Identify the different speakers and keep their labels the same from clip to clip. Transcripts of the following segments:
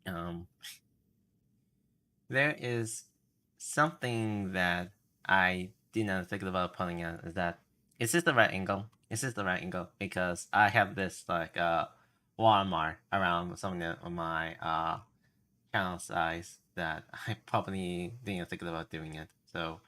Speaker 1: um, there is something that I did not think about putting out. Is this the right angle? Is this the right angle? Because I have this like watermark around some of my channel size that I probably didn't think about doing it. So.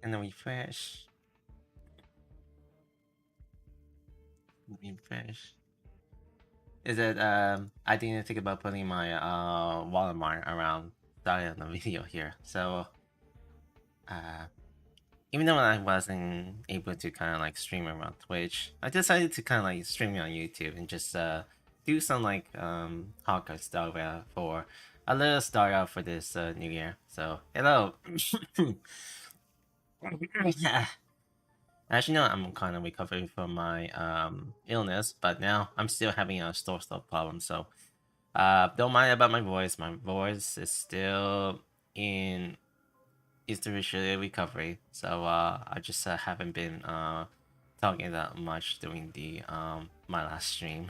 Speaker 1: And then refresh. Refresh. Is it I didn't think about putting my watermark around starting on the video here. So uh even though I wasn't able to kind of like stream around Twitch, I decided to kind of like stream on YouTube and just do some like Honkai style for a little start out for this new year. So hello. Actually, no, I'm kind of recovering from my illness, but now I'm still having a sore throat problem. So don't mind about my voice. My voice is still in usually recovery. So I just haven't been talking that much during the my last stream.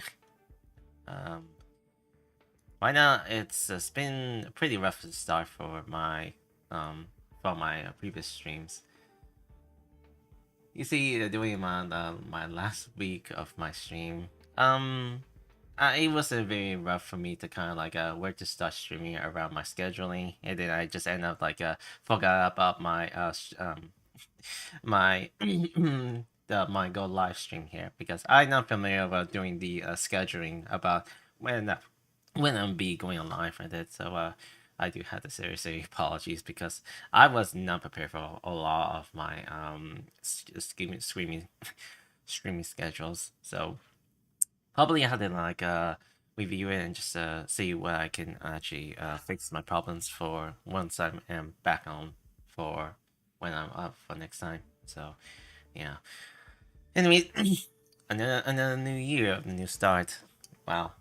Speaker 1: um, right now it's been a pretty rough start for my previous streams. You see, during my last week of my stream, it was very rough for me to kind of like where to start streaming around my scheduling, and then I just end up like forgot about my my my go live stream here because I'm not familiar about doing the scheduling about when I'm be going on live with it. So I do have to seriously apologies because I was not prepared for a lot of my streaming schedules. So probably I had to like review it and just see what I can actually fix my problems for once I am back on for when I'm up for next time. So yeah. Anyway, another new year, a new start. Wow.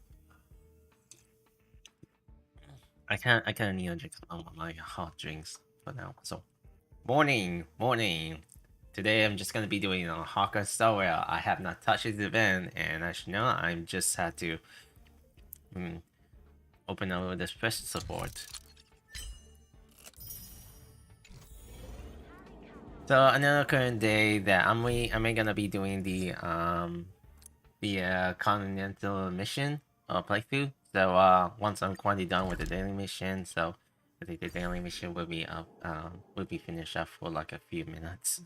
Speaker 1: I can't need to drink some of my hot drinks for now. So morning. Today I'm just gonna be doing a Honkai Star Rail. I have not touched this event, and as you know, I'm just had to open up the special support. So another current day that I'm gonna be doing the continental mission playthrough. So once I'm quite done with the daily mission, so I think the daily mission will be finished up for like a few minutes.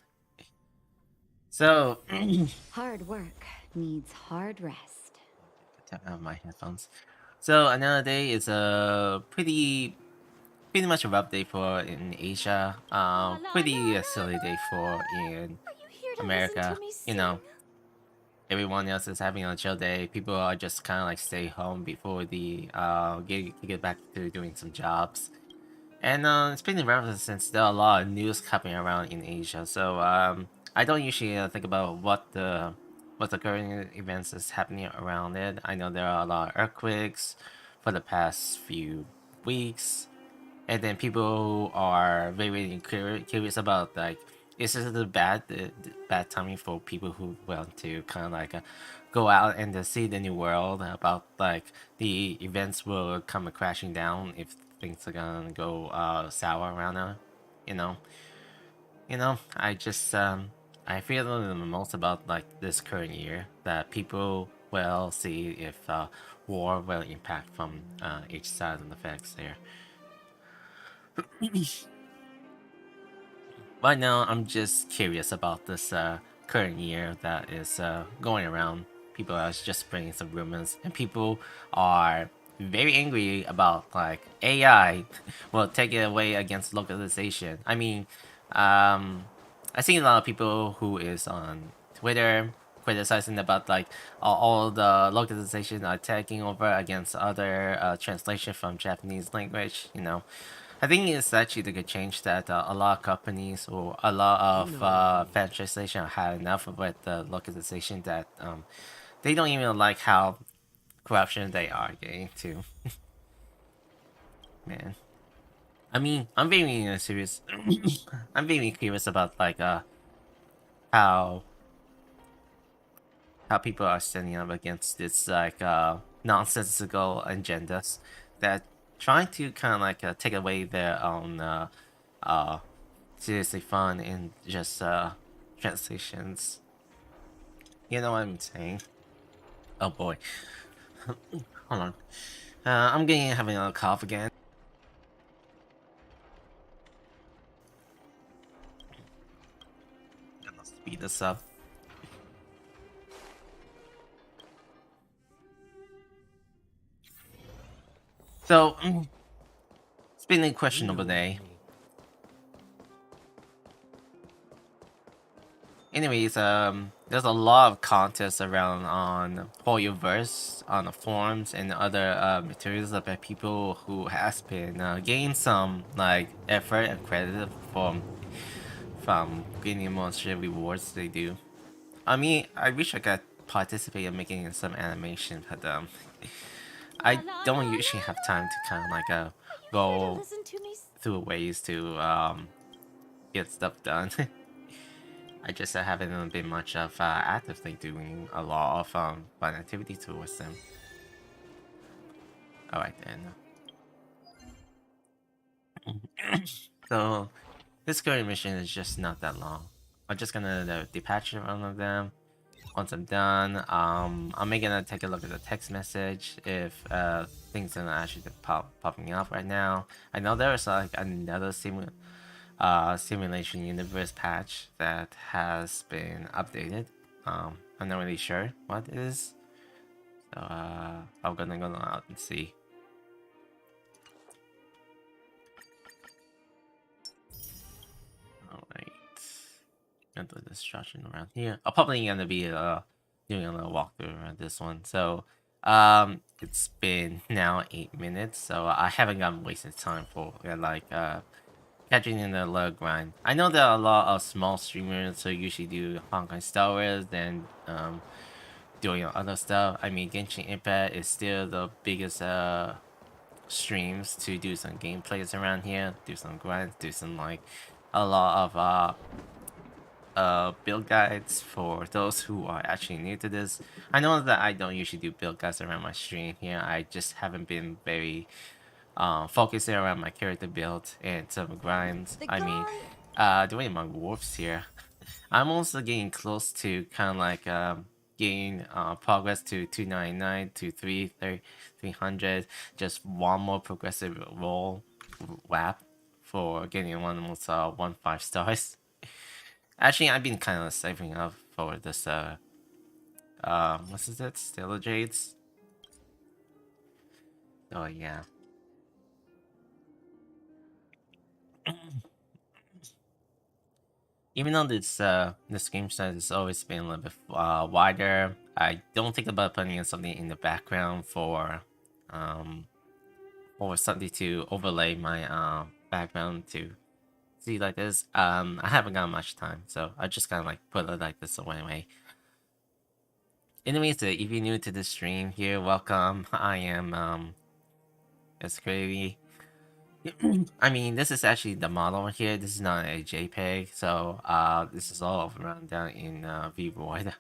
Speaker 1: So
Speaker 2: Hard work needs hard rest.
Speaker 1: out my headphones. So another day is a pretty much a rough day for in Asia. Pretty silly day for in
Speaker 2: Are you here to listen to
Speaker 1: America.
Speaker 2: me
Speaker 1: You
Speaker 2: sing?
Speaker 1: know, everyone else is having a chill day. People are just kind of like stay home before the get back to doing some jobs. And speaking of references, since there are a lot of news happening around in Asia, so I don't usually think about what the current events is happening around it. I know there are a lot of earthquakes for the past few weeks, and then people are very curious about like is this the bad timing for people who want to kind of like go out and see the new world about like the events will come crashing down if things are gonna go sour around now, you know. I just I feel the most about like this current year that people will see if war will impact from each side of the facts there. Right now, I'm just curious about this current year that is going around. People are just spreading some rumors, and people are very angry about like AI will take it away against localization. I mean, I see a lot of people who is on Twitter criticizing about like all the localization are taking over against other translation from Japanese language. I think it's actually the good change that a lot of companies or a lot of franchisation had enough with the localization that they don't even like how corruption they are getting to. Man, I mean, I'm very serious. I'm very curious about like how how people are standing up against this like nonsensical agendas that trying to kind of like take away their own uh seriously fun in just translations. You know what I'm saying? Oh boy, hold on. I'm getting having a cough again. Gonna speed this up. So it's been a questionable day. Anyways, there's a lot of contests around on Hoyoverse, on the forums, and other materials about people who has been getting some like effort and credit from getting monster rewards they do. I mean, I wish I could participate in making some animation, but I don't usually have time to kind of like go through ways to get stuff done. I just haven't been much of actively doing a lot of fun activity towards them. Alright then. So this current mission is just not that long. I'm just gonna detach one of them. Once I'm done, I'm gonna take a look at the text message if things are actually popping up right now. I know there's like another simulation universe patch that has been updated. I'm not really sure what it is. So I'm gonna go out and see. Alright. Gonna do destruction around here. I'm probably gonna be doing a little walkthrough around this one. So it's been now 8 minutes, so I haven't gotten wasted time for like catching in the low grind. I know that a lot of small streamers who usually do Honkai Star Wars and doing other stuff. I mean, Genshin Impact is still the biggest streams to do some gameplays around here, do some grinds, do some like a lot of build guides for those who are actually new to this. I know that I don't usually do build guides around my stream here. I just haven't been very focusing around my character build and some grinds. I mean, doing my dwarfs here. I'm also getting close to kind of like getting progress to 299 to 300. Just one more progressive roll wrap for getting one almost 1 5 stars. Actually, I've been kind of saving up for this what's it? Stellar Jades. Oh yeah. Even though this game size has always been a little bit wider, I don't think about putting in something in the background um or something to overlay my background to see like this. I haven't got much time, so I just kind of like put it like this away. Anyways, if you're new to the stream here, welcome. I am it's crazy. I mean, this is actually the model here. This is not a JPEG, so this is all around down in VVoid.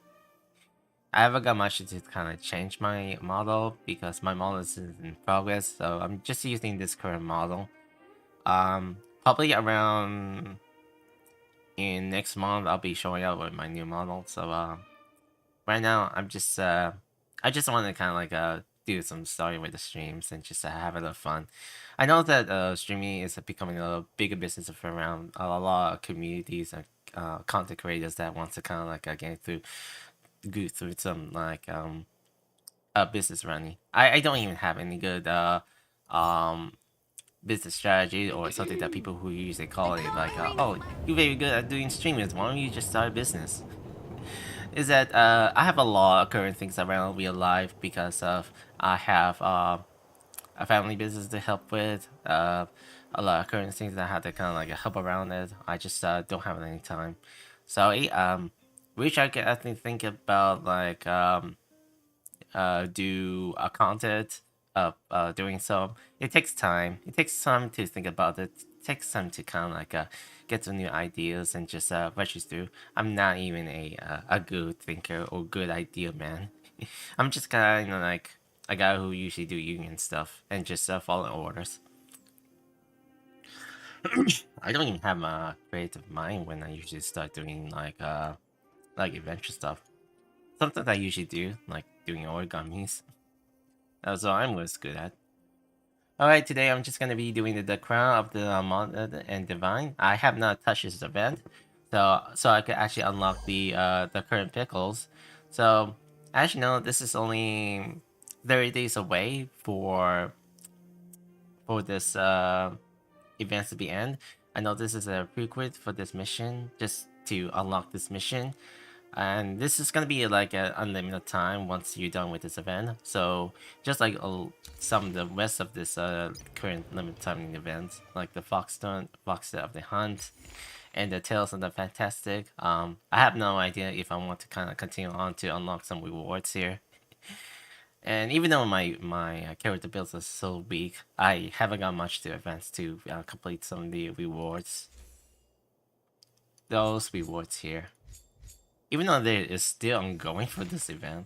Speaker 1: I haven't got much to kind of change my model because my model is in progress, so I'm just using this current model. Probably around in next month I'll be showing up with my new model. So right now I just want to kind of like do some starting with the streams and just have a little fun. I know that streaming is becoming a bigger business around a lot of communities and content creators that wants to kind of like go through some like business running. I don't even have any good um business strategy or something that people who usually call it like oh, you're very good at doing streamers, why don't you just start a business? Is that I have a lot of current things around real life because of I have a family business to help with. A lot of current things that I had to kind of like help around it. I just don't have any time. So which I can actually think about like do a content of doing so. It takes time. It takes time to think about it. It takes time to kind of like get some new ideas and just rush it through. I'm not even a good thinker or good idea man. I'm just kind of like a guy who usually do union stuff and just follow orders. I don't even have a creative mind when I usually start doing like adventure stuff. Something I usually do, like doing origamis. That's what I'm most good at. Alright, today I'm just gonna be doing the crown of the Mounted and Divine. I have not touched this event, so I could actually unlock the current pickles. So as you know, this is only 30 days away for this event to be end. I know this is a prerequisite for this mission, just to unlock this mission. And this is gonna be like an unlimited time once you're done with this event. So just like some of the rest of this current limited time events, like the Fox of the Hunt, and the Tales of the Fantastic. I have no idea if I want to kind of continue on to unlock some rewards here. And even though my character builds are so weak, I haven't got much to advance to complete some of the rewards. Those rewards here. Even though there is still ongoing for this event.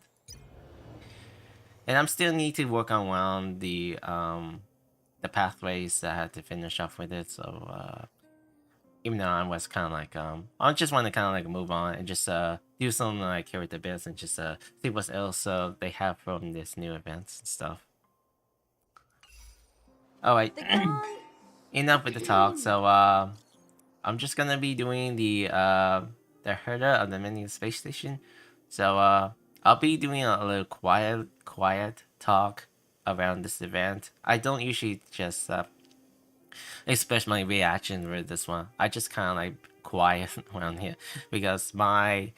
Speaker 1: And I'm still need to work on around the pathways that I had to finish off with it. So even though I was kind of like I just want to kind of like move on and just do some like character bits and just see what else they have from this new events and stuff. All right, enough with the talk. So I'm just gonna be doing the herder of the mini space station. So I'll be doing a little quiet talk around this event. I don't usually just express my reaction with this one. I just kind of like quiet around here because my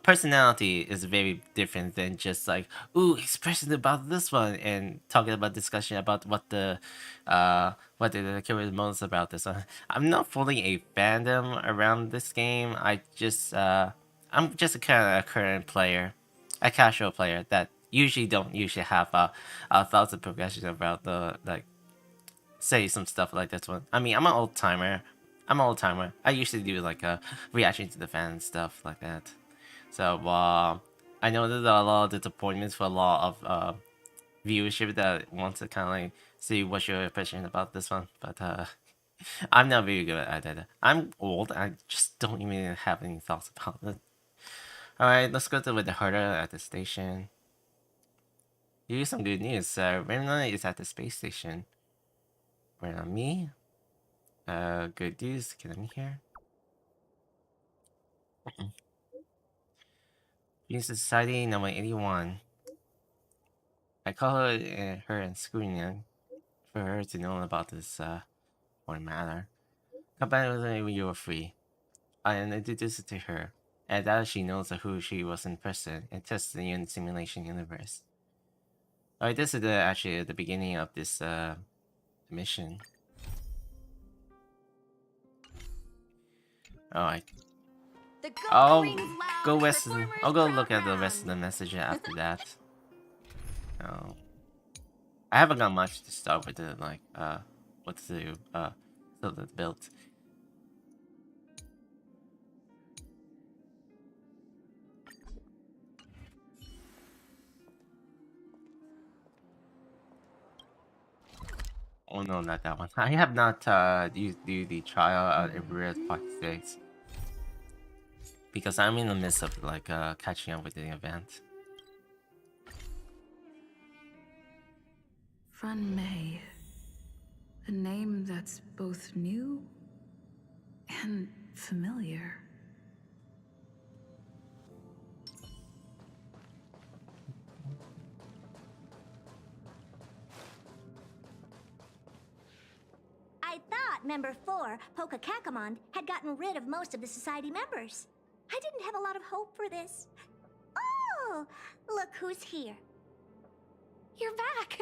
Speaker 1: personality is very different than just like ooh expressing about this one and talking about discussion about what the character most about this one. I'm not fully a fandom around this game. I'm just a kind of a current player, a casual player that don't usually have thoughts of progression about the like say some stuff like this one. I mean, I'm an old timer. I usually do like a reaction to the fans stuff like that. So I know there's a lot of disappointments for a lot of viewership that wants to kind of like see what's your impression about this one, but I'm not very good at it. I'm old. I just don't even have any thoughts about it. All right, let's go to with the harder at the station. Here's some good news. Remna is at the space station. Where on me? Good news. Can I meet here? Use Society number 81. I call her and screening for her to know about this or matter. Come back with me when you are free. I introduce it to her, and that she knows who she was in person and tests the in simulation universe. Alright, this is actually the beginning of this mission. Alright. I'll go look at the rest of the message after that. Oh. I haven't got much to start with it, like what to do, so the build. Oh no, not that one. I have not used do the trial at Everett Park 6 because I'm in the midst of like catching up with the event.
Speaker 3: Fun May. A name that's both new and familiar.
Speaker 4: I thought Member 4, Poka Kakamond, had gotten rid of most of the Society members. I didn't have a lot of hope for this. Oh, look who's here.
Speaker 5: You're back.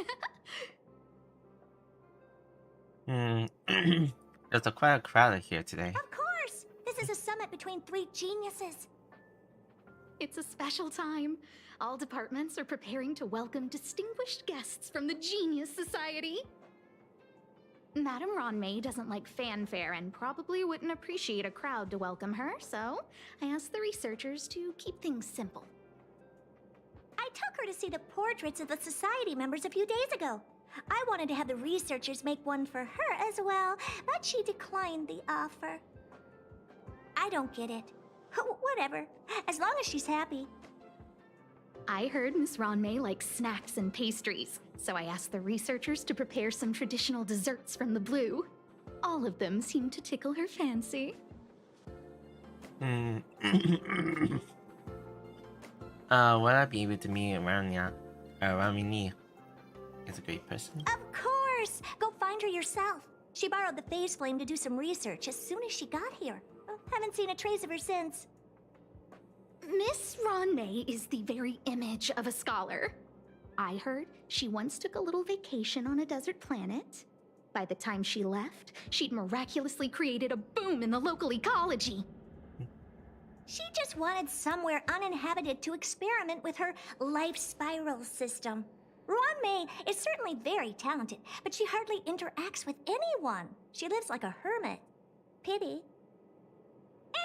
Speaker 1: There's quite a crowd here today.
Speaker 4: Of course! This is a summit between 3 geniuses.
Speaker 5: It's a special time. All departments are preparing to welcome distinguished guests from the Genius Society. Madame Ronmei doesn't like fanfare and probably wouldn't appreciate a crowd to welcome her, so I asked the researchers to keep things simple.
Speaker 4: I took her to see the portraits of the society members a few days ago. I wanted to have the researchers make one for her as well, but she declined the offer. I don't get it. Whatever, as long as she's happy.
Speaker 5: I heard Miss Ronmei likes snacks and pastries, so I asked the researchers to prepare some traditional desserts from the blue. All of them seemed to tickle her fancy.
Speaker 1: Would I be able to meet Ramini? Is a great person.
Speaker 4: Of course! Go find her yourself. She borrowed the phase flame to do some research as soon as she got here. Haven't seen a trace of her since.
Speaker 5: Miss Ronmei is the very image of a scholar. I heard she once took a little vacation on a desert planet. By the time she left, she'd miraculously created a boom in the local ecology.
Speaker 4: She just wanted somewhere uninhabited to experiment with her life spiral system. Ronmei is certainly very talented, but she hardly interacts with anyone. She lives like a hermit. Pity.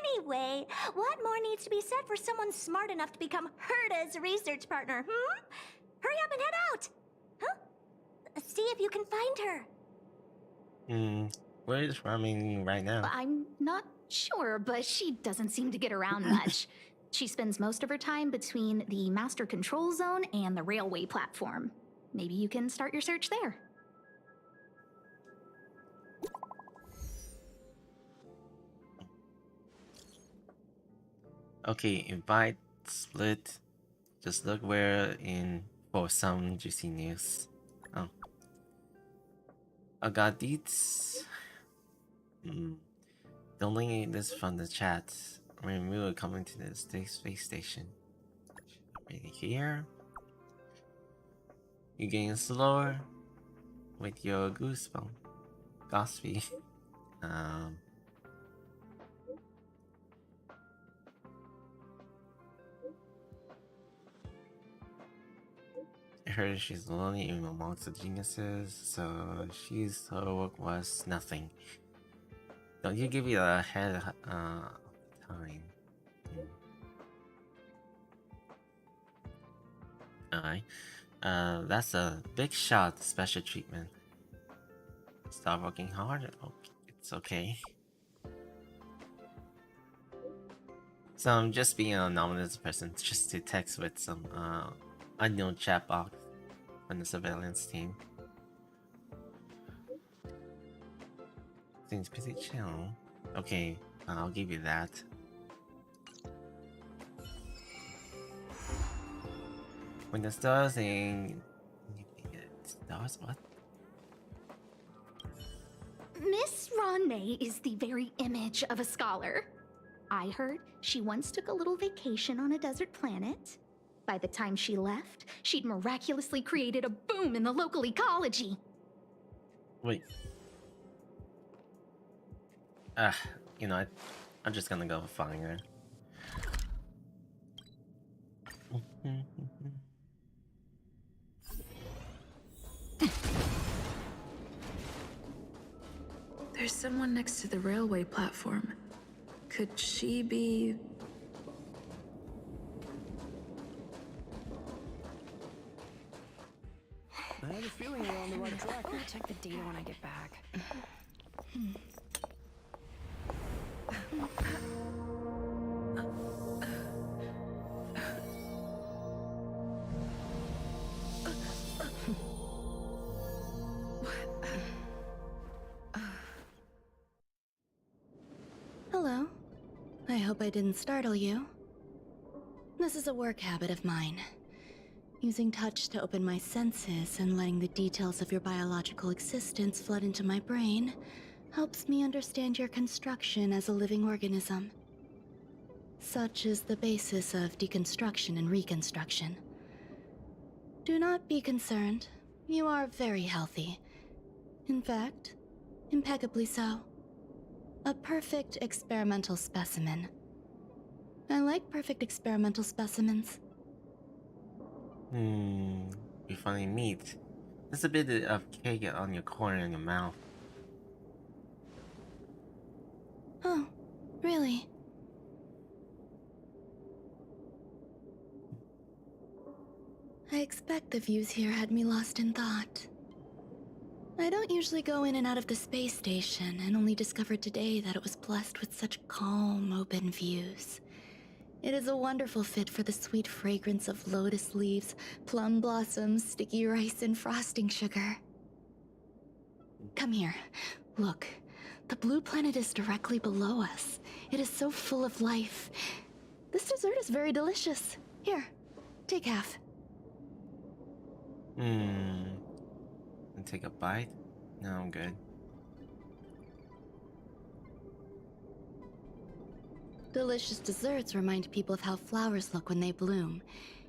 Speaker 4: Anyway, what more needs to be said for someone smart enough to become Herta's research partner, Hurry up and head out! Huh? See if you can find her.
Speaker 1: Where is Ramini right now?
Speaker 5: I'm not sure, but she doesn't seem to get around much. She spends most of her time between the master control zone and the railway platform. Maybe you can start your search there.
Speaker 1: Okay, invite, split. Just look where in for some juicy news. Oh. I got deets. Don't link this from the chat. Remove coming to the space station. Right here. You're getting slower with your goosebump. Gospy. I heard she's lonely even amongst the geniuses, so her work was nothing. Don't you give it a head time. Alright. That's a big shot special treatment. Stop working hard? Oh, it's okay. So I'm just being an anonymous person just to text with some unknown chat box on the surveillance team. Seems pretty chill. Okay, I'll give you that. When the stars in... Stars? What?
Speaker 5: Miss Ronmei is the very image of a scholar. I heard she once took a little vacation on a desert planet. By the time she left, she'd miraculously created a boom in the local ecology.
Speaker 1: Wait. You know, I'm just gonna go find her.
Speaker 3: There's someone next to the railway platform. Could she be...
Speaker 6: I have a feeling we're on the right track.
Speaker 7: I'll check the data when I get back.
Speaker 2: Hello. I hope I didn't startle you. This is a work habit of mine. Using touch to open my senses and letting the details of your biological existence flood into my brain helps me understand your construction as a living organism. Such is the basis of deconstruction and reconstruction. Do not be concerned. You are very healthy. In fact, impeccably so. A perfect experimental specimen. I like perfect experimental specimens.
Speaker 1: You finally meet. There's a bit of cake on your corner in your mouth.
Speaker 2: Oh, really? I expect the views here had me lost in thought. I don't usually go in and out of the space station, and only discovered today that it was blessed with such calm, open views. It is a wonderful fit for the sweet fragrance of lotus leaves, plum blossoms, sticky rice, and frosting sugar. Come here. Look. The blue planet is directly below us. It is so full of life. This dessert is very delicious. Here, take half.
Speaker 1: And take a bite? No, I'm good.
Speaker 2: Delicious desserts remind people of how flowers look when they bloom.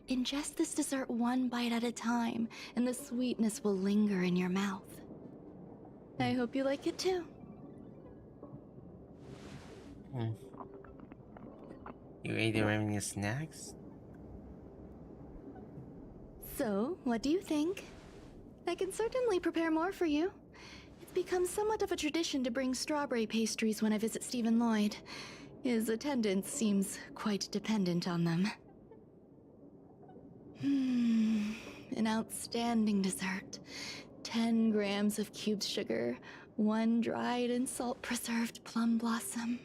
Speaker 2: Ingest this dessert one bite at a time, and the sweetness will linger in your mouth. I hope you like it too.
Speaker 1: You ate your remaining snacks?
Speaker 2: So, what do you think? I can certainly prepare more for you. It's become somewhat of a tradition to bring strawberry pastries when I visit Stephen Lloyd. His attendance seems quite dependent on them. An outstanding dessert. 10 grams of cubed sugar, 1 dried and salt-preserved plum blossom.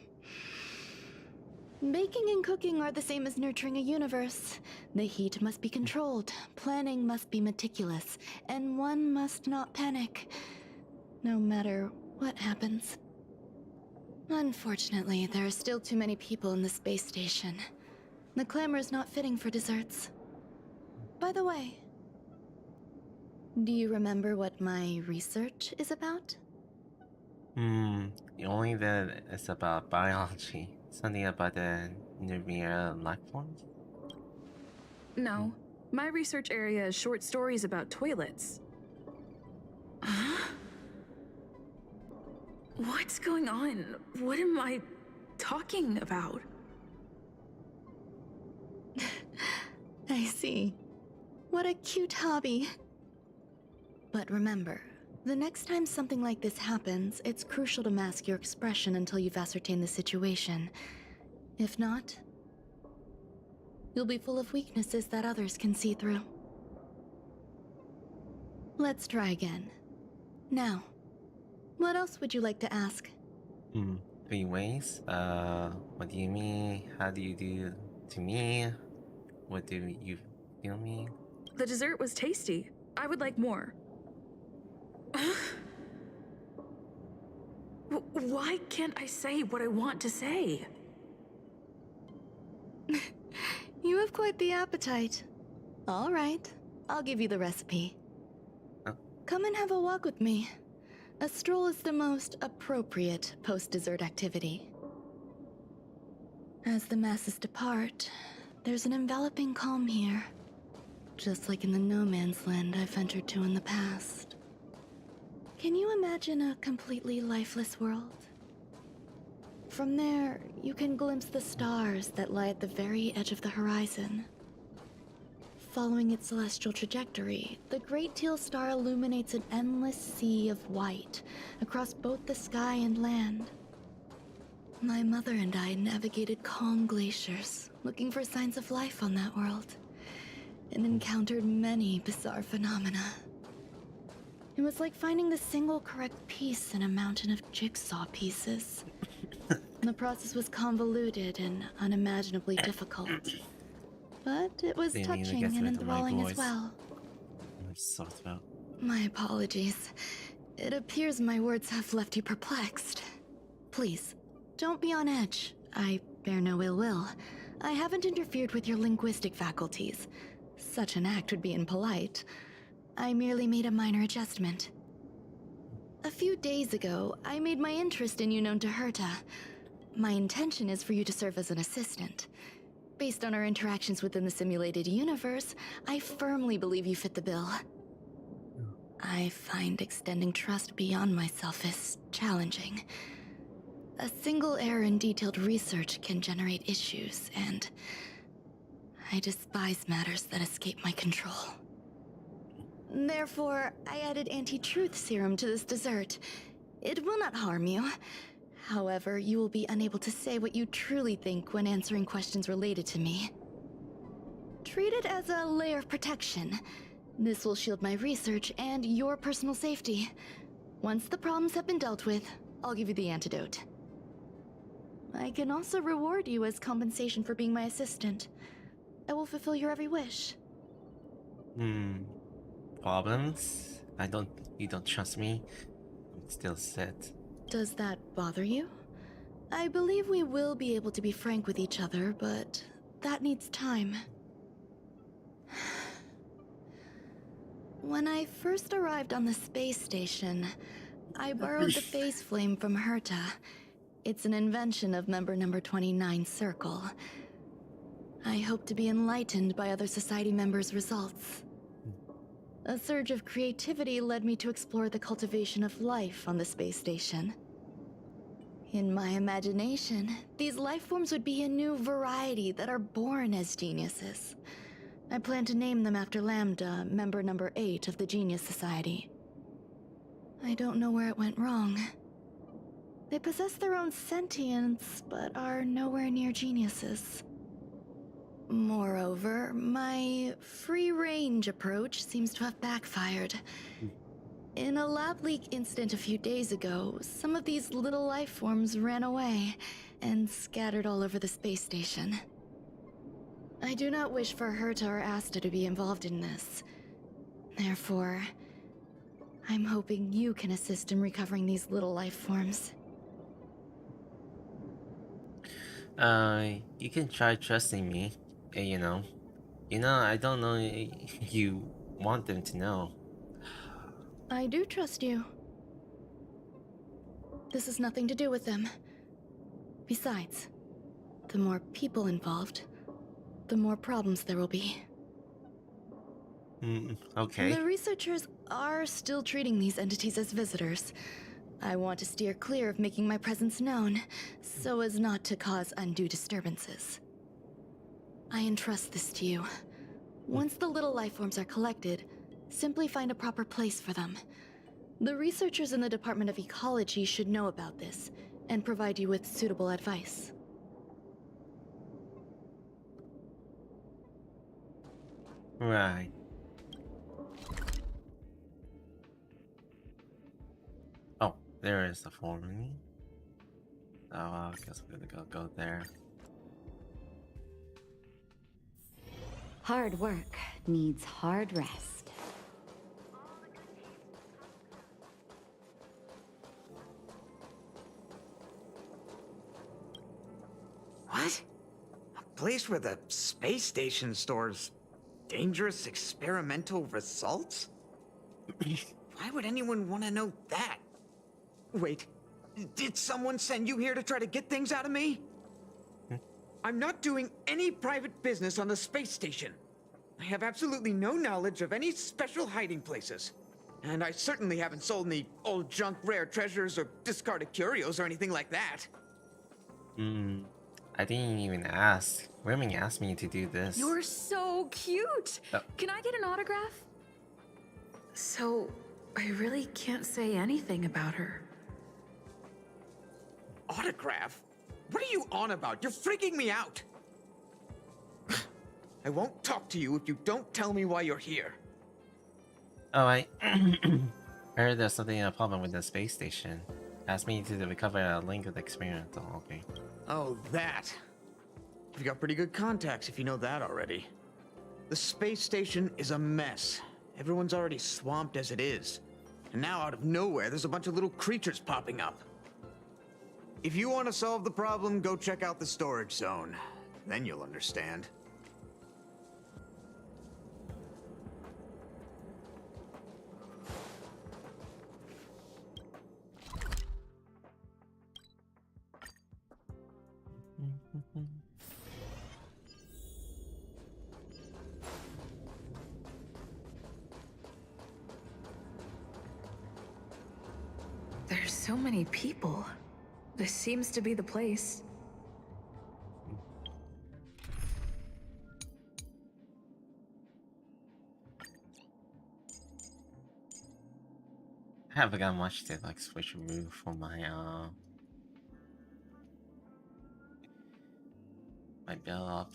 Speaker 2: Baking and cooking are the same as nurturing a universe. The heat must be controlled, planning must be meticulous, and one must not panic, no matter what happens. Unfortunately, there are still too many people in the space station. The clamor is not fitting for desserts. By the way, do you remember what my research is about?
Speaker 1: Only that it's about biology. Something about the Nirvana life forms?
Speaker 3: No. My research area is short stories about toilets. Huh? What's going on? What am I talking about?
Speaker 2: I see. What a cute hobby. But remember, the next time something like this happens, it's crucial to mask your expression until you've ascertained the situation. If not, you'll be full of weaknesses that others can see through. Let's try again. Now, what else would you like to ask?
Speaker 1: 3 ways? What do you mean? How do you do to me? What do you feel me?
Speaker 3: The dessert was tasty. I would like more. Why can't I say what I want to say?
Speaker 2: You have quite the appetite. All right, I'll give you the recipe.
Speaker 1: Huh?
Speaker 2: Come and have a walk with me. A stroll is the most appropriate post-dessert activity. As the masses depart, there's an enveloping calm here. Just like in the no man's land I've ventured to in the past. Can you imagine a completely lifeless world? From there, you can glimpse the stars that lie at the very edge of the horizon. Following its celestial trajectory, the Great Teal Star illuminates an endless sea of white across both the sky and land. My mother and I navigated calm glaciers, looking for signs of life on that world, and encountered many bizarre phenomena. It was like finding the single correct piece in a mountain of jigsaw pieces. The process was convoluted and unimaginably difficult. But it was
Speaker 1: Didn't even
Speaker 2: touching
Speaker 1: get
Speaker 2: and
Speaker 1: through the right
Speaker 2: enthralling as
Speaker 1: voice.
Speaker 2: well.
Speaker 1: I'm sore throat.
Speaker 2: My apologies. It appears my words have left you perplexed. Please, don't be on edge. I bear no ill will. I haven't interfered with your linguistic faculties. Such an act would be impolite. I merely made a minor adjustment. A few days ago, I made my interest in you known to Herta. My intention is for you to serve as an assistant. Based on our interactions within the simulated universe, I firmly believe you fit the bill. I find extending trust beyond myself is challenging. A single error in detailed research can generate issues, and I despise matters that escape my control. Therefore, I added anti-truth serum to this dessert. It will not harm you. However, you will be unable to say what you truly think when answering questions related to me. Treat it as a layer of protection. This will shield my research and your personal safety. Once the problems have been dealt with, I'll give you the antidote. I can also reward you as compensation for being my assistant. I will fulfill your every wish.
Speaker 1: Problems? You don't trust me? I'm still set.
Speaker 2: Does that bother you? I believe we will be able to be frank with each other, but that needs time. When I first arrived on the space station, I borrowed the phase flame from Herta. It's an invention of member number 29 Circle. I hope to be enlightened by other society members' results. A surge of creativity led me to explore the cultivation of life on the space station. In my imagination, these life forms would be a new variety that are born as geniuses. I plan to name them after Lambda, member number 8 of the Genius Society. I don't know where it went wrong. They possess their own sentience, but are nowhere near geniuses. Moreover, my free-range approach seems to have backfired. In a lab leak incident a few days ago, some of these little life forms ran away and scattered all over the space station. I do not wish for Herta or Asta to be involved in this. Therefore, I'm hoping you can assist in recovering these little life forms.
Speaker 1: You can try trusting me. You know. I don't know you want them to know.
Speaker 2: I do trust you. This has nothing to do with them. Besides, the more people involved, the more problems there will be.
Speaker 1: Okay.
Speaker 2: The researchers are still treating these entities as visitors. I want to steer clear of making my presence known, so as not to cause undue disturbances. I entrust this to you. Once the little life forms are collected, simply find a proper place for them. The researchers in the Department of Ecology should know about this, and provide you with suitable advice.
Speaker 1: Right. Oh, there is the form. Oh, I guess I'm gonna go there.
Speaker 8: Hard work needs hard rest.
Speaker 9: What? A place where the space station stores dangerous experimental results? Why would anyone want to know that? Wait, did someone send you here to try to get things out of me? I'm not doing any private business on the space station. I have absolutely no knowledge of any special hiding places. And I certainly haven't sold any old junk rare treasures or discarded curios or anything like that.
Speaker 1: I didn't even ask. Women asked me to do this.
Speaker 3: You're so cute!
Speaker 1: Oh.
Speaker 3: Can I get an autograph? So, I really can't say anything about her.
Speaker 9: Autograph? What are you on about? You're freaking me out! I won't talk to you if you don't tell me why you're here.
Speaker 1: Oh, I heard there's a problem with the space station. Asked me to recover a link of the experimental. Okay.
Speaker 9: Oh, that. You've got pretty good contacts if you know that already. The space station is a mess. Everyone's already swamped as it is. And now out of nowhere, there's a bunch of little creatures popping up. If you want to solve the problem, go check out the storage zone. Then you'll understand.
Speaker 3: There's so many people. This seems to be the place.
Speaker 1: I haven't got much to like switch and move for my build up.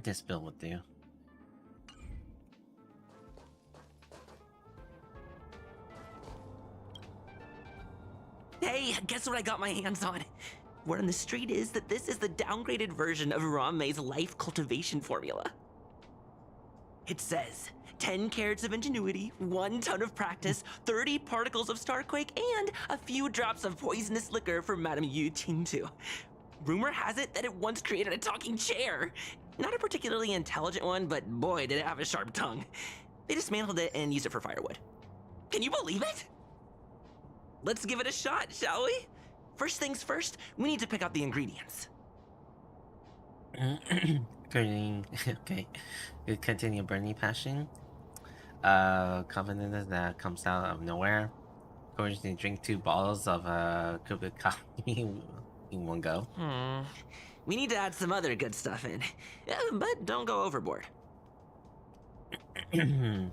Speaker 1: This build would do.
Speaker 10: Hey, guess what I got my hands on? Word on the street is that this is the downgraded version of Ranmei's life cultivation formula. It says 10 carats of ingenuity, 1 ton of practice, 30 particles of starquake, and a few drops of poisonous liquor for Madame Yu Qingtu. Rumor has it that it once created a talking chair. Not a particularly intelligent one, but boy, did it have a sharp tongue. They dismantled it and used it for firewood. Can you believe it? Let's give it a shot, shall we? First things first, we need to pick out the ingredients.
Speaker 1: Okay. We continue burning passion. Confidence that comes out of nowhere. Courage to drink 2 bottles of Kubik coffee in one go.
Speaker 10: We need to add some other good stuff in, but don't go overboard.
Speaker 1: IQ,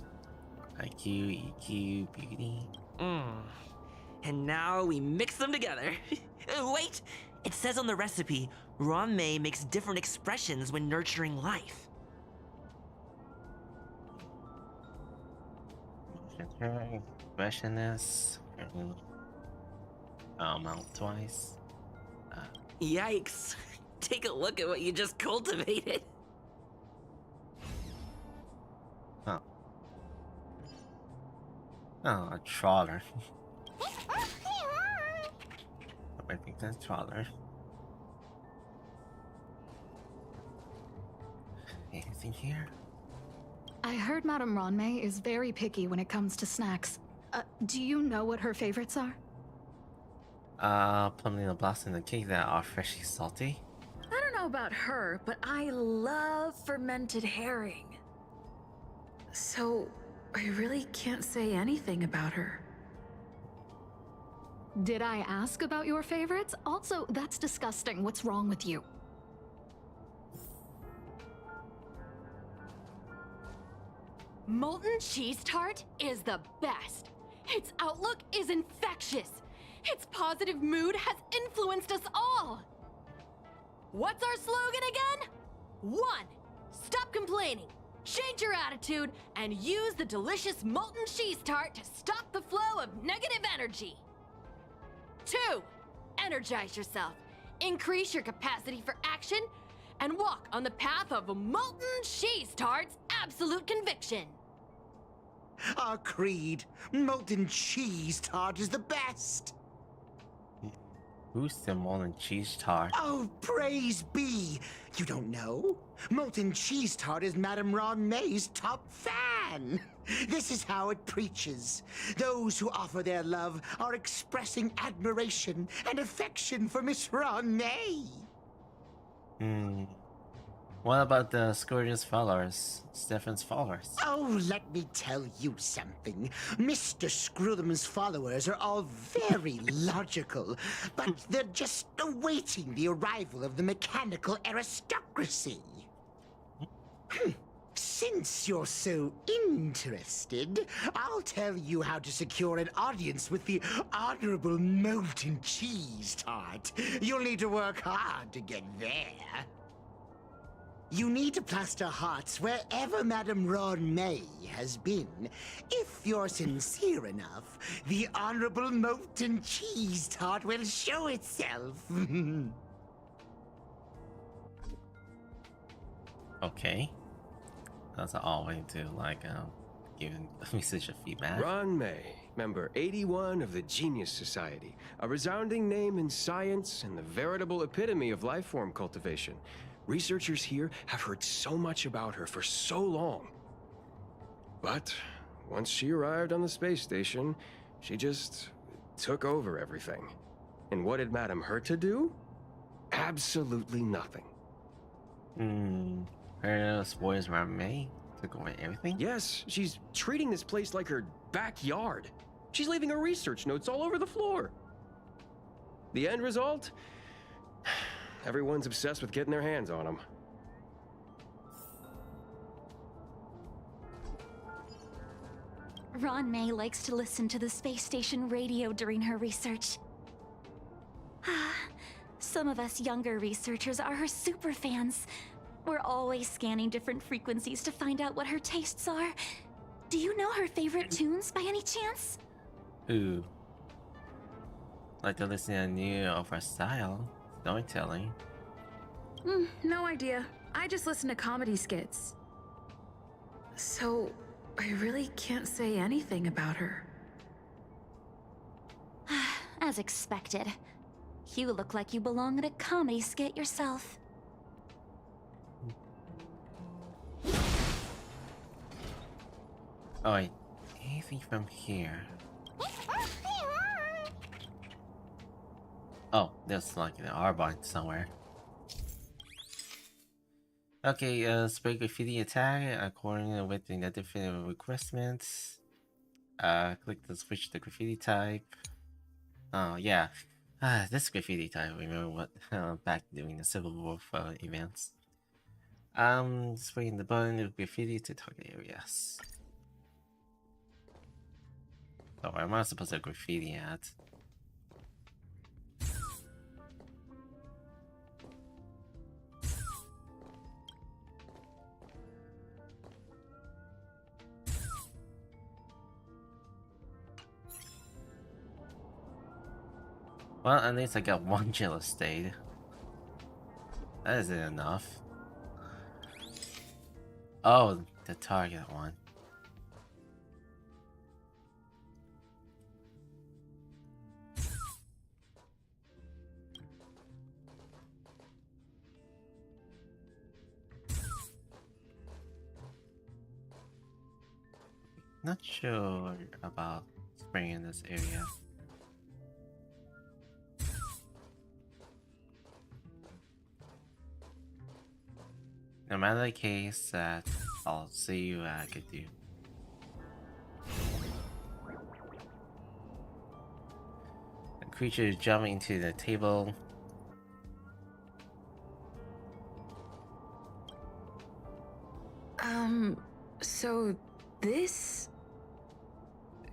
Speaker 1: EQ, beauty.
Speaker 10: And now we mix them together. Wait! It says on the recipe, Ranmei makes different expressions when nurturing life.
Speaker 1: Expressionist. Mount twice.
Speaker 10: Yikes. Take a look at what you just cultivated.
Speaker 1: Oh. Oh, a trawler. I think that's trawler. Anything here?
Speaker 5: I heard Madame Ranmei is very picky when it comes to snacks. Do you know what her favorites are?
Speaker 1: Plumlina blossom and cake that are freshly salty.
Speaker 3: I don't know about her, but I love fermented herring. So, I really can't say anything about her.
Speaker 5: Did I ask about your favorites? Also, that's disgusting. What's wrong with you?
Speaker 11: Molten cheese tart is the best. Its outlook is infectious. Its positive mood has influenced us all. What's our slogan again? 1. Stop complaining. Change your attitude and use the delicious molten cheese tart to stop the flow of negative energy. 2. Energize yourself. Increase your capacity for action and walk on the path of molten cheese tart's absolute conviction.
Speaker 12: Our creed, molten cheese tart is the best.
Speaker 1: Who's the molten cheese tart?
Speaker 12: Oh, praise be! You don't know? Molten cheese tart is Madame Ranmei's top fan. This is how it preaches. Those who offer their love are expressing admiration and affection for Miss Ranmei.
Speaker 1: What about the Scourge's followers? Stefan's followers?
Speaker 12: Oh, let me tell you something. Mr. Screwthum's followers are all very logical, but they're just awaiting the arrival of the mechanical aristocracy. Since you're so interested, I'll tell you how to secure an audience with the Honorable Molten Cheese Tart. You'll need to work hard to get there. You need to plaster hearts wherever Madame Ranmei has been. If you're sincere enough, the Honorable Molten Cheese Tart will show itself.
Speaker 1: Okay. That's all way to like giving me such a feedback.
Speaker 6: Ron May, member 81 of the Genius Society, a resounding name in science and the veritable epitome of life form cultivation. Researchers here have heard so much about her for so long. But once she arrived on the space station, she just took over everything. And what did Madame Herta do? Absolutely nothing.
Speaker 1: Her spoilers around May took away everything?
Speaker 6: Yes, she's treating this place like her backyard. She's leaving her research notes all over the floor. The end result? Everyone's obsessed with getting their hands on them.
Speaker 4: Ron May likes to listen to the space station radio during her research. Some of us younger researchers are her super fans. We're always scanning different frequencies to find out what her tastes are. Do you know her favorite tunes by any chance?
Speaker 1: Ooh. Like to listen to new of her style, storytelling.
Speaker 3: No idea. I just listen to comedy skits. So, I really can't say anything about her.
Speaker 4: As expected. You look like you belong in a comedy skit yourself.
Speaker 1: Oh wait, anything from here? Oh, there's like an R-button somewhere. Okay, spray graffiti attack according with the definitive requirements. Click to switch the graffiti type. Oh yeah, this graffiti type. Remember what back during the Civil War events. Spraying the button with graffiti to target areas. Oh, where am I supposed to graffiti at? Well, at least I got one jealous state. That isn't enough. Oh, the target one. Not sure about spraying in this area. No matter the case, I'll see what I could do. The creature jumping into the table.
Speaker 3: So this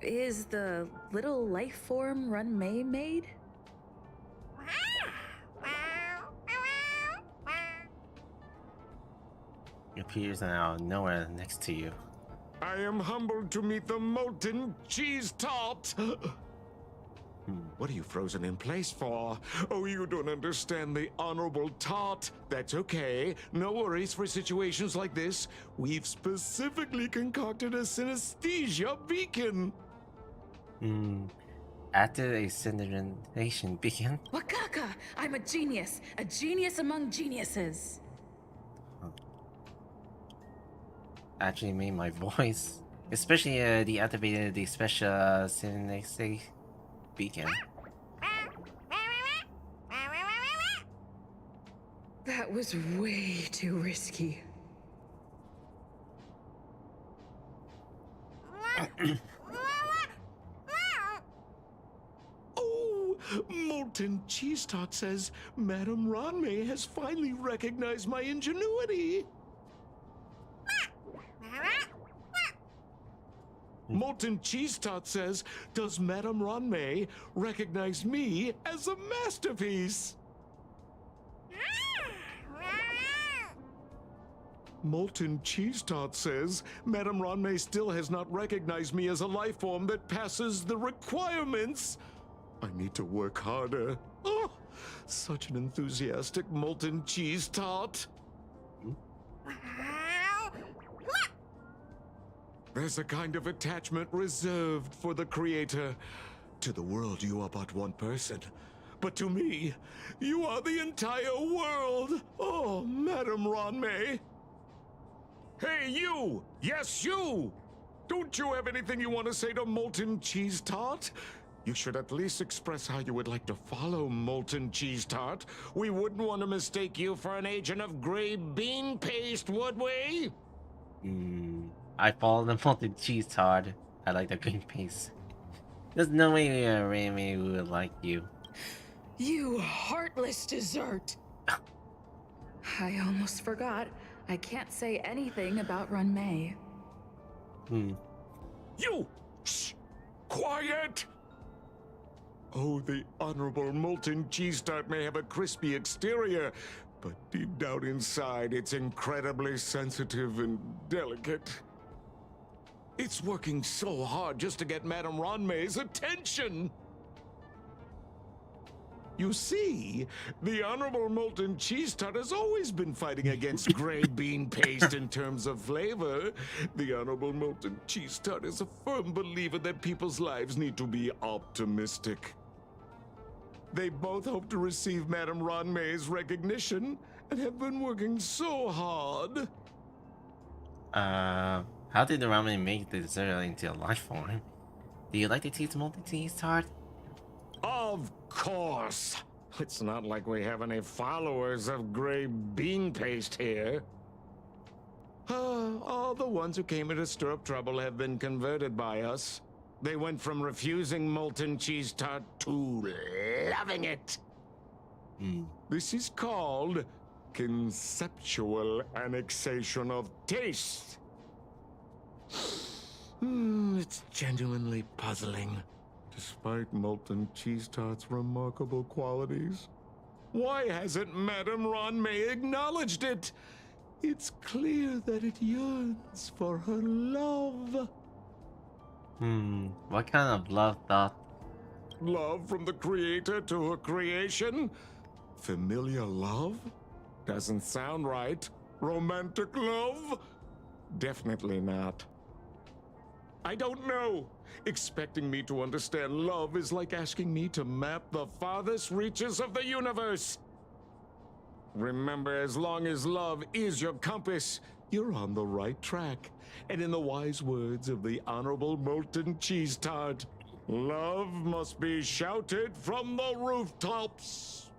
Speaker 3: is the little life form Run May made?
Speaker 1: It appears now nowhere next to you.
Speaker 13: I am humbled to meet the molten cheese tart. What are you frozen in place for? Oh, you don't understand the honorable tart. That's okay. No worries for situations like this. We've specifically concocted a synesthesia beacon.
Speaker 1: After a synchronization beacon.
Speaker 3: Wakaka! I'm a genius among geniuses.
Speaker 1: Actually made my voice. Especially deactivated the special synchronization beacon.
Speaker 3: That was way too risky.
Speaker 13: Oh, molten cheese tart says Madame Ranmei has finally recognized my ingenuity. Molten Cheese Tart says, does Madame Ranmei recognize me as a masterpiece? Molten Cheese Tart says, Madame Ranmei still has not recognized me as a life form that passes the requirements. I need to work harder. Oh, such an enthusiastic Molten Cheese Tart. There's a kind of attachment reserved for the creator. To the world, you are but one person. But to me, you are the entire world. Oh, Madame Ronmei. Hey, you! Yes, you! Don't you have anything you want to say to Molten Cheese Tart? You should at least express how you would like to follow Molten Cheese Tart. We wouldn't want to mistake you for an agent of gray bean paste, would we?
Speaker 1: I follow the Molten Cheese Tart. I like the green paste. There's no way Remy would like you.
Speaker 3: You heartless dessert! I almost forgot. I can't say anything about Runmei.
Speaker 13: You! Shh! Quiet! Oh, the Honorable Molten Cheese Tart may have a crispy exterior, but deep down inside, it's incredibly sensitive and delicate. It's working so hard just to get Madame Ronmei's attention! You see, the Honorable Molten Cheese Tart has always been fighting against gray bean paste in terms of flavor. The Honorable Molten Cheese Tart is a firm believer that people's lives need to be optimistic. They both hope to receive Madame Ronmei's recognition and have been working so hard.
Speaker 1: How did the ramen make the dessert into a life form? Do you like to taste Molten Cheese Tart?
Speaker 13: Of course. It's not like we have any followers of gray bean paste here. All the ones who came here to stir up trouble have been converted by us. They went from refusing Molten Cheese Tart to loving it. This is called conceptual annexation of taste. It's genuinely puzzling. Despite Molten Cheese Tart's remarkable qualities, why hasn't Madame Ronmei acknowledged it? It's clear that it yearns for her love.
Speaker 1: What kind of love thought?
Speaker 13: Love from the creator to her creation? Familiar love? Doesn't sound right. Romantic love? Definitely not. I don't know. Expecting me to understand love is like asking me to map the farthest reaches of the universe. Remember, as long as love is your compass, you're on the right track. And in the wise words of the Honorable Molten Cheese Tart, love must be shouted from the rooftops.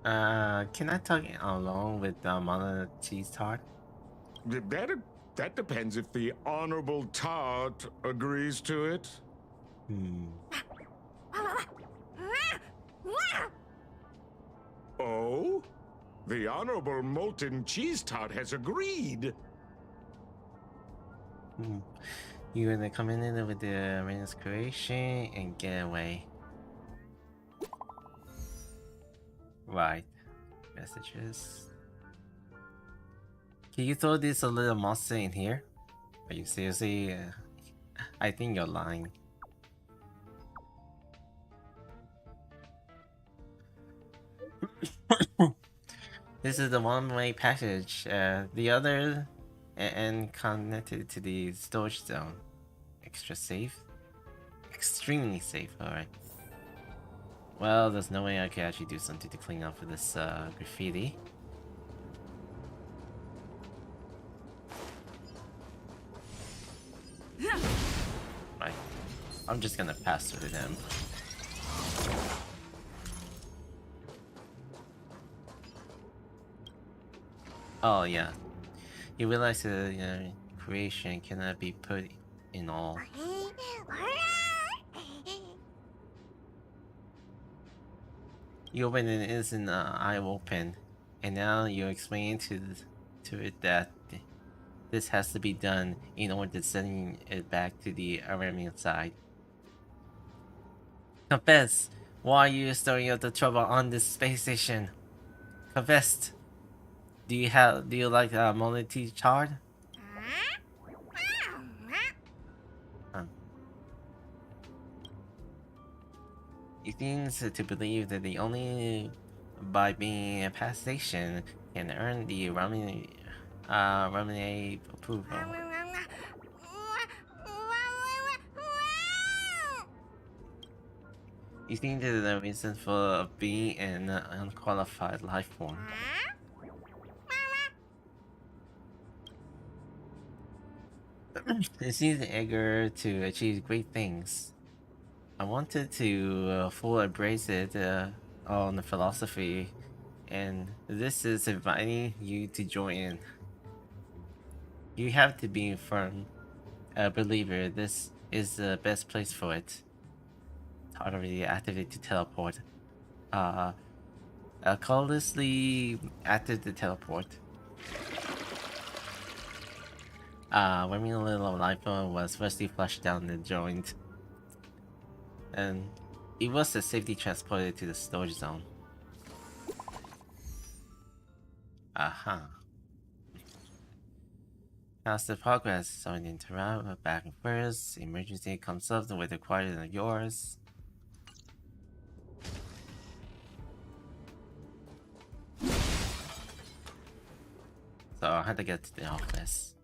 Speaker 1: Can I talk along with the Molten Cheese Tart?
Speaker 13: That depends if the Honorable Tart agrees to it. Oh? The Honorable Molten Cheese Tart has agreed.
Speaker 1: You're gonna come in with the Arena's creation and get away. Right. Messages. Can you throw this a little monster in here? Are you seriously? I think you're lying. This is the one-way passage. The other and connected to the storage zone. Extra safe? Extremely safe, alright. Well, there's no way I can actually do something to clean up for this graffiti. Right. I'm just gonna pass through them. Oh yeah. You realize the creation cannot be put in all. You open an innocent eye open, and now you're explaining to it that this has to be done in order to send it back to the Aramean side. Confess, why are you stirring up the trouble on this space station? Confess. Do you like Molten Cheese Tart? You seem to believe that the only by being a past station can earn the Ramen approval. You think there's a reason for being an unqualified life form? It seems eager to achieve great things. I wanted to fully embrace it on the philosophy, and this is inviting you to join in. You have to be a firm believer this is the best place for it. Already activate to teleport. Carelessly active to teleport. When a little life was firstly flushed down the joint, and it was the safety transported to the storage zone. Aha. Faster progress, so an interrupt, back and forth, emergency comes up with the quiet of yours. So I had to get to the office.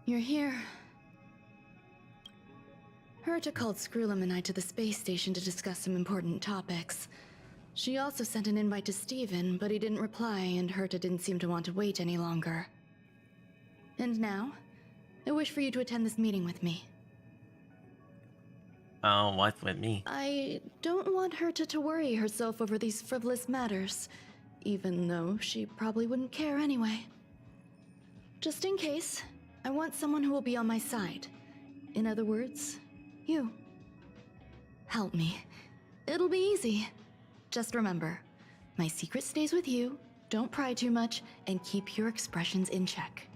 Speaker 2: You're here. Herta called Screwlum and I to the space station to discuss some important topics. She also sent an invite to Steven, but he didn't reply, and Herta didn't seem to want to wait any longer. And now, I wish for you to attend this meeting with me.
Speaker 1: What with me?
Speaker 2: I don't want Herta to worry herself over these frivolous matters, even though she probably wouldn't care anyway. Just in case, I want someone who will be on my side. In other words, you. Help me. It'll be easy. Just remember, my secret stays with you, don't pry too much, and keep your expressions in check.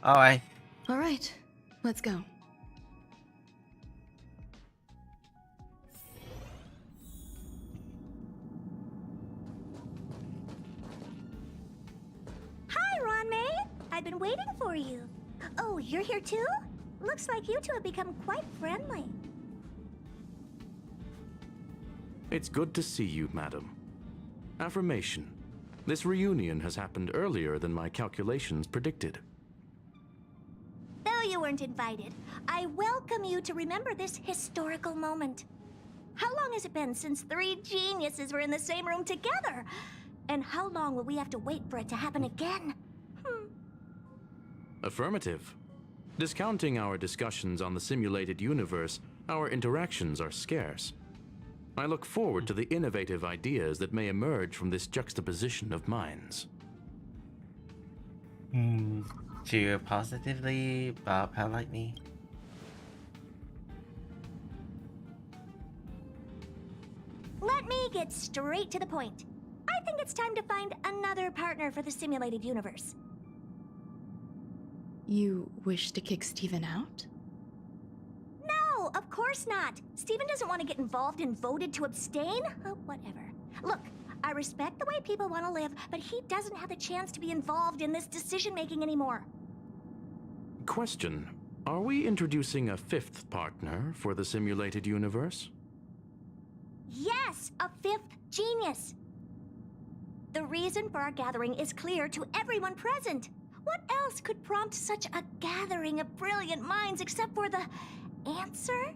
Speaker 1: Alright.
Speaker 2: Alright, let's go.
Speaker 4: Hi, Ron May. I've been waiting for you. Oh, you're here too? Looks like you two have become quite friendly.
Speaker 14: It's good to see you, madam. Affirmation. This reunion has happened earlier than my calculations predicted.
Speaker 4: Though you weren't invited, I welcome you to remember this historical moment. How long has it been since 3 geniuses were in the same room together? And how long will we have to wait for it to happen again?
Speaker 14: Affirmative. Discounting our discussions on the simulated universe, our interactions are scarce. I look forward to the innovative ideas that may emerge from this juxtaposition of minds.
Speaker 1: Cheer positively, bow politely.
Speaker 4: Let me get straight to the point. I think it's time to find another partner for the simulated universe.
Speaker 2: You wish to kick Steven out?
Speaker 4: No, of course not. Steven doesn't want to get involved and voted to abstain. Oh, whatever. Look, I respect the way people want to live, but he doesn't have the chance to be involved in this decision-making anymore.
Speaker 14: Question. Are we introducing a 5th partner for the simulated universe?
Speaker 4: Yes, a 5th genius. The reason for our gathering is clear to everyone present. What else could prompt such a gathering of brilliant minds except for the answer?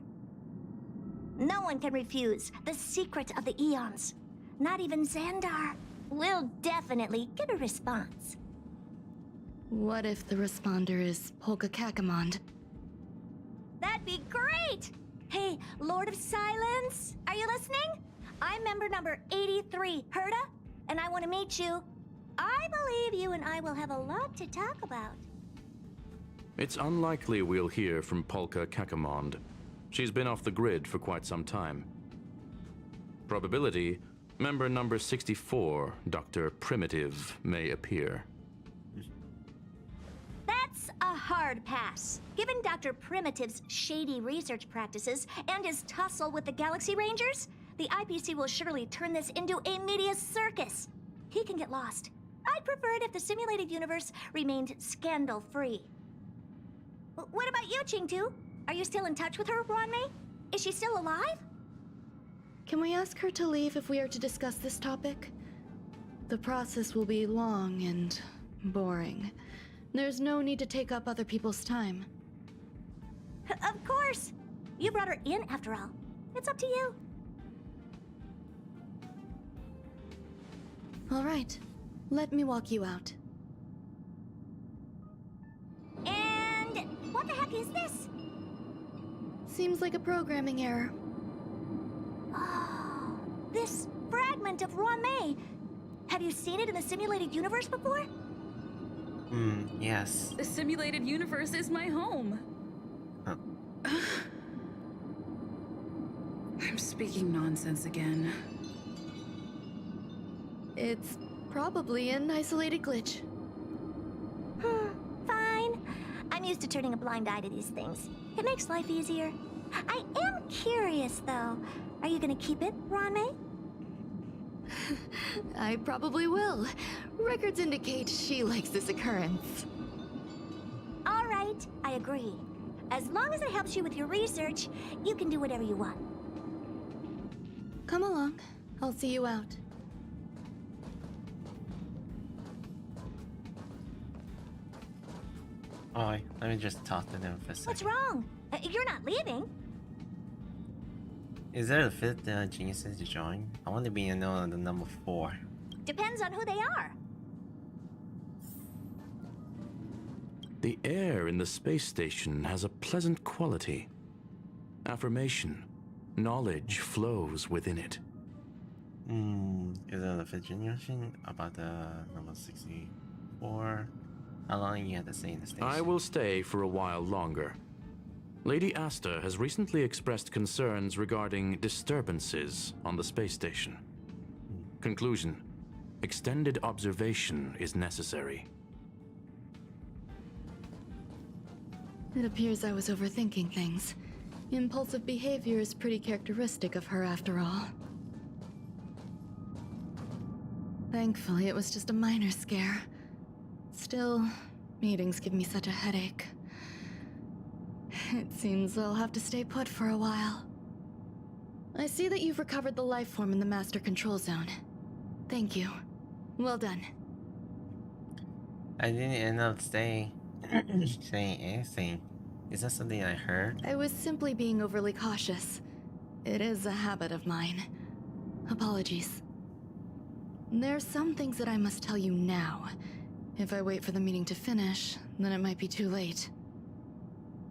Speaker 4: No one can refuse the secret of the eons. Not even Xandar. We'll definitely get a response.
Speaker 2: What if the responder is Polka Kakamond?
Speaker 4: That'd be great! Hey, Lord of Silence, are you listening? I'm member number 83, Herta, and I want to meet you. I believe you and I will have a lot to talk about.
Speaker 14: It's unlikely we'll hear from Polka Kakamond. She's been off the grid for quite some time. Probability, member number 64, Dr. Primitive, may appear.
Speaker 4: That's a hard pass. Given Dr. Primitive's shady research practices and his tussle with the Galaxy Rangers, the IPC will surely turn this into a media circus. He can get lost. I'd prefer it if the simulated universe remained scandal-free. What about you, Chingtu? Are you still in touch with her, Ronmei? Is she still alive?
Speaker 2: Can we ask her to leave if we are to discuss this topic? The process will be long and boring. There's no need to take up other people's time.
Speaker 4: Of course! You brought her in after all. It's up to you.
Speaker 2: All right, let me walk you out.
Speaker 4: And what the heck is this?
Speaker 2: Seems like a programming error.
Speaker 4: Oh, this fragment of May. Have you seen it in the simulated universe before?
Speaker 1: Yes.
Speaker 3: The simulated universe is my home.
Speaker 1: Huh.
Speaker 3: I'm speaking nonsense again.
Speaker 2: It's probably an isolated glitch.
Speaker 4: Fine. I'm used to turning a blind eye to these things. It makes life easier. I am curious, though. Are you gonna keep it, May?
Speaker 2: I probably will. Records indicate she likes this occurrence.
Speaker 4: All right, I agree. As long as it helps you with your research, you can do whatever you want.
Speaker 2: Come along. I'll see you out.
Speaker 1: Oh, let me just talk to them for a second.
Speaker 4: What's wrong? You're not leaving.
Speaker 1: Is there a fifth geniuses to join? I want to be in the number 4.
Speaker 4: Depends on who they are.
Speaker 14: The air in the space station has a pleasant quality. Affirmation. Knowledge flows within it.
Speaker 1: Is there a fifth generation about the number 64? How long you have to stay in the station?
Speaker 14: I will stay for a while longer. Lady Asta has recently expressed concerns regarding disturbances on the space station. Conclusion. Extended observation is necessary.
Speaker 2: It appears I was overthinking things. Impulsive behavior is pretty characteristic of her after all. Thankfully, it was just a minor scare. Still, meetings give me such a headache. It seems I'll have to stay put for a while. I see that you've recovered the life form in the master control zone. Thank you. Well done.
Speaker 1: I didn't end up saying anything. Is that something I heard?
Speaker 2: I was simply being overly cautious. It is a habit of mine. Apologies. There's some things that I must tell you now. If I wait for the meeting to finish, then it might be too late.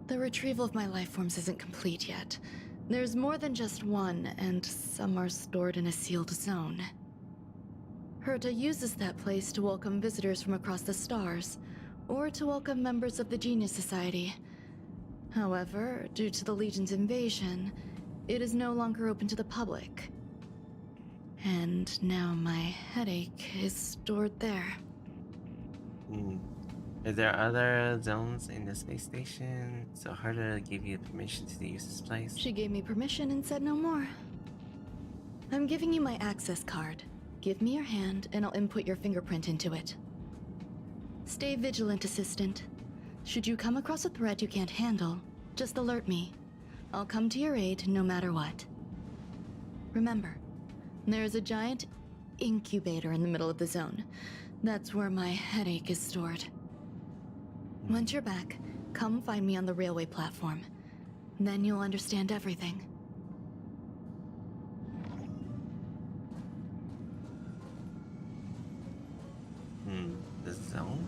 Speaker 2: The retrieval of my life forms isn't complete yet. There's more than just one, and some are stored in a sealed zone. Herta uses that place to welcome visitors from across the stars, or to welcome members of the Genius Society. However, due to the Legion's invasion, it is no longer open to the public. And now my headache is stored there.
Speaker 1: Is there other zones in the space station? So Herta gave you permission to use this place?
Speaker 2: She gave me permission and said no more. I'm giving you my access card. Give me your hand and I'll input your fingerprint into it. Stay vigilant, Assistant. Should you come across a threat you can't handle, just alert me. I'll come to your aid no matter what. Remember, there is a giant incubator in the middle of the zone. That's where my headache is stored. Once you're back, come find me on the railway platform. Then you'll understand everything.
Speaker 1: The zone?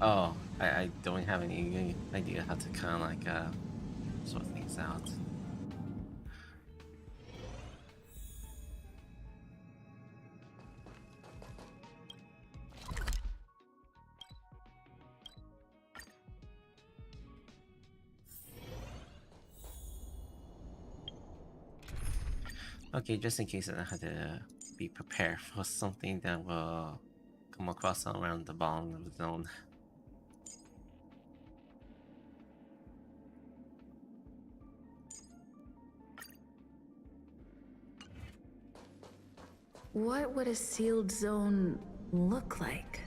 Speaker 1: Oh, I don't have any idea how to kind of like sort things out. Okay, just in case I had to be prepared for something that will come across around the bottom of the zone.
Speaker 3: What would a sealed zone look like?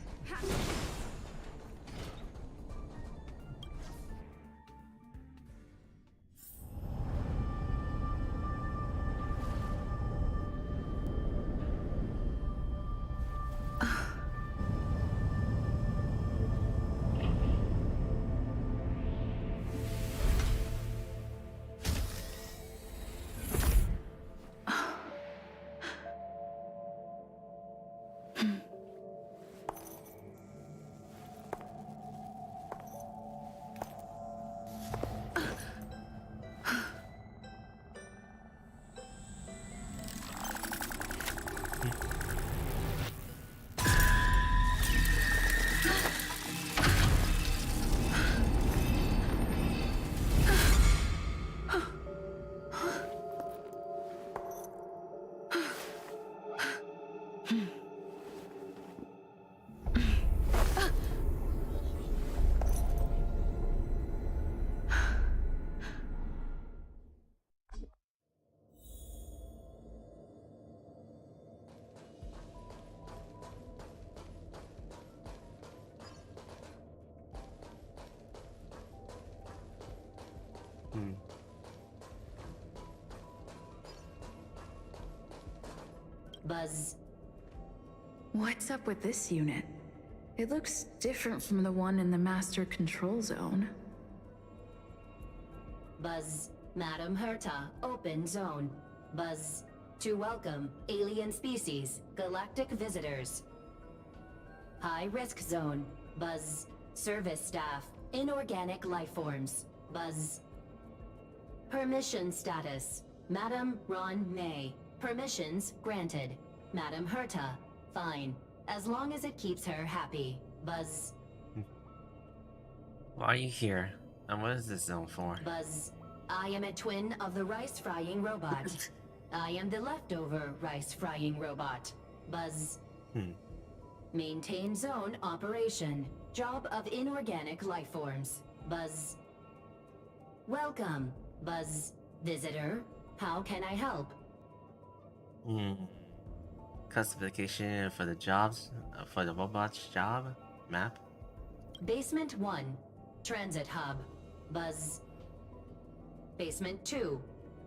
Speaker 8: Buzz.
Speaker 3: What's up with this unit? It looks different from the one in the master control zone.
Speaker 8: Buzz. Madam Herta, open zone. Buzz. To welcome alien species, galactic visitors. High risk zone. Buzz. Service staff, inorganic life forms. Buzz. Permission status. Madam Ron May. Permissions granted. Madam Herta. Fine. As long as it keeps her happy. Buzz.
Speaker 1: Why are you here? And what is this zone for?
Speaker 8: Buzz. I am a twin of the rice-frying robot. I am the leftover rice-frying robot. Buzz. Maintain zone operation. Job of inorganic life forms. Buzz. Welcome. Buzz. Visitor. How can I help?
Speaker 1: Classification for the jobs, for the robot's job map.
Speaker 8: Basement 1. Transit hub. Buzz. Basement 2.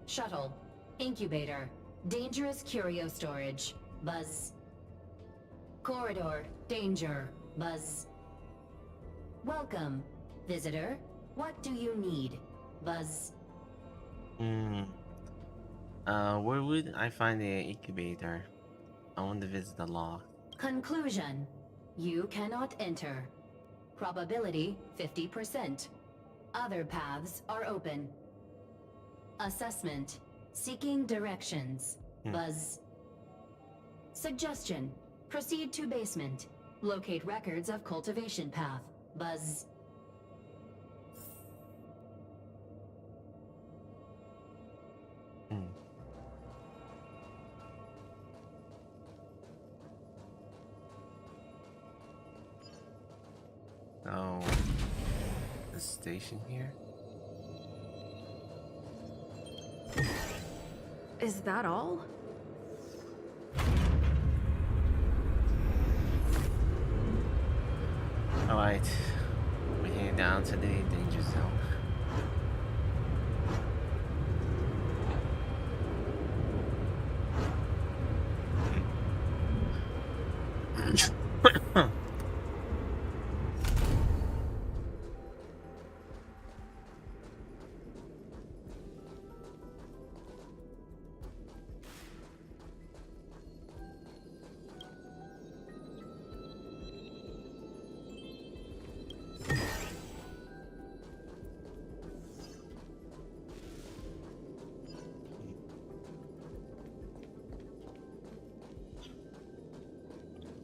Speaker 8: Shuttle. Incubator. Dangerous curio storage. Buzz. Corridor. Danger. Buzz. Welcome. Visitor. What do you need? Buzz.
Speaker 1: Where would I find the incubator? I want to visit the law.
Speaker 8: Conclusion. You cannot enter. Probability 50%. Other paths are open. Assessment. Seeking directions. Buzz. Suggestion. Proceed to basement. Locate records of cultivation path. Buzz.
Speaker 1: Oh, the station here?
Speaker 3: Is that all?
Speaker 1: Alright, we're heading down to the danger zone.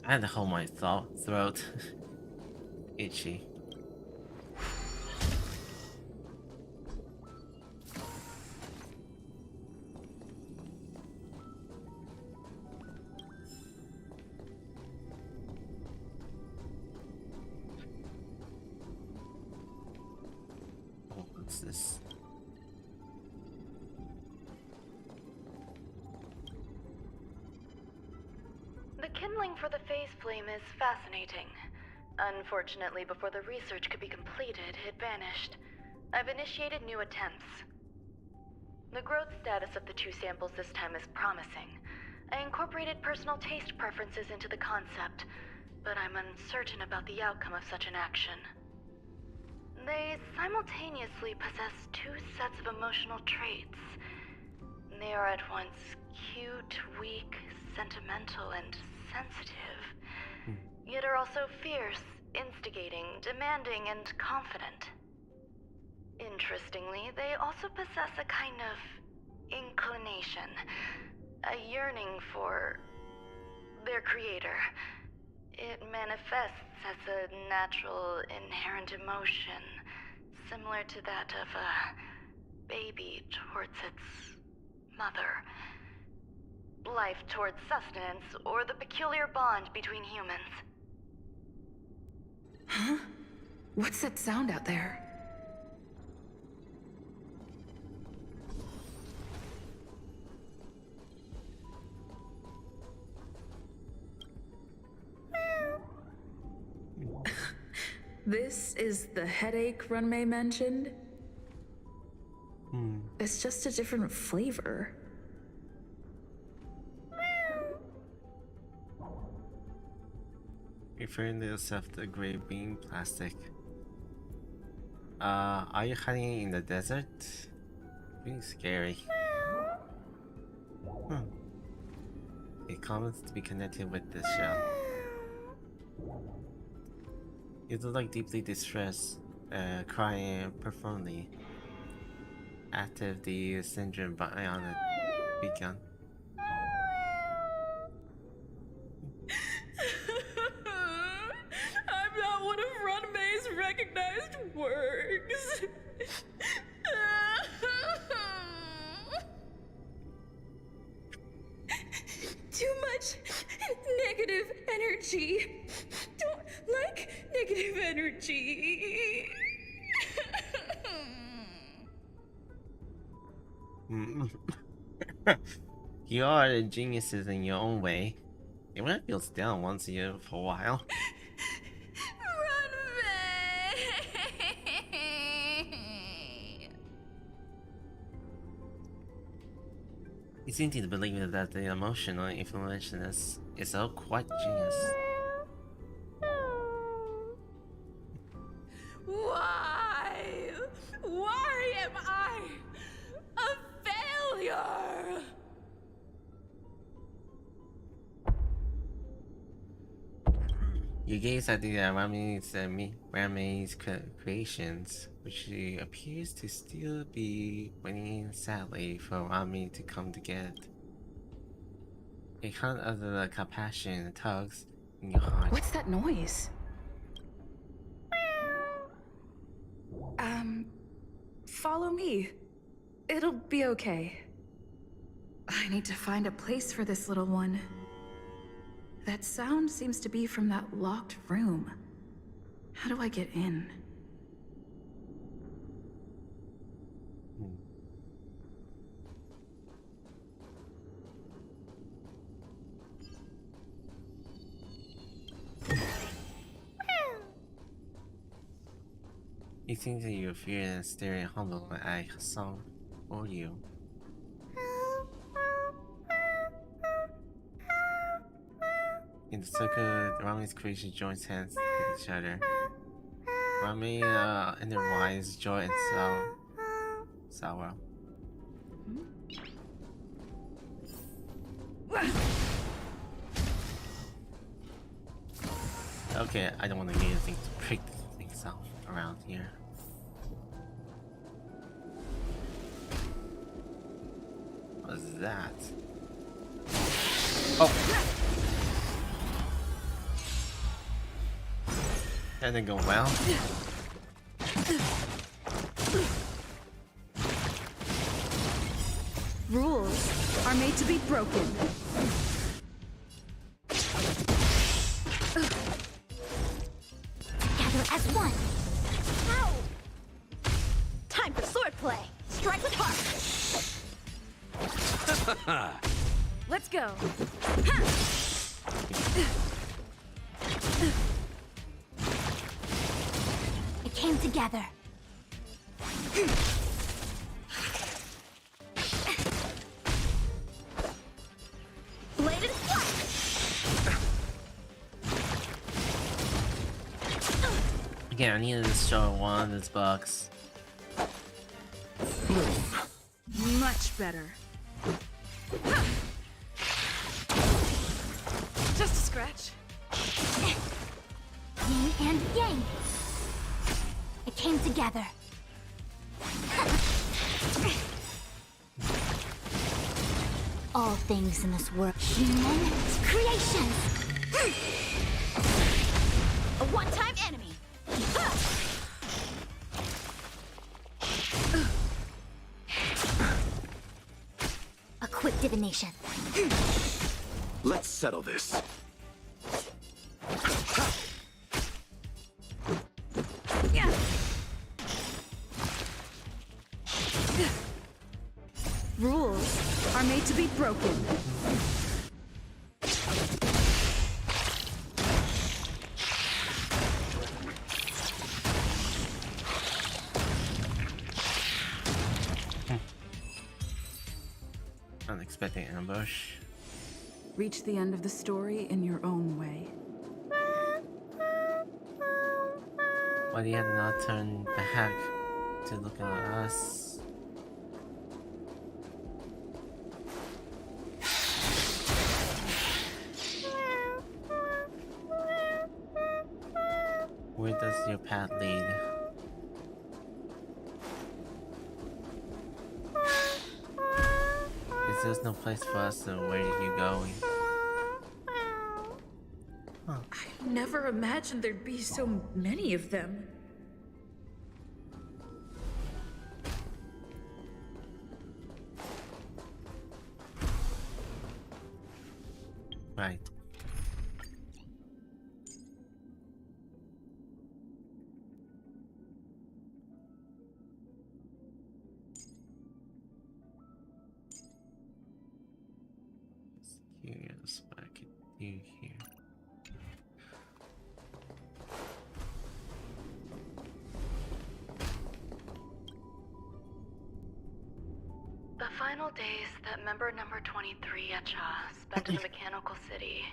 Speaker 1: I had to hold my throat. Itchy. Oh, what's this?
Speaker 15: The kindling for the phase flame is fascinating. Unfortunately, before the research could be completed, it vanished. I've initiated new attempts. The growth status of the two samples this time is promising. I incorporated personal taste preferences into the concept, but I'm uncertain about the outcome of such an action. They simultaneously possess two sets of emotional traits. They are at once cute, weak, sentimental, and sensitive, yet are also fierce, instigating, demanding, and confident. Interestingly, they also possess a kind of inclination, a yearning for their creator. It manifests as a natural, inherent emotion, similar to that of a baby towards its mother. Life towards sustenance, or the peculiar bond between humans.
Speaker 3: Huh? What's that sound out there? This is the headache Runmei mentioned? It's just a different flavor.
Speaker 1: Referring to yourself to gray bean plastic. Are you hiding in the desert? Pretty scary. It comments to be connected with this shell. You look like deeply distressed, crying profoundly. After the syndrome bionic begun.
Speaker 11: I'm not one of Runmei's recognized works. Too much negative energy. Don't like negative energy.
Speaker 1: You are geniuses in your own way. Everyone feels down once a year for a while. You seem to believe that the emotional influence is all quite genius.
Speaker 11: Why? Why am I a failure?
Speaker 1: You gaze at the Ramei's creations, which appears to still be waiting sadly for Rami to come to get. A kind of the compassion tugs in your heart.
Speaker 3: What's that noise? Follow me. It'll be okay. I need to find a place for this little one. That sound seems to be from that locked room. How do I get in?
Speaker 1: You think that you fear and staring humble at Hassan or you. In the circle, Rami's creation joins hands with each other. Rami, in their eyes, joy and sorrow. Okay, I don't want to get anything to break things out around here. What's that? Oh! That didn't go well.
Speaker 11: Rules are made to be broken.
Speaker 4: Together as one. Ow! Time for swordplay. Strike with heart.
Speaker 11: Let's go.
Speaker 4: It came together. Bladed flash.
Speaker 1: Again, I needed to show one of these bugs.
Speaker 11: Much better. Just
Speaker 3: scratch.
Speaker 4: Yin and yang. It came together. All things in this world. Human creations.
Speaker 11: A one-time enemy.
Speaker 4: A quick divination.
Speaker 13: Let's settle this.
Speaker 3: Rules are made to be broken.
Speaker 1: Unexpected ambush.
Speaker 3: Reach the end of the story in your own way.
Speaker 1: Why do you have to not turn back to look at us? Where does your path lead? Is there no place for us, so where are you going?
Speaker 3: I never imagined there'd be so many of them.
Speaker 1: Right. Curious what I could do here.
Speaker 15: The final days that member number 23 Echa spent in the mechanical city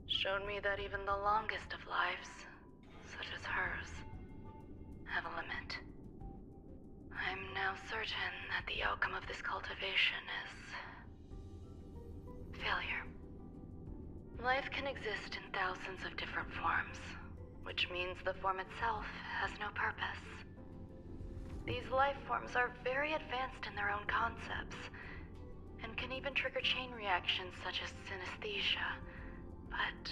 Speaker 15: showed me that even the longest of lives, such as hers, have a limit. I'm now certain that the outcome of this cultivation is failure. Life can exist in thousands of different forms, which means the form itself has no purpose. These life forms are very advanced in their own concepts, and can even trigger chain reactions such as synesthesia, but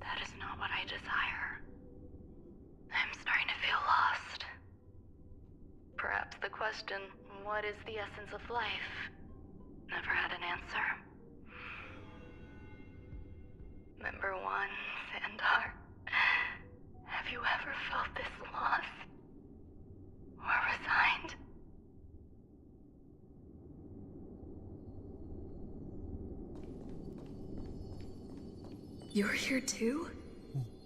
Speaker 15: that is not what I desire. I'm starting to feel lost. Perhaps the question, what is the essence of life, never had an answer. Member 1, Sandar, have you ever felt this loss? Or resigned?
Speaker 3: You're here too?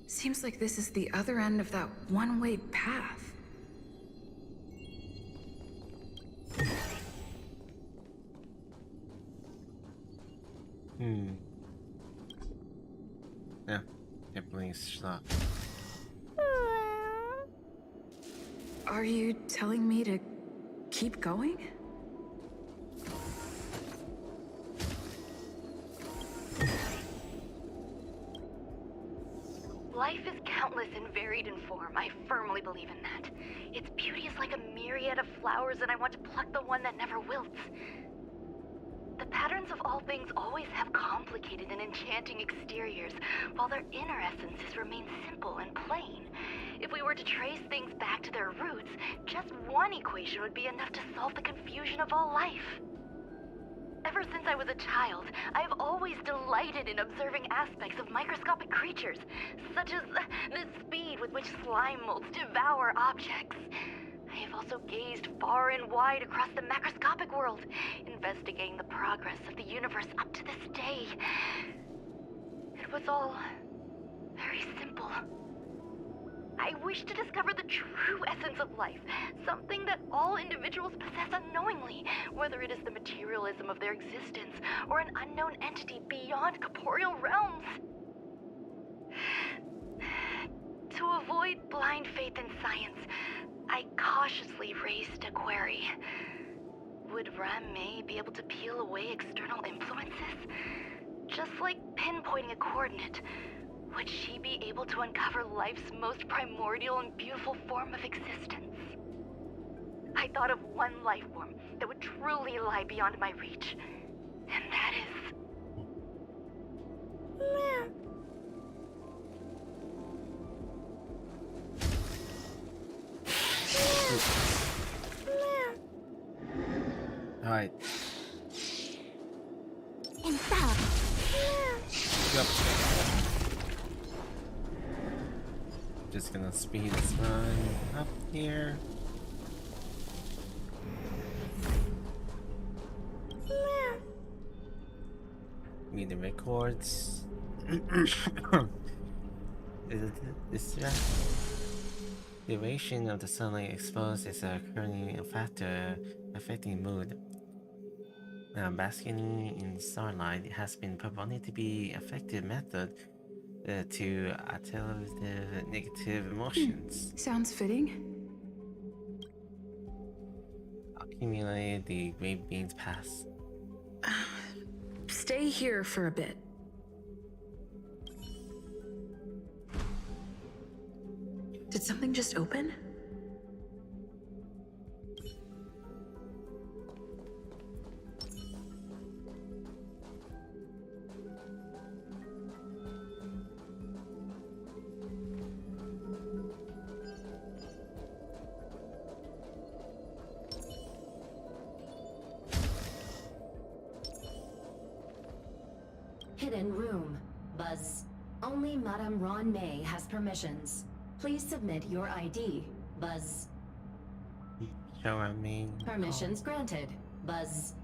Speaker 3: Seems like this is the other end of that one-way path.
Speaker 1: Yeah, definitely stop.
Speaker 3: Are you telling me to keep going?
Speaker 15: Life is countless and varied in form. I firmly believe in that. Its beauty is like a myriad of flowers, and I want to pluck the one that never wilts. The patterns of all things always have complicated and enchanting exteriors, while their inner essences remain simple and plain. If we were to trace things back to their roots, just one equation would be enough to solve the confusion of all life. Ever since I was a child, I have always delighted in observing aspects of microscopic creatures, such as the speed with which slime molds devour objects. I have also gazed far and wide across the macroscopic world, investigating the progress of the universe up to this day. It was all very simple. I wish to discover the true essence of life, something that all individuals possess unknowingly, whether it is the materialism of their existence or an unknown entity beyond corporeal realms. To avoid blind faith in science, I cautiously raised a query. Would Ram May be able to peel away external influences? Just It's like pinpointing a coordinate. Would she be able to uncover life's most primordial and beautiful form of existence? I thought of one life form that would truly lie beyond my reach. And that is...
Speaker 1: Alright.
Speaker 4: And stop.
Speaker 1: Yep. Just gonna speed this run up here. Read the records. This duration of the sunlight exposed is currently a factor affecting mood. Basking in starlight has been proven to be an effective method to attenuate the negative emotions.
Speaker 3: Sounds fitting.
Speaker 1: Accumulate the great beans pass.
Speaker 3: Stay here for a bit. Did something just open?
Speaker 8: Hidden room. Buzz. Only Madame Ron May has permissions. Please submit your ID. Buzz.
Speaker 1: Show me.
Speaker 8: Permissions granted. Buzz.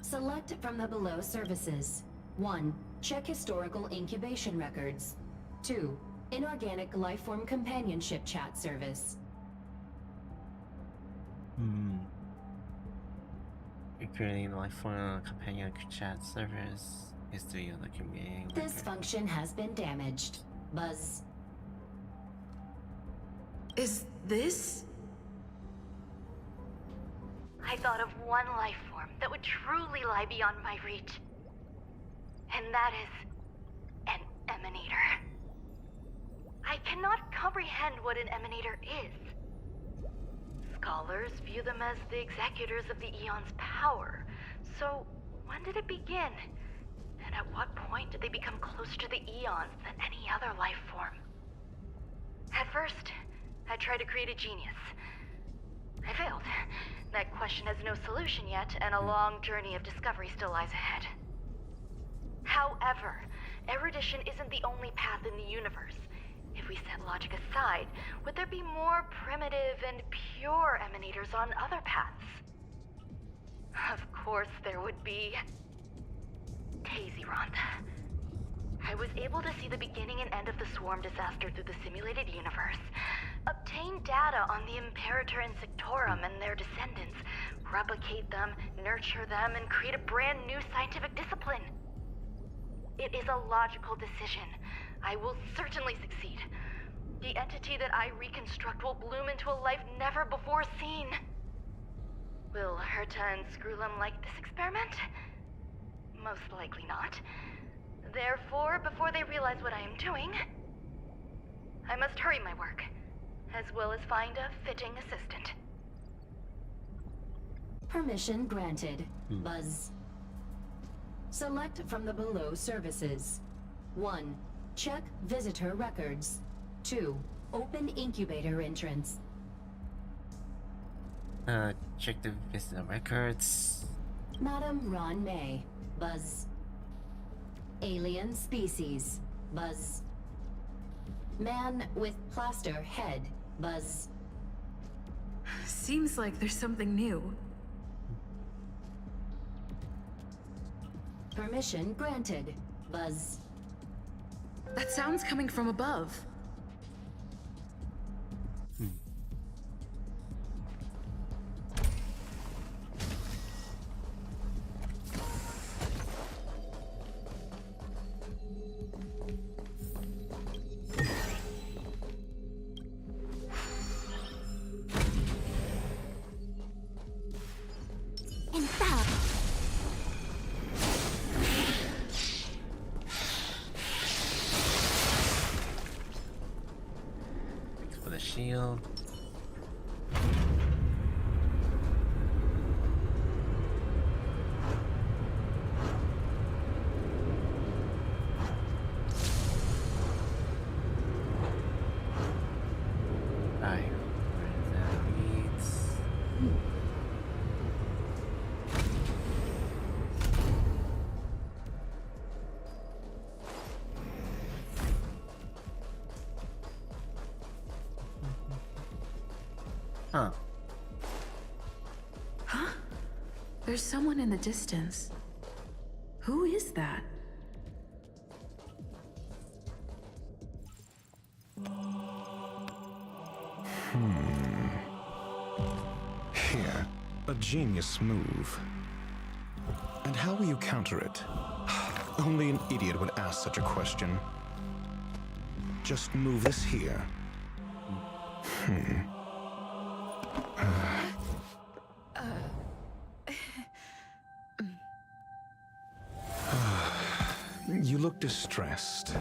Speaker 8: Select from the below services. 1. Check historical incubation records. 2. Inorganic lifeform companionship chat service.
Speaker 1: Creating life form companion chat service. History of the community.
Speaker 8: This function has been damaged. Buzz.
Speaker 3: Is this?
Speaker 15: I thought of one life form that would truly lie beyond my reach. And that is... an emanator. I cannot comprehend what an emanator is. Scholars view them as the executors of the Eon's power. So, when did it begin? And at what point did they become closer to the Eons than any other life form? At first, I tried to create a genius. I failed. That question has no solution yet, and a long journey of discovery still lies ahead. However, erudition isn't the only path in the universe. If we set logic aside, would there be more primitive and pure emanators on other paths? Of course there would be. Tazyron. I was able to see the beginning and end of the swarm disaster through the simulated universe, obtain data on the Imperator Insectorum and their descendants, replicate them, nurture them, and create a brand new scientific discipline. It is a logical decision. I will certainly succeed. The entity that I reconstruct will bloom into a life never before seen. Will Herta and Screwlum like this experiment? Most likely not. Therefore, before they realize what I am doing, I must hurry my work, as well as find a fitting assistant.
Speaker 8: Permission granted. Buzz. Select from the below services. 1. Check visitor records. 2. Open incubator entrance.
Speaker 1: Check the visitor records.
Speaker 8: Madame Ron May. Buzz. Alien species. Buzz. Man with plaster head. Buzz.
Speaker 3: Seems like there's something new.
Speaker 8: Permission granted. Buzz.
Speaker 3: That sound's coming from above.
Speaker 4: And stop.
Speaker 1: shield. Alright, where that leads. Huh.
Speaker 3: Huh? There's someone in the distance. Who is that?
Speaker 16: Here, a genius move. And how will you counter it? Only an idiot would ask such a question. Just move this here. You look distressed.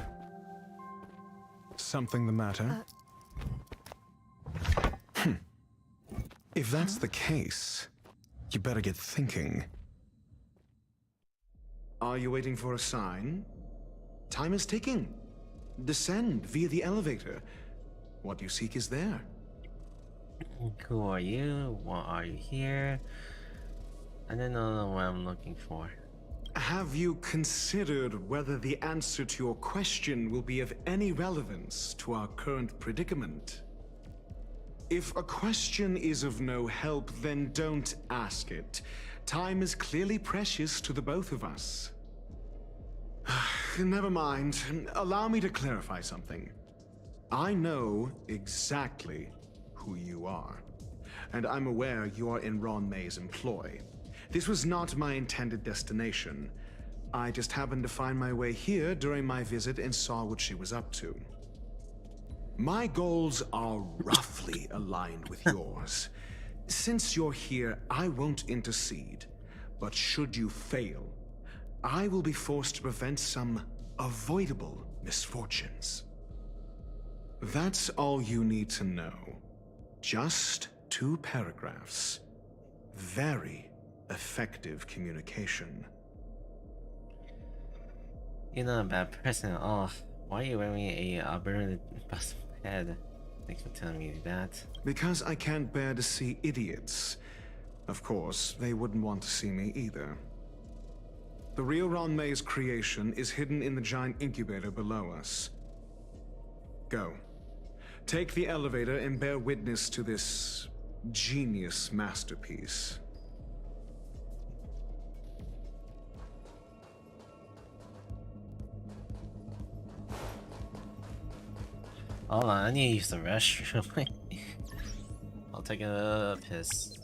Speaker 16: Something the matter? If that's the case, you better get thinking. Are you waiting for a sign? Time is ticking. Descend via the elevator. What you seek is there.
Speaker 1: Who are you? What are you here? I don't know what I'm looking for.
Speaker 16: Have you considered whether the answer to your question will be of any relevance to our current predicament? If a question is of no help, then don't ask it. Time is clearly precious to the both of us. Never mind. Allow me to clarify something. I know exactly who you are, and I'm aware you are in Ron May's employ. This was not my intended destination. I just happened to find my way here during my visit and saw what she was up to. My goals are roughly aligned with yours. Since you're here, I won't intercede. But should you fail, I will be forced to prevent some avoidable misfortunes. That's all you need to know. Just 2 paragraphs. Very effective communication.
Speaker 1: You're not a bad person at all. Why are you wearing a burned bus head? Thanks for telling me that.
Speaker 16: Because I can't bear to see idiots. Of course, they wouldn't want to see me either. The real Ron May's creation is hidden in the giant incubator below us. Go. Take the elevator and bear witness to this genius masterpiece.
Speaker 1: Hold on, I need to use the restroom. I'll take a piss.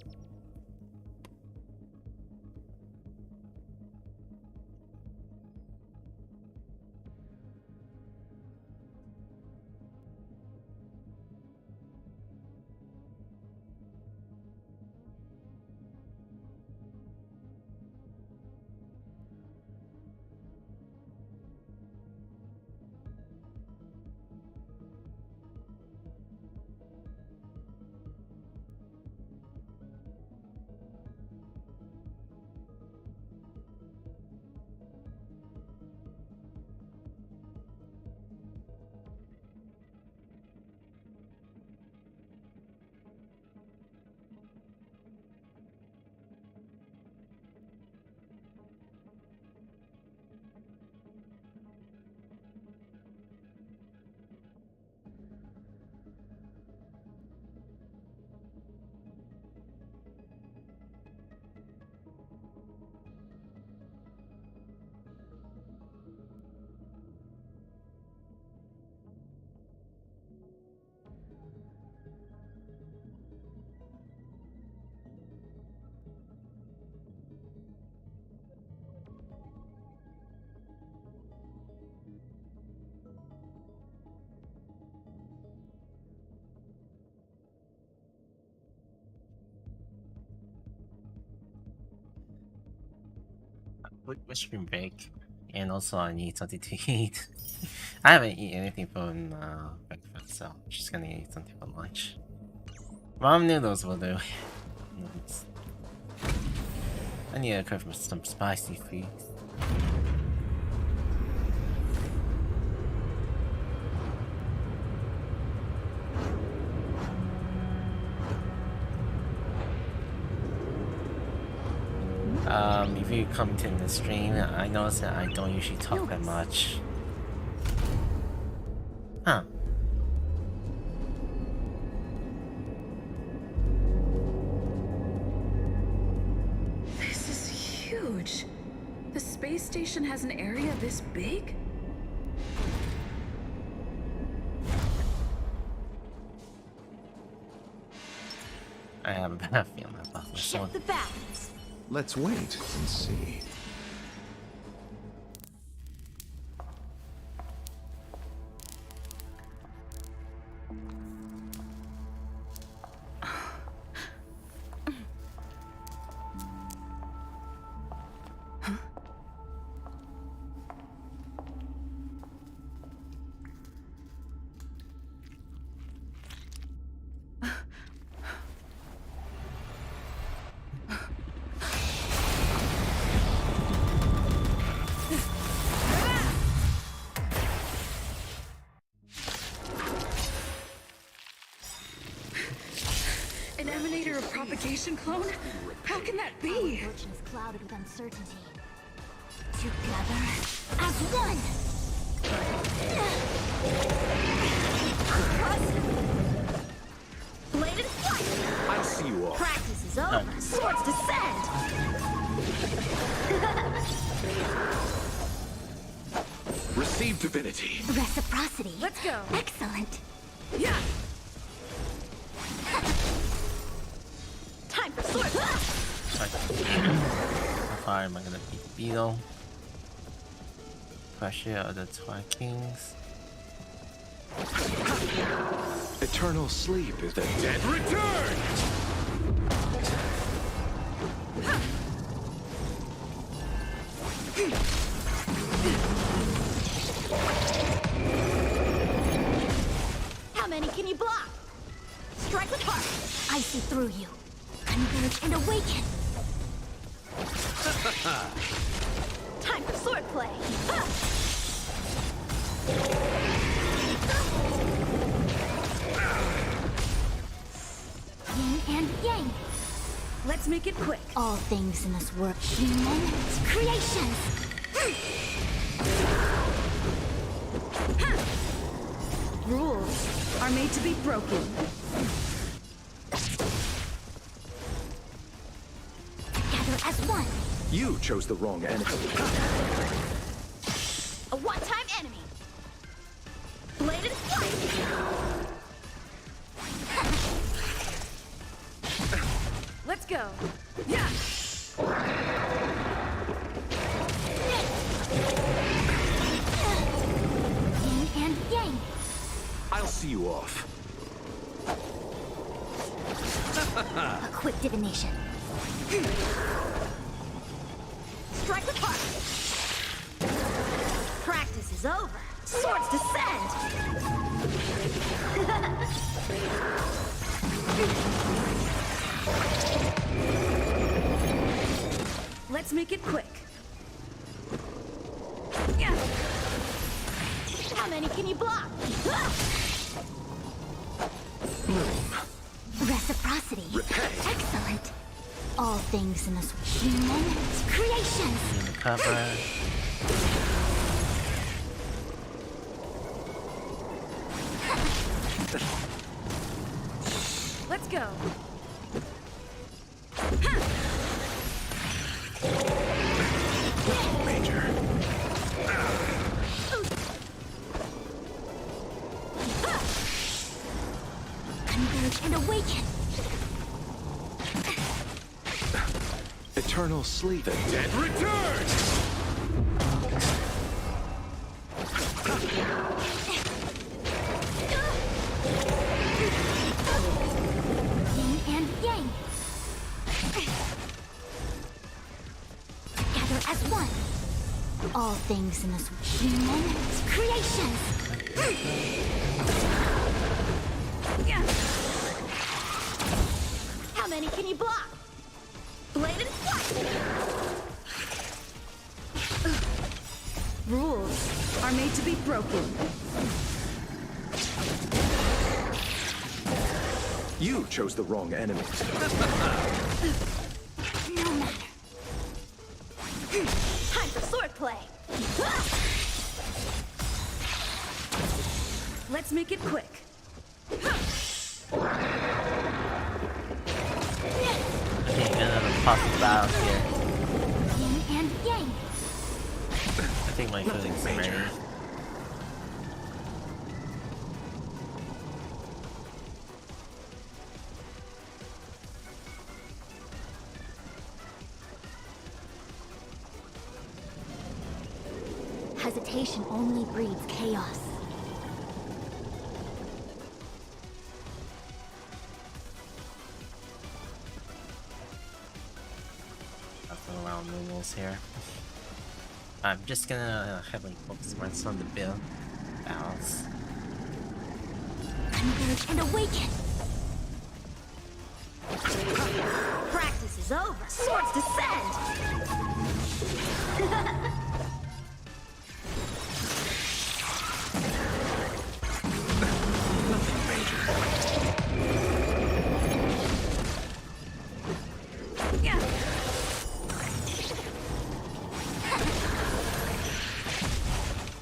Speaker 1: Quick restroom break, and also I need something to eat. I haven't eaten anything from breakfast. so I'm just gonna eat something for lunch. Ramen noodles will do. I need to cook for some spicy food. If you come to the stream, I notice that I don't usually talk that much. Huh.
Speaker 3: This is huge. The space station has an area this big?
Speaker 1: I have a bad feeling about this one.
Speaker 11: Shift the balance.
Speaker 13: Let's wait and see.
Speaker 3: An emanator of propagation clone? How can that be?
Speaker 4: Our fortune is clouded with uncertainty. Together as one. Bladed flight.
Speaker 13: I'll see you off.
Speaker 4: Practice is over. Swords descend.
Speaker 13: Receive divinity.
Speaker 4: Reciprocity.
Speaker 11: Let's go.
Speaker 4: Excellent.
Speaker 3: Yeah.
Speaker 11: Time for sword.
Speaker 1: How far am I gonna beat Beetle? Pressure of the Twilight Kings.
Speaker 6: Eternal sleep is the dead return!
Speaker 4: How many can you block? Strike with heart. I see through you. Converge and awaken.
Speaker 11: Time for swordplay.
Speaker 4: Yin and yang.
Speaker 11: Let's make it quick.
Speaker 4: All things in this work, human creations.
Speaker 11: Rules are made to be broken.
Speaker 4: Together as one.
Speaker 13: You chose the wrong enemy.
Speaker 11: A one-time enemy. Bladed flight. Let's go. Yeah.
Speaker 4: Yin and yang.
Speaker 13: I'll see you off.
Speaker 4: A quick divination.
Speaker 11: Strike with heart. Practice is over. Swords descend. Let's make it quick. Yeah. How many can you block?
Speaker 4: Reciprocity.
Speaker 13: Repay.
Speaker 4: Excellent. All things in this human creations.
Speaker 1: In the cover.
Speaker 11: Let's go.
Speaker 13: Major.
Speaker 4: Converge and awaken.
Speaker 6: Eternal sleep.
Speaker 13: The dead return!
Speaker 4: Yin and yang. Together as one. All things in this human creations. How many can you block? Bladed flash!
Speaker 3: Rules are made to be broken.
Speaker 17: You chose the wrong enemy.
Speaker 4: No matter. Time for swordplay.
Speaker 3: Let's make it quick.
Speaker 1: Okay, another possible battle here.
Speaker 4: Yin and yang.
Speaker 1: I think my feelings are ready.
Speaker 4: Hesitation only breeds chaos.
Speaker 1: Nothing around noodles here. I'm just gonna heavily focus myself on the build balance.
Speaker 4: Converge and awaken. Practice is over. Swords descend.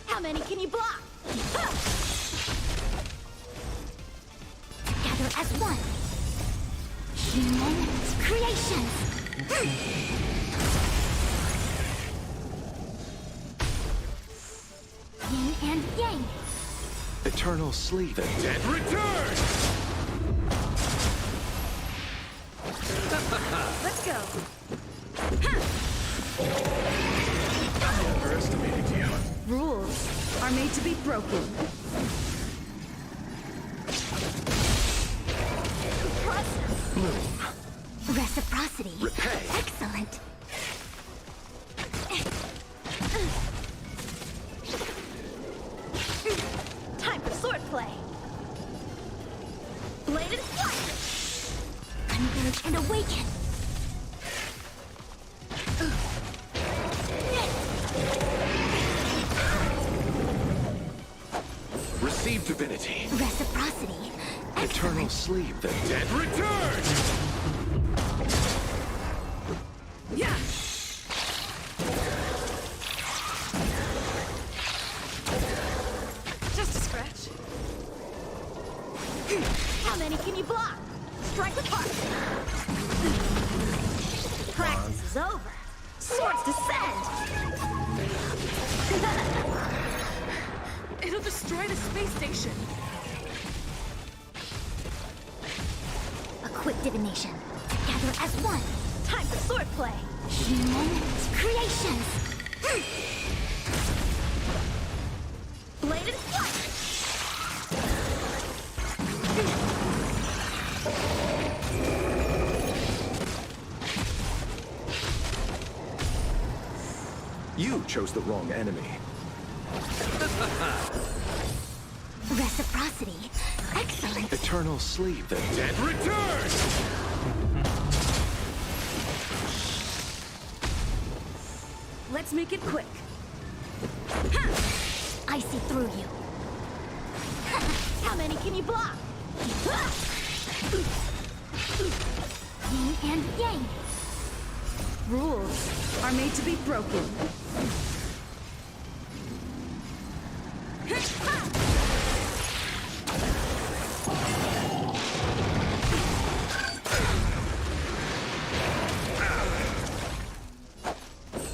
Speaker 4: How many can you block? Together as one. Human creations. Yin and yang.
Speaker 17: Eternal sleep.
Speaker 13: The dead return!
Speaker 3: Let's go.
Speaker 13: I underestimated you.
Speaker 3: Rules are made to be broken.
Speaker 4: Reciprocity.
Speaker 17: Repay.
Speaker 4: Excellent. Time for swordplay. Bladed flash. Converge and awaken.
Speaker 17: Receive divinity.
Speaker 4: Reciprocity.
Speaker 17: Eternal sleep.
Speaker 13: The dead return!
Speaker 3: Yeah. Just a scratch.
Speaker 4: How many can you block? Strike with heart. Practice is over. Swords descend.
Speaker 3: It'll destroy the space station.
Speaker 4: A quick divination. Gather as one. Time for swordplay. Human creations. Bladed flash.
Speaker 17: You chose the wrong enemy.
Speaker 4: Reciprocity. Excellent.
Speaker 17: Eternal sleep.
Speaker 13: The dead return!
Speaker 3: Let's make it quick.
Speaker 4: I see through you. How many can you block? Yin and yang.
Speaker 3: Rules are made to be broken.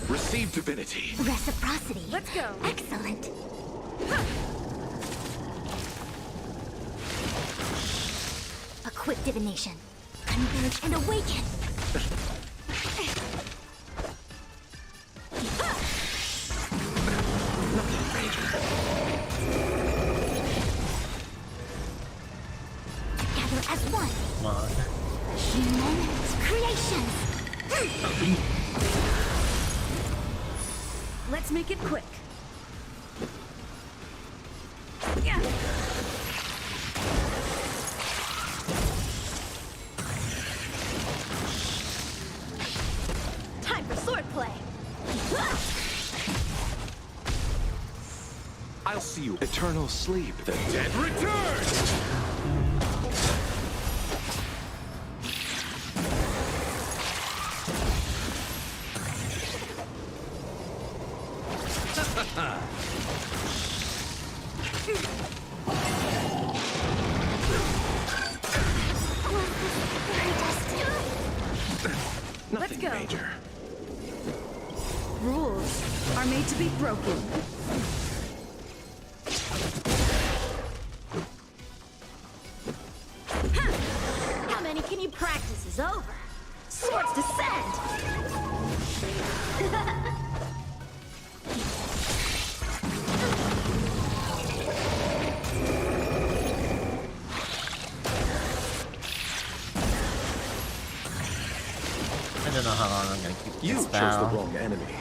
Speaker 17: Receive divinity.
Speaker 4: Reciprocity.
Speaker 3: Let's go.
Speaker 4: Excellent. A quick divination. Converge and awaken.
Speaker 17: Nothing major.
Speaker 4: Gather as one.
Speaker 1: Come on.
Speaker 4: Human creations.
Speaker 3: Let's make it quick.
Speaker 17: I'll see you. Eternal sleep. The dead
Speaker 13: Return!
Speaker 3: Let's go.
Speaker 17: major.
Speaker 3: Rules are made to be broken.
Speaker 4: How many can you practice is over? Swords descend!
Speaker 1: I don't know how long I'm gonna keep
Speaker 17: You
Speaker 1: this
Speaker 17: chose
Speaker 1: battle.
Speaker 17: the wrong enemy.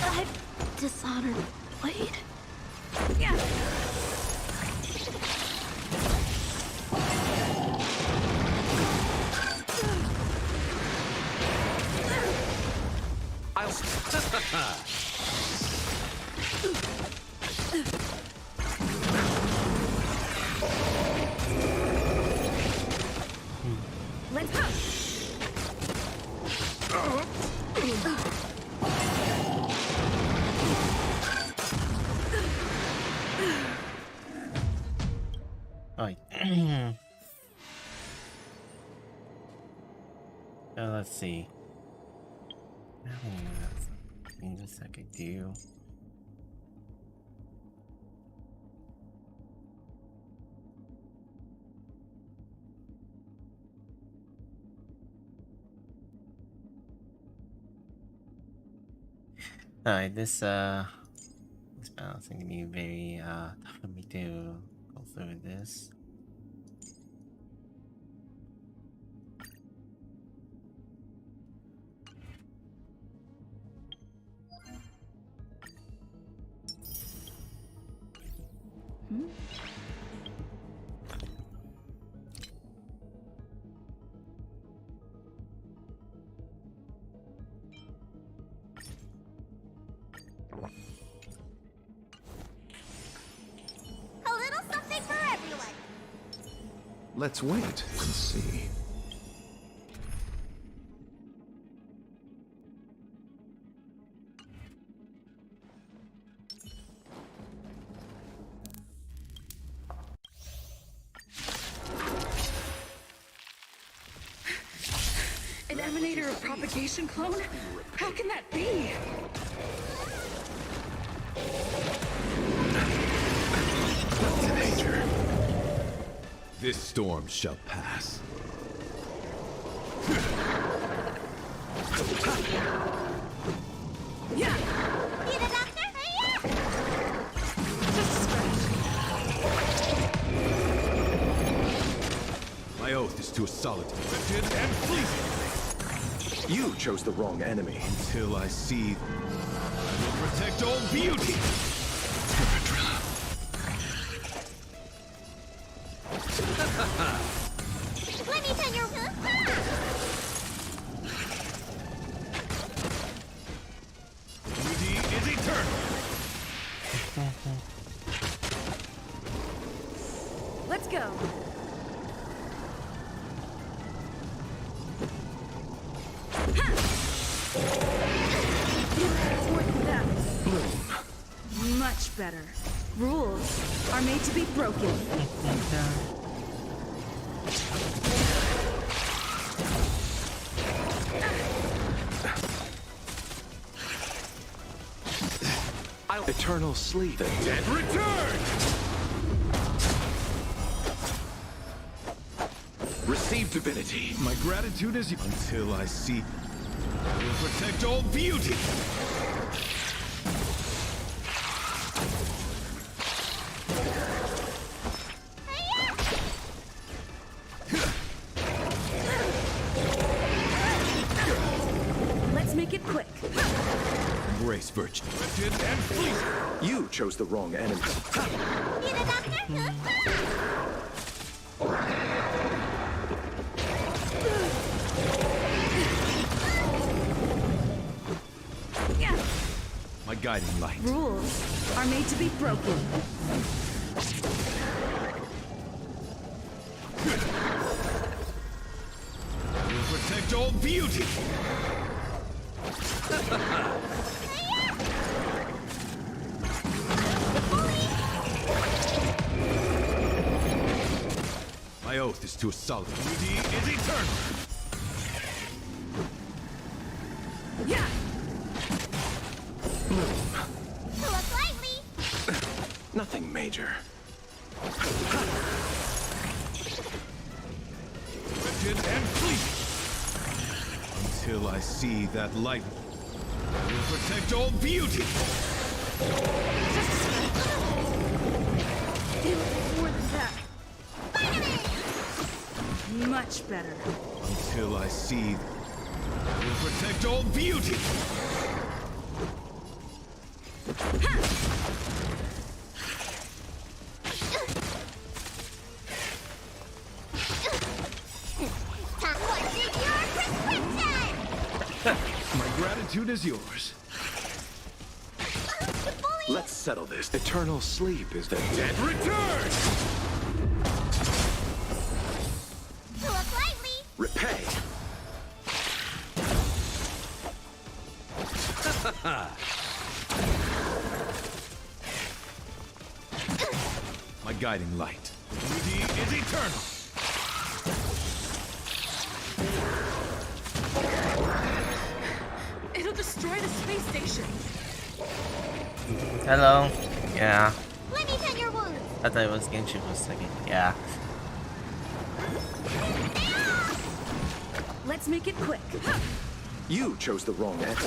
Speaker 4: I've dishonored Blade.
Speaker 3: Yeah. Let's go.
Speaker 1: Alright. Let's see. I think this I could do. Alright, this battle is gonna be very tough for me to go through this.
Speaker 4: A little something for everyone.
Speaker 17: Let's wait and see.
Speaker 3: An emanator of propagation clone? How can that be?
Speaker 17: Major.
Speaker 13: This storm shall pass.
Speaker 3: Yeah.
Speaker 4: Need a doctor?
Speaker 3: Just a scratch.
Speaker 13: My oath is to a solitude. Lifted and fleeting.
Speaker 17: You chose the wrong enemy.
Speaker 13: Until I see... I will protect all beauty!
Speaker 4: Let me turn your...
Speaker 13: Beauty is eternal!
Speaker 3: Let's go. Much better. Rules are made to be broken.
Speaker 17: Eternal sleep. The
Speaker 13: Dead return!
Speaker 17: receive divinity.
Speaker 13: My gratitude is until I see... I will protect all beauty!
Speaker 3: Let's make it quick.
Speaker 13: Embrace virtue. Lifted and fleeting!
Speaker 17: You chose the wrong enemy.
Speaker 4: Need a doctor?
Speaker 17: guiding light.
Speaker 11: Rules are made to be broken.
Speaker 17: Will protect all beauty. My oath is to a solid. Beauty is eternal.
Speaker 11: Yeah.
Speaker 4: Look lively!
Speaker 17: Nothing major. Wretched and fleeting. Until I see that light will protect all beauty.
Speaker 11: More than that. Much better.
Speaker 17: Until I see will protect all beauty. My gratitude is yours. Let's settle this. Eternal sleep is the dead return!
Speaker 4: Look lively!
Speaker 17: Repay! My guiding light. Beauty is eternal!
Speaker 11: It'll destroy the space station.
Speaker 1: Hello. Yeah.
Speaker 4: Let me tend your wounds.
Speaker 1: I thought it was Genshin for a second. Yeah.
Speaker 11: Let's make it quick.
Speaker 17: You chose the wrong end.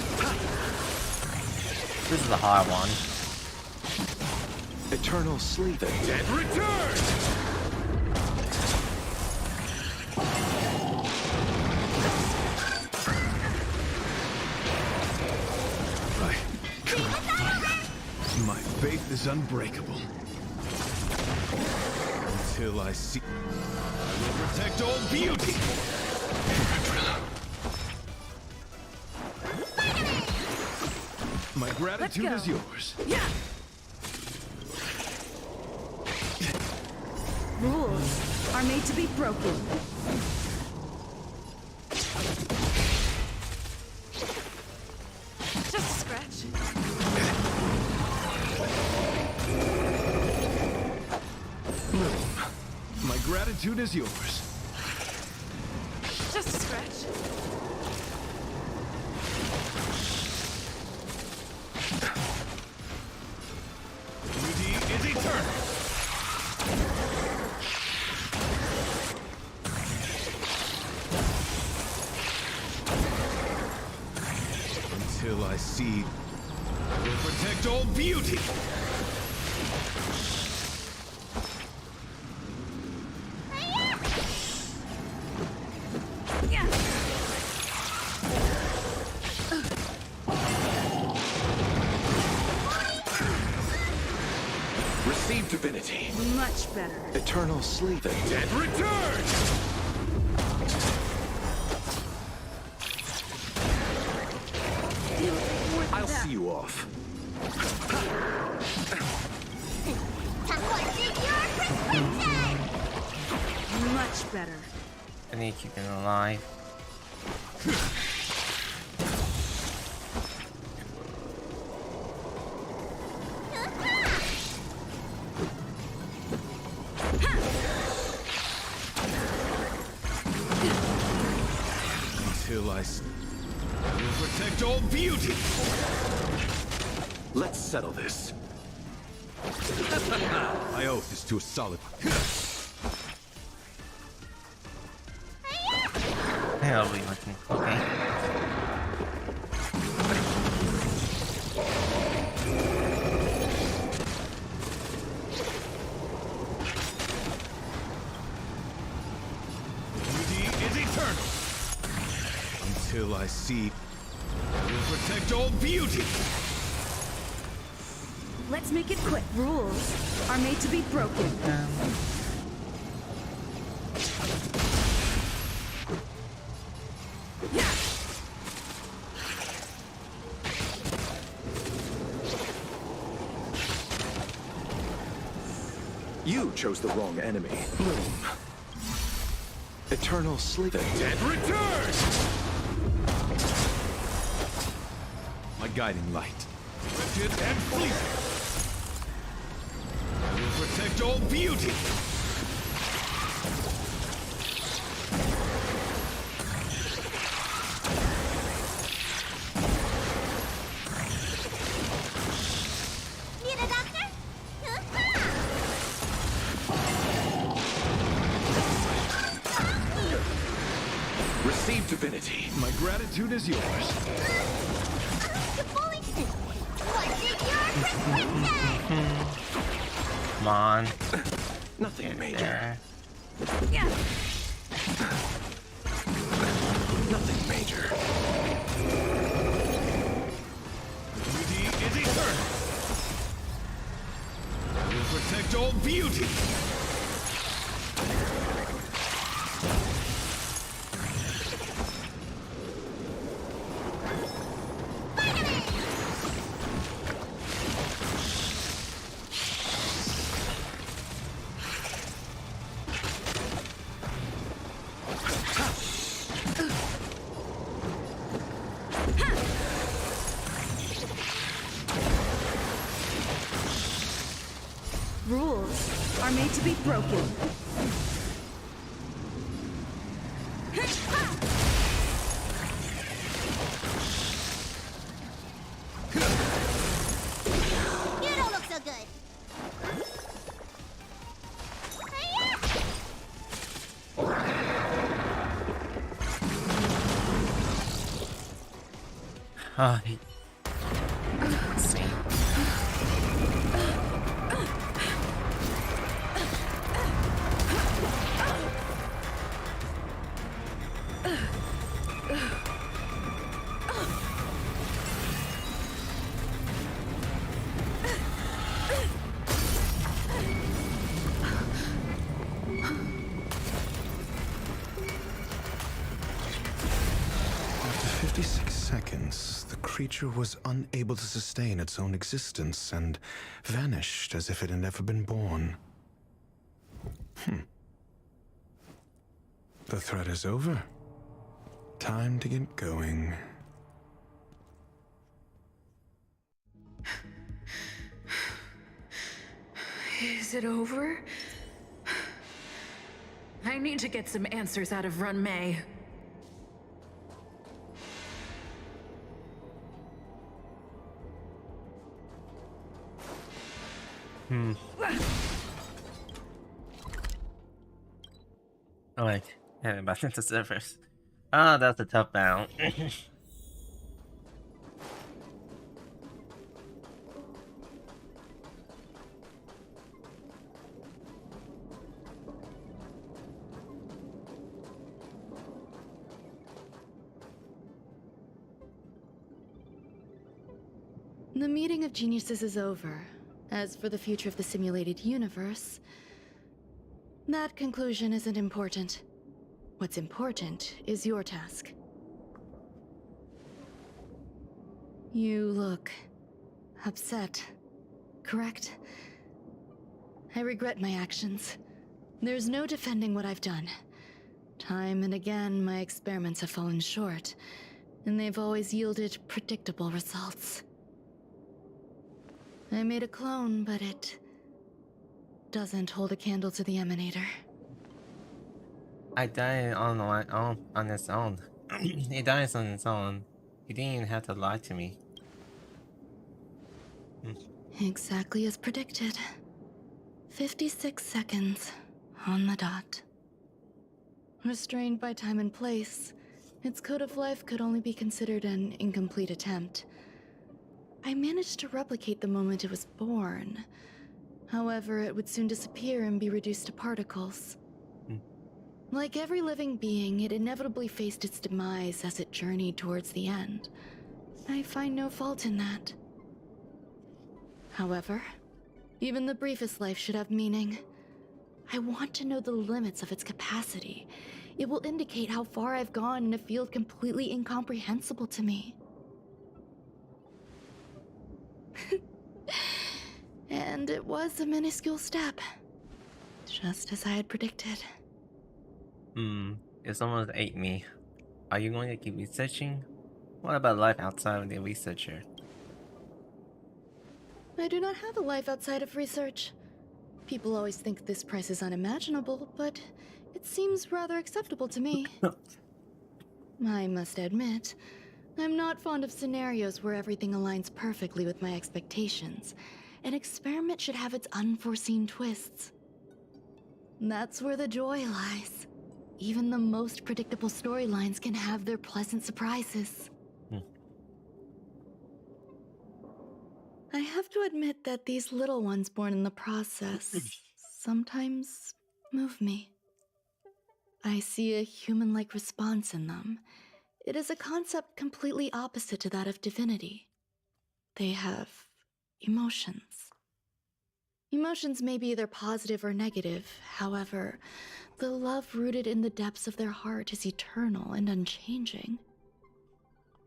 Speaker 1: This is a hard one.
Speaker 17: Eternal sleep. The dead return! Right. My faith is unbreakable. Until I see... I will protect all beauty! My gratitude is yours.
Speaker 11: Yeah. Rules are made to be broken. Just a scratch.
Speaker 17: My gratitude is yours.
Speaker 11: Just a scratch.
Speaker 17: Beauty is eternal. Until I see, I will protect all beauty.
Speaker 11: Yeah.
Speaker 17: Receive divinity.
Speaker 11: Much better.
Speaker 17: Eternal sleep. The dead return! I'll see you off.
Speaker 11: Much better.
Speaker 1: I need to keep it alive.
Speaker 17: Until I will protect all beauty. Let's settle this. My oath is to a solid.
Speaker 1: Hell, we looking. Okay.
Speaker 17: Beauty is eternal. Until I see, I will protect all beauty.
Speaker 11: Let's make it quick. Rules are made to be broken.
Speaker 6: chose the wrong enemy. Bloom. Eternal sleep.
Speaker 17: The dead returns! My guiding light. Rigid and fleeting. I will protect all beauty.
Speaker 4: Need a doctor?
Speaker 17: Receive divinity. My gratitude is yours.
Speaker 4: You fully... What's in your prescription?
Speaker 1: Come on.
Speaker 6: Nothing major.
Speaker 4: Yeah.
Speaker 6: Nothing major.
Speaker 17: Beauty is eternal. I will protect all beauty.
Speaker 11: Rules are made to be broken.
Speaker 4: You don't look so good.
Speaker 1: Oh,
Speaker 16: After 56 seconds, the creature was unable to sustain its own existence and vanished as if it had never been born. The threat is over. Time to get going.
Speaker 3: Is it over? I need to get some answers out of Run May.
Speaker 1: Oh, like, heading back into servers. Ah, that's a tough battle.
Speaker 2: The meeting of geniuses is over. As for the future of the simulated universe, that conclusion isn't important. What's important is your task. You look upset, correct? I regret my actions. There's no defending what I've done. Time and again, my experiments have fallen short, and they've always yielded predictable results. I made a clone, but it doesn't hold a candle to the Emanator.
Speaker 1: I died on its own. It dies on its own. You didn't even have to lie to me.
Speaker 2: Exactly as predicted. 56 seconds on the dot. Restrained by time and place, its code of life could only be considered an incomplete attempt. I managed to replicate the moment it was born. However, it would soon disappear and be reduced to particles. Like every living being, it inevitably faced its demise as it journeyed towards the end. I find no fault in that. However, even the briefest life should have meaning. I want to know the limits of its capacity. It will indicate how far I've gone in a field completely incomprehensible to me. And it was a minuscule step. Just as I had predicted.
Speaker 1: It almost ate me. Are you going to keep researching? What about life outside of the researcher?
Speaker 2: I do not have a life outside of research. People always think this price is unimaginable, but it seems rather acceptable to me. I must admit, I'm not fond of scenarios where everything aligns perfectly with my expectations. An experiment should have its unforeseen twists. That's where the joy lies. Even the most predictable storylines can have their pleasant surprises. I have to admit that these little ones born in the process sometimes move me. I see a human-like response in them. It is a concept completely opposite to that of divinity. They have emotions. Emotions may be either positive or negative. However, the love rooted in the depths of their heart is eternal and unchanging.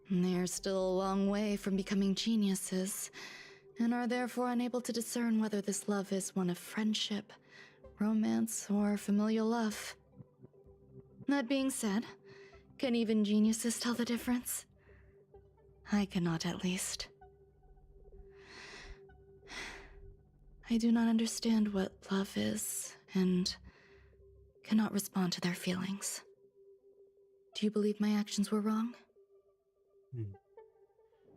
Speaker 2: They're still a long way from becoming geniuses, and are therefore unable to discern whether this love is one of friendship, romance, or familial love. That being said, can even geniuses tell the difference? I cannot, at least. I do not understand what love is, and cannot respond to their feelings. Do you believe my actions were wrong?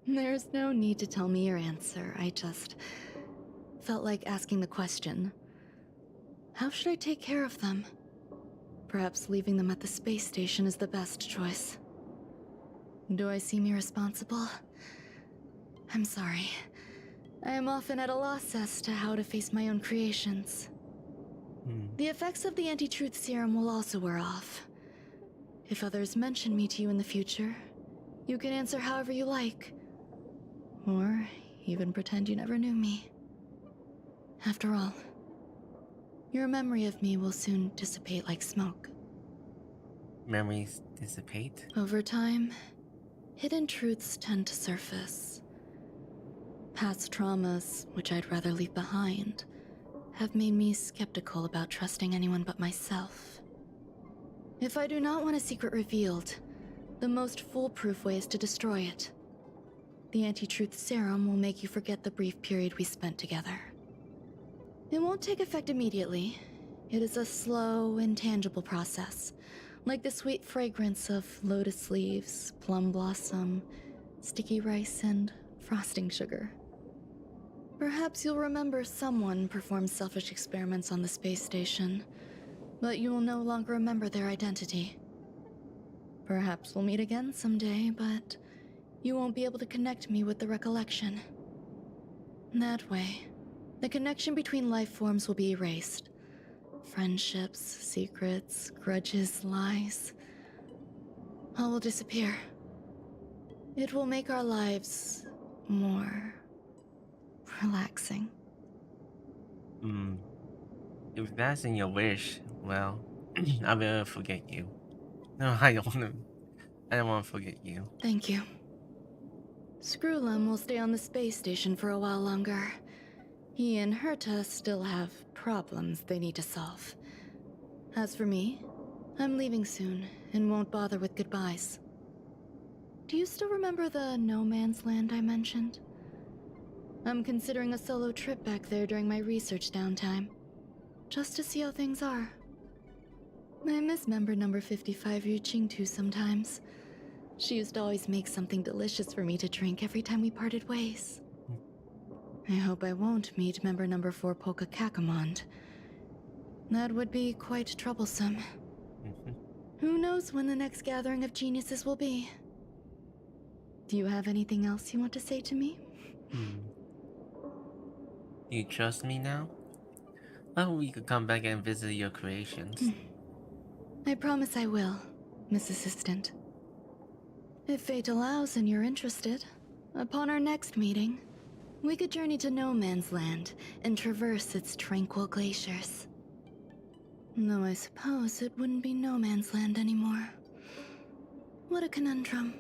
Speaker 2: There's no need to tell me your answer. I just felt like asking the question. How should I take care of them? Perhaps leaving them at the space station is the best choice. Do I seem irresponsible? I'm sorry. I am often at a loss as to how to face my own creations. The effects of the anti-truth serum will also wear off. If others mention me to you in the future, you can answer however you like. Or even pretend you never knew me. After all, your memory of me will soon dissipate like smoke.
Speaker 1: Memories dissipate?
Speaker 2: Over time, hidden truths tend to surface. Past traumas, which I'd rather leave behind, have made me skeptical about trusting anyone but myself. If I do not want a secret revealed, the most foolproof way is to destroy it. The anti-truth serum will make you forget the brief period we spent together. It won't take effect immediately. It is a slow, intangible process, like the sweet fragrance of lotus leaves, plum blossom, sticky rice, and frosting sugar. Perhaps you'll remember someone performed selfish experiments on the space station, but you will no longer remember their identity. Perhaps we'll meet again someday, but you won't be able to connect me with the recollection. That way, the connection between life forms will be erased. Friendships, secrets, grudges, lies, all will disappear. It will make our lives more relaxing.
Speaker 1: If that's in your wish, well, I will forget you. No, I don't want to forget you.
Speaker 2: Thank you. Screwlum will stay on the space station for a while longer. He and Herta still have problems they need to solve. As for me, I'm leaving soon and won't bother with goodbyes. Do you still remember the no man's land I mentioned? I'm considering a solo trip back there during my research downtime, just to see how things are. I miss member number 55 Yuqingtu sometimes. She used to always make something delicious for me to drink every time we parted ways. I hope I won't meet member number 4 Polka Kakamond. That would be quite troublesome. Who knows when the next gathering of geniuses will be? Do you have anything else you want to say to me?
Speaker 1: You trust me now? I hope we could come back and visit your creations.
Speaker 2: I promise I will, Miss Assistant. If fate allows and you're interested, upon our next meeting, we could journey to No Man's Land and traverse its tranquil glaciers. Though I suppose it wouldn't be No Man's Land anymore. What a conundrum.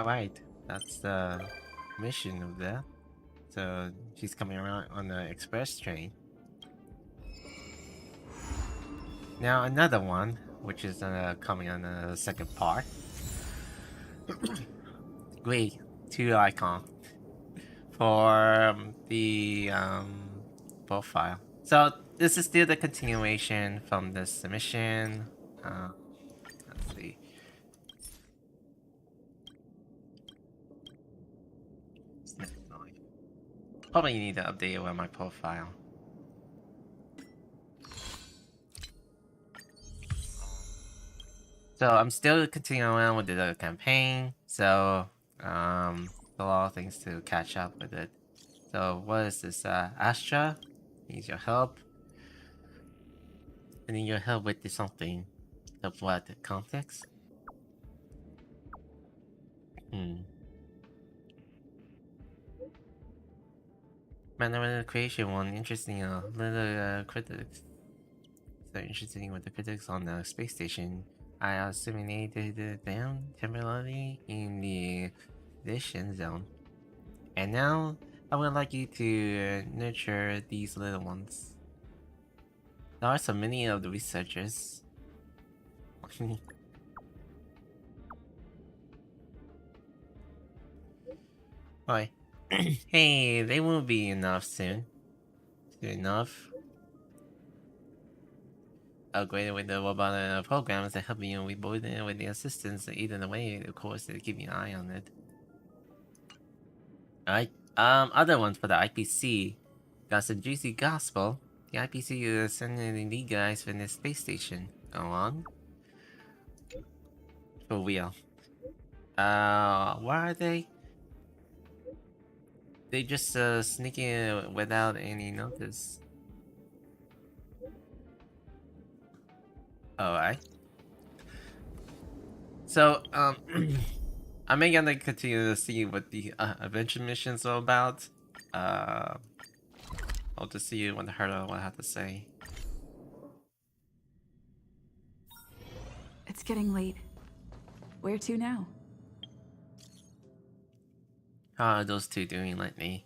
Speaker 1: Alright, that's the mission of that. So she's coming around on the express train. Now another one, which is coming on the second part. Great, 2 icon for the profile. So this is still the continuation from this submission. Let's see. Probably need to update it with my profile. So I'm still continuing on with the campaign. So a lot of things to catch up with it. So what is this? Astra needs your help. I need your help with something. Of what? Context? Man, creation one interesting little critics. So interesting with the critics on the space station. I assimilated them temporarily in the edition zone. And now I would like you to nurture these little ones. There are so many of the researchers. Why? Hey, they won't be enough soon. Soon enough. Upgraded with the robot programs that help you reboot it with the assistance eating away, of course, to keep an eye on it. Alright, other ones for the IPC. Got some juicy gospel. The IPC is sending the guys from the space station. Go on. For real. Where are they? They just sneaking without any notice. Alright. So, I'm gonna continue to see what the adventure missions are about. I'll just see what Herta will have to say.
Speaker 3: It's getting late. Where to now?
Speaker 1: How are those two doing lately?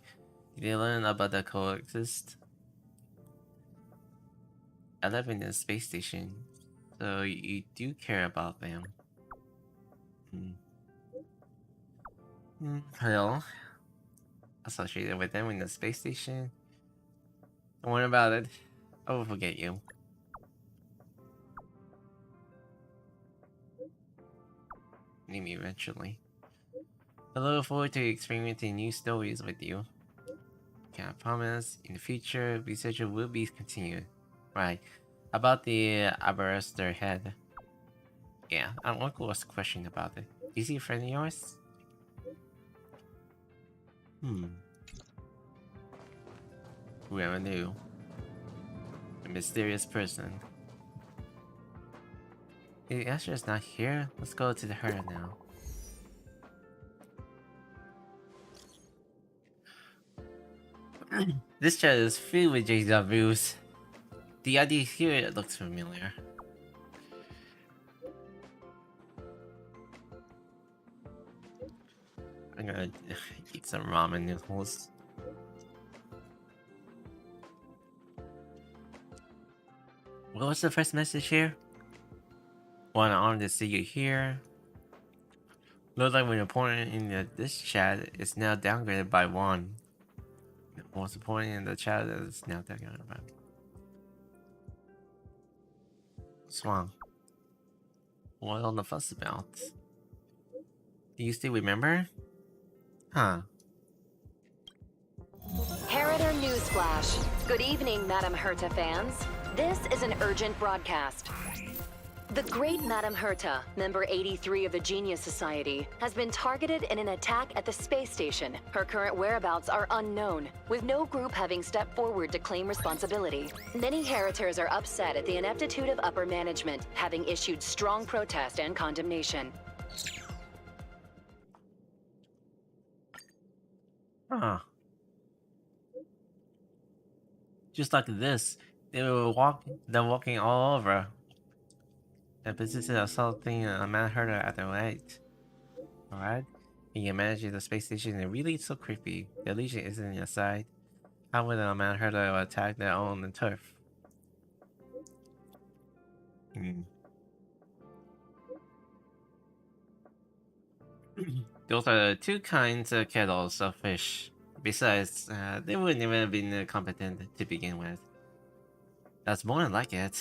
Speaker 1: Did they learn about the coexist? I live in the space station, so you do care about them. Hello? Associated with them in the space station? Don't worry about it. I will forget you. Maybe eventually. I look forward to experiencing new stories with you. Can't promise, in the future, research will be continued. Right. About the Aberraster head. Yeah, I want to ask a question about it. Is he a friend of yours? Whoever knew. A mysterious person. The Asher is not here. Let's go to the herder now. This chat is filled with deja vus. The idea here looks familiar. I'm gonna eat some ramen noodles. What was the first message here? One honored to see you here. Looks like when important in this chat is now downgraded by 1. The most important in the chat is now downgraded by. Swan. What all the fuss about? Do you still remember? Huh.
Speaker 18: Harrider Newsflash. Good evening, Madame Herta fans. This is an urgent broadcast. The great Madame Herta, member 83 of the Genius Society, has been targeted in an attack at the space station. Her current whereabouts are unknown, with no group having stepped forward to claim responsibility. Many Heritors are upset at the ineptitude of upper management, having issued strong protest and condemnation.
Speaker 1: Huh. Just like this, they're walking all over. The position of assaulting a man herder at the right. Alright? Can you imagine the space station is really so creepy? The Legion isn't your side. How would a man hurt to attack their own turf? Those are the two kinds of kettles of fish. Besides, they wouldn't even have been competent to begin with. That's more than like it.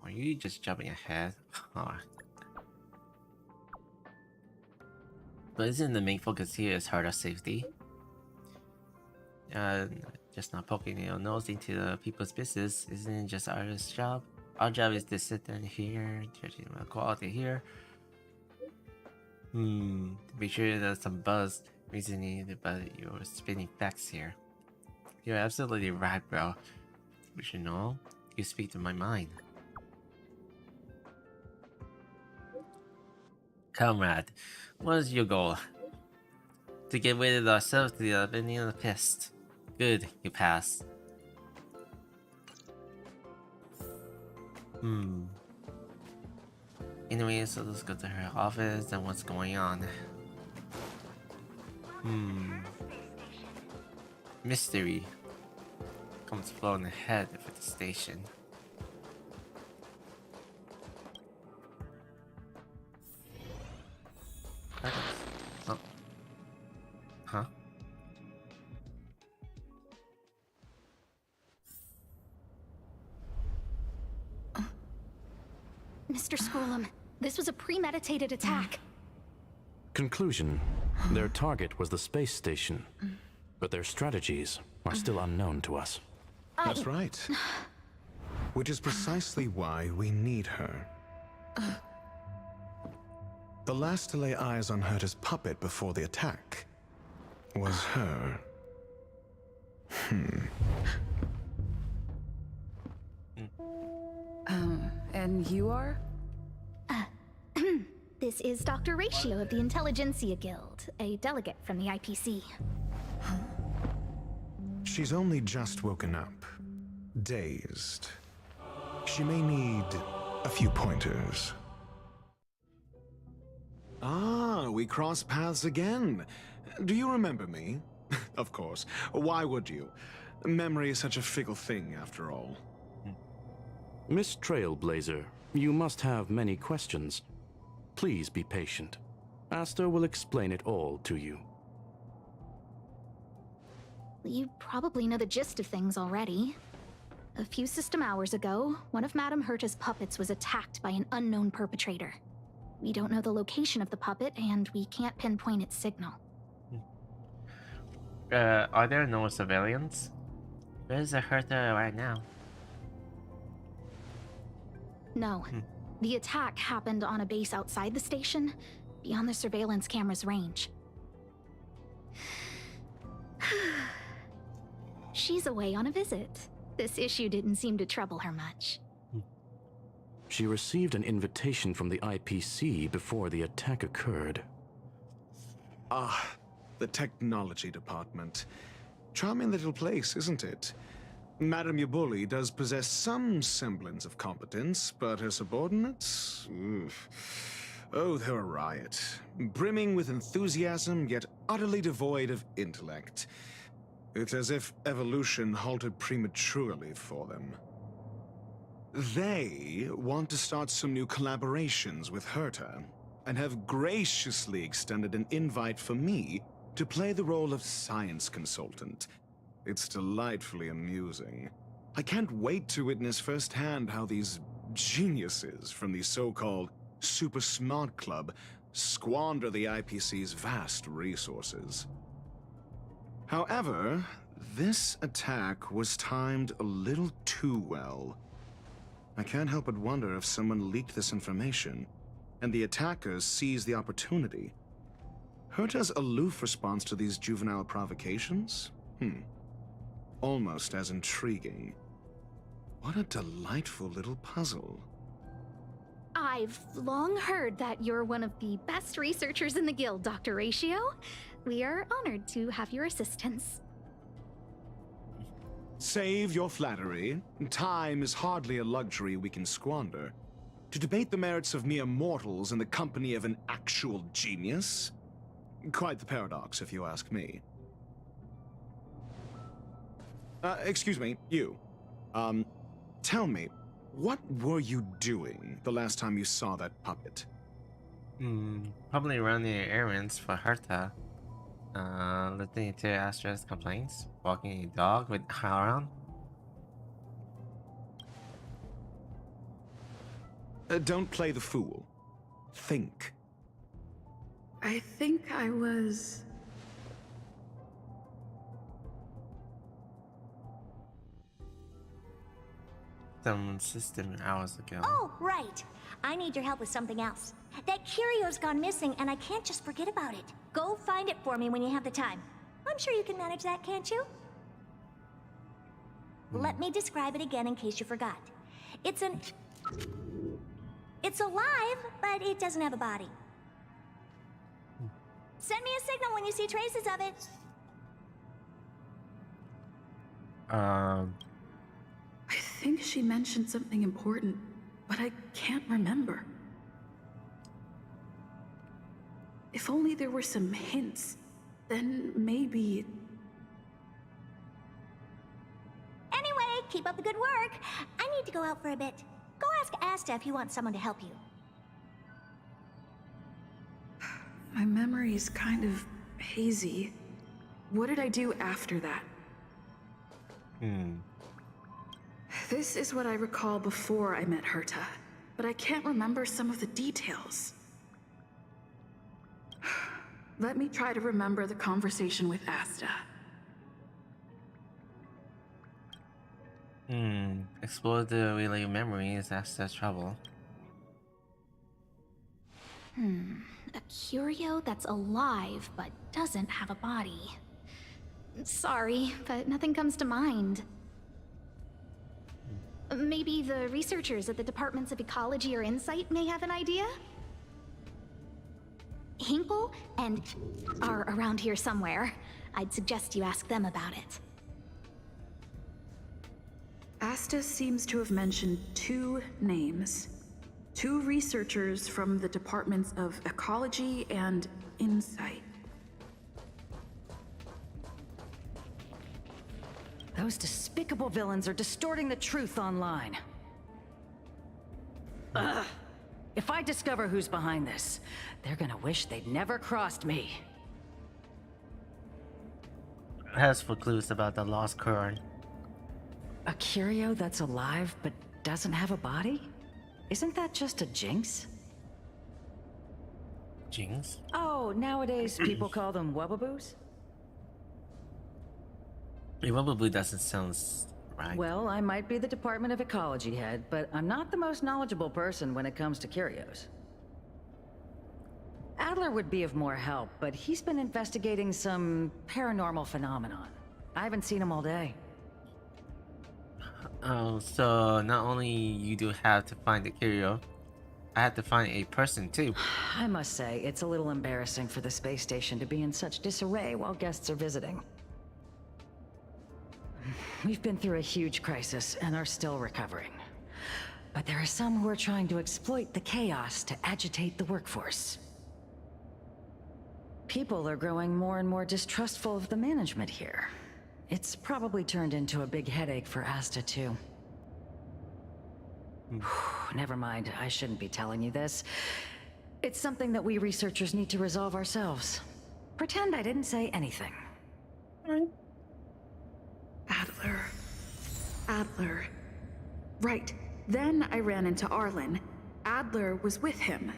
Speaker 1: Are you just jumping ahead? Oh. But isn't the main focus here is Herta's safety? Just not poking your nose into the people's business isn't just our job. Our job is to sit down here, judging the quality here. To be sure there's some buzz reasoning about your spinning facts here. You're absolutely right, bro. You should know. You speak to my mind. Comrade, what is your goal? To get rid of ourselves to the bending of the pest. Good, you pass. Anyway, so let's go to her office and what's going on. Mystery comes flowing ahead of the station. Oh. Huh?
Speaker 5: Mr. Scrollum, this was a premeditated attack.
Speaker 14: Conclusion: their target was the space station, but their strategies are still unknown to us.
Speaker 16: That's right. Which is precisely why we need her. The last to lay eyes on Herta's puppet before the attack was her.
Speaker 3: And you are?
Speaker 5: This is Dr. Ratio of the Intelligentsia Guild, a delegate from the IPC.
Speaker 16: She's only just woken up, dazed. She may need a few pointers. Ah, we cross paths again. Do you remember me? Of course. Why would you? Memory is such a fickle thing, after all.
Speaker 14: Miss Trailblazer, you must have many questions. Please be patient. Aster will explain it all to you.
Speaker 5: You probably know the gist of things already. A few system hours ago, one of Madame Herta's puppets was attacked by an unknown perpetrator. We don't know the location of the puppet, and we can't pinpoint its signal.
Speaker 1: Are there no civilians? Where's the Herta right now?
Speaker 5: No. The attack happened on a base outside the station, beyond the surveillance camera's range. She's away on a visit. This issue didn't seem to trouble her much.
Speaker 14: She received an invitation from the IPC before the attack occurred.
Speaker 16: Ah, the technology department. Charming little place, isn't it? Madame Yabuli does possess some semblance of competence, but her subordinates? Oof. Oh, they're a riot. Brimming with enthusiasm, yet utterly devoid of intellect. It's as if evolution halted prematurely for them. They want to start some new collaborations with Herta, and have graciously extended an invite for me to play the role of science consultant. It's delightfully amusing. I can't wait to witness firsthand how these geniuses from the so-called Super Smart Club squander the IPC's vast resources. However, this attack was timed a little too well. I can't help but wonder if someone leaked this information, and the attackers seized the opportunity. Herta's aloof response to these juvenile provocations? Almost as intriguing. What a delightful little puzzle.
Speaker 5: I've long heard that you're one of the best researchers in the guild, Dr. Ratio. We are honored to have your assistance.
Speaker 16: Save your flattery. Time is hardly a luxury we can squander. To debate the merits of mere mortals in the company of an actual genius? Quite the paradox, if you ask me. Excuse me, you. Tell me, what were you doing the last time you saw that puppet?
Speaker 1: Probably running errands for Herta. Listening to Astra's complaints, walking a dog with Haran.
Speaker 16: Don't play the fool. Think.
Speaker 3: I think I was...
Speaker 1: Some system hours ago.
Speaker 4: Oh, right. I need your help with something else. That curio's gone missing, and I can't just forget about it. Go find it for me when you have the time. I'm sure you can manage that, can't you? Let me describe it again in case you forgot. It's alive, but it doesn't have a body. Send me a signal when you see traces of it.
Speaker 3: I think she mentioned something important, but I can't remember. If only there were some hints, then maybe...
Speaker 4: Anyway, keep up the good work. I need to go out for a bit. Go ask Asta if you want someone to help you.
Speaker 3: My memory's kind of hazy. What did I do after that? This is what I recall before I met Herta, but I can't remember some of the details. Let me try to remember the conversation with Asta.
Speaker 1: Explore the relay memories after trouble.
Speaker 5: A curio that's alive but doesn't have a body. Sorry, but nothing comes to mind. Maybe the researchers at the Departments of Ecology or Insight may have an idea? Hinkle and are around here somewhere. I'd suggest you ask them about it.
Speaker 3: Asta seems to have mentioned two names. Two researchers from the Departments of Ecology and Insight.
Speaker 19: Those despicable villains are distorting the truth online. Ugh. If I discover who's behind this, they're gonna wish they'd never crossed me.
Speaker 1: As for clues about the lost current.
Speaker 19: A curio that's alive but doesn't have a body? Isn't that just a jinx?
Speaker 1: Jinx?
Speaker 19: Oh, nowadays people call them wubbaboos?
Speaker 1: A Wubbly doesn't sound right.
Speaker 19: Well, I might be the Department of Ecology head, but I'm not the most knowledgeable person when it comes to curios. Adler would be of more help, but he's been investigating some paranormal phenomenon. I haven't seen him all day.
Speaker 1: Oh, so not only you do have to find the curio, I have to find a person too.
Speaker 19: I must say, it's a little embarrassing for the space station to be in such disarray while guests are visiting. We've been through a huge crisis and are still recovering. But there are some who are trying to exploit the chaos to agitate the workforce. People are growing more and more distrustful of the management here. It's probably turned into a big headache for Asta too. Never mind, I shouldn't be telling you this. It's something that we researchers need to resolve ourselves. Pretend I didn't say anything.
Speaker 3: Adler. Right. Then I ran into Arlen. Adler was with him.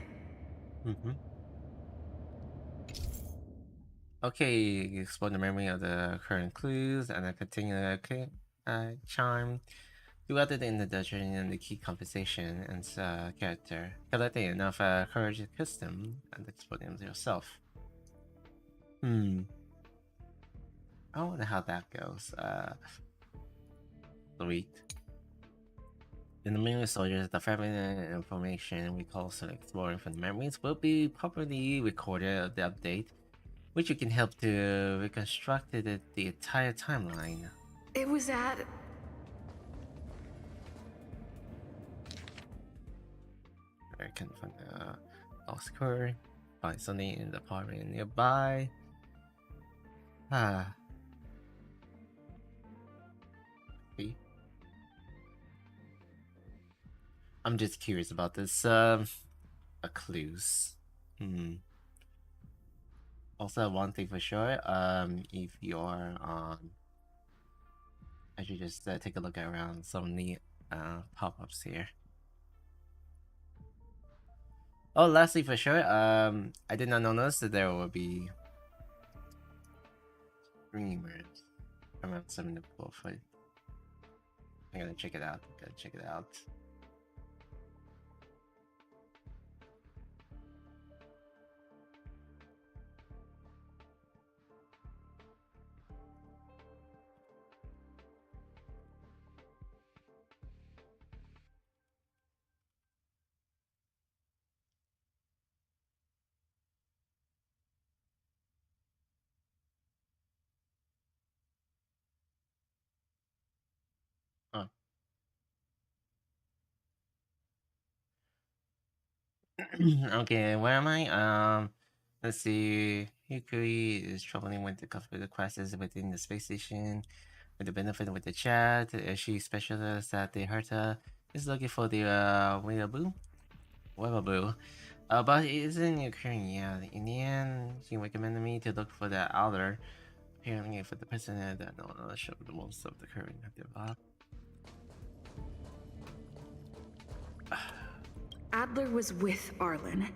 Speaker 1: Okay, explore the memory of the current clues and then continue the charm throughout the introduction and the key conversation and character. Collecting enough courage and custom and explore them yourself. I wonder how that goes. Sweet. In the memory soldiers, the fragmented information we call exploring from the memories will be properly recorded of the update, which you can help to reconstruct the entire timeline.
Speaker 3: It was at...
Speaker 1: I can find the lost core, find something in the apartment nearby. Ah. See? I'm just curious about this. Clues. Also, one thing for sure. If you're I should just take a look around some neat pop-ups here. Oh, lastly for sure, I did not notice that there will be streamers around 7 to 4 foot. I'm gonna check it out. Oh. Okay, where am I? Let's see. Hikuri is traveling with the comfortable classes within the space station. With the benefit with the chat, she specializes that the Herta is looking for the Weeaboo. But it isn't occurring yet. In the end, she recommended me to look for the Outer. Apparently, for the president that no one showed the most of the current active.
Speaker 3: Adler was with Arlen.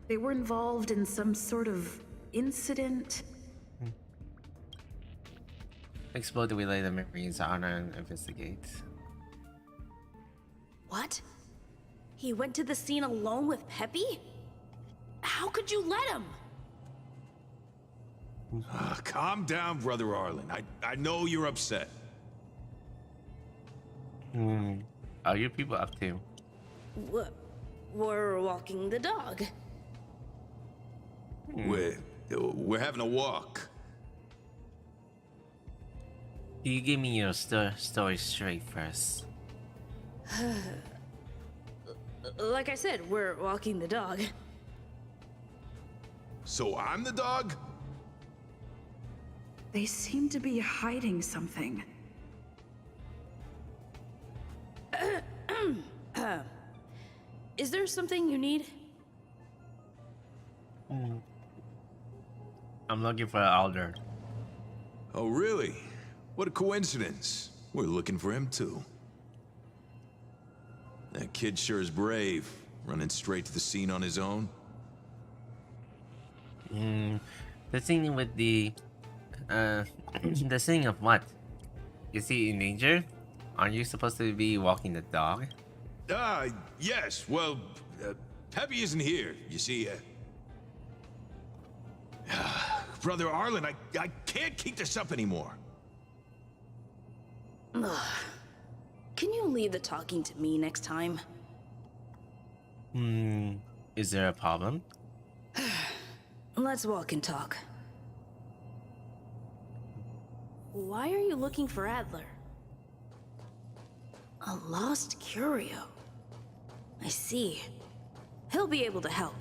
Speaker 3: They were involved in some sort of incident.
Speaker 1: Explore the related memories, honor, and investigate.
Speaker 11: What? He went to the scene alone with Peppy? How could you let him?
Speaker 17: Calm down, Brother Arlen. I know you're upset.
Speaker 1: Are you people up to?
Speaker 11: We're walking the dog.
Speaker 17: We're having a walk.
Speaker 1: You give me your story straight first.
Speaker 11: Like I said, we're walking the dog.
Speaker 17: So I'm the dog?
Speaker 3: They seem to be hiding something.
Speaker 11: Is there something you need?
Speaker 1: I'm looking for Alder.
Speaker 17: Oh, really? What a coincidence. We're looking for him, too. That kid sure is brave, running straight to the scene on his own.
Speaker 1: The thing with the the thing of what? Is he in danger? Aren't you supposed to be walking the dog?
Speaker 17: Yes. Well, Peppy isn't here, you see. Brother Arlen, I can't keep this up anymore.
Speaker 11: Can you leave the talking to me next time?
Speaker 1: Is there a problem?
Speaker 11: Let's walk and talk. Why are you looking for Adler? A lost curio. I see. He'll be able to help.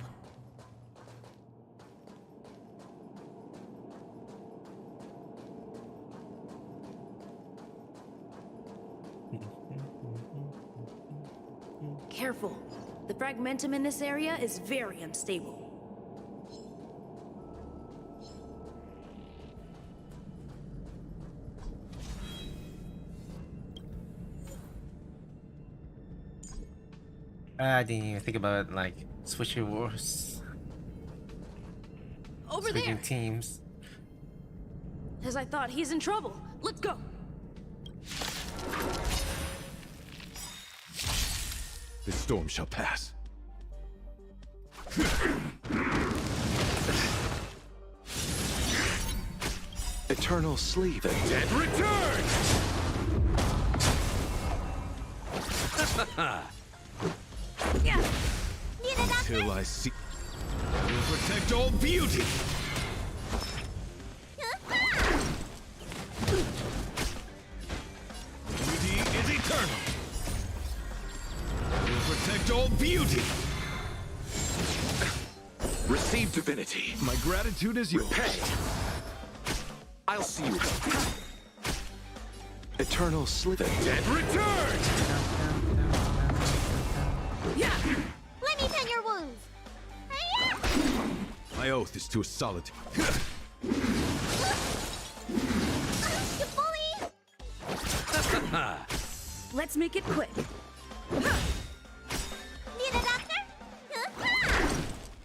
Speaker 11: Careful. The fragmentum in this area is very unstable.
Speaker 1: I didn't even think about like switching wars.
Speaker 11: Over
Speaker 1: Switching
Speaker 11: there!
Speaker 1: teams.
Speaker 11: As I thought, he's in trouble. Let's go!
Speaker 17: The storm shall pass.
Speaker 6: Eternal sleep.
Speaker 17: The dead return! Till I see... I will protect all beauty! Beauty is eternal! I will protect all beauty!
Speaker 6: Receive divinity.
Speaker 17: My gratitude is yours.
Speaker 6: Repay. I'll see you. Eternal slither.
Speaker 17: Dead return!
Speaker 11: Yeah!
Speaker 4: Let me tend your wounds.
Speaker 17: My oath is to a solid.
Speaker 4: You bully!
Speaker 11: Let's make it quick.
Speaker 4: Need a doctor?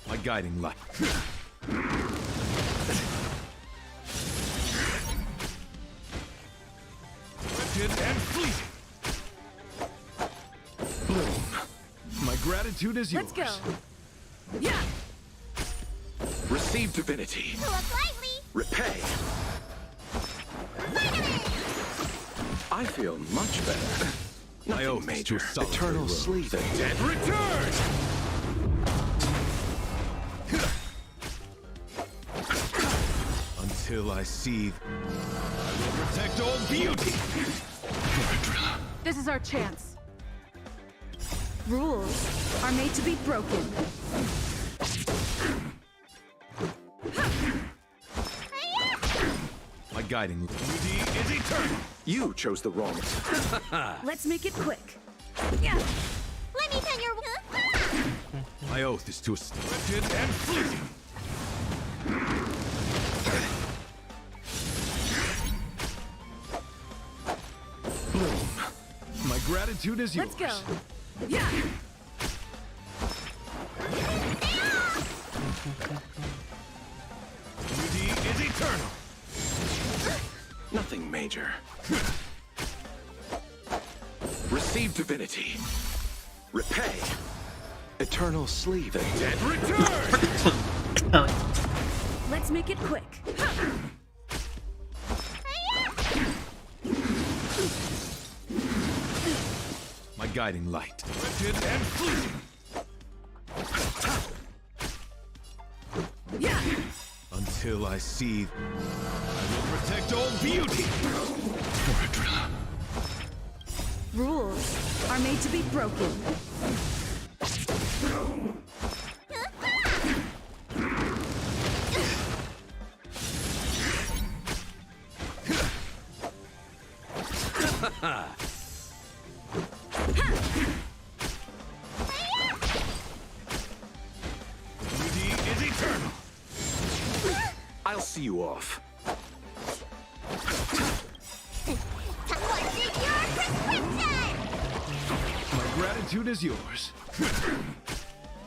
Speaker 17: My guiding light. And fleeting. Bloom. My gratitude is yours.
Speaker 11: Let's go. Yeah!
Speaker 6: Receive divinity.
Speaker 4: To look lightly.
Speaker 6: Repay. I feel much better.
Speaker 17: My oath
Speaker 6: major.
Speaker 17: is to a solitary
Speaker 6: Eternal
Speaker 17: road.
Speaker 6: sleep.
Speaker 17: The dead return! Until I see, I will protect all beauty.
Speaker 11: This is our chance. Rules are made to be broken.
Speaker 17: My guiding beauty is eternal.
Speaker 6: You chose the wrong.
Speaker 11: Let's make it quick. Yeah!
Speaker 4: Let me tend your wounds.
Speaker 17: My oath is to a splendid and fleeting. Bloom. My gratitude is yours.
Speaker 11: Let's go. Yeah!
Speaker 17: Beauty is eternal.
Speaker 6: Nothing major. Receive divinity. Repay. Eternal sleep.
Speaker 17: The dead return!
Speaker 11: Let's make it quick.
Speaker 17: My guiding light. Splendid and fleeting.
Speaker 11: Yeah!
Speaker 17: Until I see, I will protect all beauty.
Speaker 11: Rules are made to be broken.
Speaker 17: Beauty is eternal.
Speaker 6: I'll see you off.
Speaker 4: What's in your prescription?
Speaker 17: My gratitude is yours.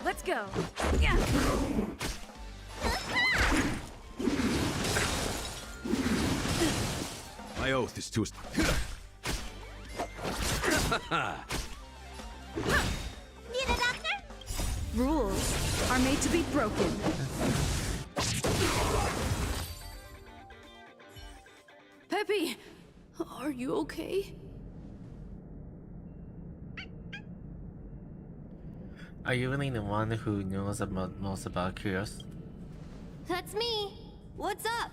Speaker 11: Let's go. Yeah!
Speaker 17: My oath is to a...
Speaker 4: Need a doctor?
Speaker 11: Rules are made to be broken. Peppy, are you okay?
Speaker 1: Are you really the one who knows about most about Curios?
Speaker 4: That's me. What's up?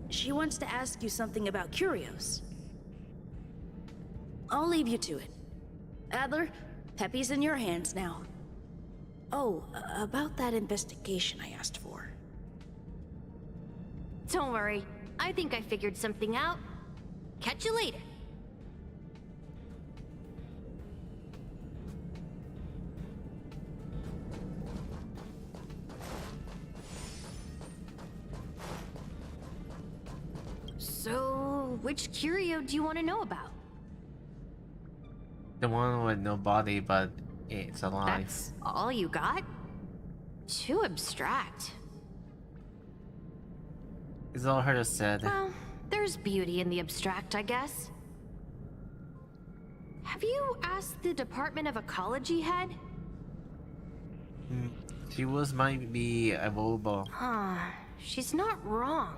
Speaker 11: She wants to ask you something about Curios. I'll leave you to it. Adler, Peppy's in your hands now. Oh, about that investigation I asked for.
Speaker 4: Don't worry. I think I figured something out. Catch you later. So, which curio do you want to know about?
Speaker 1: The one with no body, but it's alive.
Speaker 4: That's all you got? Too abstract.
Speaker 1: It's all her said.
Speaker 4: Well, there's beauty in the abstract, I guess. Have you asked the Department of Ecology head?
Speaker 1: She might be available.
Speaker 4: Huh. She's not wrong.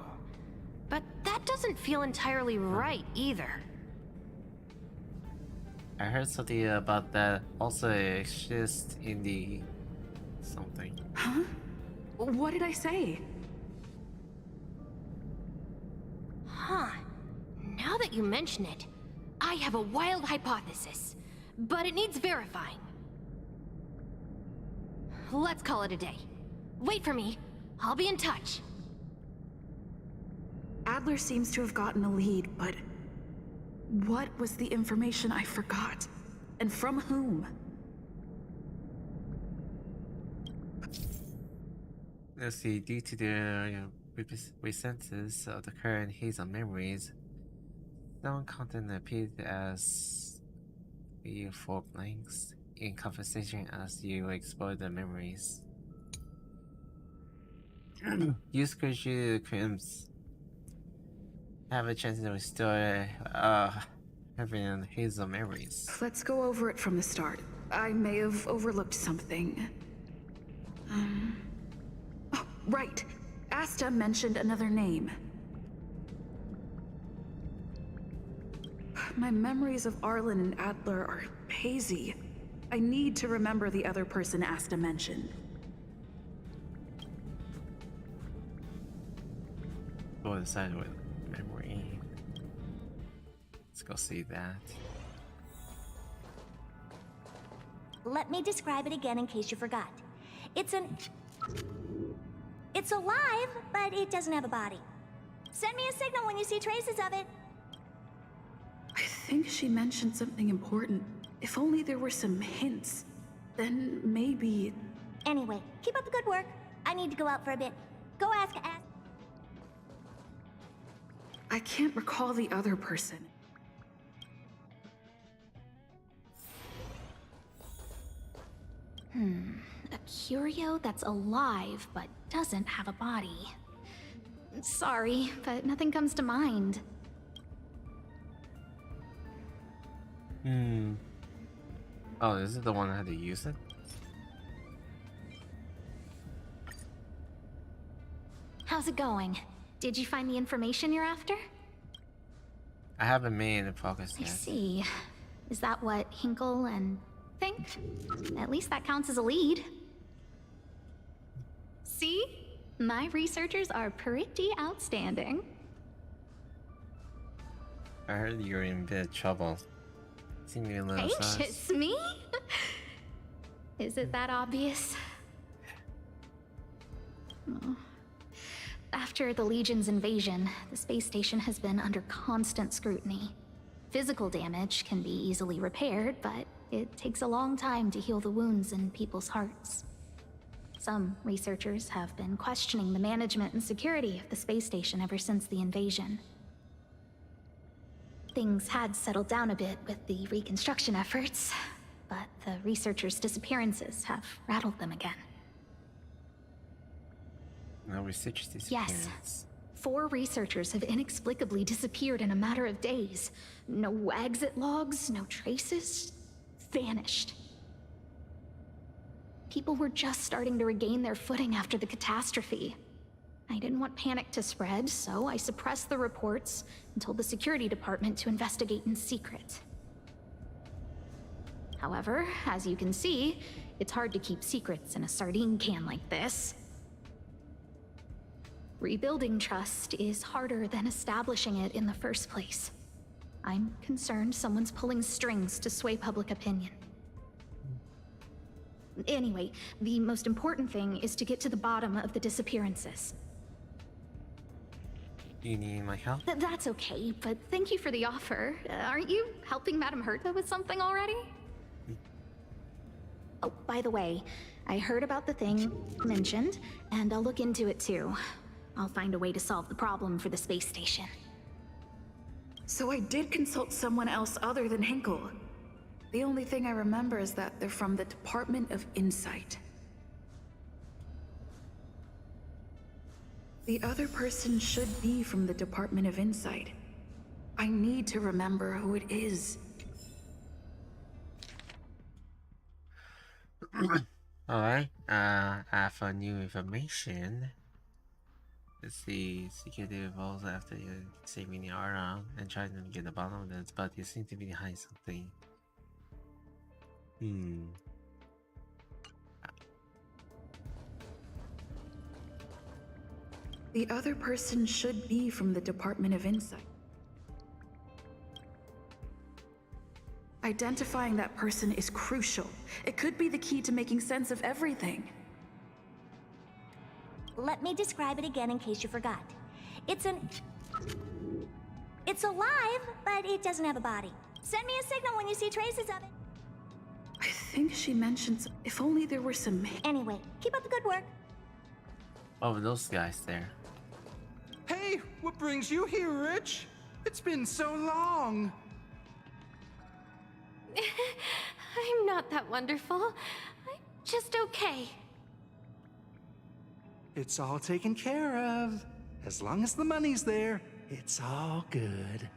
Speaker 4: But that doesn't feel entirely right either.
Speaker 1: I heard something about that also exists in the something.
Speaker 3: Huh? What did I say?
Speaker 4: Huh. Now that you mention it, I have a wild hypothesis, but it needs verifying.
Speaker 11: let's call it a day. Wait for me. I'll be in touch.
Speaker 3: Adler seems to have gotten a lead, but what was the information I forgot? And from whom?
Speaker 1: Let's see, due to the recenses of the current haze of memories, some content appeared as for blanks in conversation as you explore the memories. Use creature crimes. Have a chance to restore having haze of memories.
Speaker 3: Let's go over it from the start. I may have overlooked something. Oh, right. Asta mentioned another name. My memories of Arlen and Adler are hazy. I need to remember the other person Asta mentioned.
Speaker 1: Go inside with memory. Let's go see that.
Speaker 4: Let me describe it again in case you forgot. It's alive, but it doesn't have a body. Send me a signal when you see traces of it.
Speaker 3: I think she mentioned something important. If only there were some hints, then maybe...
Speaker 4: Anyway, keep up the good work. I need to go out for a bit. Go ask
Speaker 3: I can't recall the other person.
Speaker 5: A curio that's alive but doesn't have a body. Sorry, but nothing comes to mind.
Speaker 1: Oh, is it the one that had to use it?
Speaker 5: How's it going? Did you find the information you're after?
Speaker 1: I haven't made it focus yet.
Speaker 5: I see. Is that what Hinkle and think? At least that counts as a lead. See? My researchers are pretty outstanding.
Speaker 1: I heard you're in a bit of trouble. Seem to be a little sus.
Speaker 5: Anxious me? Is it that obvious? Oh. After the Legion's invasion, the space station has been under constant scrutiny. Physical damage can be easily repaired, but it takes a long time to heal the wounds in people's hearts. Some researchers have been questioning the management and security of the space station ever since the invasion. Things had settled down a bit with the reconstruction efforts, but the researchers' disappearances have rattled them again.
Speaker 1: No researchers disappearance.
Speaker 5: Yes. 4 researchers have inexplicably disappeared in a matter of days. No exit logs, no traces. Vanished. People were just starting to regain their footing after the catastrophe. I didn't want panic to spread, so I suppressed the reports and told the security department to investigate in secret. However, as you can see, it's hard to keep secrets in a sardine can like this. Rebuilding trust is harder than establishing it in the first place. I'm concerned someone's pulling strings to sway public opinion. Anyway, the most important thing is to get to the bottom of the disappearances.
Speaker 1: You need my help?
Speaker 5: That's okay, but thank you for the offer. Aren't you helping Madame Herta with something already? Oh, by the way, I heard about the thing mentioned, and I'll look into it too. I'll find a way to solve the problem for the space station.
Speaker 3: So I did consult someone else other than Hinkle. The only thing I remember is that they're from the Department of Insight. The other person should be from the Department of Insight. I need to remember who it is.
Speaker 1: Alright, I have new information. Let's see, security evolves after you saving the Aura and trying to get the bottom of this, but you seem to be behind something.
Speaker 3: The other person should be from the Department of Insight. Identifying that person is crucial. It could be the key to making sense of everything.
Speaker 4: let me describe it again in case you forgot. It's alive, but it doesn't have a body. Send me a signal when you see traces of it.
Speaker 3: I think she mentioned if only there were some...
Speaker 4: Anyway, keep up the good work.
Speaker 1: Oh, those guys there.
Speaker 20: Hey, what brings you here, Rich? It's been so long.
Speaker 11: I'm not that wonderful. I'm just okay.
Speaker 20: It's all taken care of. As long as the money's there, it's all good.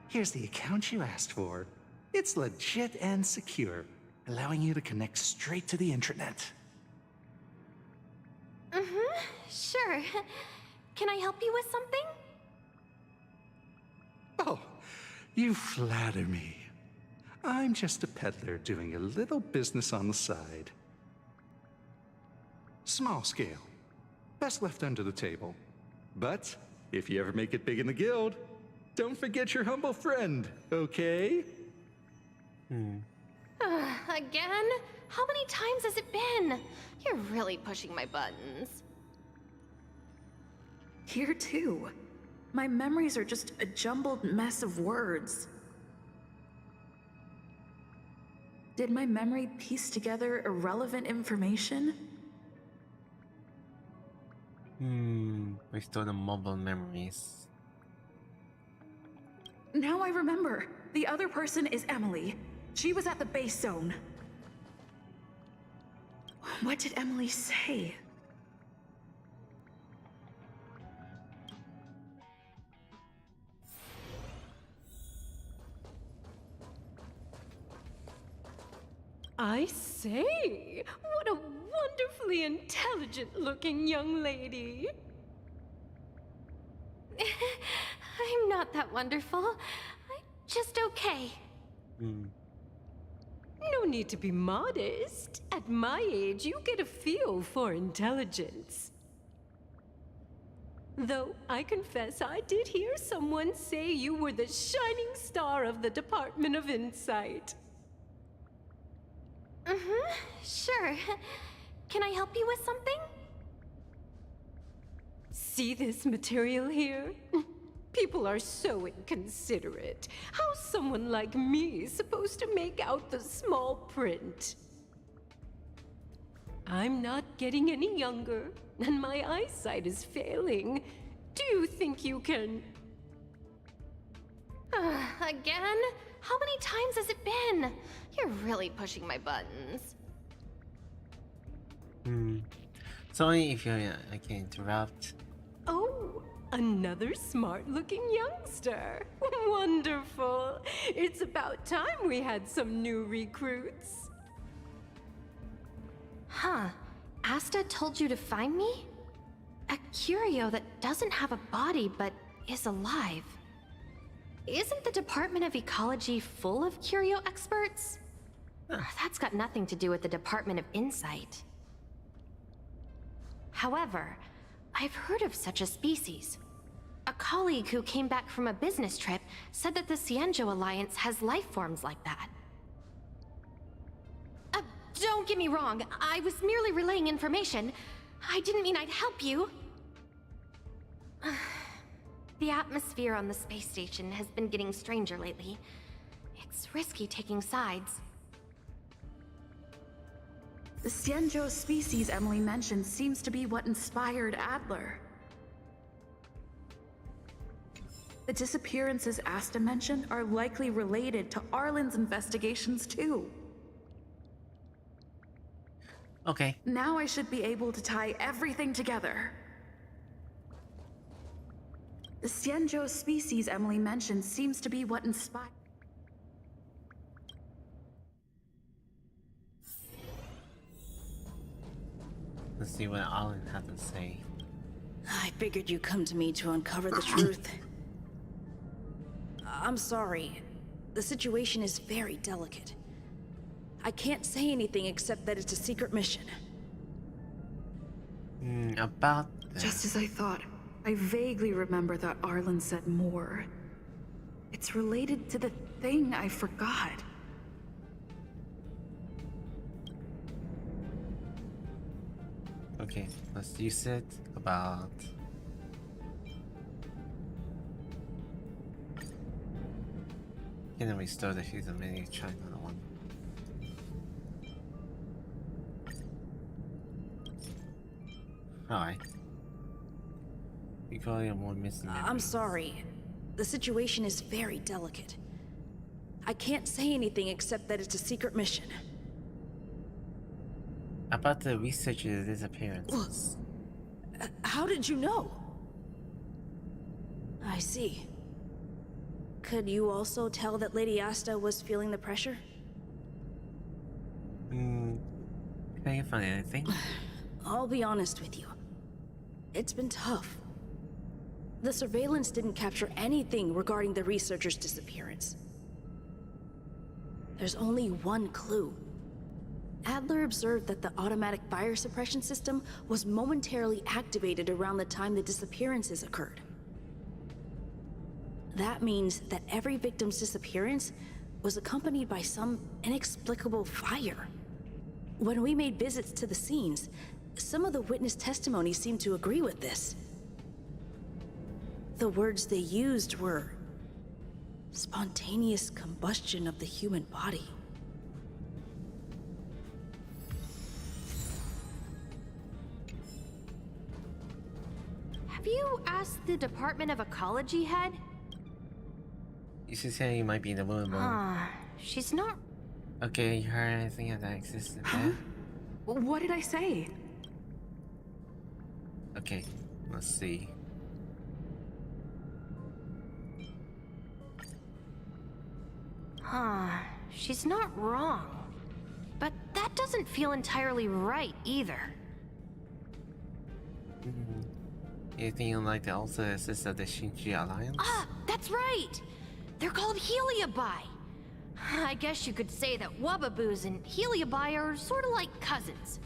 Speaker 20: Here's the account you asked for. It's legit and secure, allowing you to connect straight to the intranet.
Speaker 11: Sure. Can I help you with something?
Speaker 20: Oh, you flatter me. I'm just a peddler doing a little business on the side. Small scale. Best left under the table. But if you ever make it big in the guild, don't forget your humble friend, okay?
Speaker 11: Again? How many times has it been? You're really pushing my buttons.
Speaker 3: Here too. My memories are just a jumbled mess of words. Did my memory piece together irrelevant information?
Speaker 1: Restore the mobile memories.
Speaker 3: Now I remember. The other person is Emily. She was at the base zone. What did Emily say?
Speaker 21: I say, what a wonderfully intelligent-looking young lady.
Speaker 11: I'm not that wonderful. I'm just okay.
Speaker 21: No need to be modest. At my age, you get a feel for intelligence. Though I confess I did hear someone say you were the shining star of the Department of Insight.
Speaker 11: Sure. Can I help you with something?
Speaker 21: See this material here? People are so inconsiderate. How's someone like me supposed to make out the small print? I'm not getting any younger, and my eyesight is failing. Do you think you can...
Speaker 11: Again? How many times has it been? You're really pushing my buttons.
Speaker 1: Sorry if I can interrupt.
Speaker 21: Oh, another smart-looking youngster. Wonderful. It's about time we had some new recruits.
Speaker 11: Huh. Asta told you to find me? A curio that doesn't have a body but is alive. Isn't the Department of Ecology full of curio experts? That's got nothing to do with the Department of Insight. However, I've heard of such a species. A colleague who came back from a business trip said that the Cienjo Alliance has life forms like that. Don't get me wrong, I was merely relaying information. I didn't mean I'd help you. The atmosphere on the space station has been getting stranger lately. It's risky taking sides.
Speaker 3: The Cienjo species Emily mentioned seems to be what inspired Adler. The disappearances Asta mentioned are likely related to Arlen's investigations too.
Speaker 1: Okay.
Speaker 3: Now I should be able to tie everything together. The Cienjo species Emily mentioned seems to be what inspired...
Speaker 1: Let's see what Alan had to say.
Speaker 22: I figured you'd come to me to uncover the truth. I'm sorry. The situation is very delicate. I can't say anything except that it's a secret mission.
Speaker 1: About that.
Speaker 3: Just as I thought. I vaguely remember that Arlen said more. It's related to the thing I forgot.
Speaker 1: Okay, let's use it about... Can then restore the fuse and maybe try another one. Alright. We probably have more missing.
Speaker 22: I'm sorry. The situation is very delicate. I can't say anything except that it's a secret mission.
Speaker 1: About the researcher's disappearance.
Speaker 22: How did you know? I see. Could you also tell that Lady Asta was feeling the pressure?
Speaker 1: Can I find anything?
Speaker 22: I'll be honest with you. It's been tough. The surveillance didn't capture anything regarding the researcher's disappearance. There's only one clue. Adler observed that the automatic fire suppression system was momentarily activated around the time the disappearances occurred. That means that every victim's disappearance was accompanied by some inexplicable fire. When we made visits to the scenes, some of the witness testimony seemed to agree with this. The words they used were spontaneous combustion of the human body.
Speaker 11: Have you asked the Department of Ecology head?
Speaker 1: You should say you might be in the moon, bro.
Speaker 11: She's not...
Speaker 1: Okay, you heard anything that existed there?
Speaker 3: What did I say?
Speaker 1: Okay, let's see.
Speaker 11: She's not wrong. But that doesn't feel entirely right either.
Speaker 1: Anything you like to also assist of the Shinji Alliance?
Speaker 11: That's right! They're called Heliobi. I guess you could say that Wubbaboos and Heliobi are sort of like cousins.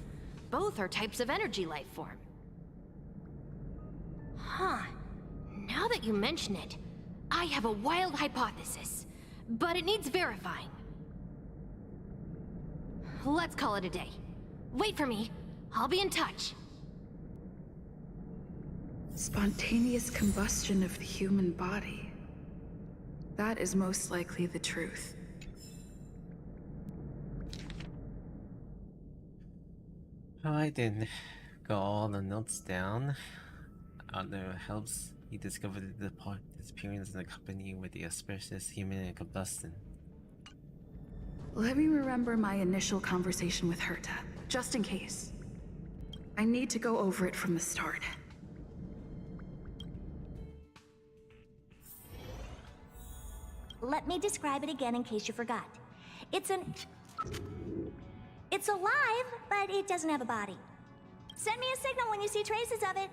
Speaker 11: Both are types of energy life form. Now that you mention it, I have a wild hypothesis, but it needs verifying. Let's call it a day. Wait for me. I'll be in touch.
Speaker 3: Spontaneous combustion of the human body. That is most likely the truth.
Speaker 1: Alright then, got all the notes down. Other helps he discovered the disappearance in the company with the aspersus human combustion.
Speaker 3: Let me remember my initial conversation with Herta, just in case. I need to go over it from the start.
Speaker 4: Let me describe it again in case you forgot. It's alive, but it doesn't have a body. Send me a signal when you see traces of it.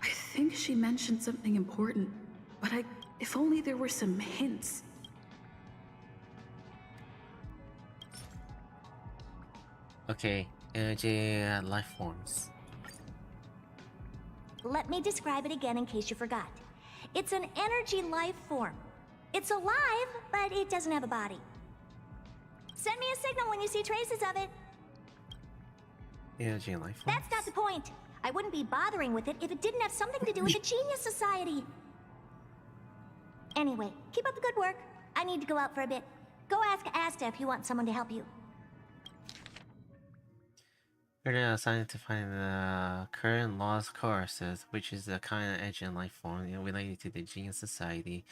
Speaker 3: I think she mentioned something important, but if only there were some hints.
Speaker 1: Okay, energy life forms.
Speaker 4: Let me describe it again in case you forgot. It's an energy life form. It's alive, but it doesn't have a body. Send me a signal when you see traces of it.
Speaker 1: Energy life forms?
Speaker 4: That's not the point. I wouldn't be bothering with it if it didn't have something to do with the Genius Society. Anyway, keep up the good work. I need to go out for a bit. Go ask Asta if you want someone to help you.
Speaker 1: We're gonna assign it to find the current lost courses, which is the kind of engine life form related to the Genius Society.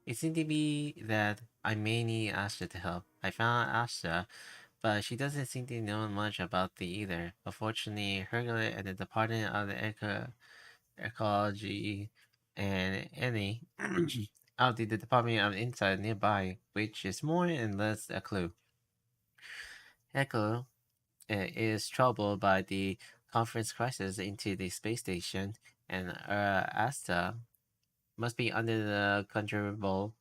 Speaker 1: It seemed to be that I may need Asta to help. I found Asta, but she doesn't seem to know much about the either. Unfortunately, Hercules and the Department of the Ecology and Annie out the Department of Inside nearby, which is more and less a clue. Echo is troubled by the conference crisis into the space station, and Asta must be under the considerable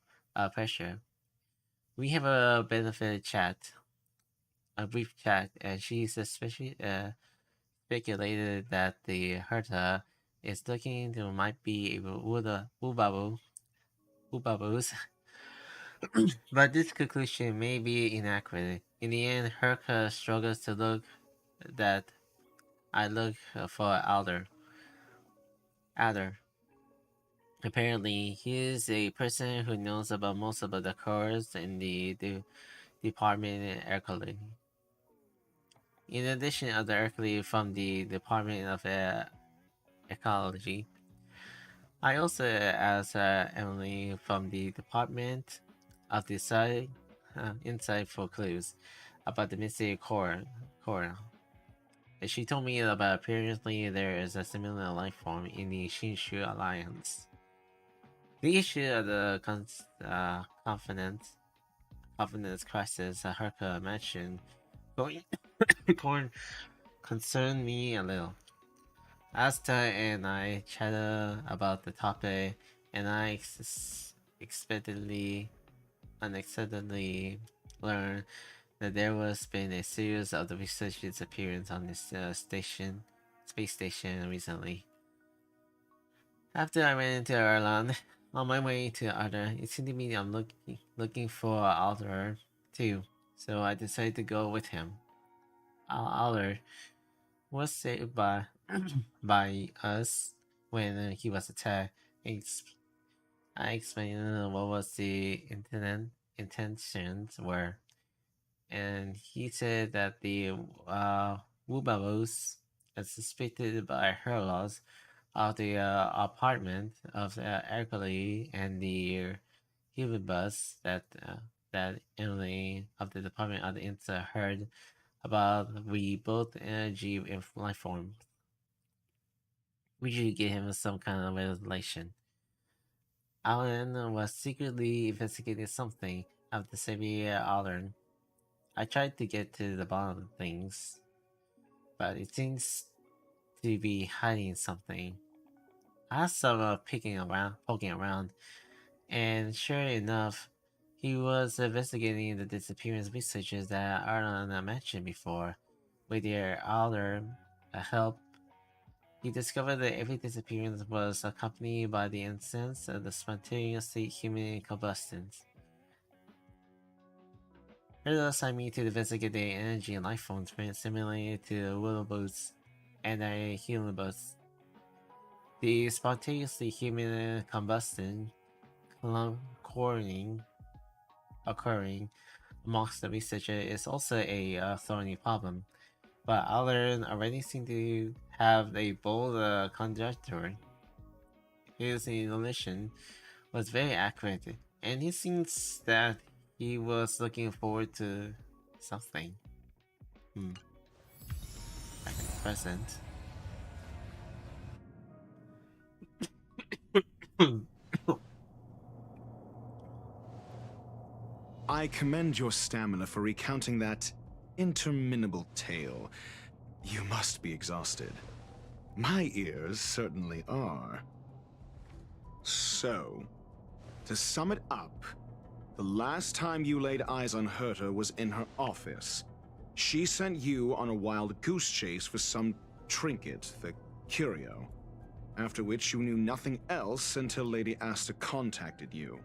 Speaker 1: pressure. We have a benefit chat, a brief chat, and she speculated that the Herta is looking into might be Wubbaboos, but this conclusion may be inaccurate. In the end, Herta struggles to look that I look for Adder. Apparently, he is a person who knows about most of the cores in the department in Ercole. In addition, other Ercole from the Department of Ecology. I also asked Emily from the Department of the Inside for clues about the missing core. And she told me about apparently there is a similar life form in the Shinshu Alliance. The issue of the confidence crisis Herka mentioned going concerned me a little. Asta and I chatted about the topic, and I unexpectedly learned that there was been a series of the researchers' appearance on this space station recently. After I ran into Erland, on my way to Arthur, it seemed to me I'm looking for Arthur too, so I decided to go with him. Arthur was saved by by us when he was attacked. I explained what was the intentions were, and he said that the Wubabos, as suspected by her laws, of the apartment of Ercole and the human bus that Emily of the Department of the Insta heard about we both energy and life form. We should give him some kind of revelation. Alan was secretly investigating something of the Xavier Alan. I tried to get to the bottom of things, but it seems to be hiding something. I started poking around, and sure enough, he was investigating the disappearance researchers that Arlan mentioned before. With their other help, he discovered that every disappearance was accompanied by the instance of the spontaneously human combustions. Further assigned me to investigate the energy and life forms similar to willow-boats and a human boats. The spontaneously human combustion occurring amongst the researchers is also a thorny problem, but Alan already seemed to have a bold conjecture. His intuition was very accurate, and it seems that he was looking forward to something. Back in the present.
Speaker 16: I commend your stamina for recounting that interminable tale. You must be exhausted. My ears certainly are. So, to sum it up, the last time you laid eyes on Herta was in her office. She sent you on a wild goose chase for some trinket, the curio. After which you knew nothing else until Lady Asta contacted you.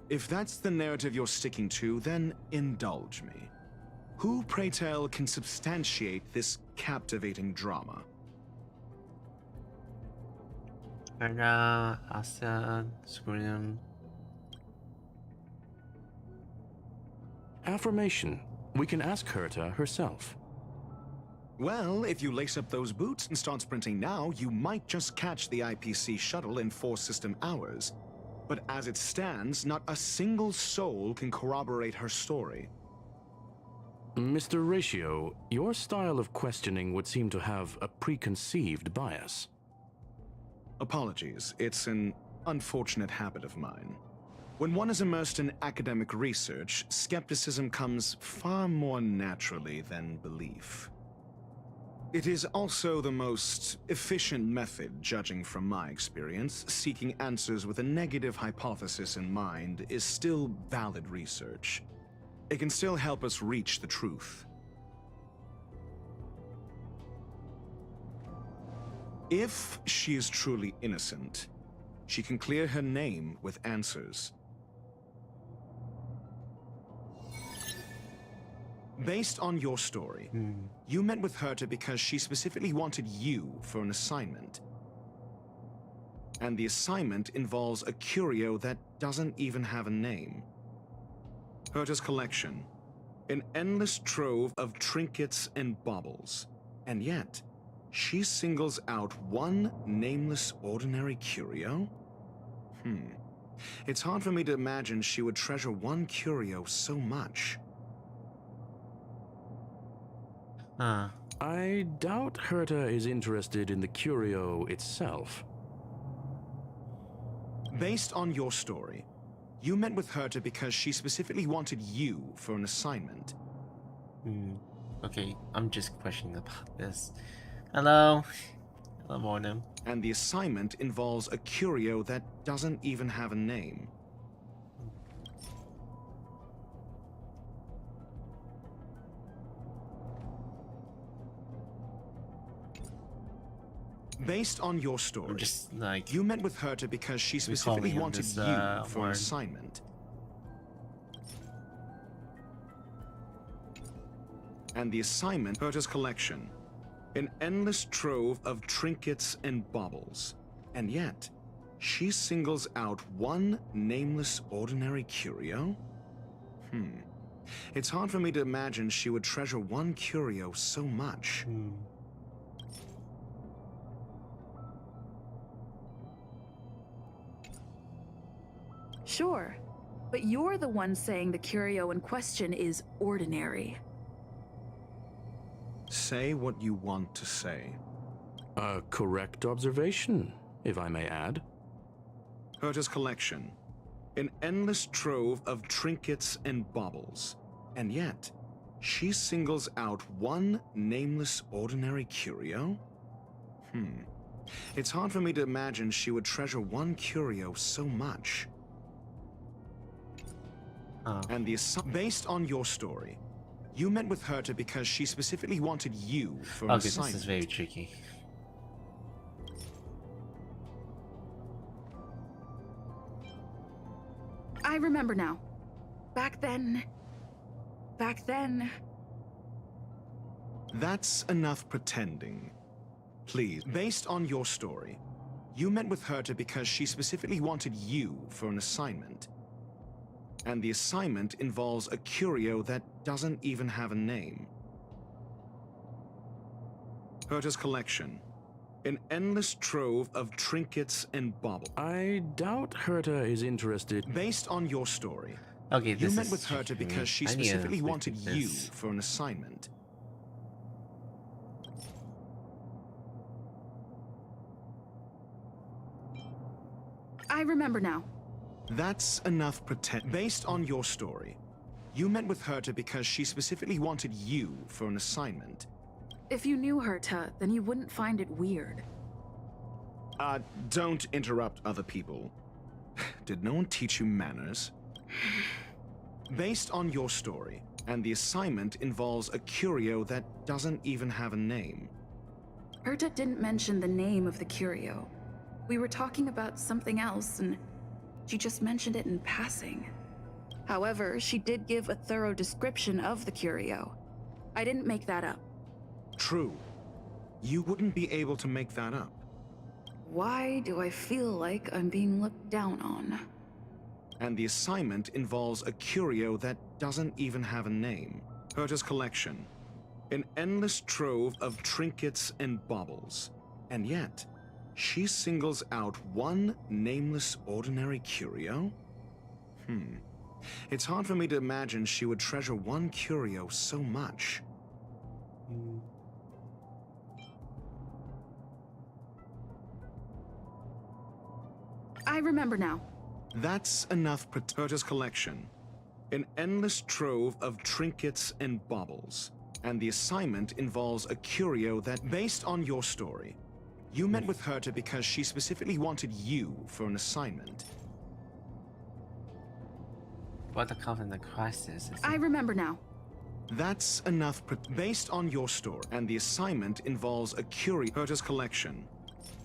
Speaker 16: If that's the narrative you're sticking to, then indulge me. Who, pray tell, can substantiate this captivating drama?
Speaker 1: Asta, Scream.
Speaker 14: Affirmation. We can ask Herta herself.
Speaker 16: Well, if you lace up those boots and start sprinting now, you might just catch the IPC shuttle in 4 system hours. But as it stands, not a single soul can corroborate her story.
Speaker 14: Mr. Ratio, your style of questioning would seem to have a preconceived bias.
Speaker 16: Apologies, it's an unfortunate habit of mine. When one is immersed in academic research, skepticism comes far more naturally than belief. It is also the most efficient method, judging from my experience. Seeking answers with a negative hypothesis in mind is still valid research. It can still help us reach the truth. If she is truly innocent, she can clear her name with answers. Based on your story, you met with Herta because she specifically wanted you for an assignment. And the assignment involves a curio that doesn't even have a name. Herta's collection, an endless trove of trinkets and baubles. And yet, she singles out one nameless ordinary curio? It's hard for me to imagine she would treasure one curio so much.
Speaker 14: I doubt Herta is interested in the curio itself.
Speaker 16: Based on your story, you met with Herta because she specifically wanted you for an assignment.
Speaker 1: Okay, I'm just questioning about this. Hello? Hello, morning.
Speaker 16: And the assignment involves a curio that doesn't even have a name. Based on your story,
Speaker 1: just like
Speaker 16: you met with Herta because she specifically wanted
Speaker 1: this,
Speaker 16: you for an
Speaker 1: word.
Speaker 16: assignment. And the assignment, Herta's collection, an endless trove of trinkets and baubles. And yet, she singles out one nameless ordinary curio? It's hard for me to imagine she would treasure one curio so much.
Speaker 3: Sure, but you're the one saying the curio in question is ordinary.
Speaker 16: Say what you want to say.
Speaker 14: A correct observation, if I may add.
Speaker 16: Herta's collection, an endless trove of trinkets and baubles. And yet, she singles out one nameless ordinary curio? It's hard for me to imagine she would treasure one curio so much. And based on your story, you met with Herta because she specifically wanted you for an assignment.
Speaker 1: This is very tricky.
Speaker 3: I remember now. Back then...
Speaker 16: That's enough pretending. Please, based on your story, you met with Herta because she specifically wanted you for an assignment. And the assignment involves a curio that doesn't even have a name. Herta's collection, an endless trove of trinkets and baubles.
Speaker 14: I doubt Herta is interested.
Speaker 16: Based on your story,
Speaker 1: okay,
Speaker 16: you met with Herta because she specifically wanted you for an assignment.
Speaker 3: I remember now.
Speaker 16: That's enough based on your story, you met with Herta because she specifically wanted you for an assignment.
Speaker 3: If you knew Herta, then you wouldn't find it weird.
Speaker 16: Don't interrupt other people. Did no one teach you manners? Based on your story, and the assignment involves a curio that doesn't even have a name.
Speaker 3: Herta didn't mention the name of the curio. We were talking about something else, and she just mentioned it in passing. However, she did give a thorough description of the curio. I didn't make that up.
Speaker 16: True. You wouldn't be able to make that up.
Speaker 3: Why do I feel like I'm being looked down on?
Speaker 16: And the assignment involves a curio that doesn't even have a name. Herta's collection, an endless trove of trinkets and baubles. And yet, she singles out one nameless ordinary curio? It's hard for me to imagine she would treasure one curio so much.
Speaker 3: I remember now.
Speaker 16: That's enough. Herta's collection, an endless trove of trinkets and baubles. And the assignment involves a curio that, based on your story, you met with Herta because she specifically wanted you for an assignment.
Speaker 1: What the covenant crisis is?
Speaker 3: I remember now.
Speaker 16: That's enough. Based on your story, and the assignment involves a curio. Herta's collection,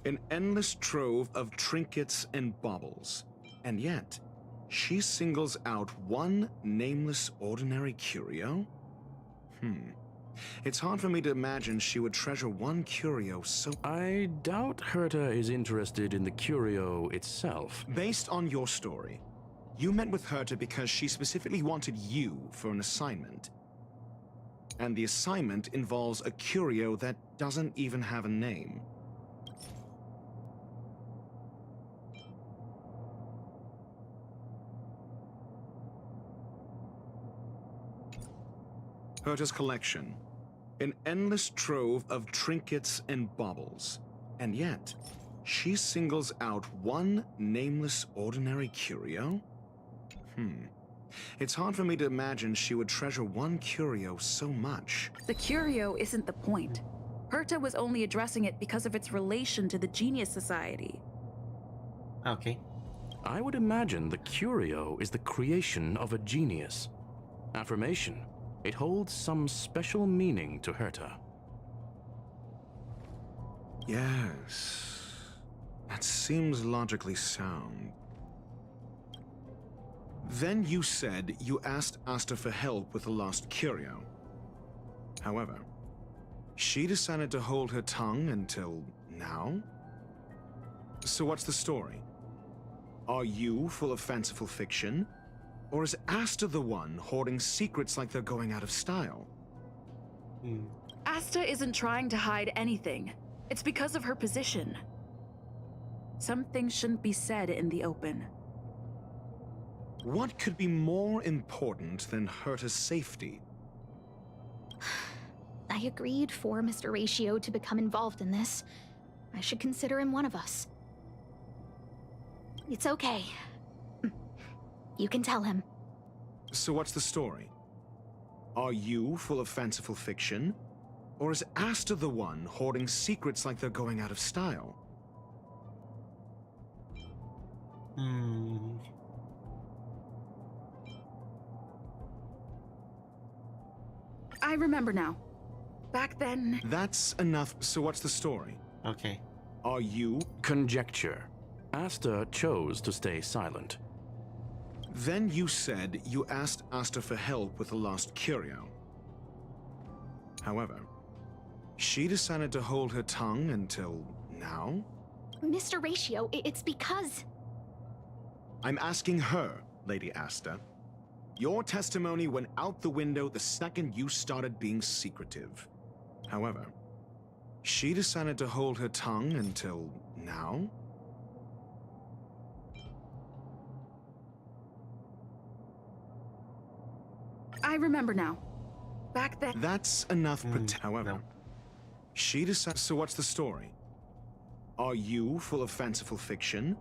Speaker 16: an endless trove of trinkets and baubles. And yet, she singles out one nameless ordinary curio? It's hard for me to imagine she would treasure one curio so...
Speaker 14: I doubt Herta is interested in the curio itself.
Speaker 16: Based on your story, you met with Herta because she specifically wanted you for an assignment. And the assignment involves a curio that doesn't even have a name. Herta's collection. An endless trove of trinkets and baubles. And yet, she singles out one nameless ordinary curio? It's hard for me to imagine she would treasure one curio so much.
Speaker 3: The curio isn't the point. Herta was only addressing it because of its relation to the Genius Society.
Speaker 1: Okay.
Speaker 14: I would imagine the curio is the creation of a genius. Affirmation. It holds some special meaning to Herta.
Speaker 16: Yes. That seems logically sound. Then you said you asked Asta for help with the lost curio. However, she decided to hold her tongue until now? So what's the story? Are you full of fanciful fiction? Or is Asta the one hoarding secrets like they're going out of style?
Speaker 3: Asta isn't trying to hide anything. It's because of her position. Some things shouldn't be said in the open.
Speaker 16: What could be more important than Herta's safety?
Speaker 5: I agreed for Mr. Ratio to become involved in this. I should consider him one of us. It's okay. You can tell him.
Speaker 16: So what's the story? Are you full of fanciful fiction? Or is Asta the one hoarding secrets like they're going out of style?
Speaker 3: I remember now. Back then...
Speaker 16: That's enough. So what's the story?
Speaker 1: Okay.
Speaker 16: Are you...
Speaker 14: Conjecture. Asta chose to stay silent.
Speaker 16: Then you said you asked Asta for help with the lost curio. However, she decided to hold her tongue until now?
Speaker 5: Mr. Ratio, it's because...
Speaker 16: I'm asking her, Lady Asta. Your testimony went out the window the second you started being secretive. However, she decided to hold her tongue until now?
Speaker 3: I remember now. Back then...
Speaker 16: That's enough. However, she decided... So what's the story? Are you full of fanciful fiction?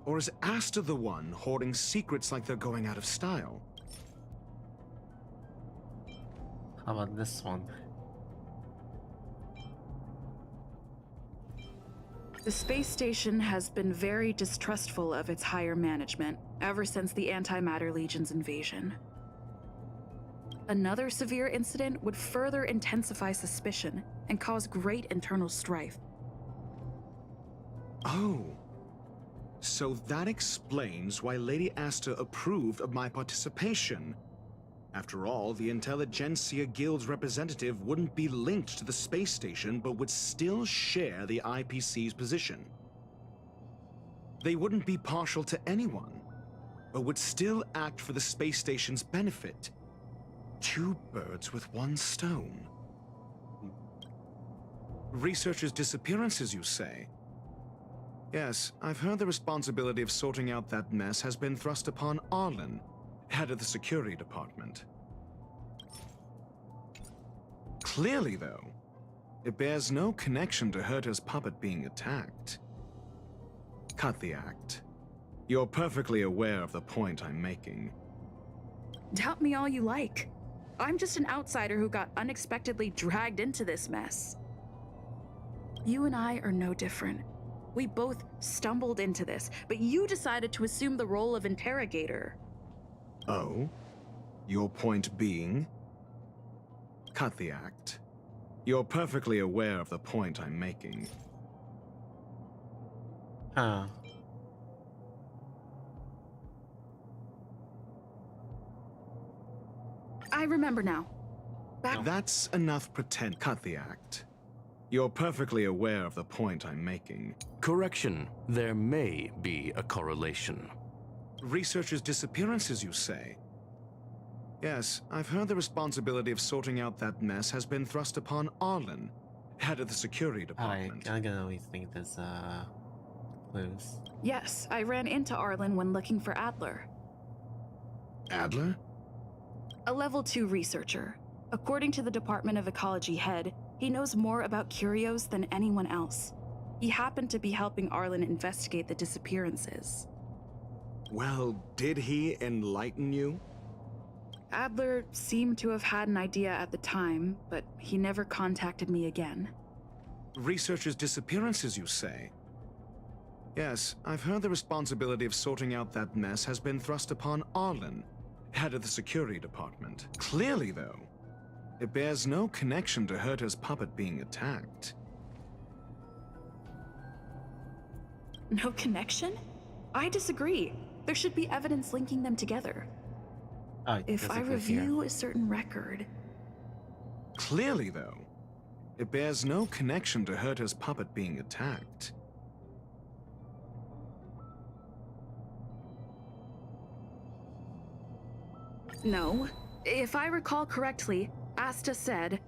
Speaker 16: Or is Asta the one hoarding secrets like they're going out of style?
Speaker 1: How about this one?
Speaker 3: The space station has been very distrustful of its higher management ever since the Antimatter Legion's invasion. Another severe incident would further intensify suspicion and cause great internal strife.
Speaker 16: Oh. So that explains why Lady Asta approved of my participation. After all, the Intelligentsia Guild's representative wouldn't be linked to the space station, but would still share the IPC's position. They wouldn't be partial to anyone, but would still act for the space station's benefit. Two birds with one stone. Researchers' disappearances, you say? Yes, I've heard the responsibility of sorting out that mess has been thrust upon Arlen, head of the security department. Clearly, though, it bears no connection to Herta's puppet being attacked. Cut the act. You're perfectly aware of the point I'm making.
Speaker 3: Doubt me all you like. I'm just an outsider who got unexpectedly dragged into this mess. You and I are no different. We both stumbled into this, but you decided to assume the role of interrogator.
Speaker 16: Oh? Your point being? Cut the act. You're perfectly aware of the point I'm making.
Speaker 1: Huh.
Speaker 3: I remember now.
Speaker 16: That's enough pretend. Cut the act. You're perfectly aware of the point I'm making.
Speaker 14: Correction. There may be a correlation.
Speaker 16: Researchers' disappearances, you say? Yes, I've heard the responsibility of sorting out that mess has been thrust upon Arlen, head of the security department.
Speaker 1: I can always think there's clues.
Speaker 3: Yes, I ran into Arlen when looking for Adler.
Speaker 16: Adler?
Speaker 3: A level 2 researcher. According to the Department of Ecology head, he knows more about curios than anyone else. He happened to be helping Arlen investigate the disappearances.
Speaker 16: Well, did he enlighten you?
Speaker 3: Adler seemed to have had an idea at the time, but he never contacted me again.
Speaker 16: Researchers' disappearances, you say? Yes, I've heard the responsibility of sorting out that mess has been thrust upon Arlen, head of the security department. Clearly, though, it bears no connection to Herta's puppet being attacked.
Speaker 3: No connection? I disagree. There should be evidence linking them together. If I review a certain record...
Speaker 16: Clearly, though, it bears no connection to Herta's puppet being attacked.
Speaker 3: No. If I recall correctly, Asta said,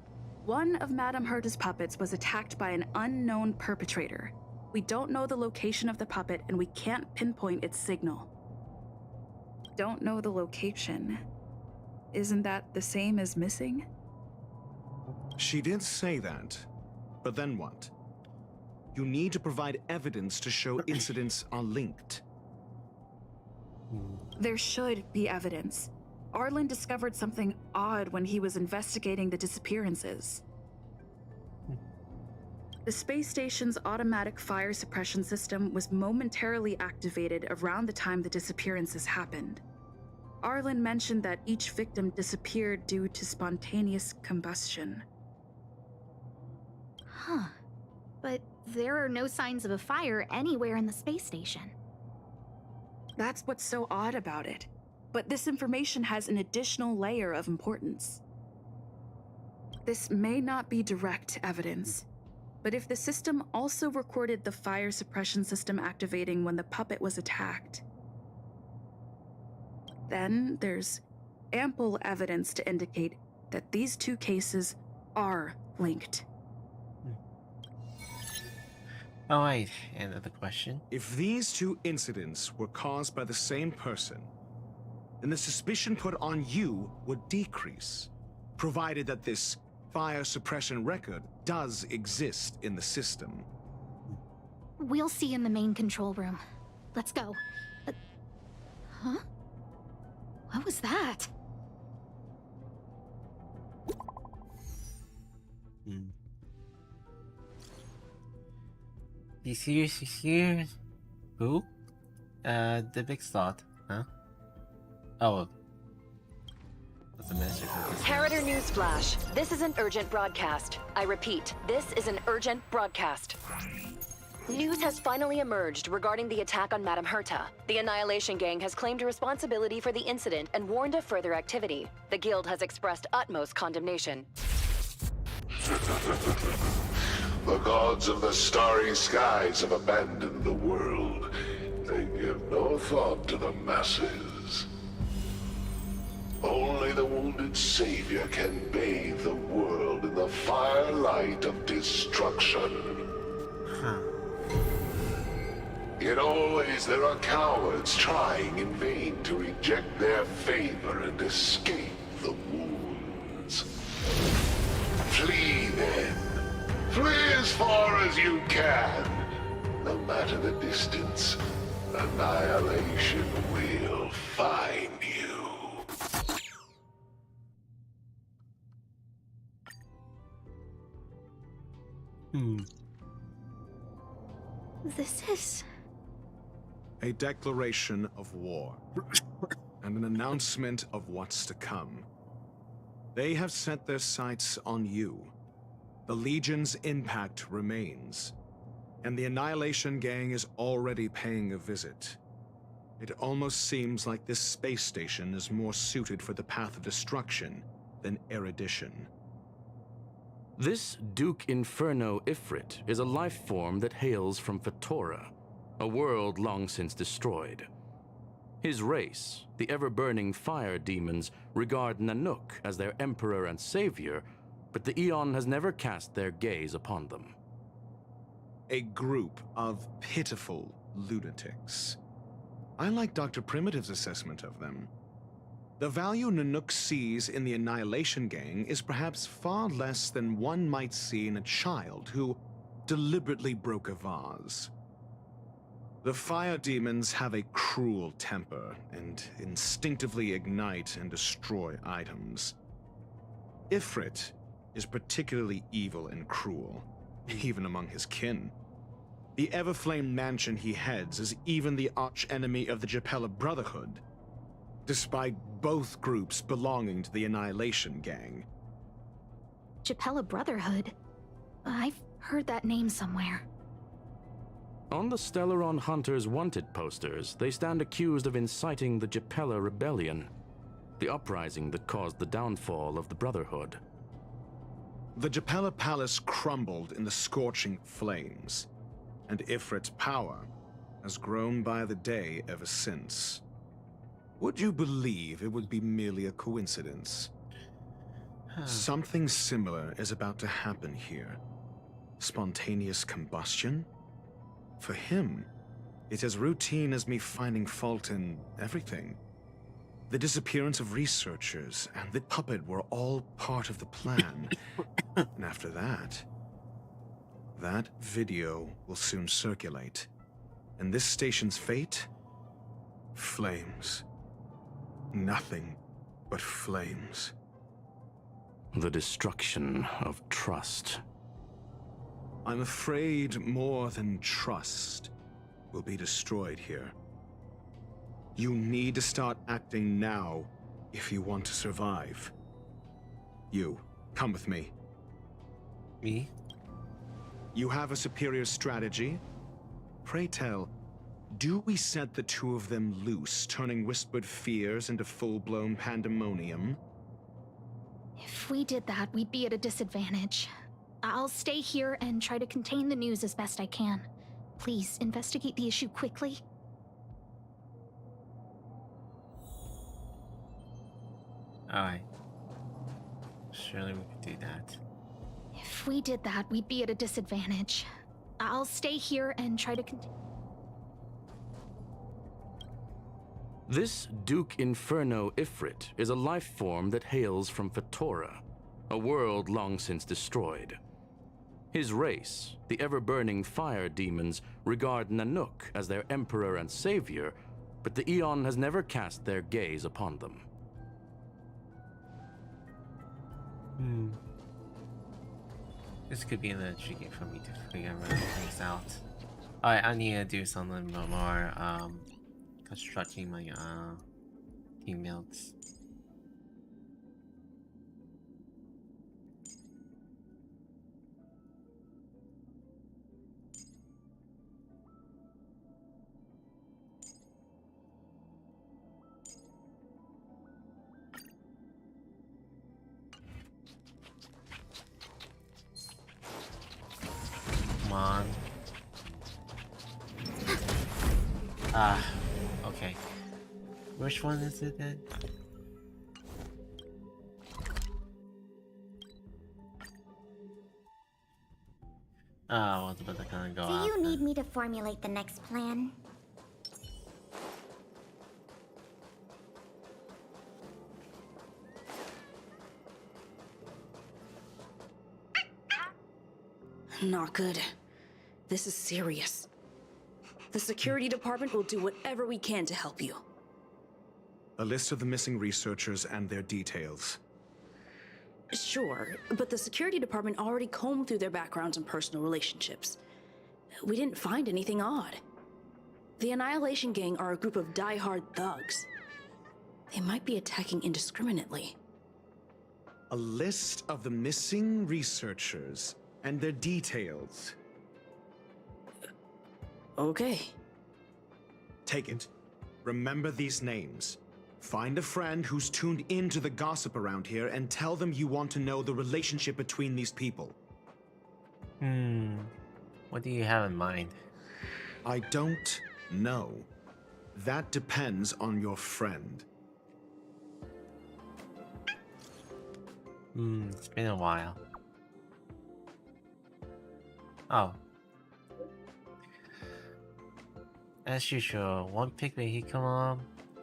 Speaker 3: one of Madame Herta's puppets was attacked by an unknown perpetrator. We don't know the location of the puppet and we can't pinpoint its signal. Don't know the location. Isn't that the same as missing?
Speaker 16: She did say that, but then what? You need to provide evidence to show incidents are linked.
Speaker 3: There should be evidence. Arlen discovered something odd when he was investigating the disappearances. The space station's automatic fire suppression system was momentarily activated around the time the disappearances happened. Arlen mentioned that each victim disappeared due to spontaneous combustion.
Speaker 5: Huh. But there are no signs of a fire anywhere in the space station.
Speaker 3: That's what's so odd about it. But this information has an additional layer of importance. This may not be direct evidence, but if the system also recorded the fire suppression system activating when the puppet was attacked, then there's ample evidence to indicate that these two cases are linked.
Speaker 1: Oh wait, another question.
Speaker 16: If these two incidents were caused by the same person, then the suspicion put on you would decrease, provided that this fire suppression record does exist in the system.
Speaker 5: We'll see in the main control room. Let's go. Huh? What was that?
Speaker 1: You see? Who? The big slot, huh? Oh. That's a message.
Speaker 18: Harrider Newsflash. This is an urgent broadcast. I repeat, this is an urgent broadcast. News has finally emerged regarding the attack on Madame Herta. The Annihilation Gang has claimed responsibility for the incident and warned of further activity. The Guild has expressed utmost condemnation.
Speaker 7: The gods of the starry skies have abandoned the world. They give no thought to the masses. Only the wounded savior can bathe the world in the firelight of destruction. Yet always there are cowards trying in vain to reject their favor and escape the wounds. Flee then. Flee as far as you can. No matter the distance, annihilation will find you.
Speaker 5: This is...
Speaker 16: A declaration of war, and an announcement of what's to come. They have set their sights on you. The Legion's impact remains, and the Annihilation Gang is already paying a visit. It almost seems like this space station is more suited for the path of destruction than erudition.
Speaker 14: This Duke Inferno Ifrit is a life form that hails from Fatora, a world long since destroyed. His race, the ever-burning fire demons, regard Nanook as their emperor and savior, but the Eon has never cast their gaze upon them.
Speaker 16: A group of pitiful lunatics. I like Dr. Primitive's assessment of them. The value Nanook sees in the Annihilation Gang is perhaps far less than one might see in a child who deliberately broke a vase. The fire demons have a cruel temper and instinctively ignite and destroy items. Ifrit is particularly evil and cruel, even among his kin. The Everflame mansion he heads is even the arch-enemy of the Japella Brotherhood, despite both groups belonging to the Annihilation Gang.
Speaker 5: Japella Brotherhood? I've heard that name somewhere.
Speaker 14: On the Stellaron Hunters wanted posters, they stand accused of inciting the Japella Rebellion, the uprising that caused the downfall of the Brotherhood.
Speaker 16: The Japella Palace crumbled in the scorching flames, and Ifrit's power has grown by the day ever since. Would you believe it would be merely a coincidence? Something similar is about to happen here. Spontaneous combustion? For him, it's as routine as me finding fault in everything. The disappearance of researchers and the puppet were all part of the plan. And after that video will soon circulate. And this station's fate? Flames. Nothing but flames.
Speaker 14: The destruction of trust.
Speaker 16: I'm afraid more than trust will be destroyed here. You need to start acting now if you want to survive. You, come with me.
Speaker 1: Me?
Speaker 16: You have a superior strategy? Pray tell, do we set the two of them loose, turning whispered fears into full-blown pandemonium?
Speaker 5: If we did that, we'd be at a disadvantage. I'll stay here and try to contain the news as best I can. Please, investigate the issue quickly.
Speaker 1: Alright. Surely we could do that.
Speaker 5: If we did that, we'd be at a disadvantage. I'll stay here and try to contain...
Speaker 14: This Duke Inferno Ifrit is a life form that hails from Fatora, a world long since destroyed. His race, the ever-burning fire demons, regard Nanook as their emperor and savior, but the Eon has never cast their gaze upon them.
Speaker 1: This could be a little tricky for me to figure things out. Alright, I need to do something more constructing my team builds. Come on. Okay. Which one is it then? Oh, I was about to kind of go
Speaker 4: Do
Speaker 1: out.
Speaker 4: you need me to formulate the next plan?
Speaker 22: Not good. This is serious. The security department will do whatever we can to help you.
Speaker 16: A list of the missing researchers and their details.
Speaker 22: Sure, but the security department already combed through their backgrounds and personal relationships. We didn't find anything odd. The Annihilation Gang are a group of die-hard thugs. They might be attacking indiscriminately.
Speaker 16: A list of the missing researchers and their details.
Speaker 22: Okay.
Speaker 16: Take it. Remember these names. Find a friend who's tuned into the gossip around here and tell them you want to know the relationship between these people.
Speaker 1: What do you have in mind?
Speaker 16: I don't know. That depends on your friend.
Speaker 1: It's been a while. Oh. As usual, one pick may he come along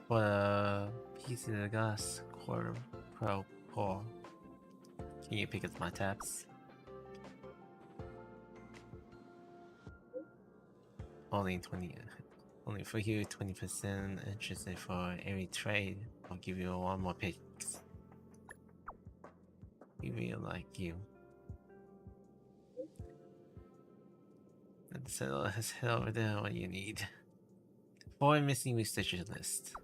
Speaker 1: for a piece of the gas quarter pro core. Can you pick up my tabs? Only for you 20% interested for every trade. I'll give you one more pick. We really like you. And so let's head over there what you need. 4 missing researchers list.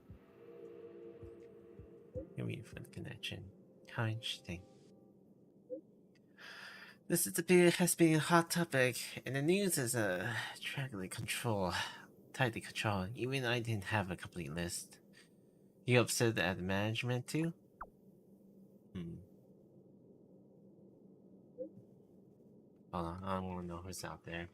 Speaker 1: You're waiting for the connection. How interesting. This has been a hot topic, and the news is tightly controlled. Even I didn't have a complete list. You upset at the management too? Hold on, I want to know who's out there.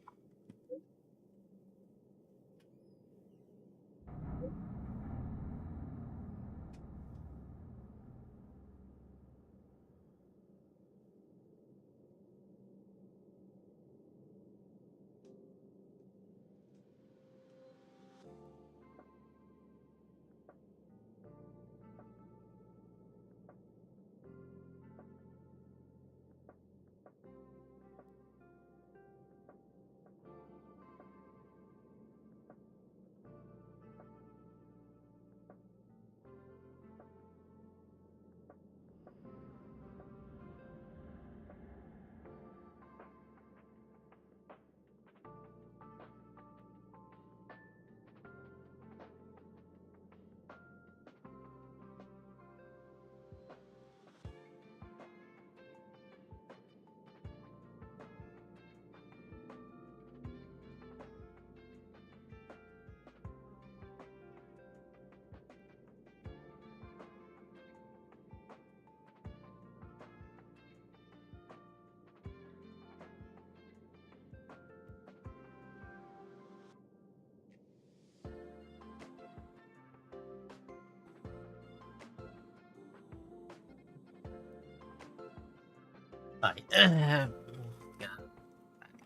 Speaker 1: Alright, yeah.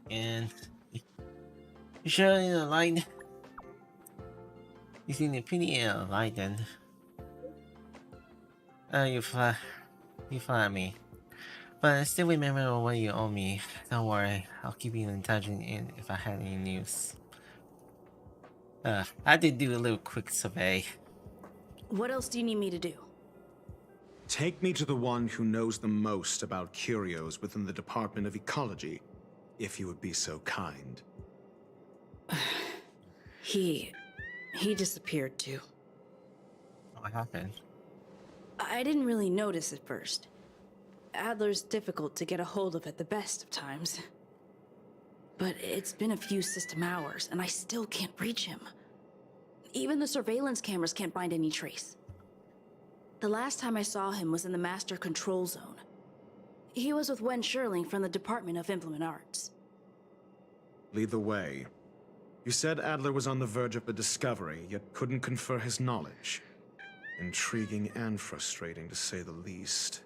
Speaker 1: And you sure in the line? You seem pretty light then. You flatter me. But I still remember what you owe me. Don't worry, I'll keep you in touch if I had any news. I did do a little quick survey.
Speaker 22: What else do you need me to do?
Speaker 16: Take me to the one who knows the most about curios within the Department of Ecology, if you would be so kind.
Speaker 22: He disappeared too.
Speaker 1: What happened?
Speaker 22: I didn't really notice at first. Adler's difficult to get a hold of at the best of times. But it's been a few system hours, and I still can't reach him. Even the surveillance cameras can't find any trace. The last time I saw him was in the Master Control Zone. He was with Wen Sherling from the Department of Implement Arts.
Speaker 16: Lead the way. You said Adler was on the verge of a discovery, yet couldn't confer his knowledge. Intriguing and frustrating, to say the least.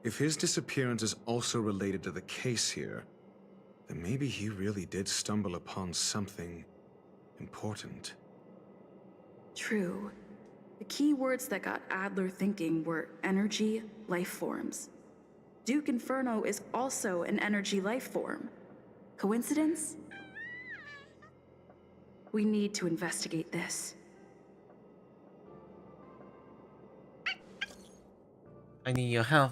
Speaker 16: If his disappearance is also related to the case here, then maybe he really did stumble upon something important.
Speaker 3: True. The key words that got Adler thinking were energy, life forms. Duke Inferno is also an energy life form. Coincidence? We need to investigate this.
Speaker 1: I need your help.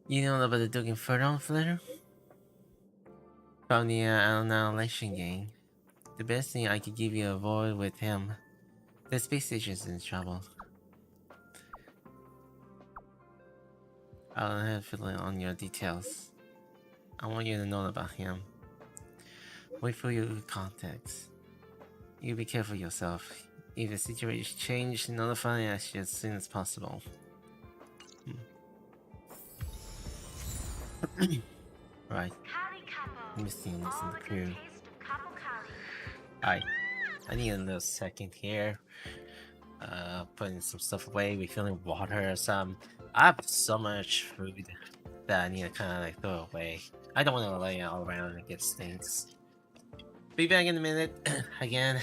Speaker 1: You know about the Duke Inferno letter? From the annihilation gang. The best thing I could give you a avoid with him. The space station's in trouble. I don't have to fill in on your details. I want you to know about him. Wait for your context. You be careful yourself. If the situation changes, notify us as soon as possible. Right. Missing this in the crew. Hi. I need a little second here. Putting some stuff away, refilling water or some. I have so much food that I need to kind of like throw away. I don't want to lay it all around and get stinks. Be back in a minute. Again.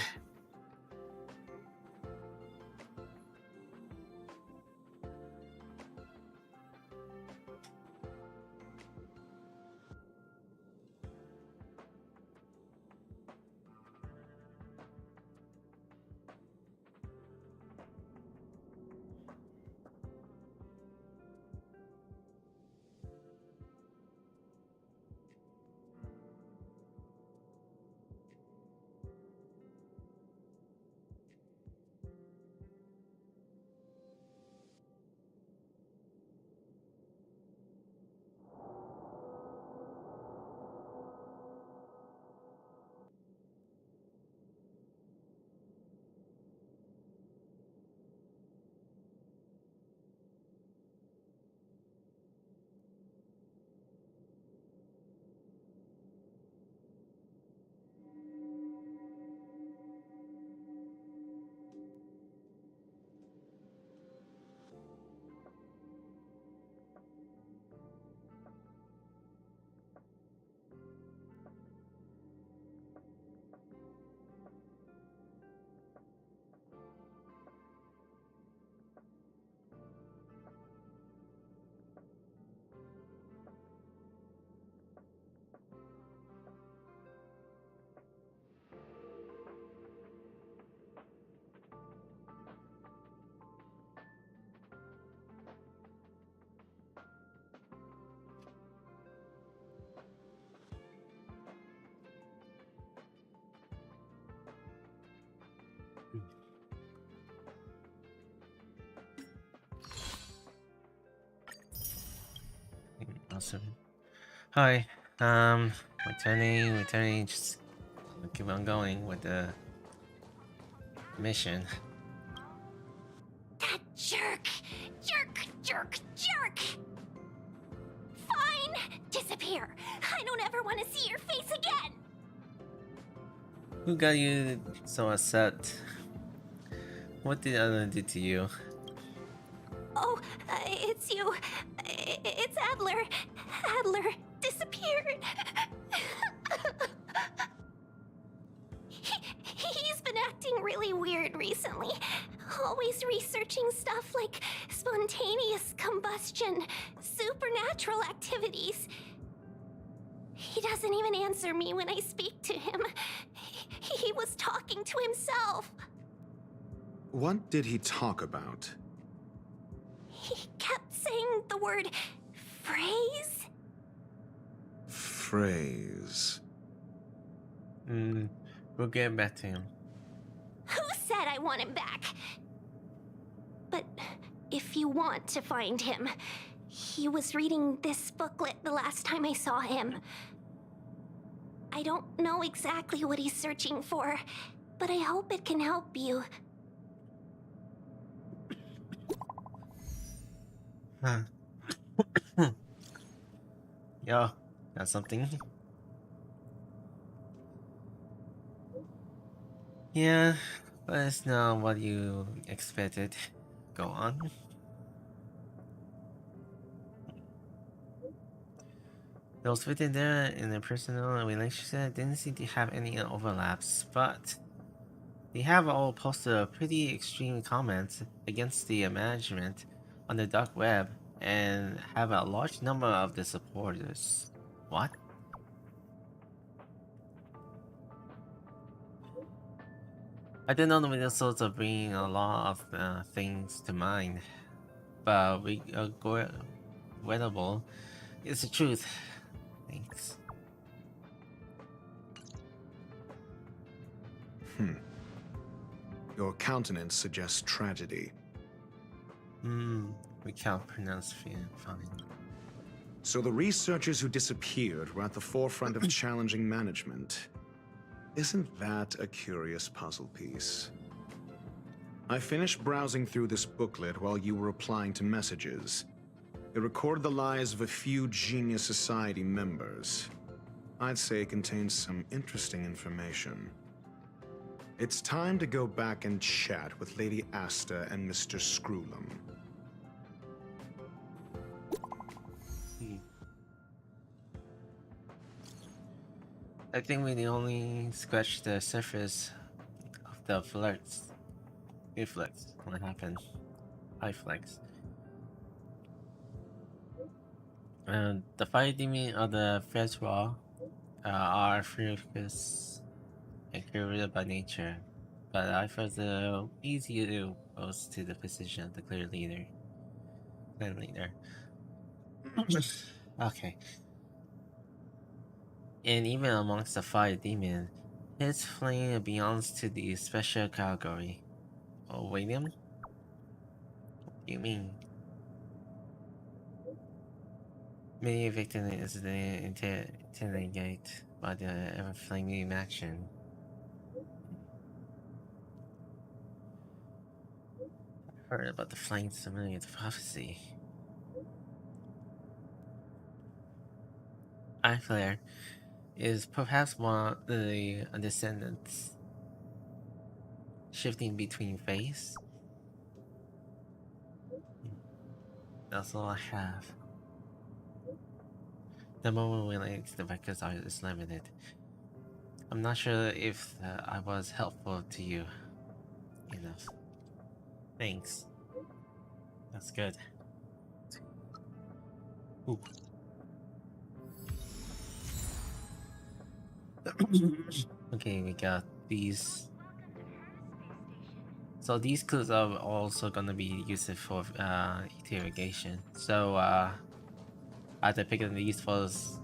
Speaker 1: Awesome. Hi. Returning. Just keep on going with the mission.
Speaker 4: That jerk! Jerk! Fine! Disappear! I don't ever want to see your face again!
Speaker 1: Who got you so upset? What did Adler do to you?
Speaker 4: Oh, it's you. It's Adler. Adler disappeared. He's been acting really weird recently. Always researching stuff like spontaneous combustion, supernatural activities. He doesn't even answer me when I speak to him. He was talking to himself.
Speaker 16: What did he talk about?
Speaker 4: He kept saying the word phrase.
Speaker 16: Phrase.
Speaker 1: We'll get back to him.
Speaker 4: Who said I want him back? But if you want to find him, he was reading this booklet the last time I saw him. I don't know exactly what he's searching for, but I hope it can help you.
Speaker 1: Yo, got something? Yeah, but it's not what you expected. Go on. Those within there in a personal relationship didn't seem to have any overlaps, but they have all posted pretty extreme comments against the management on the dark web and have a large number of the supporters. What? I don't know the results of bringing a lot of things to mind, but regrettable is the truth. Thanks.
Speaker 16: Your countenance suggests tragedy.
Speaker 1: We can't pronounce fine.
Speaker 16: So the researchers who disappeared were at the forefront of challenging management. Isn't that a curious puzzle piece? I finished browsing through this booklet while you were replying to messages. It recorded the lives of a few Genius Society members. I'd say it contains some interesting information. It's time to go back and chat with Lady Asta and Mr. Screwlum.
Speaker 1: I think we only scratched the surface of the flirts. Reflex. What happened? High flex. The fire demon of the Fezra are furious and curious by nature, but I felt easier to pose to the position of the clear leader. Okay. And even amongst the fire demon, his flame belongs to the special category. Oh, William? What do you mean? Many victims intimidate by the ever-flaming action. I heard about the flames familiar to prophecy. Eyeflare is perhaps one of the descendants, shifting between faiths. That's all I have. The moment related to the records is limited. I'm not sure if I was helpful to you enough. Thanks. That's good. Ooh. Okay, we got these. So these clues are also gonna be used for interrogation. So I have to pick these for as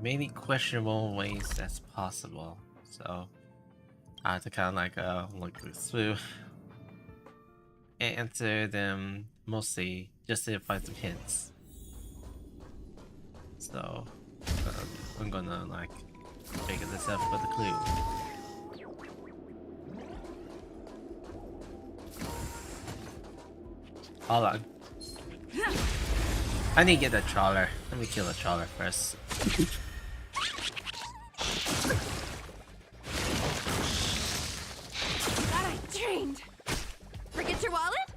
Speaker 1: many questionable ways as possible. So I have to kind of like look through and answer them mostly just to find some hints. So I'm gonna like figure this out for the clue. Hold on. I need to get the trawler. Let me kill the trawler first.
Speaker 4: Thought I trained. Forget your wallet?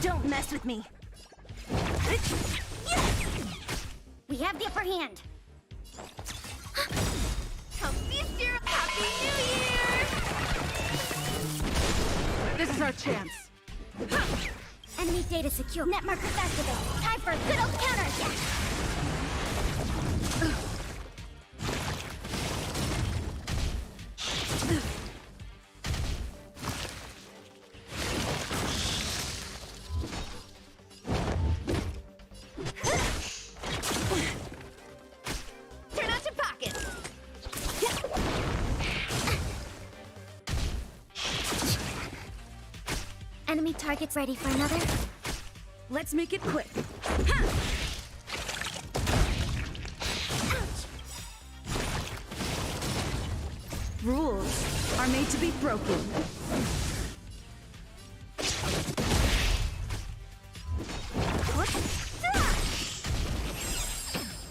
Speaker 4: Don't mess with me. We have the upper hand. Happy New Year!
Speaker 11: This is our chance.
Speaker 4: Enemy data secure. Net markers activated. Time for a good old counterattack. Turn out your pockets. Enemy targets ready for another?
Speaker 21: Let's make it quick. Rules are made to be broken.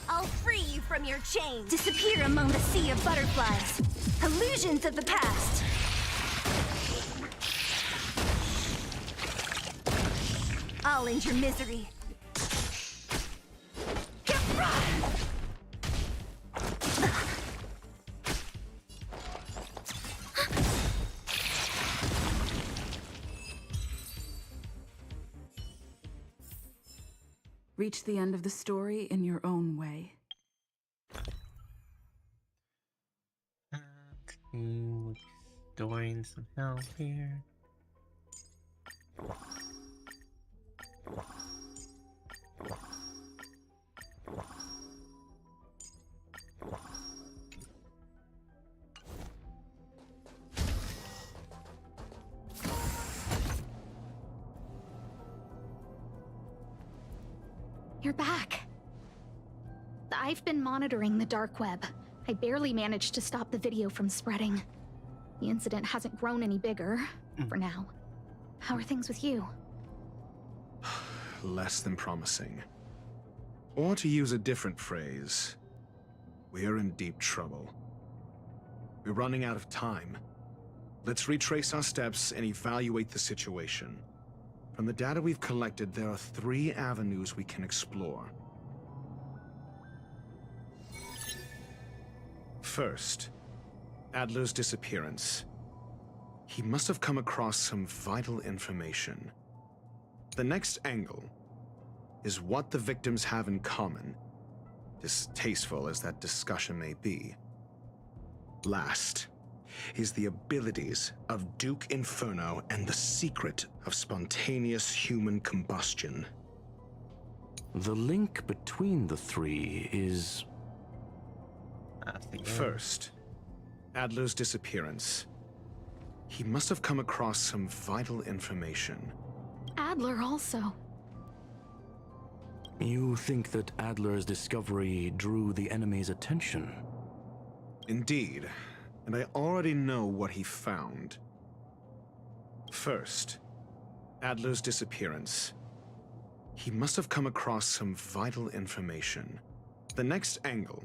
Speaker 4: I'll free you from your chains. Disappear among the sea of butterflies. Illusions of the past. I'll end your misery.
Speaker 3: Reach the end of the story in your own way.
Speaker 1: Storing some help here.
Speaker 5: You're back. I've been monitoring the dark web. I barely managed to stop the video from spreading. The incident hasn't grown any bigger, for now. How are things with you?
Speaker 16: Less than promising. Or to use a different phrase, we're in deep trouble. We're running out of time. Let's retrace our steps and evaluate the situation. From the data we've collected, there are 3 avenues we can explore. First, Adler's disappearance. He must have come across some vital information. The next angle is what the victims have in common, distasteful as that discussion may be. Last is the abilities of Duke Inferno and the secret of spontaneous human combustion.
Speaker 14: The link between the 3 is...
Speaker 16: First, Adler's disappearance. He must have come across some vital information.
Speaker 5: Adler also.
Speaker 14: You think that Adler's discovery drew the enemy's attention?
Speaker 16: Indeed, and I already know what he found. First, Adler's disappearance. He must have come across some vital information. The next angle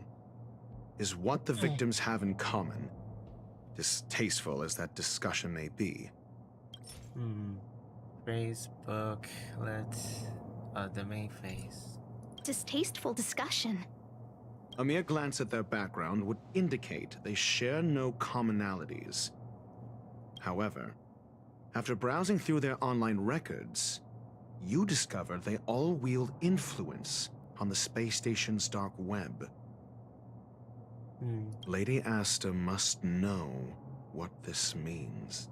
Speaker 16: is what the victims have in common, distasteful as that discussion may be.
Speaker 1: Facebook, the main face.
Speaker 5: Distasteful discussion.
Speaker 16: A mere glance at their background would indicate they share no commonalities. However, after browsing through their online records, you discover they all wield influence on the space station's dark web. Lady Asta must know what this means.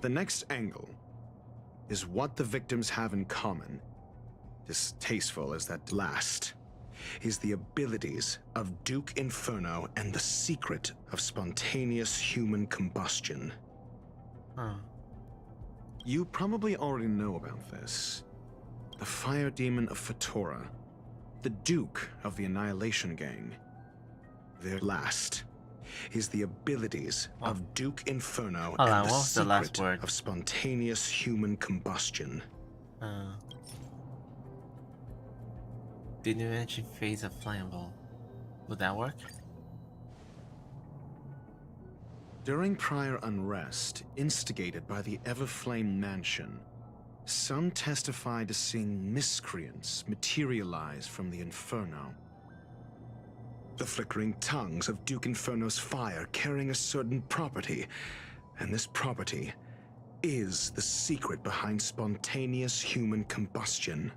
Speaker 16: The next angle is what the victims have in common, distasteful as that last, is the abilities of Duke Inferno and the secret of spontaneous human combustion. You probably already know about this. The fire demon of Fatora, the Duke of the Annihilation Gang. Their last is the abilities of Duke Inferno and the secret of spontaneous human combustion.
Speaker 1: Did you mention phase of flammable? Would that work?
Speaker 16: During prior unrest instigated by the Everflame Mansion, some testified to seeing miscreants materialize from the Inferno. The flickering tongues of Duke Inferno's fire carrying a certain property, and this property is the secret behind spontaneous human combustion.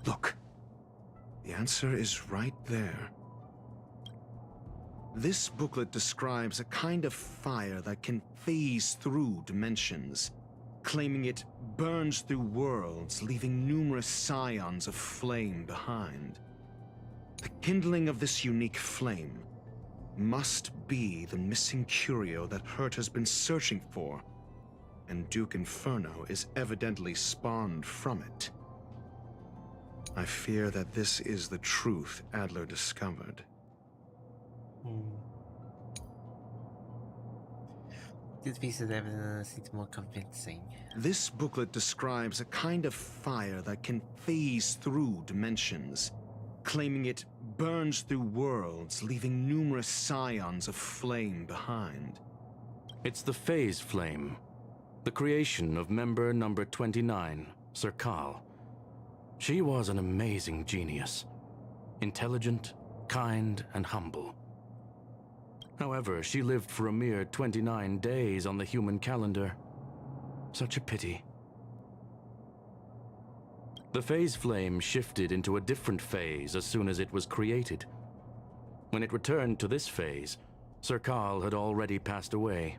Speaker 16: Look, the answer is right there. This booklet describes a kind of fire that can phase through dimensions, claiming it burns through worlds, leaving numerous scions of flame behind. The kindling of this unique flame must be the missing curio that Hurt has been searching for, and Duke Inferno is evidently spawned from it. I fear that this is the truth Adler discovered.
Speaker 1: This piece of evidence seems more convincing.
Speaker 16: This booklet describes a kind of fire that can phase through dimensions, claiming it burns through worlds, leaving numerous scions of flame behind.
Speaker 14: It's the phase flame, the creation of member number 29, Serkal. She was an amazing genius, intelligent, kind, and humble. However, she lived for a mere 29 days on the human calendar. Such a pity. The phase flame shifted into a different phase as soon as it was created. When it returned to this phase, Serkal had already passed away.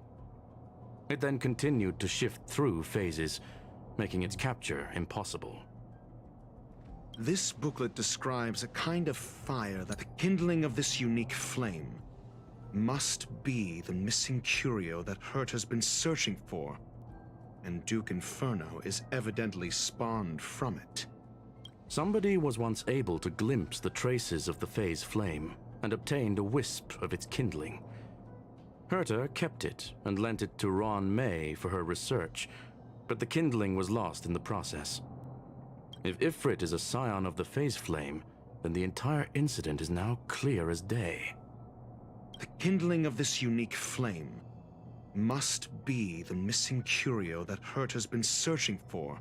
Speaker 14: It then continued to shift through phases, making its capture impossible.
Speaker 16: This booklet describes a kind of fire that the kindling of this unique flame must be the missing curio that Hurt has been searching for, and Duke Inferno is evidently spawned from it.
Speaker 14: Somebody was once able to glimpse the traces of the phase flame and obtained a wisp of its kindling. Herta kept it and lent it to Ron May for her research, but the kindling was lost in the process. If Ifrit is a scion of the phase flame, then the entire incident is now clear as day.
Speaker 16: The kindling of this unique flame must be the missing curio that Herta's been searching for.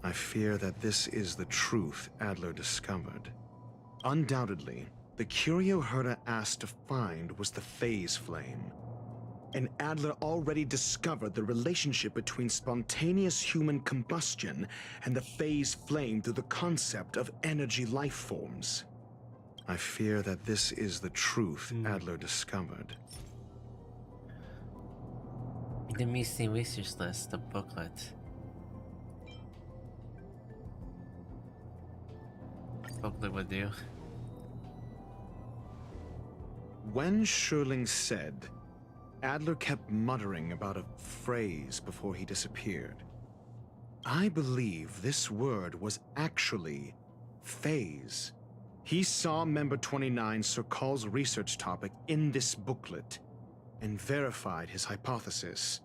Speaker 16: I fear that this is the truth Adler discovered. Undoubtedly, the curio Herta asked to find was the phase flame. And Adler already discovered the relationship between spontaneous human combustion and the phase flame through the concept of energy life forms. I fear that this is the truth Adler discovered.
Speaker 1: The missing research list, the booklet. Booklet would do.
Speaker 16: When Schurling said, Adler kept muttering about a phrase before he disappeared. I believe this word was actually phase. He saw Member 29 Sir Call's research topic in this booklet and verified his hypothesis.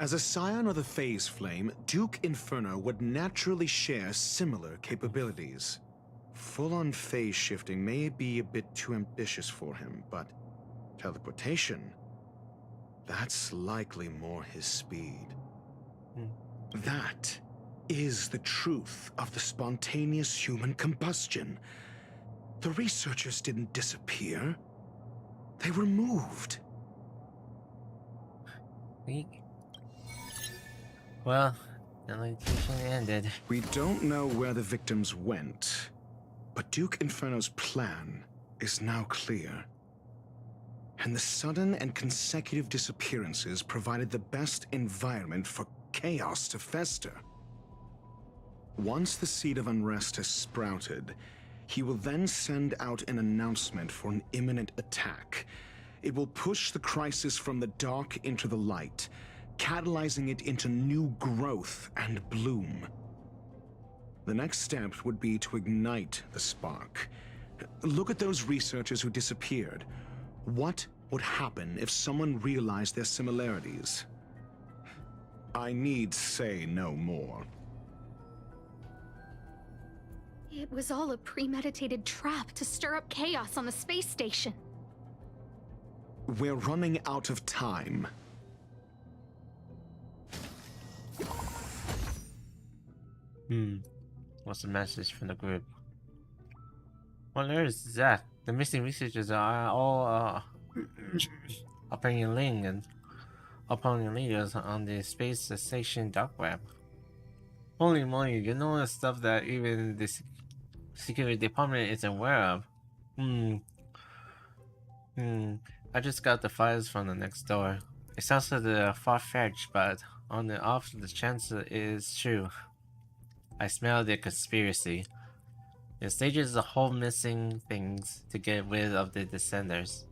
Speaker 16: As a scion of the phase flame, Duke Inferno would naturally share similar capabilities. Full-on phase shifting may be a bit too ambitious for him, but teleportation, that's likely more his speed. That is the truth of the spontaneous human combustion. The researchers didn't disappear. They were moved.
Speaker 1: Well, the electrocution ended.
Speaker 16: We don't know where the victims went, but Duke Inferno's plan is now clear. And the sudden and consecutive disappearances provided the best environment for chaos to fester. Once the seed of unrest has sprouted, he will then send out an announcement for an imminent attack. It will push the crisis from the dark into the light, catalyzing it into new growth and bloom. The next step would be to ignite the spark. Look at those researchers who disappeared. What would happen if someone realized their similarities? I need say no more.
Speaker 5: It was all a premeditated trap to stir up chaos on the space station.
Speaker 16: We're running out of time.
Speaker 1: What's the message from the group? Well, there's Zach. The missing researchers are all opinion leaders on the space station dark web. Holy moly, you know the stuff that even the security department isn't aware of. I just got the files from the next door. It sounds like they're far-fetched, but on the off the chance it is true. I smell the conspiracy. It stages the whole missing things to get rid of the descenders.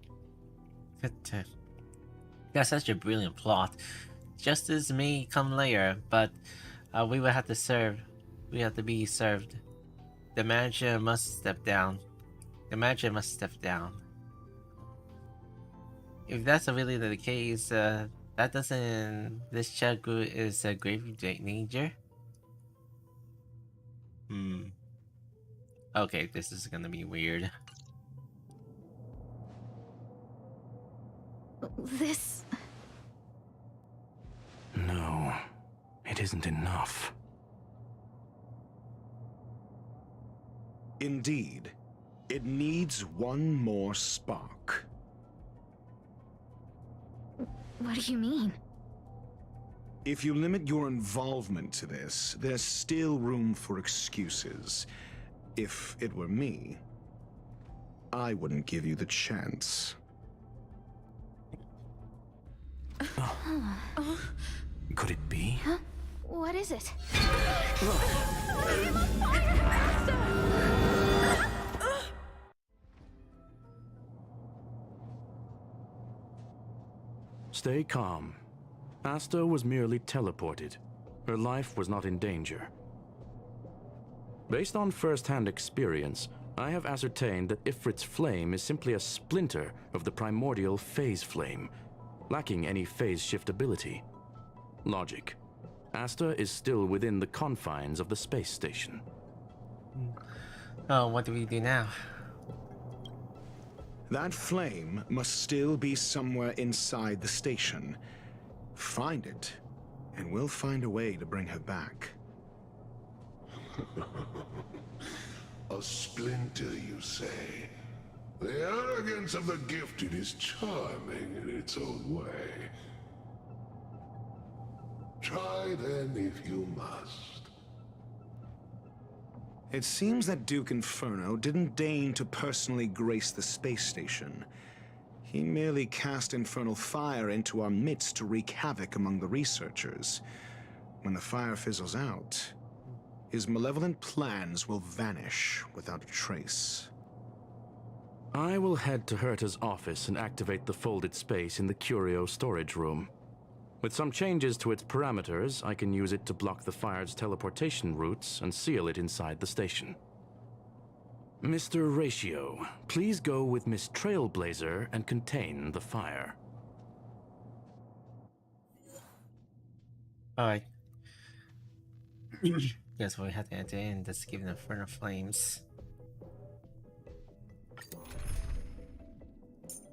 Speaker 1: That's such a brilliant plot. Justice may come later, but we will have to serve. We have to be served. The manager must step down. The manager must step down. If that's really the case, that doesn't. This chat group is a grave danger. Okay, this is gonna be weird.
Speaker 5: This...
Speaker 14: No, it isn't enough.
Speaker 16: Indeed, it needs one more spark.
Speaker 5: What do you mean?
Speaker 16: If you limit your involvement to this, there's still room for excuses. If it were me, I wouldn't give you the chance.
Speaker 14: Could it be?
Speaker 5: Huh? What is it?
Speaker 14: Stay calm. Asta was merely teleported. Her life was not in danger. Based on first-hand experience, I have ascertained that Ifrit's flame is simply a splinter of the primordial phase flame, lacking any phase shift ability. Logic. Asta is still within the confines of the space station.
Speaker 1: Oh, what do we do now?
Speaker 16: That flame must still be somewhere inside the station. Find it, and we'll find a way to bring her back.
Speaker 7: A splinter, you say? The arrogance of the gifted is charming in its own way. Try then if you must.
Speaker 16: It seems that Duke Inferno didn't deign to personally grace the space station. He merely cast infernal fire into our midst to wreak havoc among the researchers. When the fire fizzles out, his malevolent plans will vanish without a trace.
Speaker 14: I will head to Herta's office and activate the folded space in the curio storage room. With some changes to its parameters, I can use it to block the fire's teleportation routes and seal it inside the station. Mr. Ratio, please go with Miss Trailblazer and contain the fire.
Speaker 1: Alright. Guess we have to enter in this given Inferno Flames.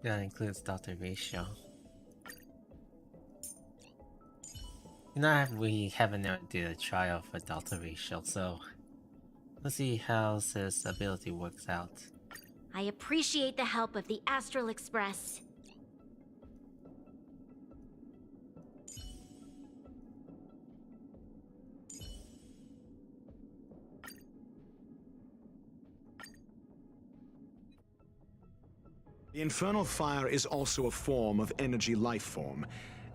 Speaker 1: That includes Dr. Ratio. You know, we haven't never did a trial for Dr. Ratio, so let's see how this ability works out.
Speaker 4: I appreciate the help of the Astral Express.
Speaker 16: The infernal fire is also a form of energy life form.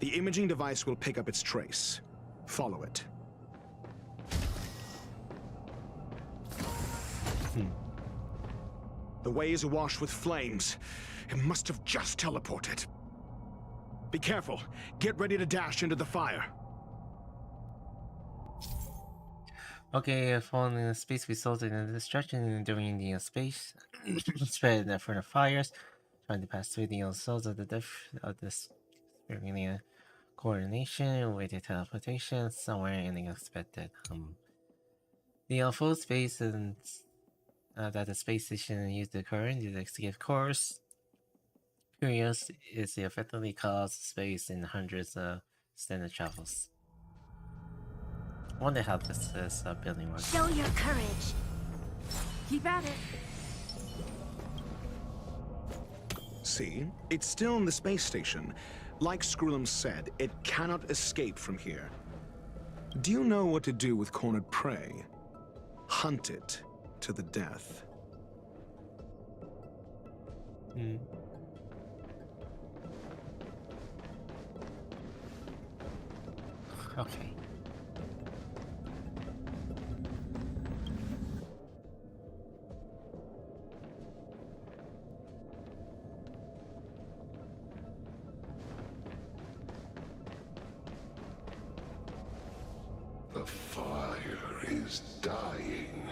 Speaker 16: The imaging device will pick up its trace. Follow it. The way is awash with flames. It must have just teleported. Be careful. Get ready to dash into the fire.
Speaker 1: Okay, falling in the space resulted in destruction during the space spread in front of fires, trying to pass through the souls of the depth of this coordination with the teleportation somewhere unexpected. The full space and that the space station used the current to execute course. Curious is it effectively caused space in hundreds of standard travels. I wonder how this building works.
Speaker 4: Show your courage.
Speaker 3: Keep at it.
Speaker 16: See? It's still in the space station. Like Screwlum said, it cannot escape from here. Do you know what to do with cornered prey? Hunt it to the death.
Speaker 1: Okay.
Speaker 7: The fire is dying.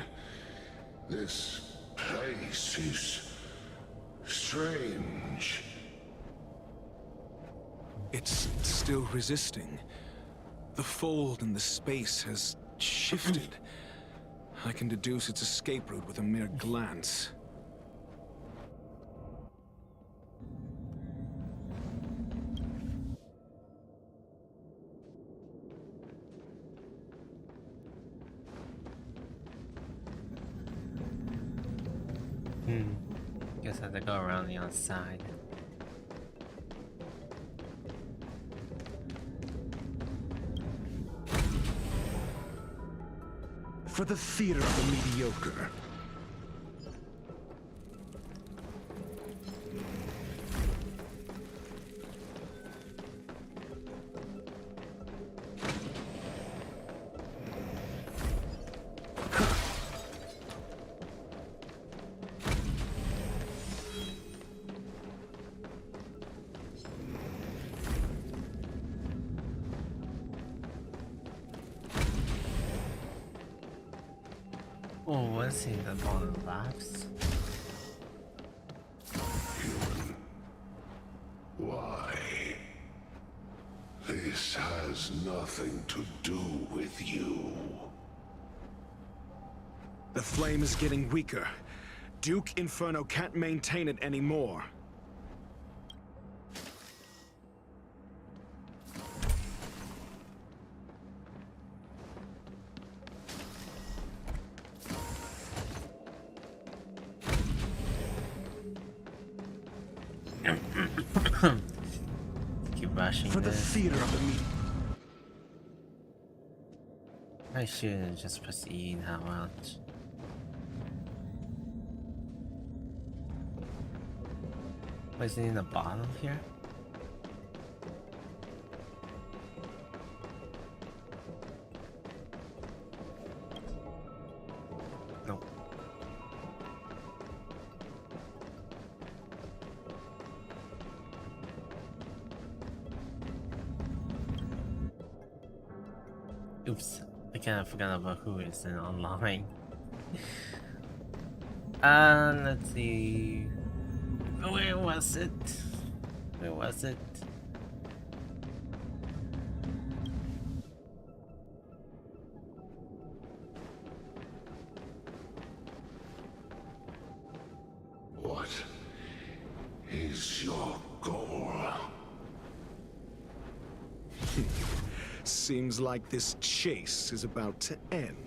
Speaker 7: This place is strange.
Speaker 16: It's still resisting. The fold in the space has shifted. I can deduce its escape route with a mere glance.
Speaker 1: Guess I have to go around the outside.
Speaker 16: For the theater of the mediocre.
Speaker 1: Oh, want to see the bottom laughs.
Speaker 7: Human. Why? This has nothing to do with you.
Speaker 16: The flame is getting weaker. Duke Inferno can't maintain it anymore.
Speaker 1: Keep rushing
Speaker 16: For the
Speaker 1: this.
Speaker 16: theater of the meeting.
Speaker 1: I should just press E now. Much. Is it in the bottom here? Nope. Oops, I kind of forgot about who is in online. Let's see. Where was it? Where was it?
Speaker 7: What is your goal?
Speaker 16: Seems like this chase is about to end.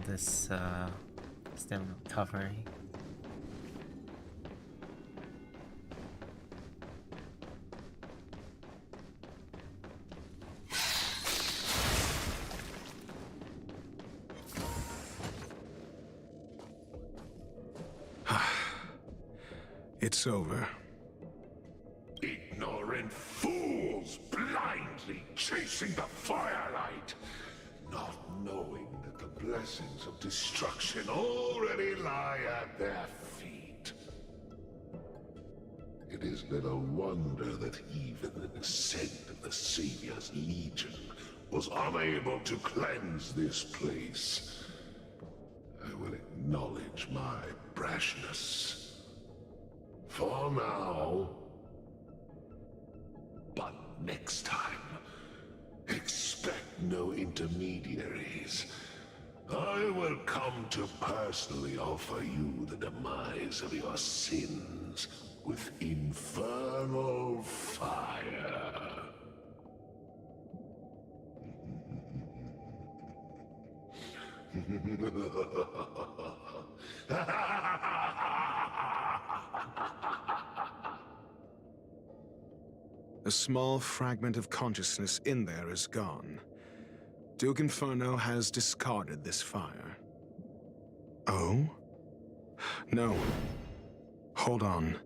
Speaker 1: This stem recovery.
Speaker 16: It's over.
Speaker 7: Ignorant fools blindly chasing the firelight, not knowing that the blessings of destruction already lie at their feet. It is little wonder that even the descent of the Savior's Legion was unable to cleanse this place. I will acknowledge my brashness. For now. But next time, expect no intermediaries. I will come to personally offer you the demise of your sins with infernal fire.
Speaker 16: A small fragment of consciousness in there is gone. Duke Inferno has discarded this fire. Oh? No. Hold on.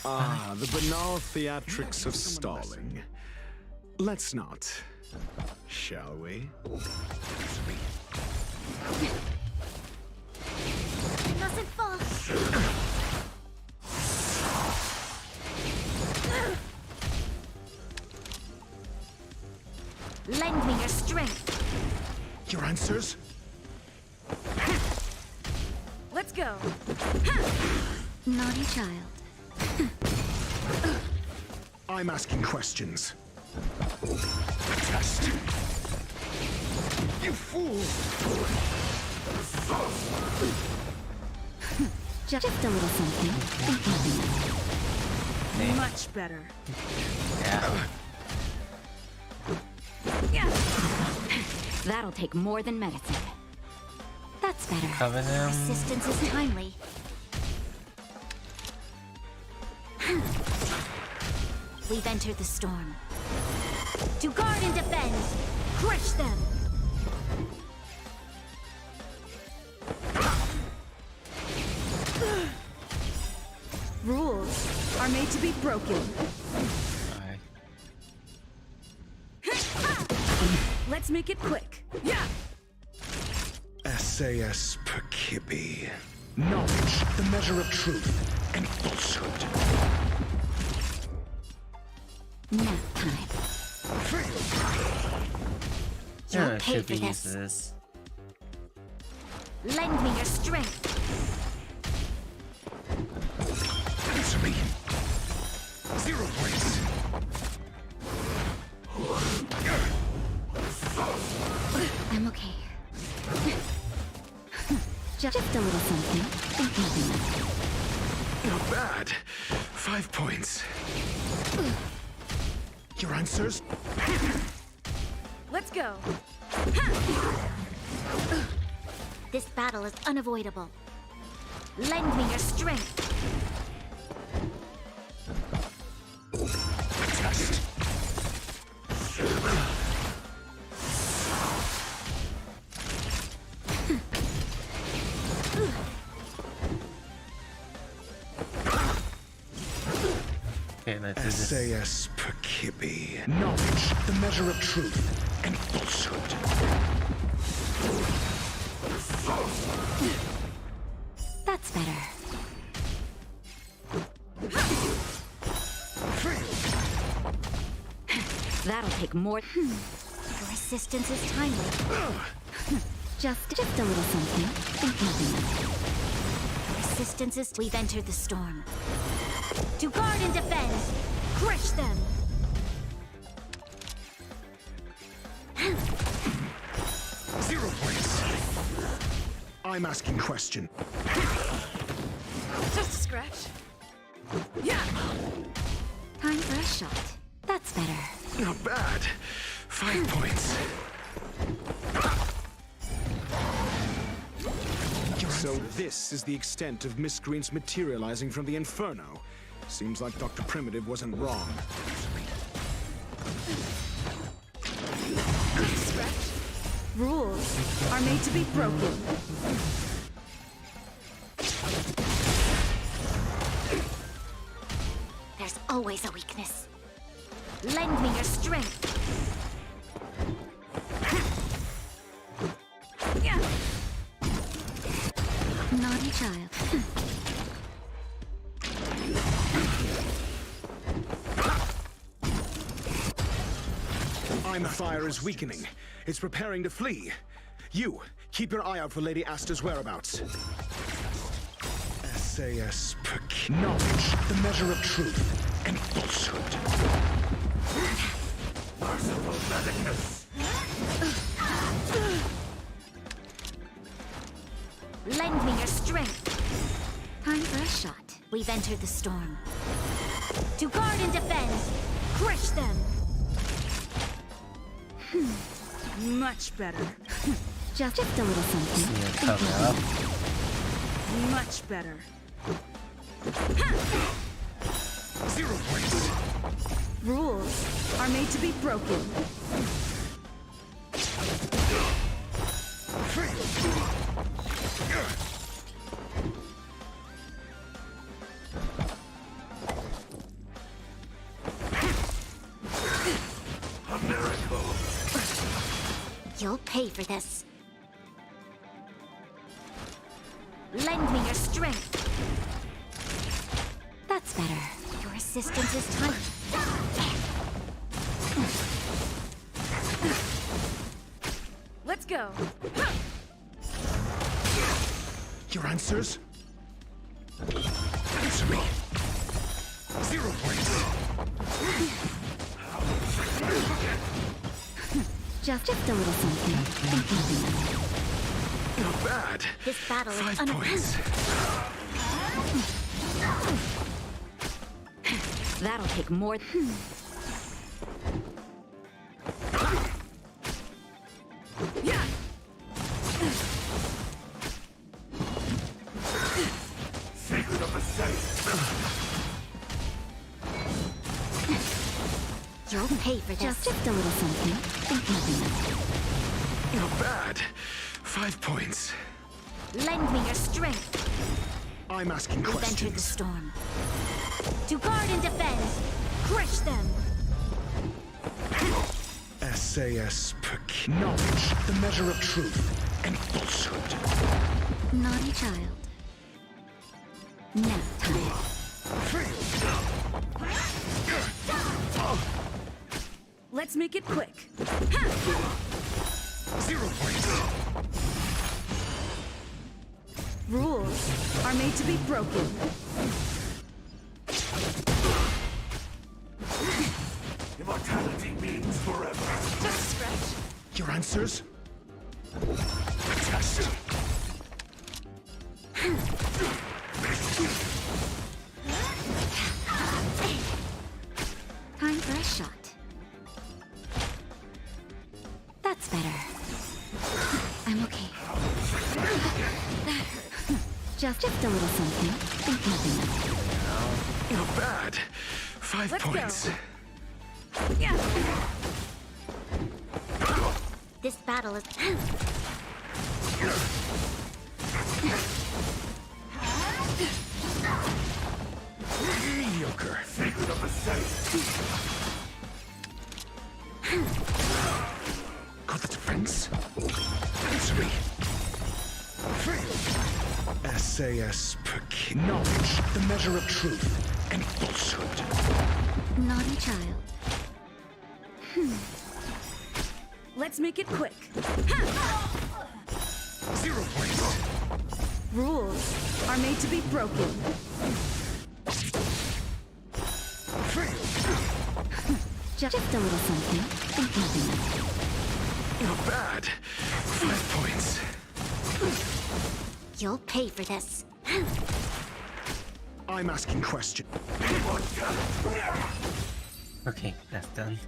Speaker 16: Ah, the banal theatrics of stalling. Let's not, shall we?
Speaker 4: You mustn't fall. Lend me your strength.
Speaker 16: Your answers?
Speaker 4: Let's go. Naughty child.
Speaker 16: I'm asking questions. A test. You fool!
Speaker 2: Just a little something.
Speaker 21: Much better.
Speaker 1: Yeah.
Speaker 2: That'll take more than medicine. That's better.
Speaker 1: Cover them.
Speaker 4: Assistance is timely. We've entered the storm. To guard and defend, crush them!
Speaker 22: Rules are made to be broken. Let's make it quick. Yeah!
Speaker 16: SAS Perkibi. Knowledge, the measure of truth and falsehood.
Speaker 4: Nap time.
Speaker 1: Yeah,
Speaker 4: You'll
Speaker 1: it
Speaker 4: pay
Speaker 1: should
Speaker 4: for
Speaker 1: be
Speaker 4: this.
Speaker 1: useless.
Speaker 4: Lend me your strength.
Speaker 16: Answer me. 0 points.
Speaker 4: I'm okay. Just a little something.
Speaker 16: Not bad. 5 points. Your answers?
Speaker 22: Let's go.
Speaker 4: This battle is unavoidable. Lend me your strength.
Speaker 16: Test.
Speaker 1: Okay, let's do this.
Speaker 16: SAS Perkibi. Knowledge, the measure of truth and falsehood.
Speaker 4: That's better.
Speaker 22: That'll take more.
Speaker 4: Your assistance is timely. Just a little something. Think nothing. Your assistance is. We've entered the storm. To guard and defend, crush them.
Speaker 16: 0 points. I'm asking question.
Speaker 22: Just a scratch. Yeah!
Speaker 4: Time for a shot. That's better.
Speaker 16: Not bad. 5 points. So this is the extent of miscreants materializing from the Inferno. Seems like Dr. Primitive wasn't wrong.
Speaker 22: Scratch. Rules are made to be broken.
Speaker 4: There's always a weakness. Lend me your strength. Naughty child.
Speaker 16: I'm fire is weakening. It's preparing to flee. You, keep your eye out for Lady Asta's whereabouts. SAS Perk. Knowledge, the measure of truth and falsehood. Merciful medicness.
Speaker 4: Lend me your strength. Time for a shot. We've entered the storm. To guard and defend, crush them.
Speaker 22: Much better.
Speaker 4: Just a little something.
Speaker 1: Cover up.
Speaker 22: Much better.
Speaker 16: 0 points.
Speaker 22: Rules are made to be broken.
Speaker 7: A miracle.
Speaker 4: You'll pay for this. Lend me your strength. That's better. Your assistance is time.
Speaker 22: Let's go.
Speaker 16: Your answers? Answer me. 0 points.
Speaker 4: Just a little something. Think nothing.
Speaker 16: Not bad.
Speaker 4: This battle is
Speaker 16: 5 points.
Speaker 22: That'll take more. Yeah.
Speaker 7: Secret of the safe.
Speaker 4: You'll pay for this.
Speaker 2: Just a little something. Think nothing of it.
Speaker 16: Not bad. 5 points.
Speaker 4: Lend me your strength.
Speaker 16: I'm asking
Speaker 4: We've entered the
Speaker 16: questions.
Speaker 4: storm. To guard and defend. Crush them.
Speaker 16: SAS knowledge, the measure of truth and falsehood.
Speaker 2: Naughty child. Nap time.
Speaker 21: Let's make it quick.
Speaker 16: 0 points.
Speaker 21: Rules are made to be broken.
Speaker 7: Immortality means forever.
Speaker 21: Just a scratch.
Speaker 16: Your answers? Test.
Speaker 2: Time for a shot. That's better. I'm okay. That hurt. Just a little something. Think nothing of it.
Speaker 16: Not bad. 5
Speaker 21: Let's
Speaker 16: points.
Speaker 21: go. Yeah.
Speaker 4: This battle is...
Speaker 16: Mediocre.
Speaker 7: Secret of the Senate.
Speaker 16: Got the defense. Answer me. SAS knowledge, the measure of truth and falsehood.
Speaker 2: Naughty child.
Speaker 21: Let's make it quick.
Speaker 16: 0 points.
Speaker 21: Rules are made to be broken.
Speaker 2: Just a little something. Think nothing of it.
Speaker 16: Not bad. 5 points.
Speaker 4: You'll pay for this.
Speaker 16: I'm asking questions.
Speaker 1: Okay, that's done.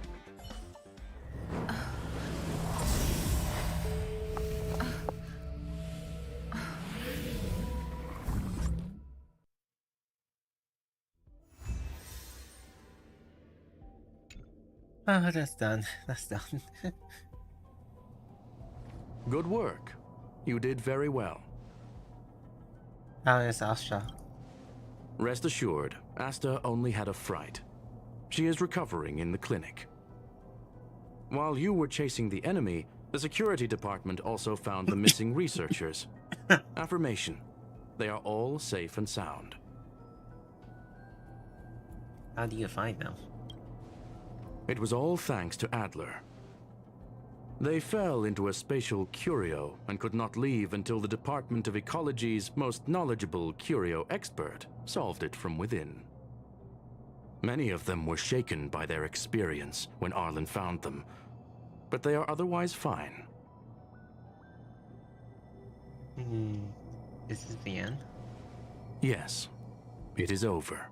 Speaker 1: Oh, that's done. That's done.
Speaker 14: Good work. You did very well.
Speaker 1: How is Asha?
Speaker 14: Rest assured, Asta only had a fright. She is recovering in the clinic. While you were chasing the enemy, the security department also found the missing researchers. Affirmation. They are all safe and sound.
Speaker 1: How do you find them?
Speaker 14: It was all thanks to Adler. They fell into a spatial curio and could not leave until the Department of Ecology's most knowledgeable curio expert solved it from within. Many of them were shaken by their experience when Arlen found them, but they are otherwise fine.
Speaker 1: This is the end?
Speaker 14: Yes, it is over.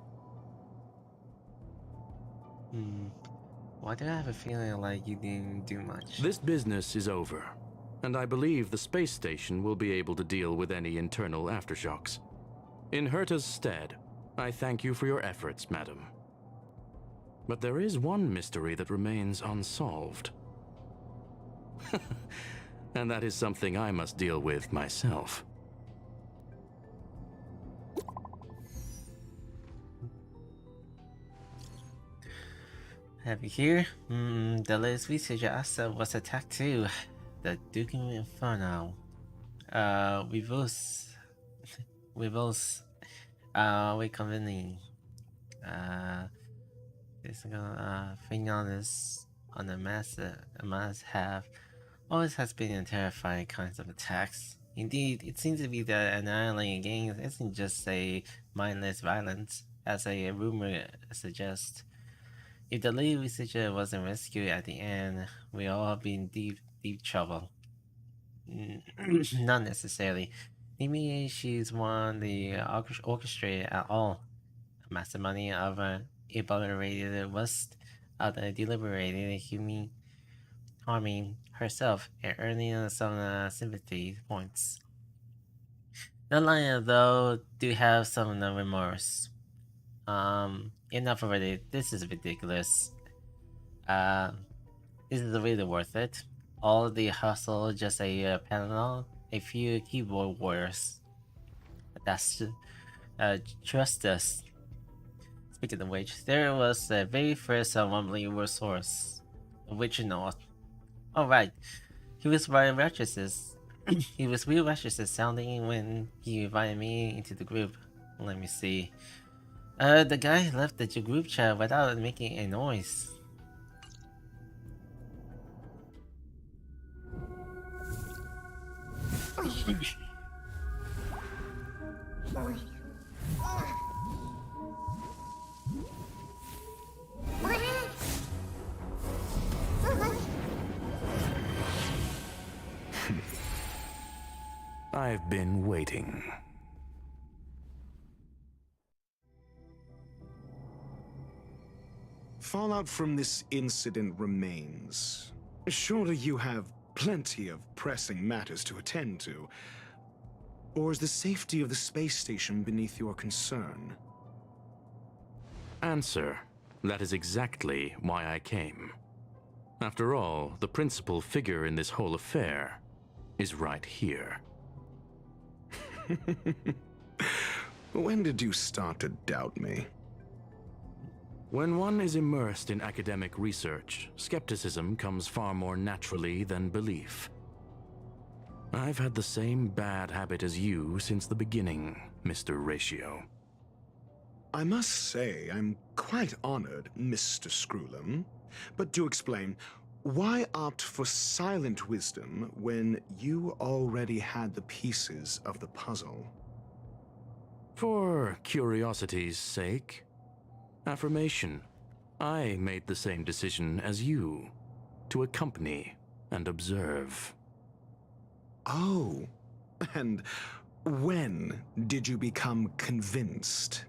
Speaker 1: Why do I have a feeling like you didn't do much?
Speaker 14: This business is over, and I believe the space station will be able to deal with any internal aftershocks. In Herta's stead, I thank you for your efforts, madam. But there is one mystery that remains unsolved. And that is something I must deal with myself.
Speaker 1: Have you here? The latest researcher Asta was attacked too. The Duke Inferno. Reverse. Reconvening. This thing on this on the must have always has been in terrifying kinds of attacks. Indeed, it seems to be that annihilating gangs isn't just a mindless violence, as a rumor suggests. If the lead researcher wasn't rescued at the end, we'd all be in deep trouble. Not necessarily. Maybe she's one the orchestrated at all. Masterminding of an obliterated west of the deliberated human harming herself and earning some sympathy points. The line though do have some remorse. Enough already. This is ridiculous. Is it really worth it? All the hustle, just a panel, a few keyboard warriors. That's trust us. Speaking of which, there was the very first mumbling resource, original. Oh right, he was very righteous. He was real righteous sounding when he invited me into the group. Let me see. The guy left the group chat without making a noise.
Speaker 14: I've been waiting.
Speaker 16: Fallout from this incident remains. Surely you have plenty of pressing matters to attend to. Or is the safety of the space station beneath your concern?
Speaker 14: Answer. That is exactly why I came. After all, the principal figure in this whole affair is right here.
Speaker 16: When did you start to doubt me?
Speaker 14: When one is immersed in academic research, skepticism comes far more naturally than belief. I've had the same bad habit as you since the beginning, Mr. Ratio.
Speaker 16: I must say, I'm quite honored, Mr. Screwlum. But do explain, why opt for silent wisdom when you already had the pieces of the puzzle?
Speaker 14: For curiosity's sake. Affirmation. I made the same decision as you, to accompany and observe.
Speaker 16: Oh, and when did you become convinced?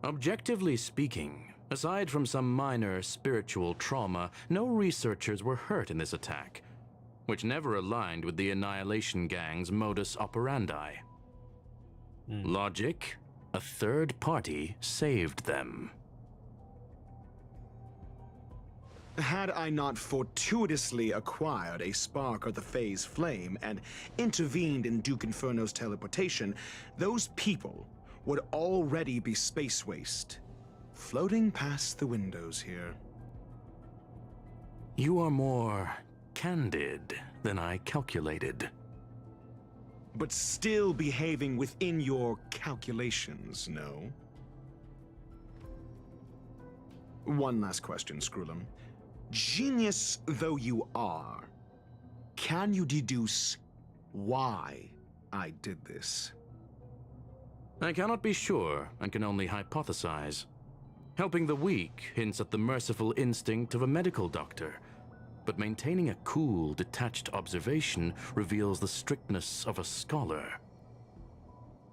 Speaker 14: Objectively speaking, aside from some minor spiritual trauma, no researchers were hurt in this attack, which never aligned with the Annihilation Gang's modus operandi. Logic? A third party saved them.
Speaker 16: Had I not fortuitously acquired a spark of the phase flame and intervened in Duke Inferno's teleportation, those people would already be space waste, floating past the windows here.
Speaker 14: You are more candid than I calculated.
Speaker 16: But still behaving within your calculations, no? One last question, Screwlum. Genius though you are, can you deduce why I did this?
Speaker 14: I cannot be sure and can only hypothesize. Helping the weak hints at the merciful instinct of a medical doctor, but maintaining a cool, detached observation reveals the strictness of a scholar.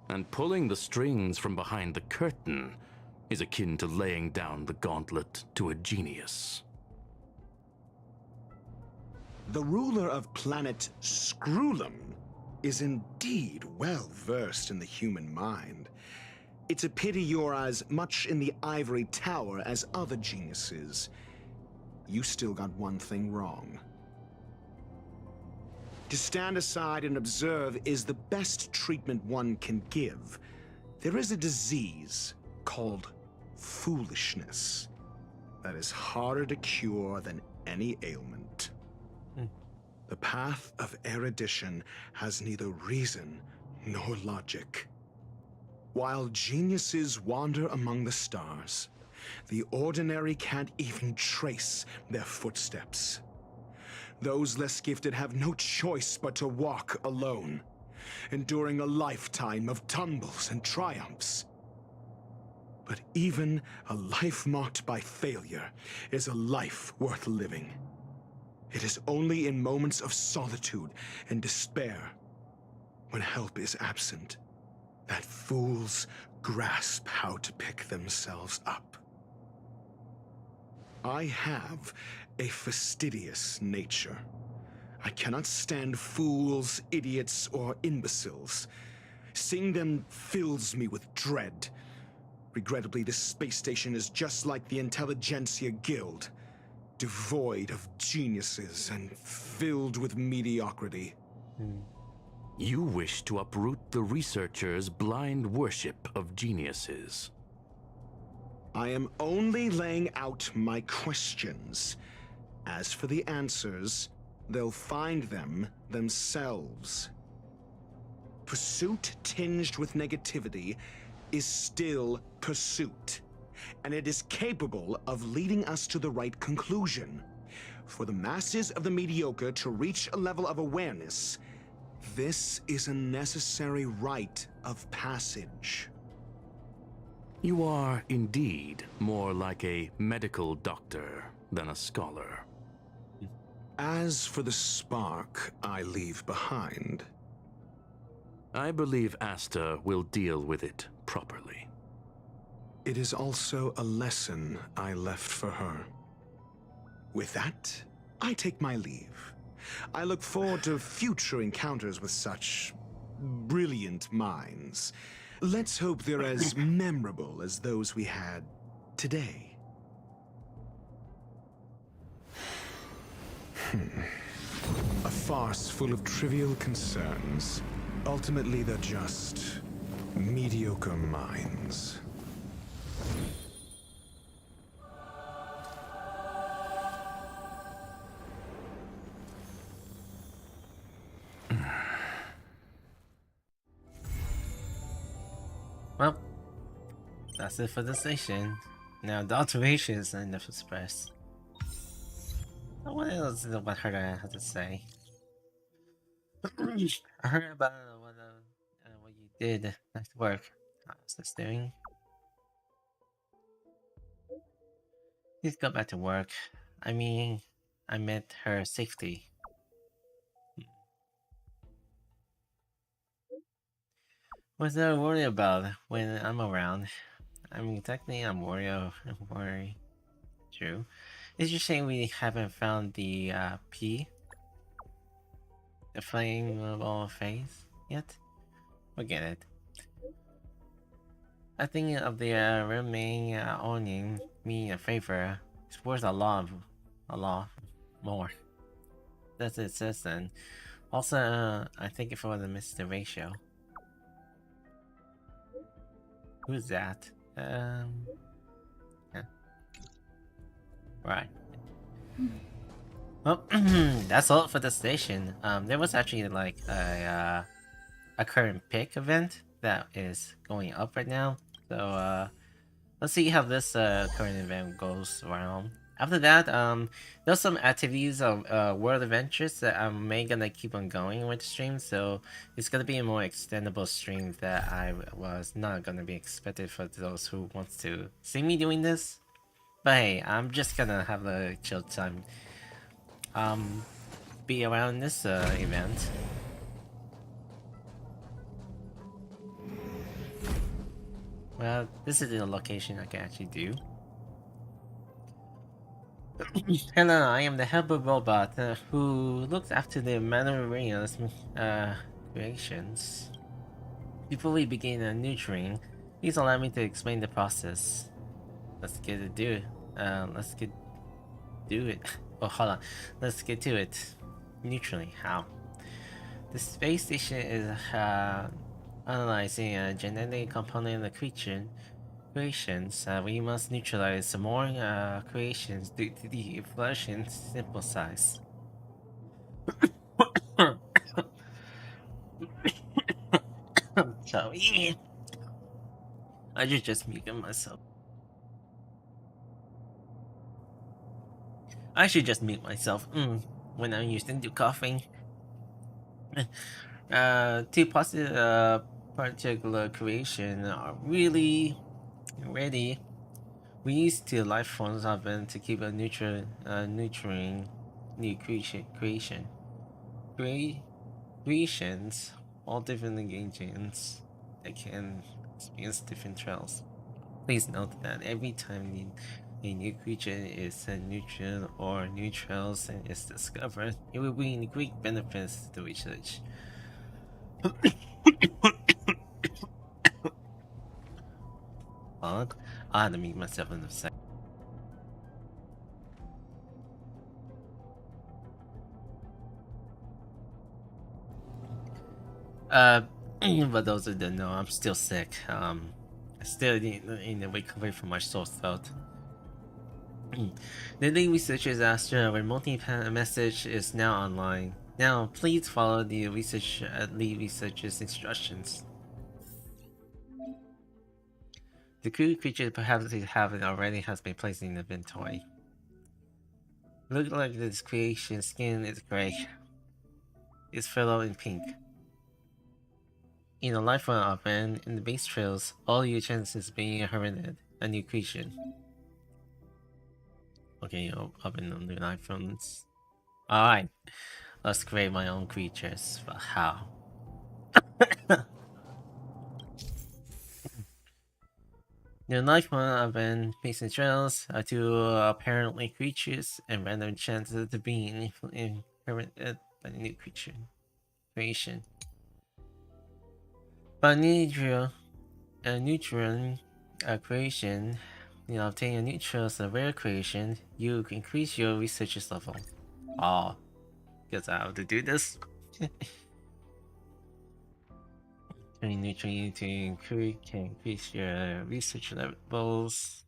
Speaker 14: And pulling the strings from behind the curtain is akin to laying down the gauntlet to a genius.
Speaker 16: The ruler of planet Screwlum is indeed well versed in the human mind. It's a pity you're as much in the ivory tower as other geniuses. You still got one thing wrong. To stand aside and observe is the best treatment one can give. There is a disease called foolishness that is harder to cure than any ailment. The path of erudition has neither reason nor logic. While geniuses wander among the stars, the ordinary can't even trace their footsteps. Those less gifted have no choice but to walk alone, enduring a lifetime of tumbles and triumphs. But even a life marked by failure is a life worth living. It is only in moments of solitude and despair, when help is absent, that fools grasp how to pick themselves up. I have a fastidious nature. I cannot stand fools, idiots, or imbeciles. Seeing them fills me with dread. Regrettably, this space station is just like the Intelligentsia Guild. devoid of geniuses and filled with mediocrity.
Speaker 14: You wish to uproot the researchers' blind worship of geniuses.
Speaker 16: I am only laying out my questions. As for the answers, they'll find them themselves. Pursuit tinged with negativity is still pursuit, and it is capable of leading us to the right conclusion. For the masses of the mediocre to reach a level of awareness, this is a necessary rite of passage.
Speaker 14: You are indeed more like a medical doctor than a scholar.
Speaker 16: As for the spark I leave behind,
Speaker 14: I believe Asta will deal with it properly.
Speaker 16: it is also a lesson I left for her. With that, I take my leave. I look forward to future encounters with such brilliant minds. Let's hope they're as memorable as those we had today. A farce full of trivial concerns. Ultimately, they're just mediocre minds.
Speaker 1: Well, that's it for the station. Now the alterations are in the express. What else is what her had to say? I heard about what you did. Nice work. How's this doing? Please go back to work. I mean, I meant her safety. What's there to worry about when I'm around? I mean, technically I'm worry. True. It's just a shame we haven't found the P. The flammable phase yet? Forget it. I think of the remaining owning me a favor. It's worth a lot more. That's it says then. Also, I thank you for the Mr. Ratio. Who's that? Yeah. Right. Well, that's all for the station. There was actually like a current pick event that is going up right now. So let's see how this current event goes around. After that, there's some activities of world adventures that I'm gonna keep on going with the stream. So it's gonna be a more extendable stream that I was not gonna be expected for those who wants to see me doing this. But hey, I'm just gonna have a chill time. Be around this event. Well, this is the location I can actually do. Hello, I am the helper robot who looks after the Manoria's creations. Before we begin nurturing, please allow me to explain the process. Let's get to do it. Oh, hold on. Let's get to it. Neutrally, how? The space station is analyzing a genetic component of the creations. We must neutralize some more creations due to the inflation simple size. So, yeah. I just muted myself. I should just mute myself when I'm used to coughing. Two particular creation are really ready. We used to life forms of them to keep a nurturing new creations, all different ingredients that can experience different trails. Please note that every time a new creature is neutral or neutrals and is discovered, it will bring great benefits to the research. I'll have to mute myself in a second. Uh, but those who don't know, I'm still sick. Still in the recovery from my sore throat. The lead researchers asked our multi-message is now online. Now, please follow the lead researcher's instructions. The creature perhaps you haven't already has been placed in inventory. Look like this creation's skin is gray. Its fellow in pink. In a life run open, in the base trails, all your chances of being inherited a new creature. Okay, open on the iPhones. Alright, let's create my own creatures, but how? The life run open, base and trails are two apparently creatures and random chances of being inherited by a new creature. Creation. By neutron creation, you obtain a neutral as a rare creation, you increase your researcher's level. Oh, guess I have to do this. Turning neutron to increase your research levels.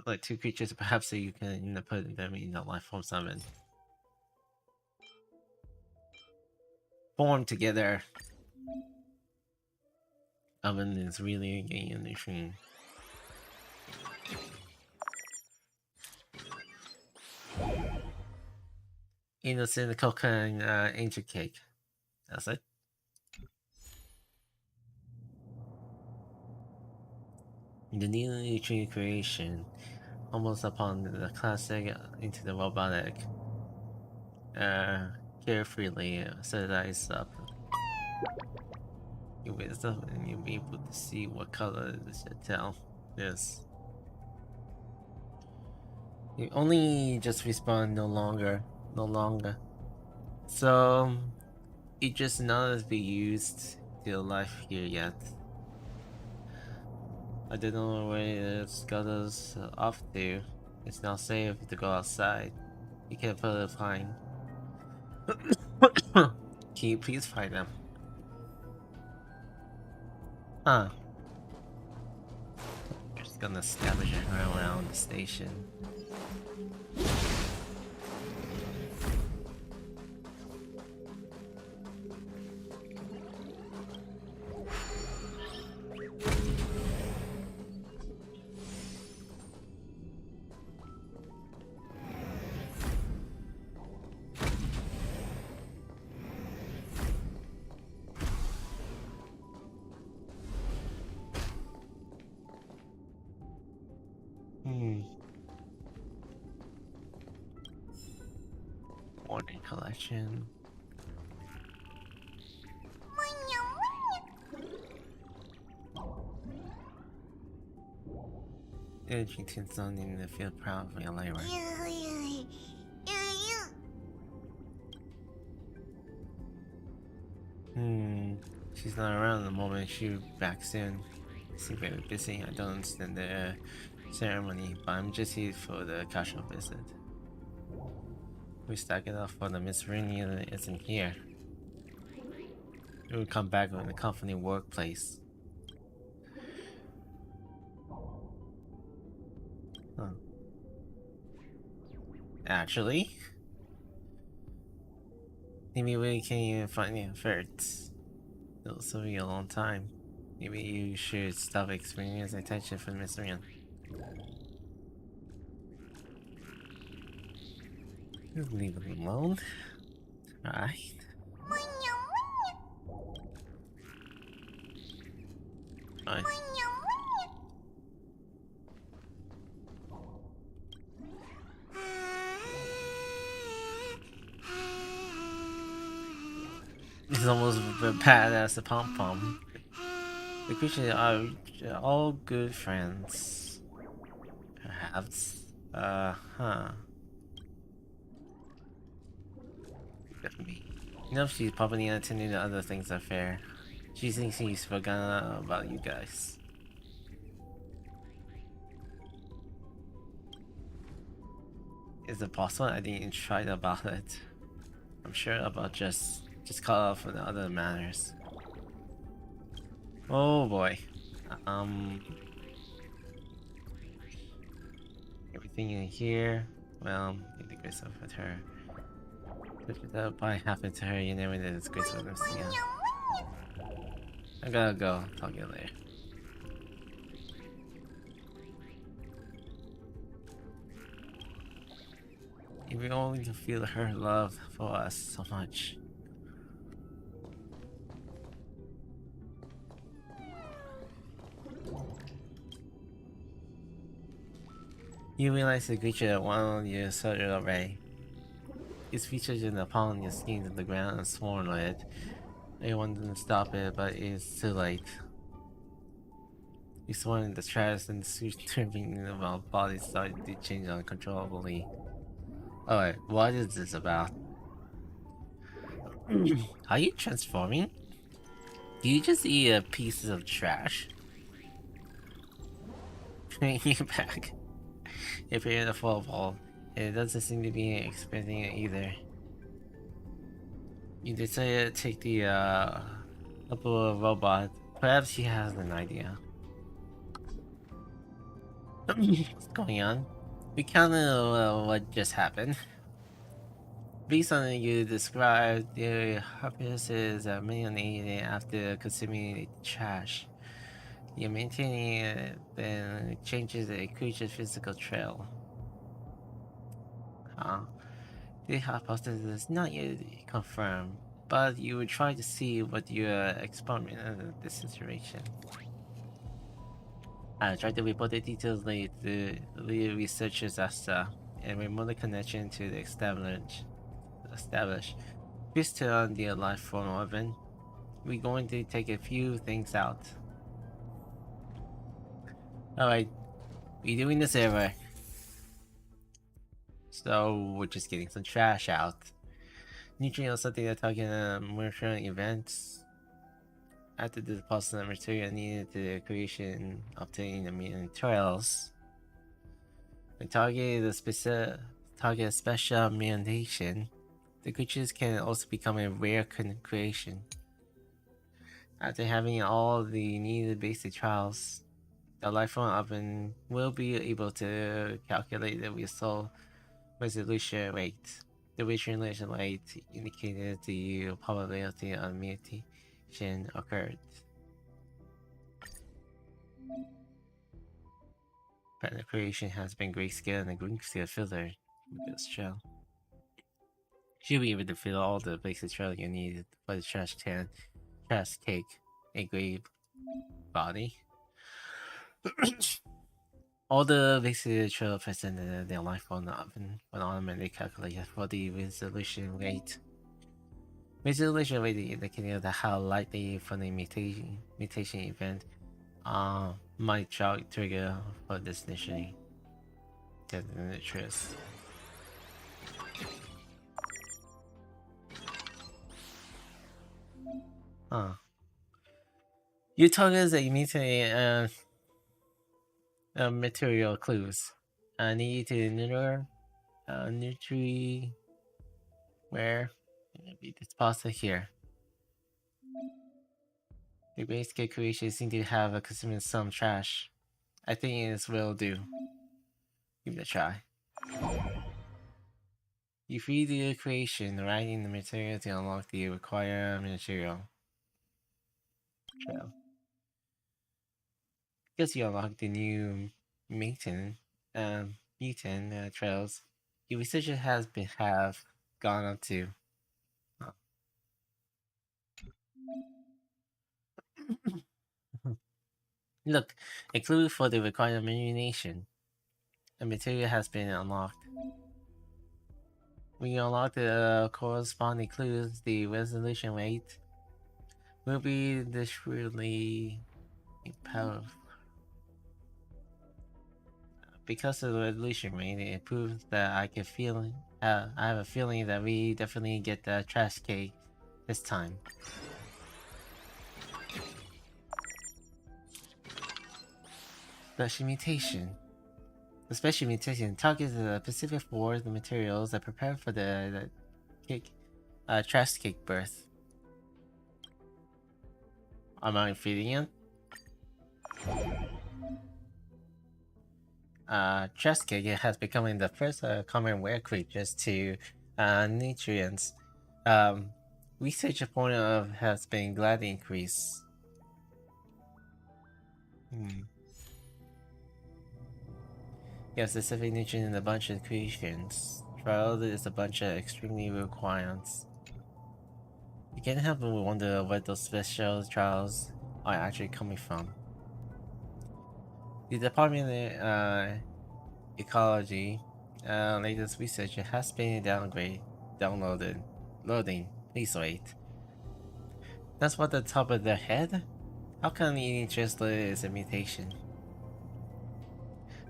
Speaker 1: Like 2 creatures, perhaps so you can put them in the life form summon. Form together. Oven is really getting a machine. Innocent coca and angel cake. That's it. The new nutrient creation, almost upon the classic into the robotic. Carefully set eyes up. You raise up and you'll be able to see what color this should tell. Yes. You only just respawn no longer. So it just not be used to life here yet. I don't know where it's got us off to. It's now safe to go outside. You can't put it fine. Can you please find them? Huh. Just gonna scavenge around the station. Warning collection. Energy tints on in the field proud of your labor. She's not around at the moment. She'll be back soon. Seems very busy. I don't understand the ceremony, but I'm just here for the casual visit. We stack it up for the Miss Rooney isn't here. We will come back when the company workplace. Huh. Actually, maybe we can't even find the efforts. It'll be a long time. Maybe you should stop experiencing attention from Miss Ryan. Leave it alone. Alright. Alright. It's almost as bad as the pom-pom. The creatures are all good friends. Perhaps. Me. You know, she's probably attending to other things are fair. She thinks he's forgotten about you guys. Is it possible I didn't try about it? I'm sure about just call off for the other matters. Oh boy. Everything in here. Well, need to get stuff with her. If that probably happened to her, you never did it's great with us. Yeah. I gotta go. Talk to you later. If we only can feel her love for us so much. You realize the creature that won your cellular array is featured in the pollen your skin on the ground and sworn with it. They wanted to stop it, but it's too late. You sworn in the trash and the suit tripping of our bodies started to change uncontrollably. Alright, what is this about? Are you transforming? Do you just eat pieces of trash? Bringing it back. If you're in a full vault, it doesn't seem to be expecting it either. You decided to take the upper robot. Perhaps he has an idea. What's going on? We kind of know what just happened. Based on you described, the harpist is millionaire after consuming the trash. You're maintaining it, then changes the creature's physical trail. Huh? The hypothesis is not yet confirmed, but you will try to see what your experiment in this situation. I tried to report the details later to the researchers ASTA and remove the connection to the established. Based on the life form oven, we're going to take a few things out. Alright, we're doing this ever. So we're just getting some trash out. Nutrient or something that target merchant events. After the deposit of material needed to the creation obtaining the materials. The target is a special mutation. The creatures can also become a rare creation. After having all the needed basic trials, the lifeform oven will be able to calculate the resolution rate. The resolution rate indicated the probability of mutation occurred. Pattern creation has been grayscale and a grayscale filter with this trail. She'll be able to fill all the basic trail you need for the trash can, trash cake, a gray body. All the basic trail present in their life on the oven when automatically calculated for the resolution rate. Resolution rate indicating how likely for the mutation event might trigger for this initially. Get the interest. Huh. You told us that you need to material clues. I need to neuter where maybe this pasta here. The basic creation seem to have a consumed some trash. I think this will do. Give it a try. You feed the creation, writing the material to unlock the required material. Trail. Because you unlock the new mutant trails, your researcher have gone up to. Oh. Look, a clue for the required illumination. A material has been unlocked. When you unlock the corresponding clues, the resolution rate will be discreetly powerful. Because of the resolution rate, it proves that I have a feeling that we definitely get the trash cake this time. Special mutation. The special mutation targets the specific for the materials that prepare for the cake Trash cake birth. Am I feeding it? Trash cake has become the first common rare creatures to nutrients. Research point of has been gladly increased. You have specific nutrient in a bunch of creations. Trial is a bunch of extremely requirements. You can't help but wonder where those special trials are actually coming from. The Department of Ecology latest research has been loading. Please wait. That's what the top of their head? How come eating chestnut is a mutation?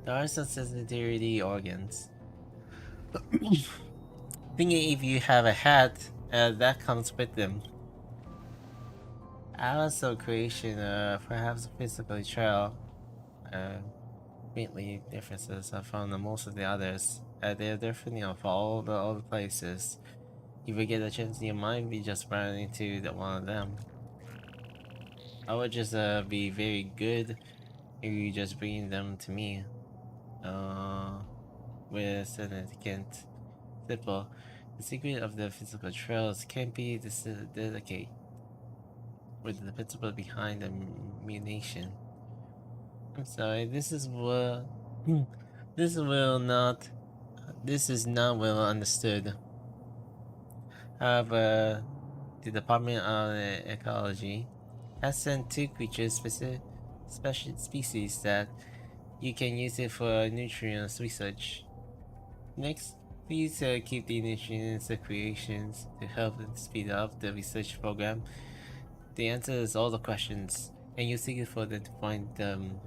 Speaker 1: There are some sensitivity organs. Thinking if you have a hat, that comes with them. Also creation, perhaps physically trail, greatly differences from most of the others. They're different for all the places. If you get a chance, you might be just running into one of them. I would just be very good if you just bring them to me. With significant simple. The secret of the physical trails can't be delicate with the principle behind the mutation. I'm sorry, this is not well understood. However, the Department of Ecology has sent 2 creatures special species that you can use it for nutrients research. Next, please keep the nutrients creations to help speed up the research program. The answer is all the questions, and you seek it for them to find them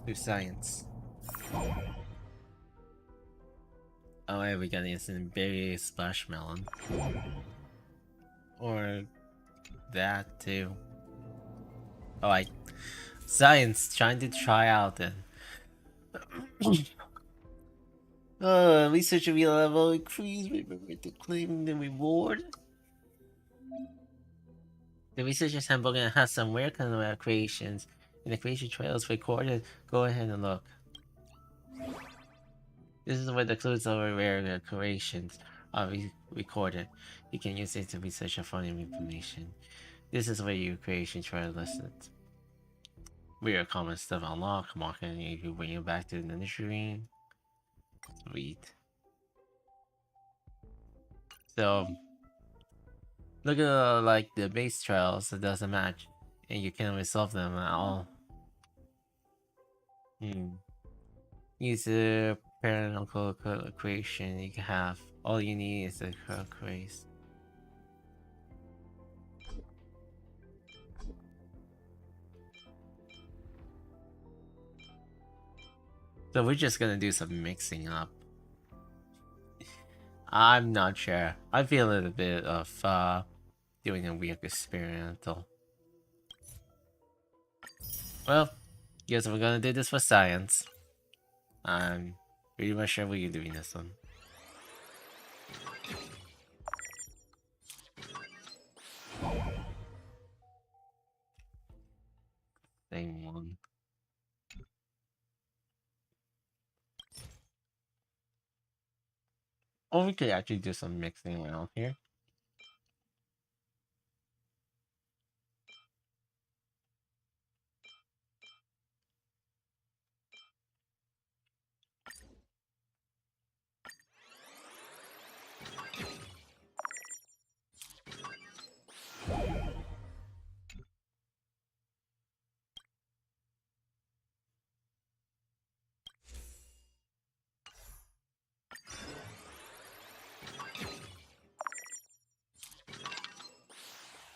Speaker 1: through science. Oh, yeah, we got instant berry splash melon. Or that too. Alright. Science, trying to try out then. Research real level increase, remember to claim the reward. The researcher's handbook has some rare kind of creations, and the creation trails recorded. Go ahead and look. This is where the clues of rare creations are recorded. You can use it to research and find information. This is where your creation trail listed. Weird common stuff unlocked, marking if you bring it back to the industry. Sweet. So, look at like the base trails, it doesn't match, and you can't resolve them at all. Use a paranoidal creation you can have. All you need is a craze. So we're just gonna do some mixing up. I'm not sure. I feel a little bit of doing a weird experimental. Well, guess we're gonna do this for science. I'm pretty much sure we're doing this one. Same one. Or we could actually do some mixing around here.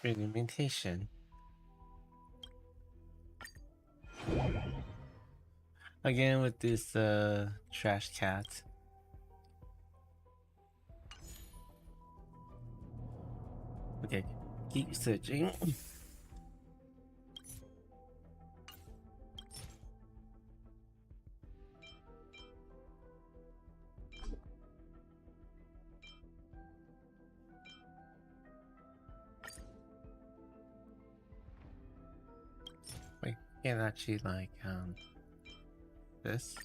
Speaker 1: Fragmentation. Again with this trash cat. Okay, keep searching. can actually like this.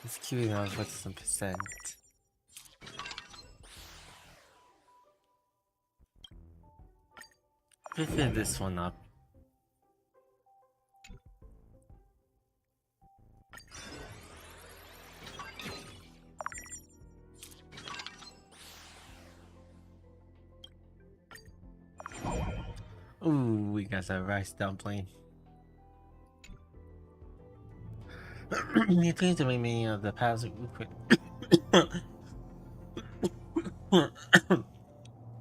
Speaker 1: It's cute enough with some percent. Let's fill this one up. Ooh, we got a rice dumpling. You think to make many of the paths quick.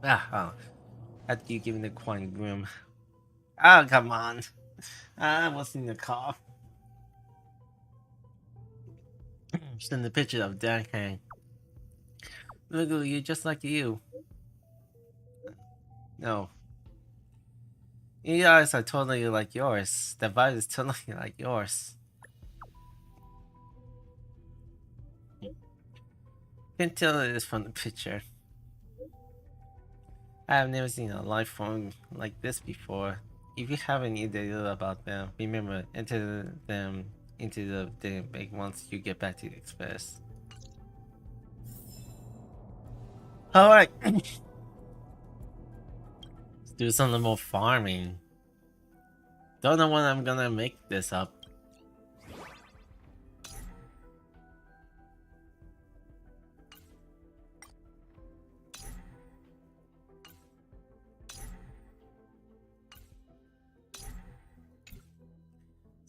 Speaker 1: After you giving the quantum room. Oh, come on. I was in the cough. Send the picture of Dan Hang. Look at you, just like you. No. Your eyes are totally like yours. The vibe is totally like yours. Can tell it is from the picture. I have never seen a life form like this before. If you have any idea about them, remember, enter them into the bank once you get back to the express. Alright! Let's do some more farming. Don't know when I'm gonna make this up.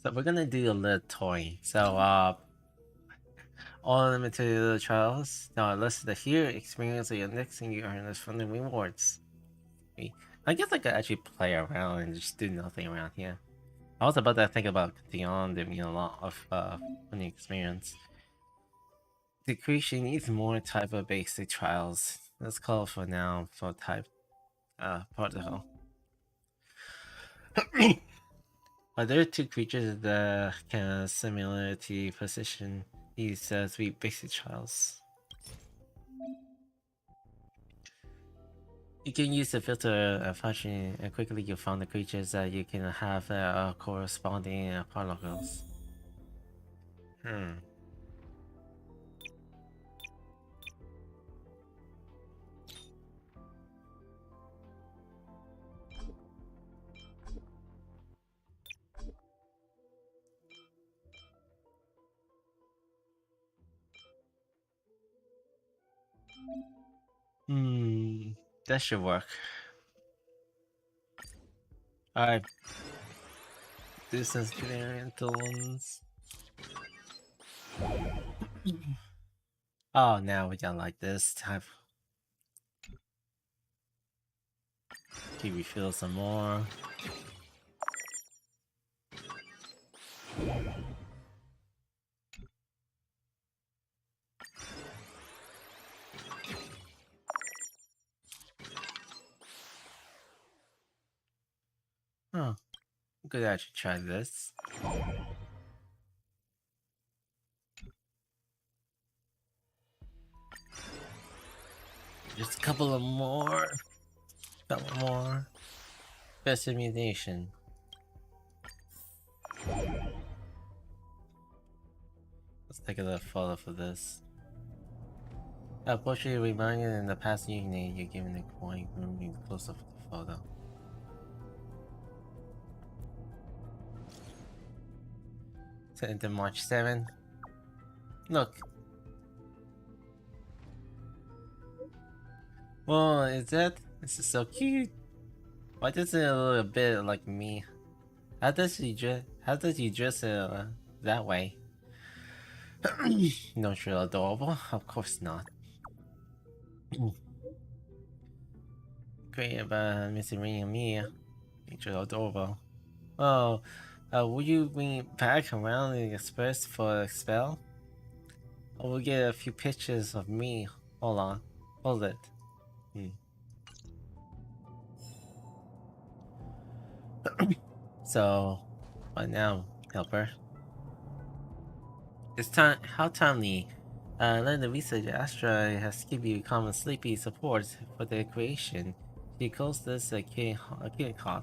Speaker 1: So we're gonna do a little toy. So all the material trials now listed here. Experience the next thing you earn is from the rewards. I guess I could actually play around and just do nothing around here. I was about to think about beyond giving a lot of funny experience. The creation needs more type of basic trials. Let's call for now for type protocol. But there are two creatures that can similarity position these three basic trials. You can use the filter function and quickly you found the creatures that you can have corresponding protocols. That should work. Alright. Distance variantals. Oh, now we got like this type. Can we refill some more? Huh. We could actually try this. Just a couple of more. Couple more. Best ammunition. Let's take a little photo for this. Unfortunately, reminded in the past evening, you're given a coin moving close up to the photo. Set into March 7. Look. Whoa, is that? This is so cute. Why does it look a little bit like me? How does he dress? How does he dress that way? Don't you adorable? Of course not. Great about missing me and me. Ain't you adorable? Oh, will you bring back around the express for a spell? I will get a few pictures of me. Hold on. Hold it. So, what now, helper? It's time. How timely. Learn the research Astra has given you common sleepy support for their creation. She calls this a Kinikot.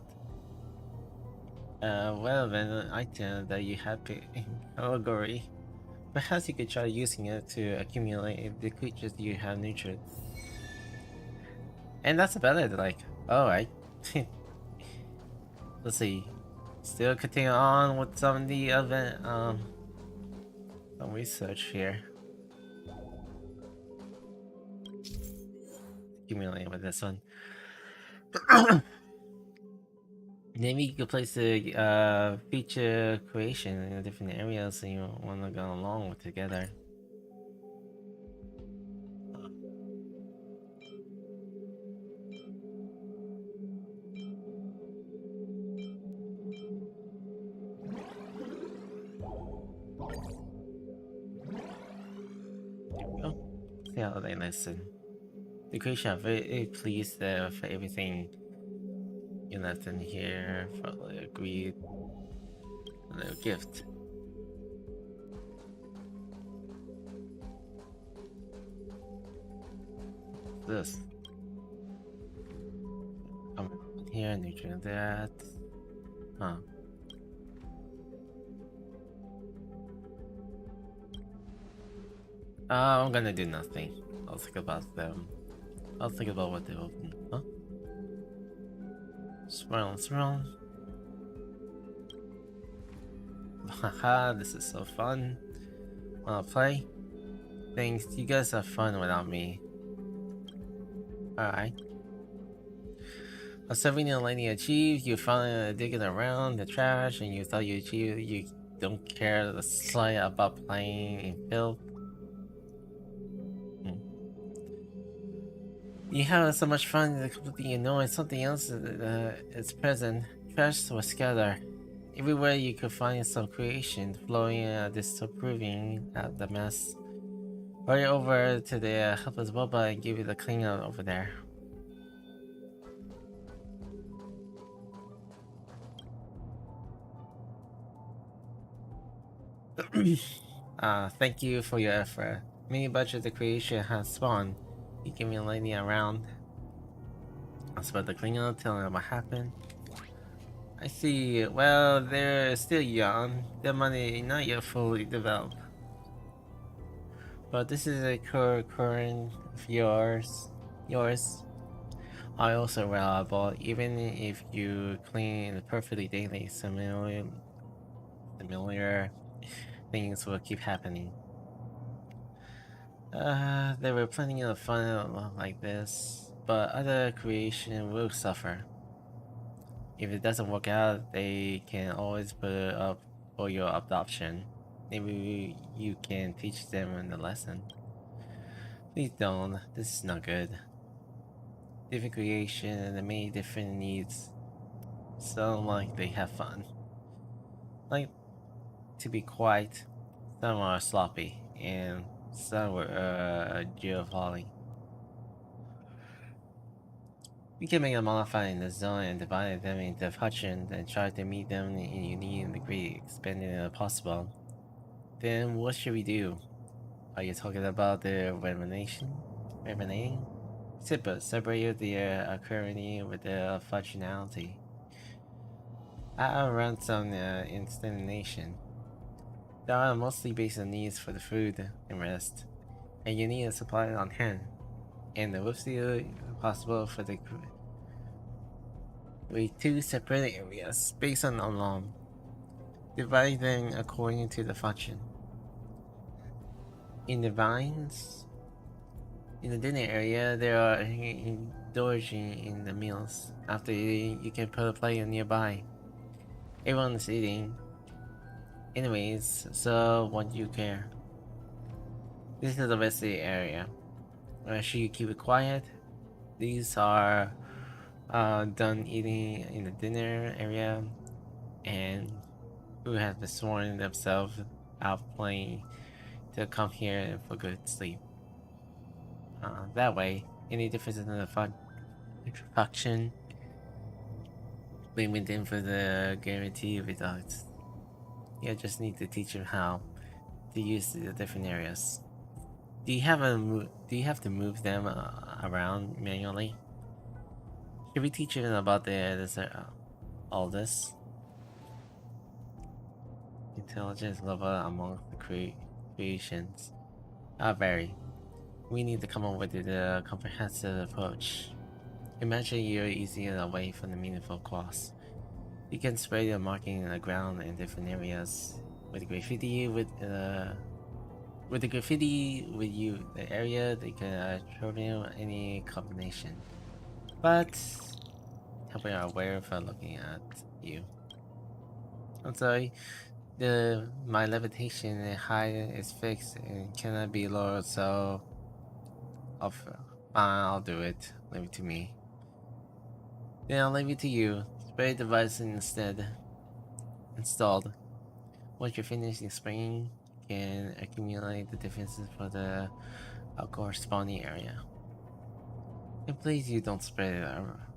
Speaker 1: Relevant item that you have in category. Perhaps you could try using it to accumulate the creatures you have nurtured. And that's about it, like, alright. Let's see. Still continue on with some of the event, some research here. Accumulate with this one. Maybe you could place the feature creation in different areas so you want to go along with together. See how they listen. The creation are very pleased for everything you left in here for the agreed little gift. This. Come here, nutrient that. Huh. I'm gonna do nothing. I'll think about them. I'll think about what they open. Huh? Swirl. Haha, this is so fun. Wanna play? Thanks, you guys have fun without me. Alright. A 7-year lady achieved, you finally digging around the trash and you thought you achieved, you don't care the slight about playing in filth. You have so much fun that completely annoying something else is present. Trash was scattered. Everywhere you could find some creation flowing disapproving at the mess. Hurry over to the helpless Boba and give you the cleanup over there. Thank you for your effort. Mini budget the creation has spawned. You give me a lady around. I'll spread the cleanup, tell them what happened. I see. Well, they're still young. Their money not yet fully developed. But this is a current of yours. Are also reliable, even if you clean perfectly daily. Similar things will keep happening. There were plenty of fun like this, but other creation will suffer. If it doesn't work out, they can always put it up for your adoption. Maybe you can teach them the lesson. Please don't. This is not good. Different creation and many different needs. Sound like they have fun. Like, to be quiet, some are sloppy, and some were geofalling. You can make a modify in the zone and divide them into functions and try to meet them in unique degree, expanding it possible. Then what should we do? Are you talking about the reminating? Separate the occurring with the functionality. I'll run some instantination. They are mostly based on needs for the food and rest, and you need a supply on hand. And the whoopsie possible for the with 2 separate areas based on alarm. Divide them according to the function. In the vines, in the dinner area, there are indulging in the meals. After eating, you can put a plate nearby. Everyone is eating. Anyways, so what do you care? This is the rest of the area. Should you keep it quiet? These are done eating in the dinner area. and who have sworn themselves out playing to come here for good sleep. That way, any differences in the function limit in for the guarantee results. You just need to teach them how to use the different areas. Do you have to move them around manually? Should we teach them about all this? Intelligence level among the creations vary. We need to come up with a comprehensive approach. Imagine you're easing away from the meaningful quests. You can spray your marking on the ground in different areas. With graffiti the area, they can attribute any combination. But we are aware for looking at you. I'm sorry. My levitation and height is fixed and cannot be lowered, so I'll do it. Leave it to me. Then I'll leave it to you. Spray device instead installed. Once you're finished spraying, you can accumulate the differences for the corresponding area. And please, you don't spray it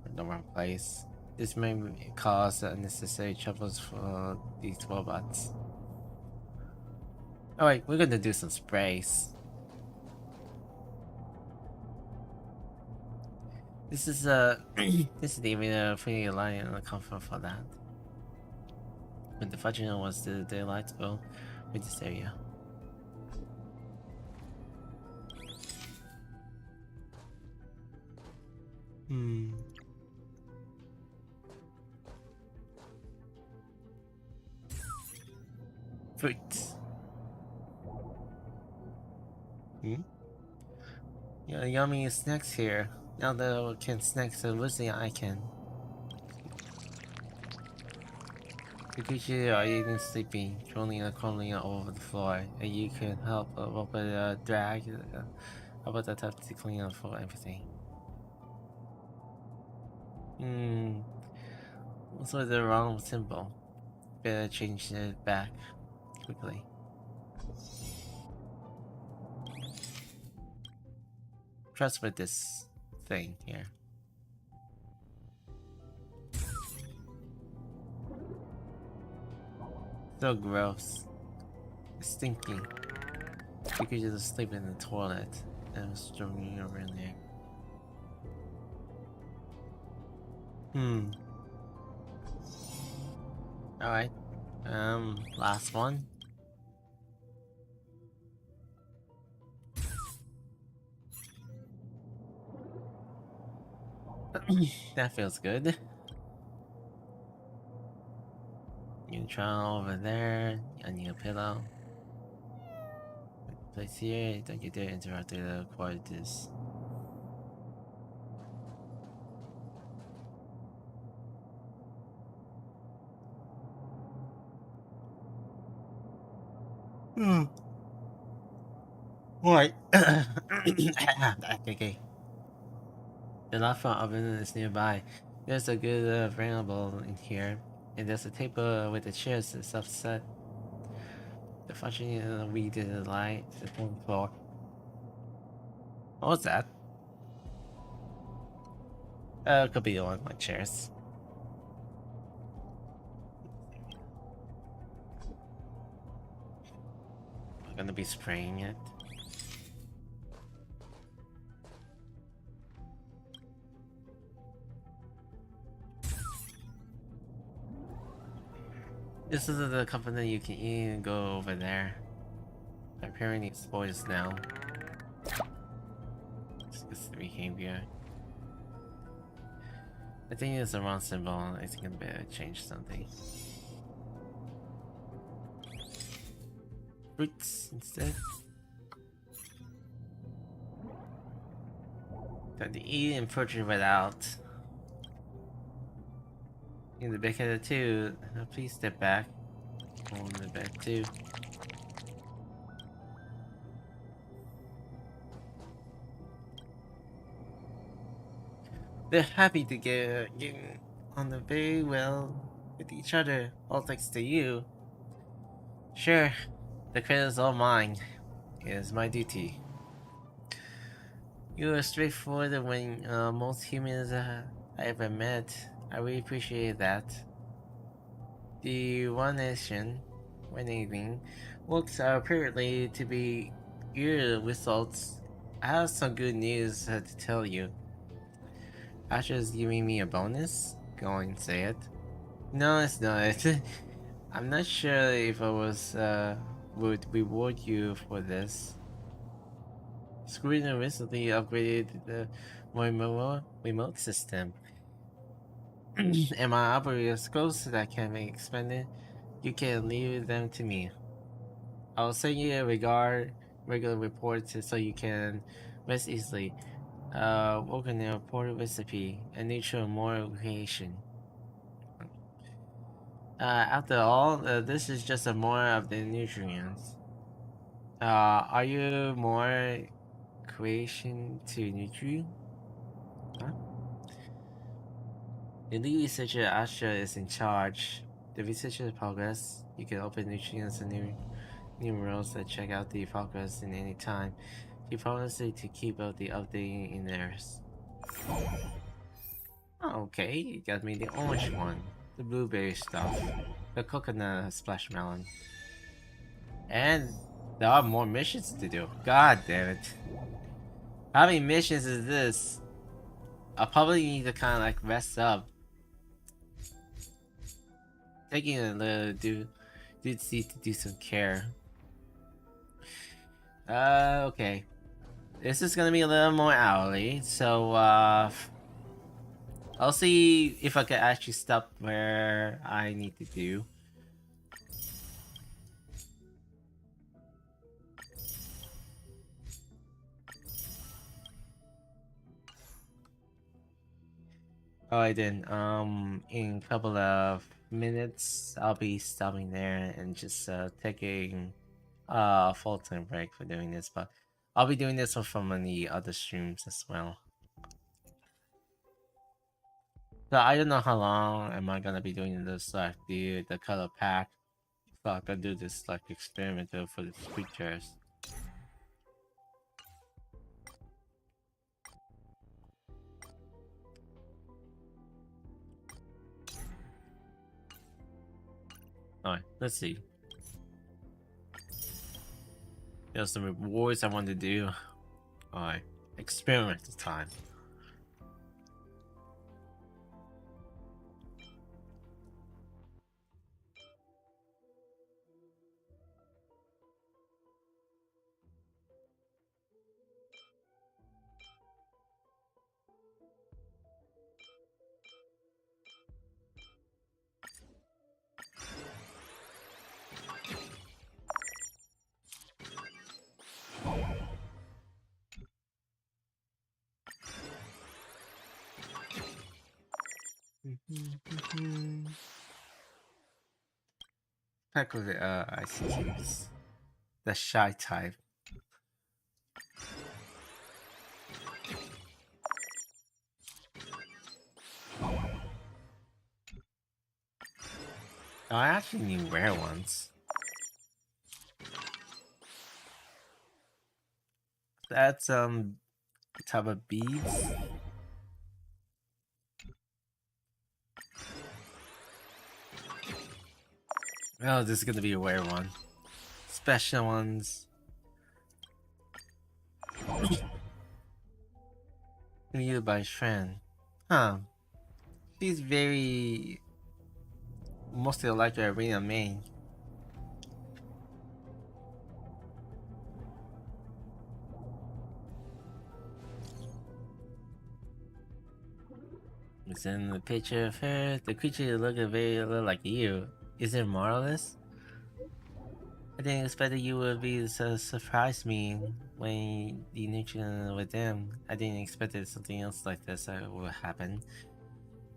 Speaker 1: in the wrong place. This may cause unnecessary troubles for these robots. Alright, we're gonna do some sprays. This is this is even a pretty light and comfort for that. When the fudging was the daylight spell with this area. Fruit. Yeah, yummy snacks here. Now that I can snack so loosely, I can. The creatures are eating, sleeping, trolling and crawling all over the floor, and you can help but drag about the top to clean up for everything. What's with the wrong symbol? Better change it back quickly. Trust with this thing here. So gross. It's stinking. You could just sleep in the toilet and was strolling over in there. Alright. Last one. That feels good. You can try over there. I need a pillow. Place here. Don't you dare interrupt the quarters. What? Okay. The lava oven is nearby. There's a good variable in here, and there's a table with the chairs that's upset. The function we did the light the floor. What was that? Could be one of my chairs. I'm gonna be spraying it. This is the company you can eat and go over there. Apparently it's spoils now. It's the behavior. I think it's the wrong symbol. I think I'm gonna change something. Fruits instead. Time to eat and purchase without. In the back of the two, please step back. On the bed too. They're happy to get on the very well with each other, all thanks to you. Sure, the credit is all mine. It is my duty. You are straightforward when most humans I ever met. I really appreciate that. The One Nation, when anything, looks apparently to be your results. I have some good news to tell you. Asher is giving me a bonus? Go and say it. No, it's not. I'm not sure if I would reward you for this. Screen recently upgraded the remote system. And my operator skills that can be expanded. You can leave them to me. I'll send you a regular report so you can rest easily. Work on the reported recipe and nature more creation. After all, this is just a more of the nutrients. Are you more creation to nutrient? Huh? The lead researcher Asha is in charge. The researcher's progress. You can open nutrients and new worlds and check out the progress in any time. He promises to keep up the updating in theirs. Okay, you got me the orange one, the blueberry stuff, the coconut splash melon. And there are more missions to do. God damn it. How many missions is this? I'll probably need to kind of like rest up. Taking a little need to do some care. Okay. This is gonna be a little more hourly, so I'll see if I can actually stop where I need to do. Alright then, in a couple of minutes, I'll be stopping there and just taking a full-time break for doing this, but I'll be doing this one from the other streams as well. So I don't know how long am I gonna be doing this, like the color pack. So I can do this like experiment for the creatures. Alright, let's see. There's some rewards I want to do. Alright, experiment time. Heck with the ICQs. The shy type. Oh, I actually need rare ones. That's type of beads. Oh, this is gonna be a rare one. Special ones. Needed by friend. Huh. She's very mostly like the arena main. It's in the picture of her. The creature looking very little like you. Is it marvelous? I didn't expect that you would be so surprised me when you nurtured with them. I didn't expect that something else like this would happen.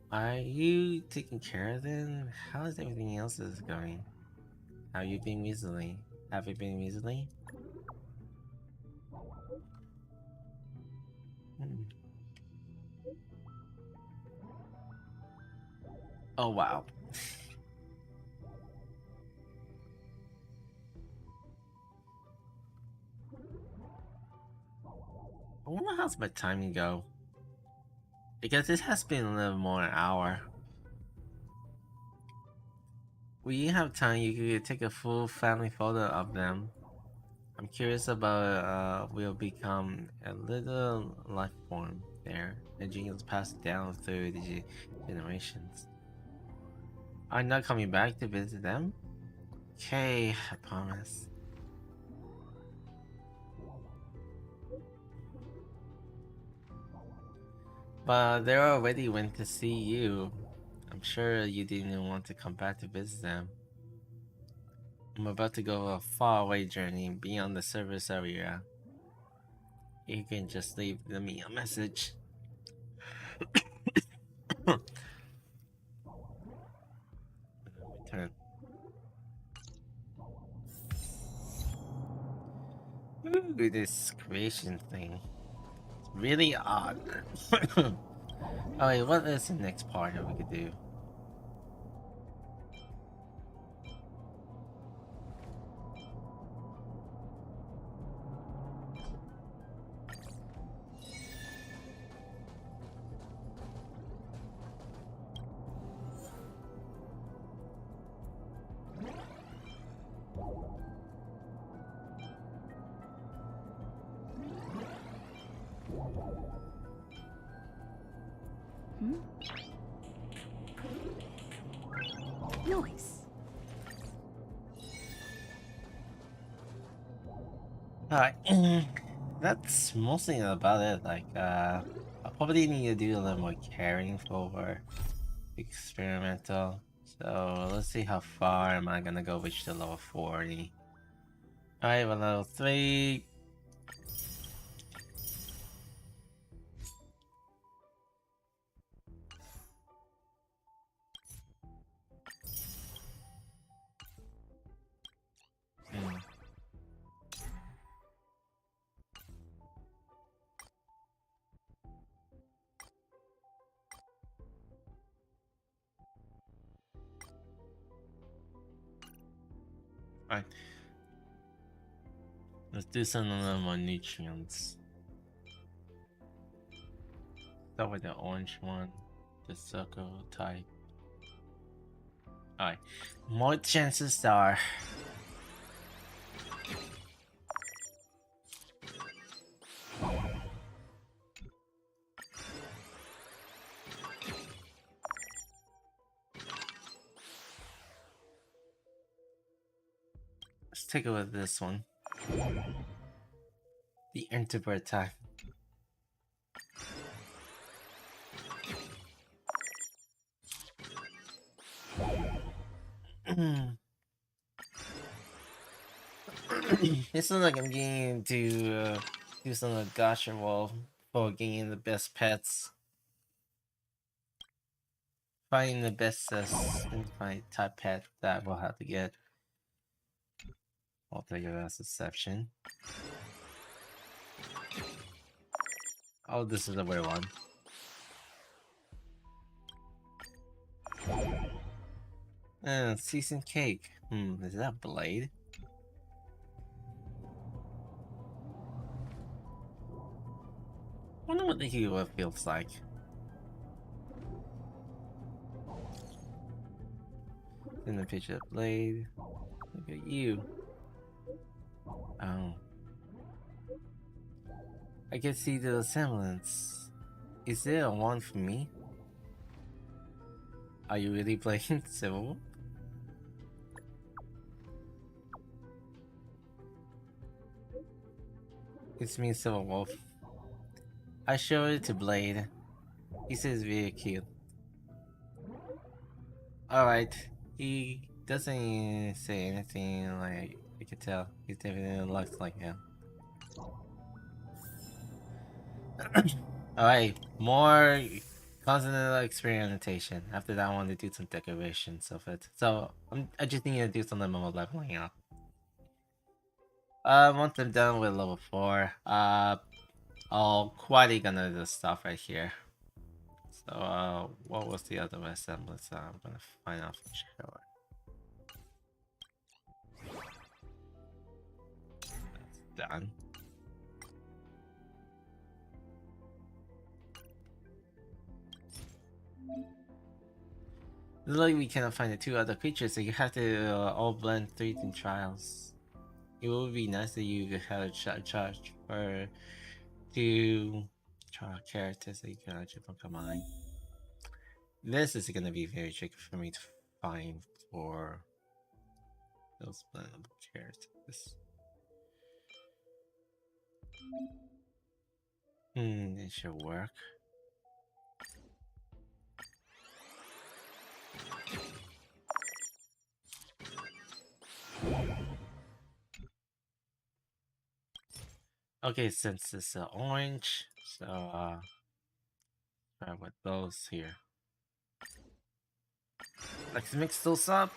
Speaker 1: Are you taking care of them? How is everything else going? How you been recently? Have you been recently? Oh wow. I wonder how's my timing go? Because it has been a little more an hour. When you have time, you could take a full family photo of them. I'm curious about will become a little life form there. The genes passed down through the generations. I'm not coming back to visit them? Okay, I promise. But they already went to see you. I'm sure you didn't want to come back to visit them. I'm about to go a faraway journey beyond the service area. You can just leave me a message. Turn. Ooh, this creation thing. It's really odd. Alright, what is the next part that we could do?
Speaker 2: Nice.
Speaker 1: Alright, that's mostly about it. Like, I probably need to do a little more caring for experimental. So let's see how far am I gonna go reach the level 40. Alright, well, level 3. Alright. Let's do some of the more nutrients. Start with the orange one, the circle type. Alright. More chances are. Let's take a look at this one. The introvert type. It sounds like I'm getting to do some of the gacha wall for getting the best pets. Finding the best simplified type pet that we'll have to get. I'll take it as a exception. Oh, this is the weird one. Seasoned cake. Is that blade? I wonder what the hero feels like. In the picture of blade. Look at you. Oh. I can see the semblance. Is there a one for me? Are you really playing Civil? It's me, Civil Wolf. I showed it to Blade. He says very cute. Alright. He doesn't say anything like I can tell. He definitely looks like him. Alright, more continental experimentation. After that, I want to do some decorations of it. So, I just need to do some more leveling up. Once I'm done with level 4, I'll quietly gonna do this stuff right here. So, what was the other resemblance? I'm gonna find out for sure. That's done. Like we cannot find the two other creatures, so you have to all blend three in trials. It would be nice that you could have a charge for two trial characters that you can actually combine. This is gonna be very tricky for me to find for those blendable characters. It should work. Okay, since it's orange, so try with those here. Let's mix those up.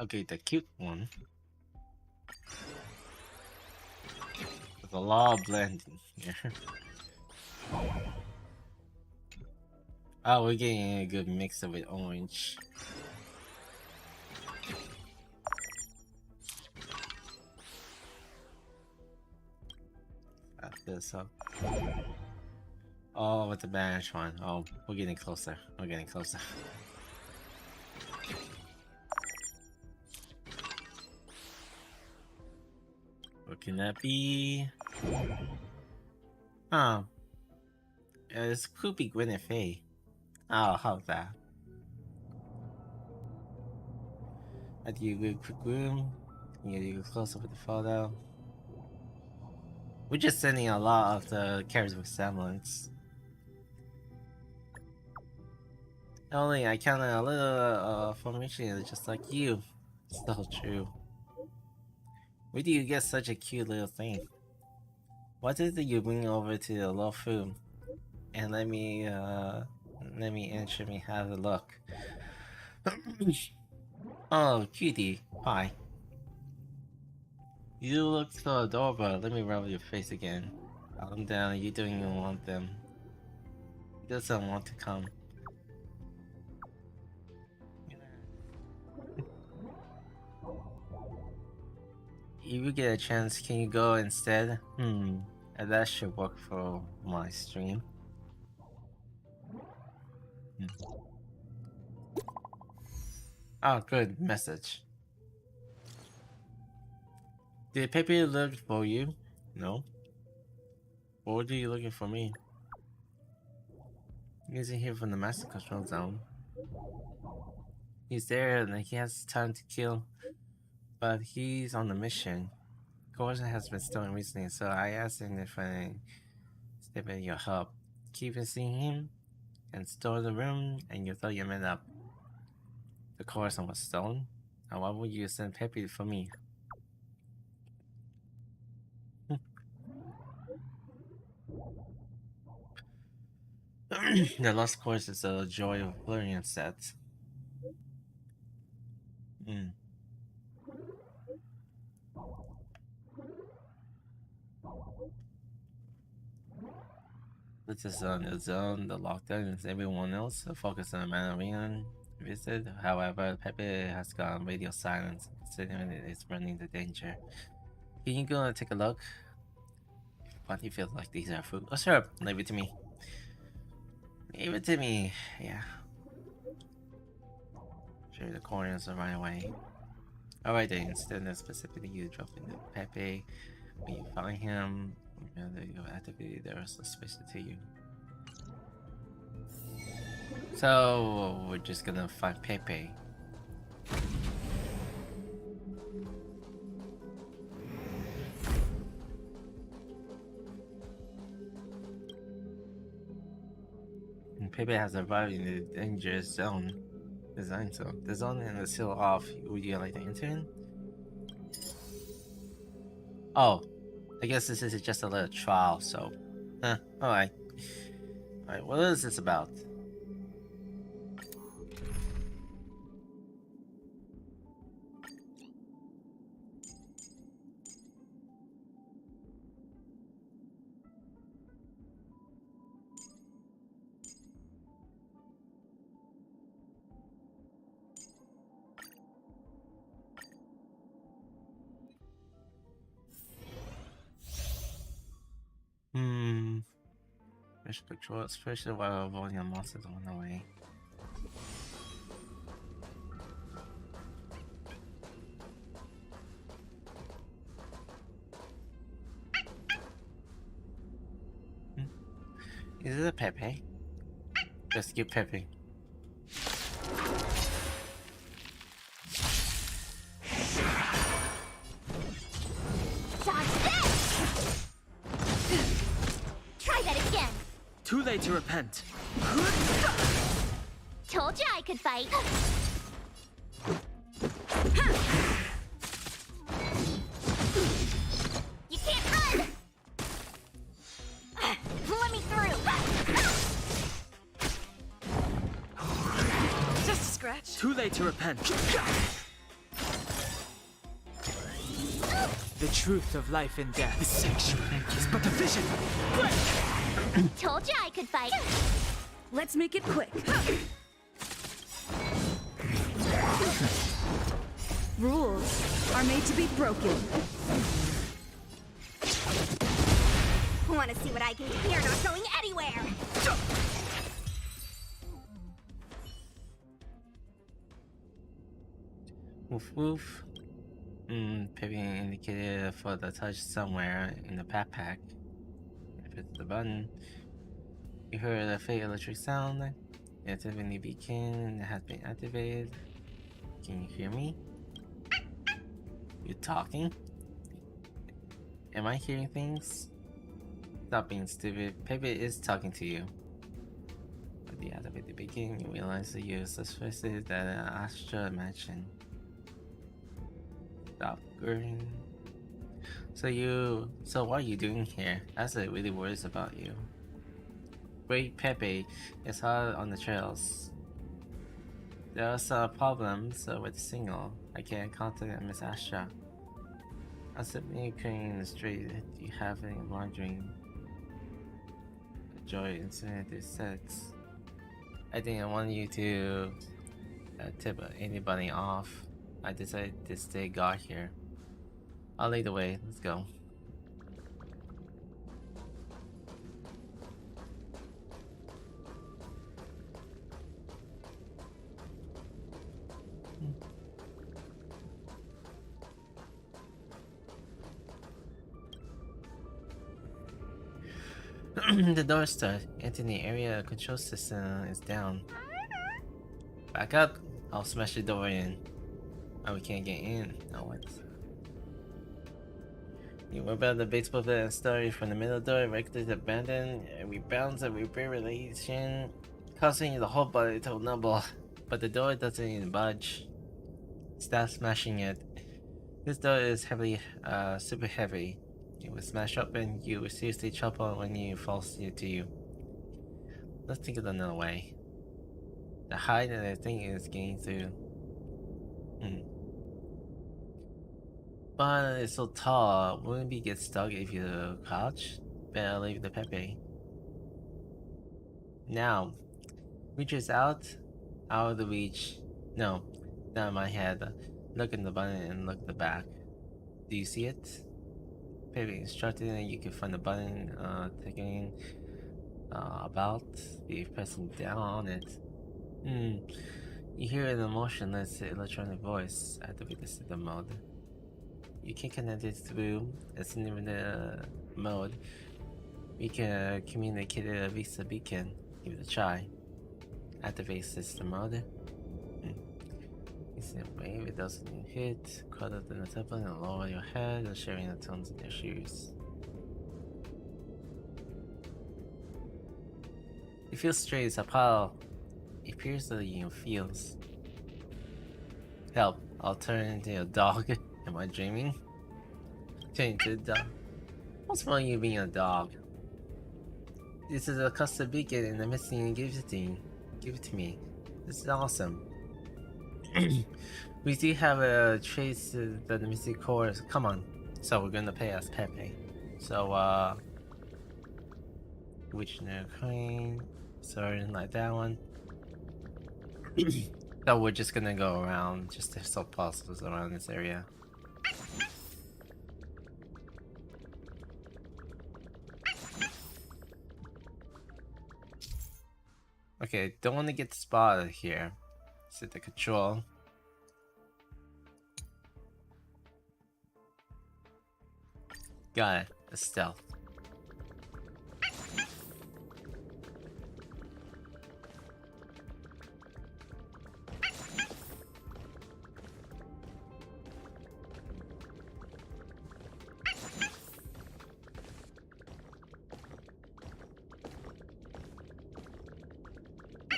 Speaker 1: Okay, the cute one. There's a lot of blending here. Oh, we're getting a good mix of it orange. Add this up. Oh, with the banish one. Oh, we're getting closer. We're getting closer. What can that be? Oh. It's Poopy Guinevere. Oh, how's that? I do a good quick room. You go close up with the photo. We're just sending a lot of the characters with semblance. Only I counted a little formation just like you. Still true. Where do you get such a cute little thing? What is it you bring over to the law room? And let me ensure me have a look. Oh, cutie. Hi. You look so adorable. Let me rub your face again. Calm down. You don't even want them. He doesn't want to come. If you get a chance, can you go instead? That should work for my stream. Oh, good message. Did Pepe look for you? No. What are you looking for me? He's in here from the master control zone. He's there and he has time to kill, but he's on the mission. Coercion has been stolen recently, so I asked him if I step in your help. Keep seeing him and store the room, and you thought you met up. The coercion was stolen. Now why would you send Pepe for me? The lost course is a joy of learning set. This is on the zone, the lockdown is everyone else. The focus on the Mandalorian visit. However, Pepe has gone radio silence, considering it is running the danger. Can you go and take a look? Body feels like these are food. Oh sure, leave it to me. Leave it to me, yeah. Sure, the corners are right away. Alright then, instead of specifically you drop in the Pepe. When you find him, you activate the suspicion to you. So we're just gonna find Pepe. And Pepe has arrived in the dangerous zone. Design zone. The zone and the seal off. Would you like to enter in? Oh, I guess this is just a little trial, so. Alright. Alright, what is this about? Special control, especially while avoiding monsters on the way. Is it a Pepe? Just keep Pepe.
Speaker 4: Dodge this! Try that again.
Speaker 9: Too late to repent.
Speaker 4: Told you I could fight. You can't run! Let me through!
Speaker 11: Just a scratch.
Speaker 9: Too late to repent. The truth of life and death. The sexual is but a vision. Quick!
Speaker 4: Told you I could fight.
Speaker 22: Let's make it quick. Rules are made to be broken.
Speaker 4: Want to see what I can do? You're not going anywhere!
Speaker 1: Woof woof. Pepe indicated for the touch somewhere in the backpack. If it's the button. You heard a faint electric sound. The activity beacon has been activated. Can you hear me? You talking? Am I hearing things? Stop being stupid. Pepe is talking to you. With the activated beacon, you realize that you suspected that Astra mentioned. Stop green. So what are you doing here? Asa really worries about you. Great Pepe is hot on the trails. There are some problems with the signal. I can't contact Miss Astra. I'm simply clearing in the street. Do you have any wandering joy incinerator sets? I think I want you to tip anybody off. I decided to stay guard here. I'll lead the way. Let's go. The door started. Entering the area control system is down. Back up. I'll smash the door in. Oh, we can't get in. Now what? You were about the baseball bat and story from the middle door, erected abandoned, and we bounce and repair relation, causing the whole body to nubble. But the door doesn't even budge. Stop smashing it. This door is heavily, super heavy. It will smash open, you will seriously trouble when it falls to you. Let's think of another way. The height of the thing is getting through. But it's so tall, wouldn't we get stuck if you crouch? Better leave the Pepe. Now, reaches out of the reach. No, not in my head. Look in the button and look at the back. Do you see it? Pepe instructed that you can find the button taking about be pressing down on it. You hear an emotionless electronic voice activate the system mode. You can connect it through a cinematic mode. We can communicate a Visa beacon. Give it a try. Activate system mode. It's a wave, it doesn't hit. Cuddle in the temple and lower your head and sharing the tones in your shoes. It feels straight as a pile. It appears that you feels. Help, I'll turn into a dog. Am I dreaming? Turn into a dog. What's wrong with you being a dog? This is a custom beacon and I'm missing give it to me. This is awesome. We do have a trace of the missing cores. Come on. So we're gonna pay as Pepe. So which no coin. Sorry, like that one. So we're just gonna go around just to solve puzzles around this area. Okay, don't want to get spotted here. Set the control. Got it. A stealth.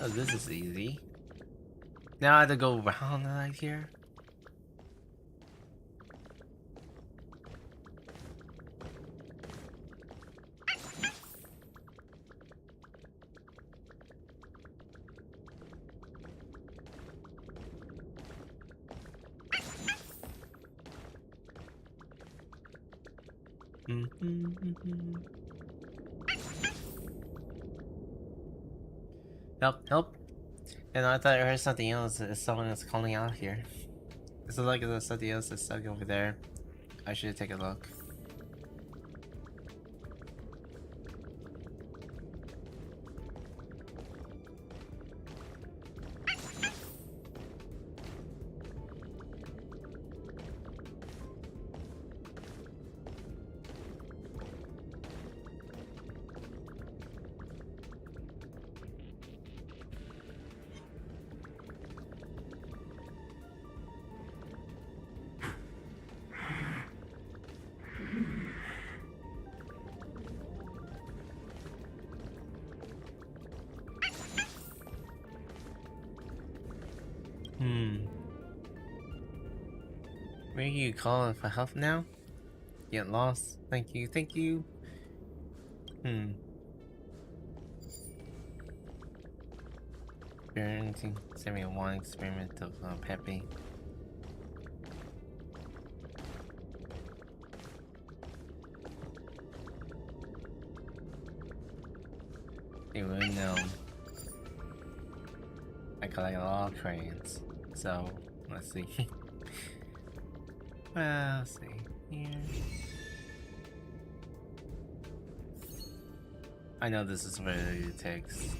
Speaker 1: Oh, this is easy. Now I have to go around right here. Help, help. And I thought I heard something else. Someone is calling out here. It's like there's something else that's stuck over there. I should take a look. Where are you calling for help now? Get lost. Thank you, thank you. Experiencing 71 experiment of Peppy. They would know. I collect a lot of crayons. So, let's see. Well, let's see here. I know this is what it takes.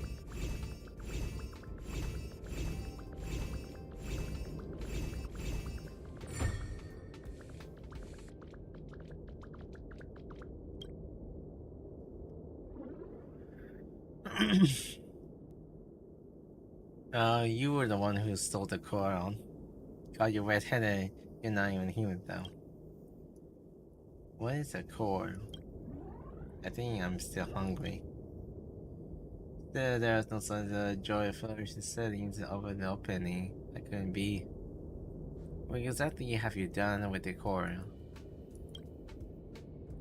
Speaker 1: You were the one who stole the coral. Got your red-headed. You're not even human though. What is a core? I think I'm still hungry. There's no signs of joy of flourishing settings over the opening. I couldn't be. What exactly have you done with the core?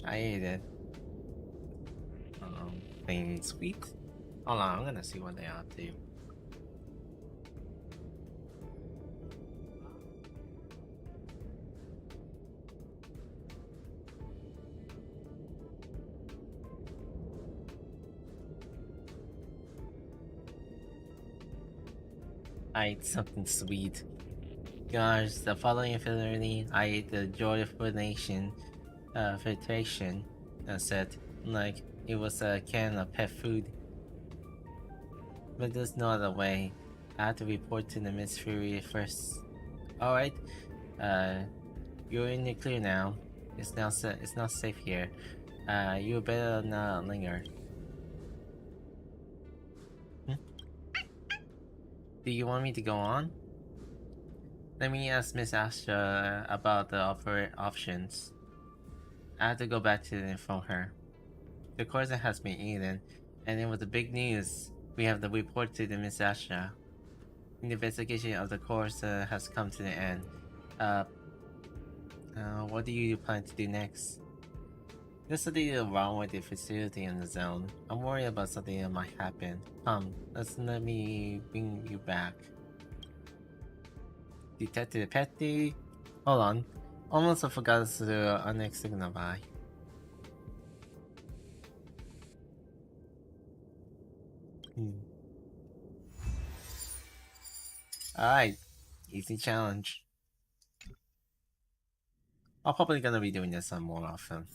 Speaker 1: I ate it. Plain sweet? Hold on, I'm gonna see what they are up to. I ate something sweet. Gosh, the following affinity, I ate the joy of nation, filtration, said, like it was a can of pet food. But there's no other way. I have to report to the Miss Fury first. Alright, you're in the clear now. It's not safe here. You better not linger. Do you want me to go on? Let me ask Miss Astra about the options. I have to go back to inform her. The course has been eaten, and it was the big news. We have the report to the Miss Astra. The investigation of the course has come to the end. What do you plan to do next? There's something wrong with the facility in the zone. I'm worried about something that might happen. Come, let me bring you back. Detective Petty. Hold on. Almost forgot to unsignify. Alright. Easy challenge. I'm probably gonna be doing this more often.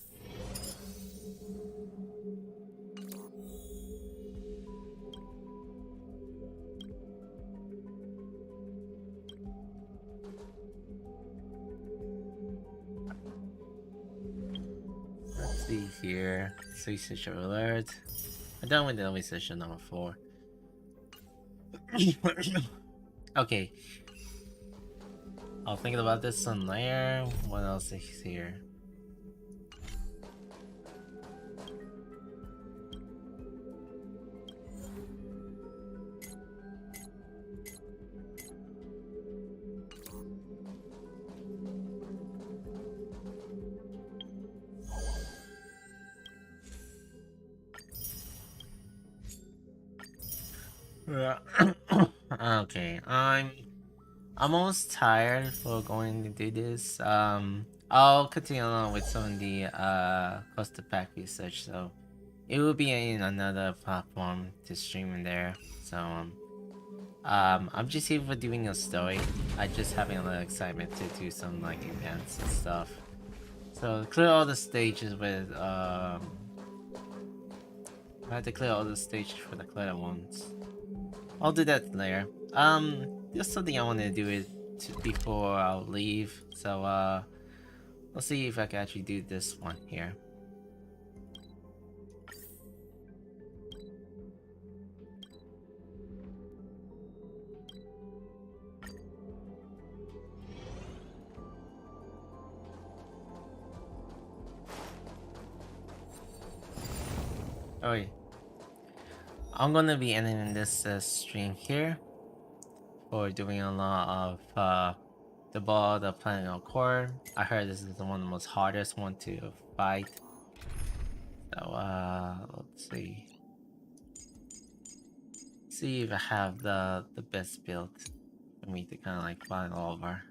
Speaker 1: here. Research alert. I'm done with the research number 4. Okay. I'll think about this one later. What else is here? Okay, I'm almost tired for going to do this. I'll continue on with some of the cluster pack research, so it will be in another platform to stream in there. So I'm just here for doing a story. I just having a little excitement to do some like events and stuff. So clear all the stages with I have to clear all the stages for the clear ones. I'll do that later. There's something I want to do before I'll leave. So let's see if I can actually do this one here. Oh yeah. I'm gonna be ending this stream here for doing a lot of the ball, the planning core. I heard this is one of the most hardest one to fight. So let's see. See if I have the best build for me to kind of like fight over.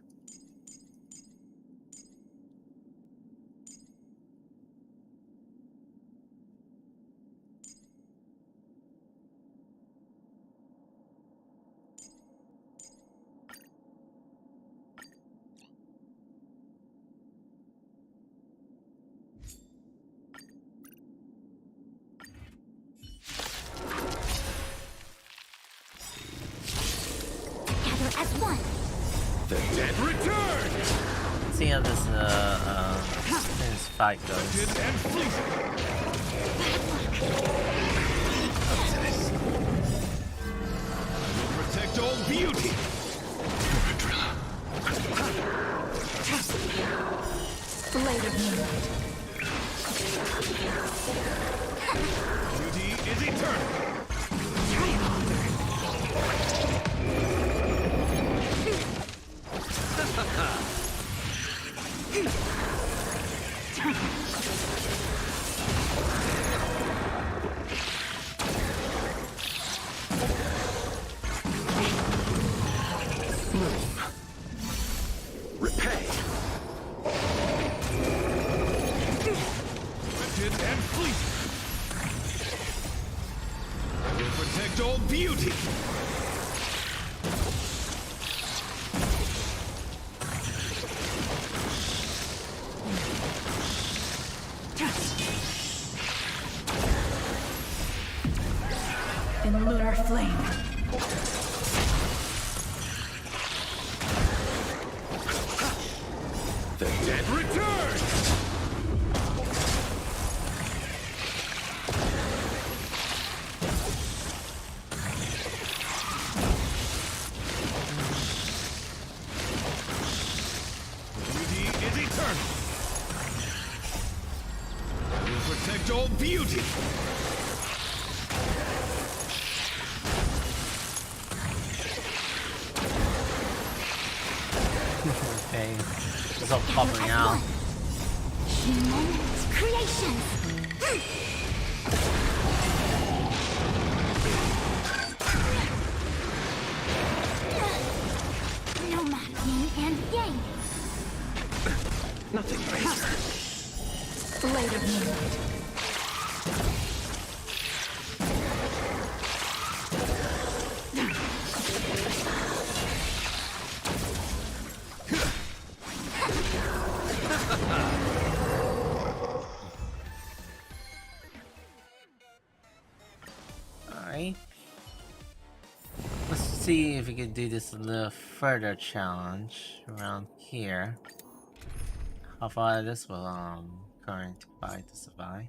Speaker 4: As one.
Speaker 13: The dead return!
Speaker 1: See how this fight goes.
Speaker 13: Protect all beauty!
Speaker 11: Blade of Moonlight.
Speaker 13: Beauty is eternal!
Speaker 11: Try harder.
Speaker 13: Repay! Lifted and fleet! I will protect all beauty!
Speaker 11: In lunar flame.
Speaker 13: The dead return! Beauty is eternal! I will protect all beauty!
Speaker 1: Okay, it's all popping out.
Speaker 4: Humans, creations. No matter yin and yang.
Speaker 13: Nothing greater.
Speaker 11: Blade of Moonlight.
Speaker 1: Alright. Let's see if we can do this a little further challenge around here. How far this will current fight to survive.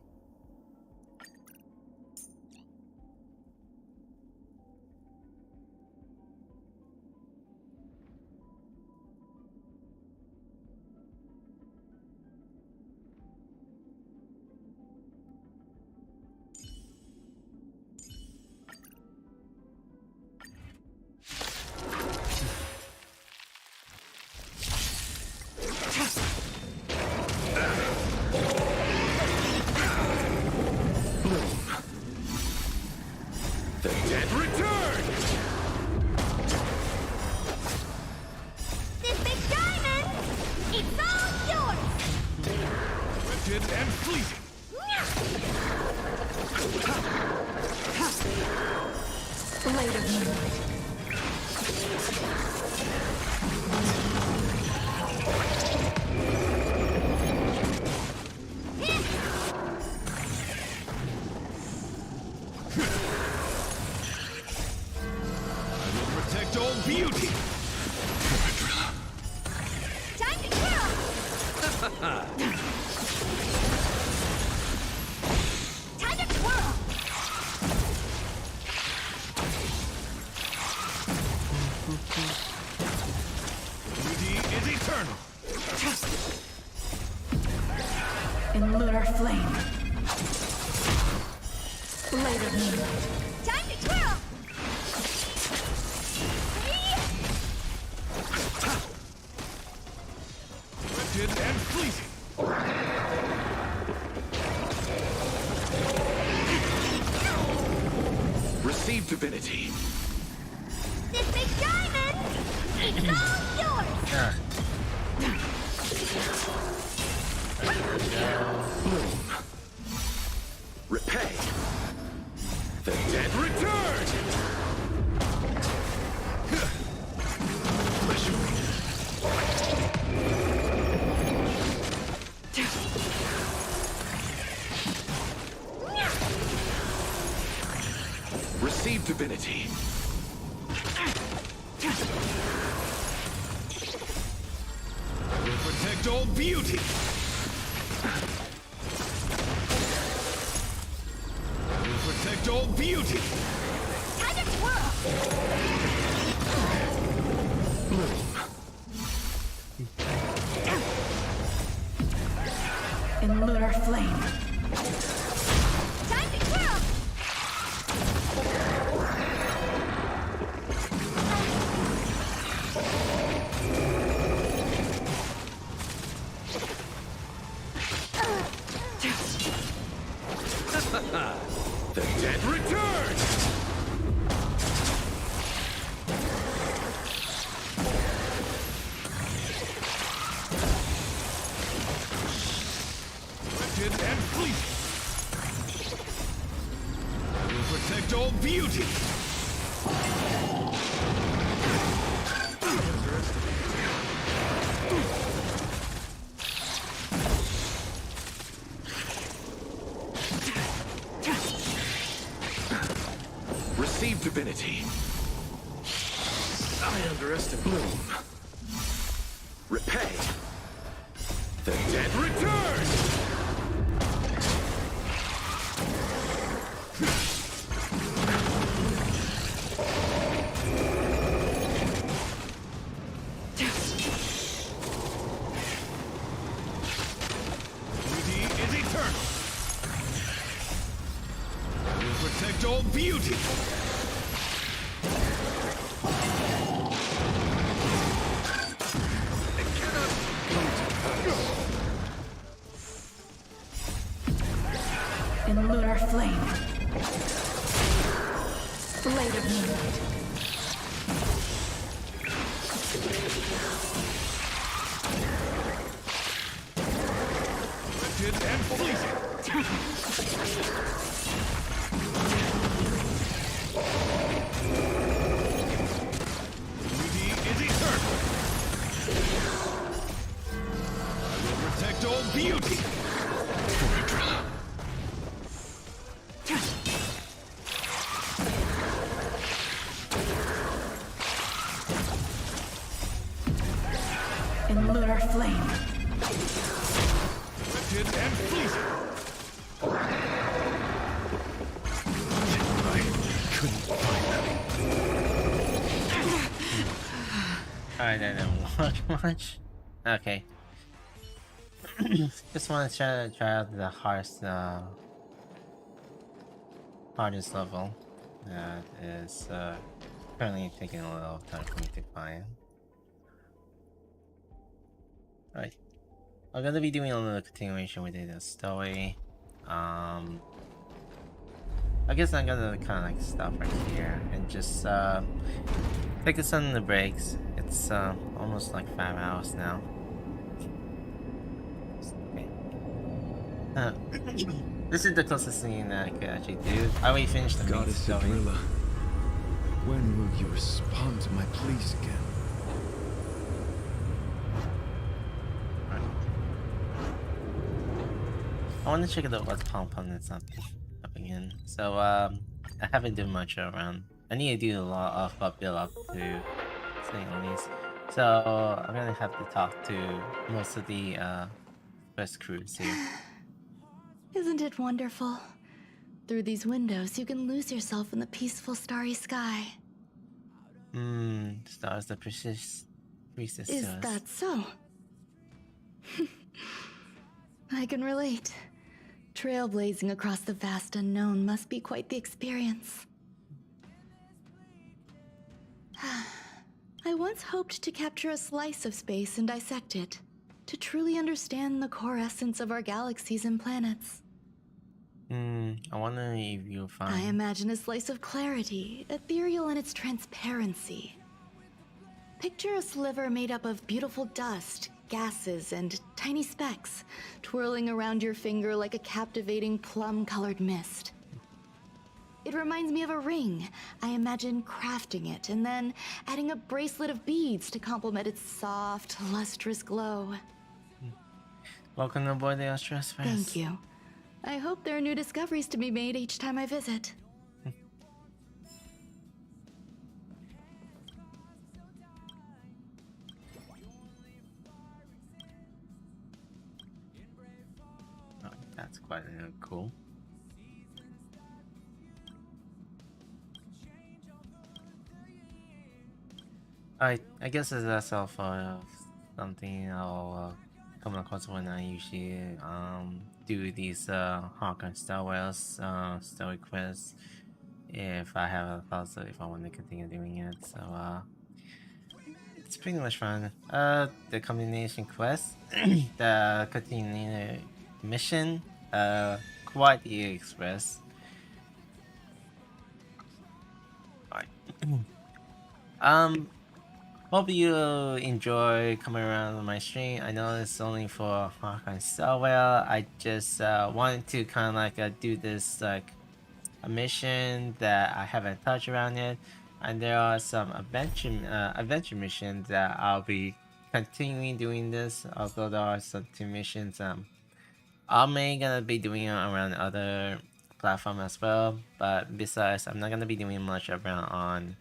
Speaker 17: protect all beauty!
Speaker 4: Time to twirl! Time to twirl!
Speaker 17: Beauty is eternal!
Speaker 21: In lunar flame. Blade of moonlight.
Speaker 4: Time to twirl!
Speaker 17: Wretched and fleeting!
Speaker 6: Receive divinity.
Speaker 4: This big diamond! It's all yours!
Speaker 6: Bloom. Repay. The dead return! Receive divinity.
Speaker 17: Will protect all beauty! Will protect all beauty!
Speaker 4: Time to twirl!
Speaker 6: Bloom.
Speaker 21: In lunar flame.
Speaker 4: Time to twirl!
Speaker 6: The dead return!
Speaker 17: Wretched and fleeting! Will protect all beauty!
Speaker 6: Receive divinity. I underestimate. Bloom. Repay. The dead return!
Speaker 17: Beauty is eternal! Will protect all beauty!
Speaker 21: In lunar flame. Blade of moonlight.
Speaker 17: Wretched and fleeting! Beauty is eternal! I will protect all beauty!
Speaker 21: In lunar flame.
Speaker 17: Wretched and fleeting! I couldn't find them.
Speaker 1: I don't know much. Okay. Just want to try out the hardest level that is currently taking a little time for me to find. Alright. I'm gonna be doing a little continuation within the story. I guess I'm gonna kind of like stop right here and just take some of the breaks. It's almost like 5 hours now. Okay. This is the closest thing that I could actually do. I already finished the main
Speaker 10: Goddess
Speaker 1: story.
Speaker 10: Adrilla, when will you respond to my pleas again?
Speaker 1: I want to check it out what's Pom Pom that's up again. So I haven't done much around I need to do a lot of build up to staying on these. So I'm gonna have to talk to most of the first crews here.
Speaker 2: Isn't it wonderful? Through these windows, you can lose yourself in the peaceful starry sky.
Speaker 1: Stars that persist to
Speaker 2: Is
Speaker 1: us.
Speaker 2: that so? I can relate. Trailblazing across the vast unknown must be quite the experience. I once hoped to capture a slice of space and dissect it, to truly understand the core essence of our galaxies and planets.
Speaker 1: I wonder if you'll find...
Speaker 2: I imagine a slice of clarity, ethereal in its transparency. Picture a sliver made up of beautiful dust, gases, and tiny specks, twirling around your finger like a captivating plum-colored mist. It reminds me of a ring. I imagine crafting it and then adding a bracelet of beads to complement its soft, lustrous glow.
Speaker 1: Welcome aboard the Stress Fest.
Speaker 2: Thank you. I hope there are new discoveries to be made each time I visit.
Speaker 1: Oh, that's quite cool. I guess that's all for something I'll come across when I usually do these Honkai Star Wars story quests. If I have a thoughts if I want to continue doing it, so it's pretty much fun. The combination quest, the continuing mission, quite the express. Alright. Hope you enjoy coming around on my stream. I know it's only for Honkai Star Wars. I just wanted to kind of like do this like a mission that I haven't touched around yet, and there are some adventure missions that I'll be continuing doing this. Although there are some two missions I'm mainly gonna be doing around other platform as well. But besides, I'm not gonna be doing much around on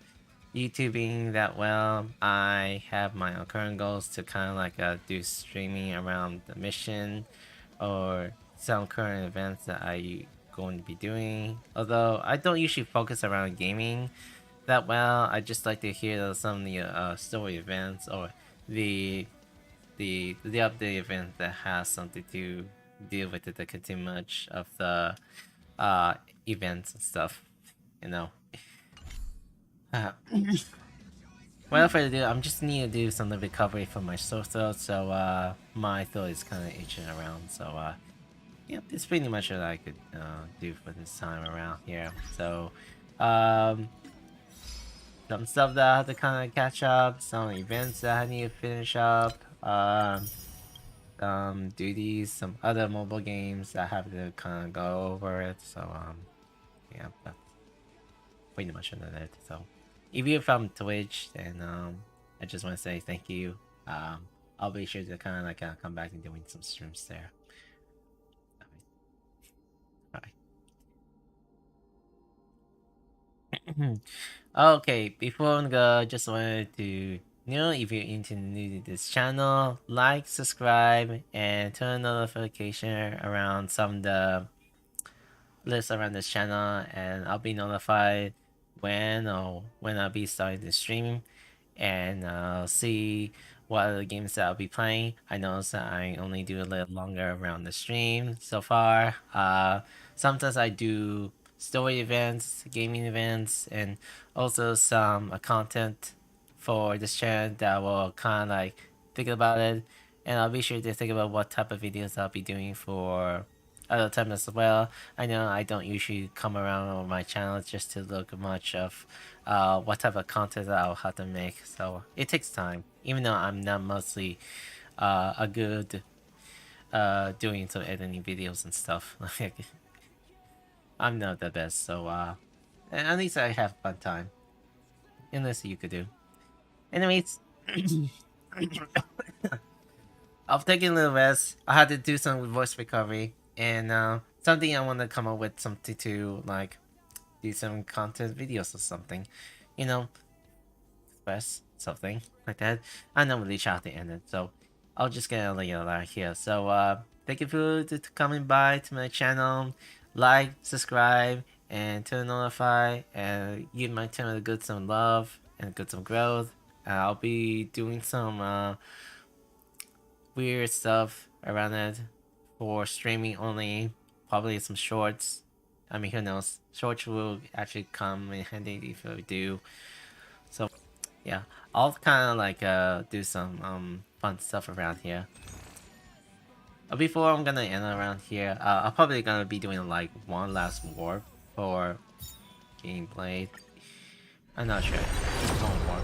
Speaker 1: YouTubing that well. I have my own current goals to kind of like do streaming around the mission or some current events that I going to be doing. Although I don't usually focus around gaming that well. I just like to hear some of the story events or the update event that has something to deal with the continue much of the events and stuff, you know. Without further ado, I'm just need to do some recovery from my sore throat, so my throat is kind of itching around. So yep, it's pretty much what I could do for this time around here. So some stuff that I have to kind of catch up, some events that I need to finish up, duties, some other mobile games that I have to kind of go over it. So yeah, that's pretty much under that. So if you're from Twitch, then I just want to say thank you. I'll be sure to kind of like come back and doing some streams there. Alright. Okay, before we go, just wanted to if you're new to this channel, like, subscribe, and turn notification around some of the lists around this channel, and I'll be notified when I'll be starting to stream, and see what other games that I'll be playing. I noticed that I only do a little longer around the stream so far. Sometimes I do story events, gaming events, and also some content for this channel that will kind of like think about it, and I'll be sure to think about what type of videos I'll be doing for other time as well. I know I don't usually come around on my channel just to look much of what type of content that I'll have to make, so it takes time, even though I'm not mostly a good doing some editing videos and stuff. I'm not the best, so at least I have fun time. Unless you could do. Anyways, I've taken a little rest. I had to do some voice recovery, and something I want to come up with something to like do some content videos or something, you know, express something like that. I know really shot the ended, so I'll just get a little out here. So thank you for coming by to my channel. Like, subscribe, and turn notify, and give my channel some love and some growth. I'll be doing some weird stuff around it for streaming only, probably some shorts. I mean, who knows? Shorts will actually come in handy if I do. So, yeah, I'll kind of like do some fun stuff around here. Before I'm gonna end around here, I'm probably gonna be doing like one last warp for gameplay. I'm not sure. Just one warp.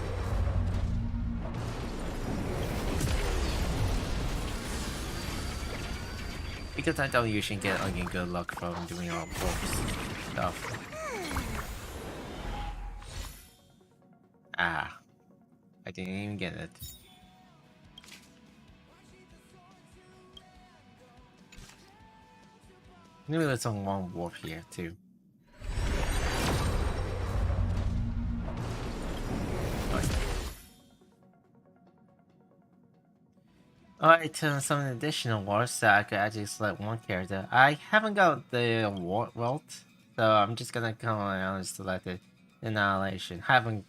Speaker 1: Because I don't usually get any good luck from doing all warps stuff. Ah, I didn't even get it. Maybe there's some one warp here too. Alright, some additional warps that I could actually select one character. I haven't got the warp vault, so I'm just gonna come around and select it. Annihilation. Haven't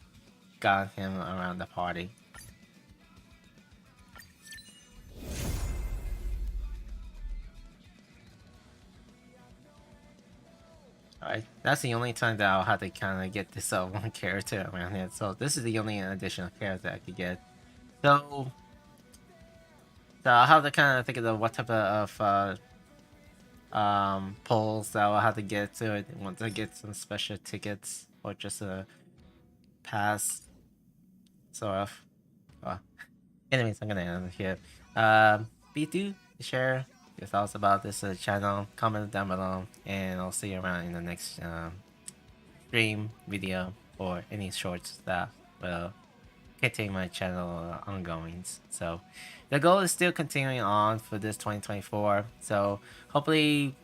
Speaker 1: got him around the party. Alright, that's the only time that I'll have to kind of get this one character around here. So this is the only additional character I could get. So I'll have to kind of think of what type of polls that I'll have to get to it. Want to get some special tickets or just a pass, sort of. Anyways, I'm gonna end it here. Be do share your thoughts about this channel, comment down below, and I'll see you around in the next stream, video, or any shorts that will contain my channel ongoings. So the goal is still continuing on for this 2024. So hopefully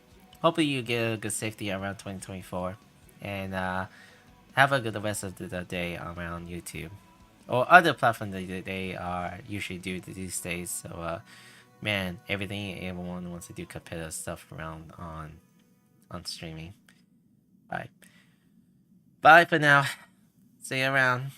Speaker 1: you get a good safety around 2024, and have a good rest of the day around YouTube or other platforms that they are usually do these days. So man, everyone wants to do competitive stuff around on streaming. Bye for now. See you around.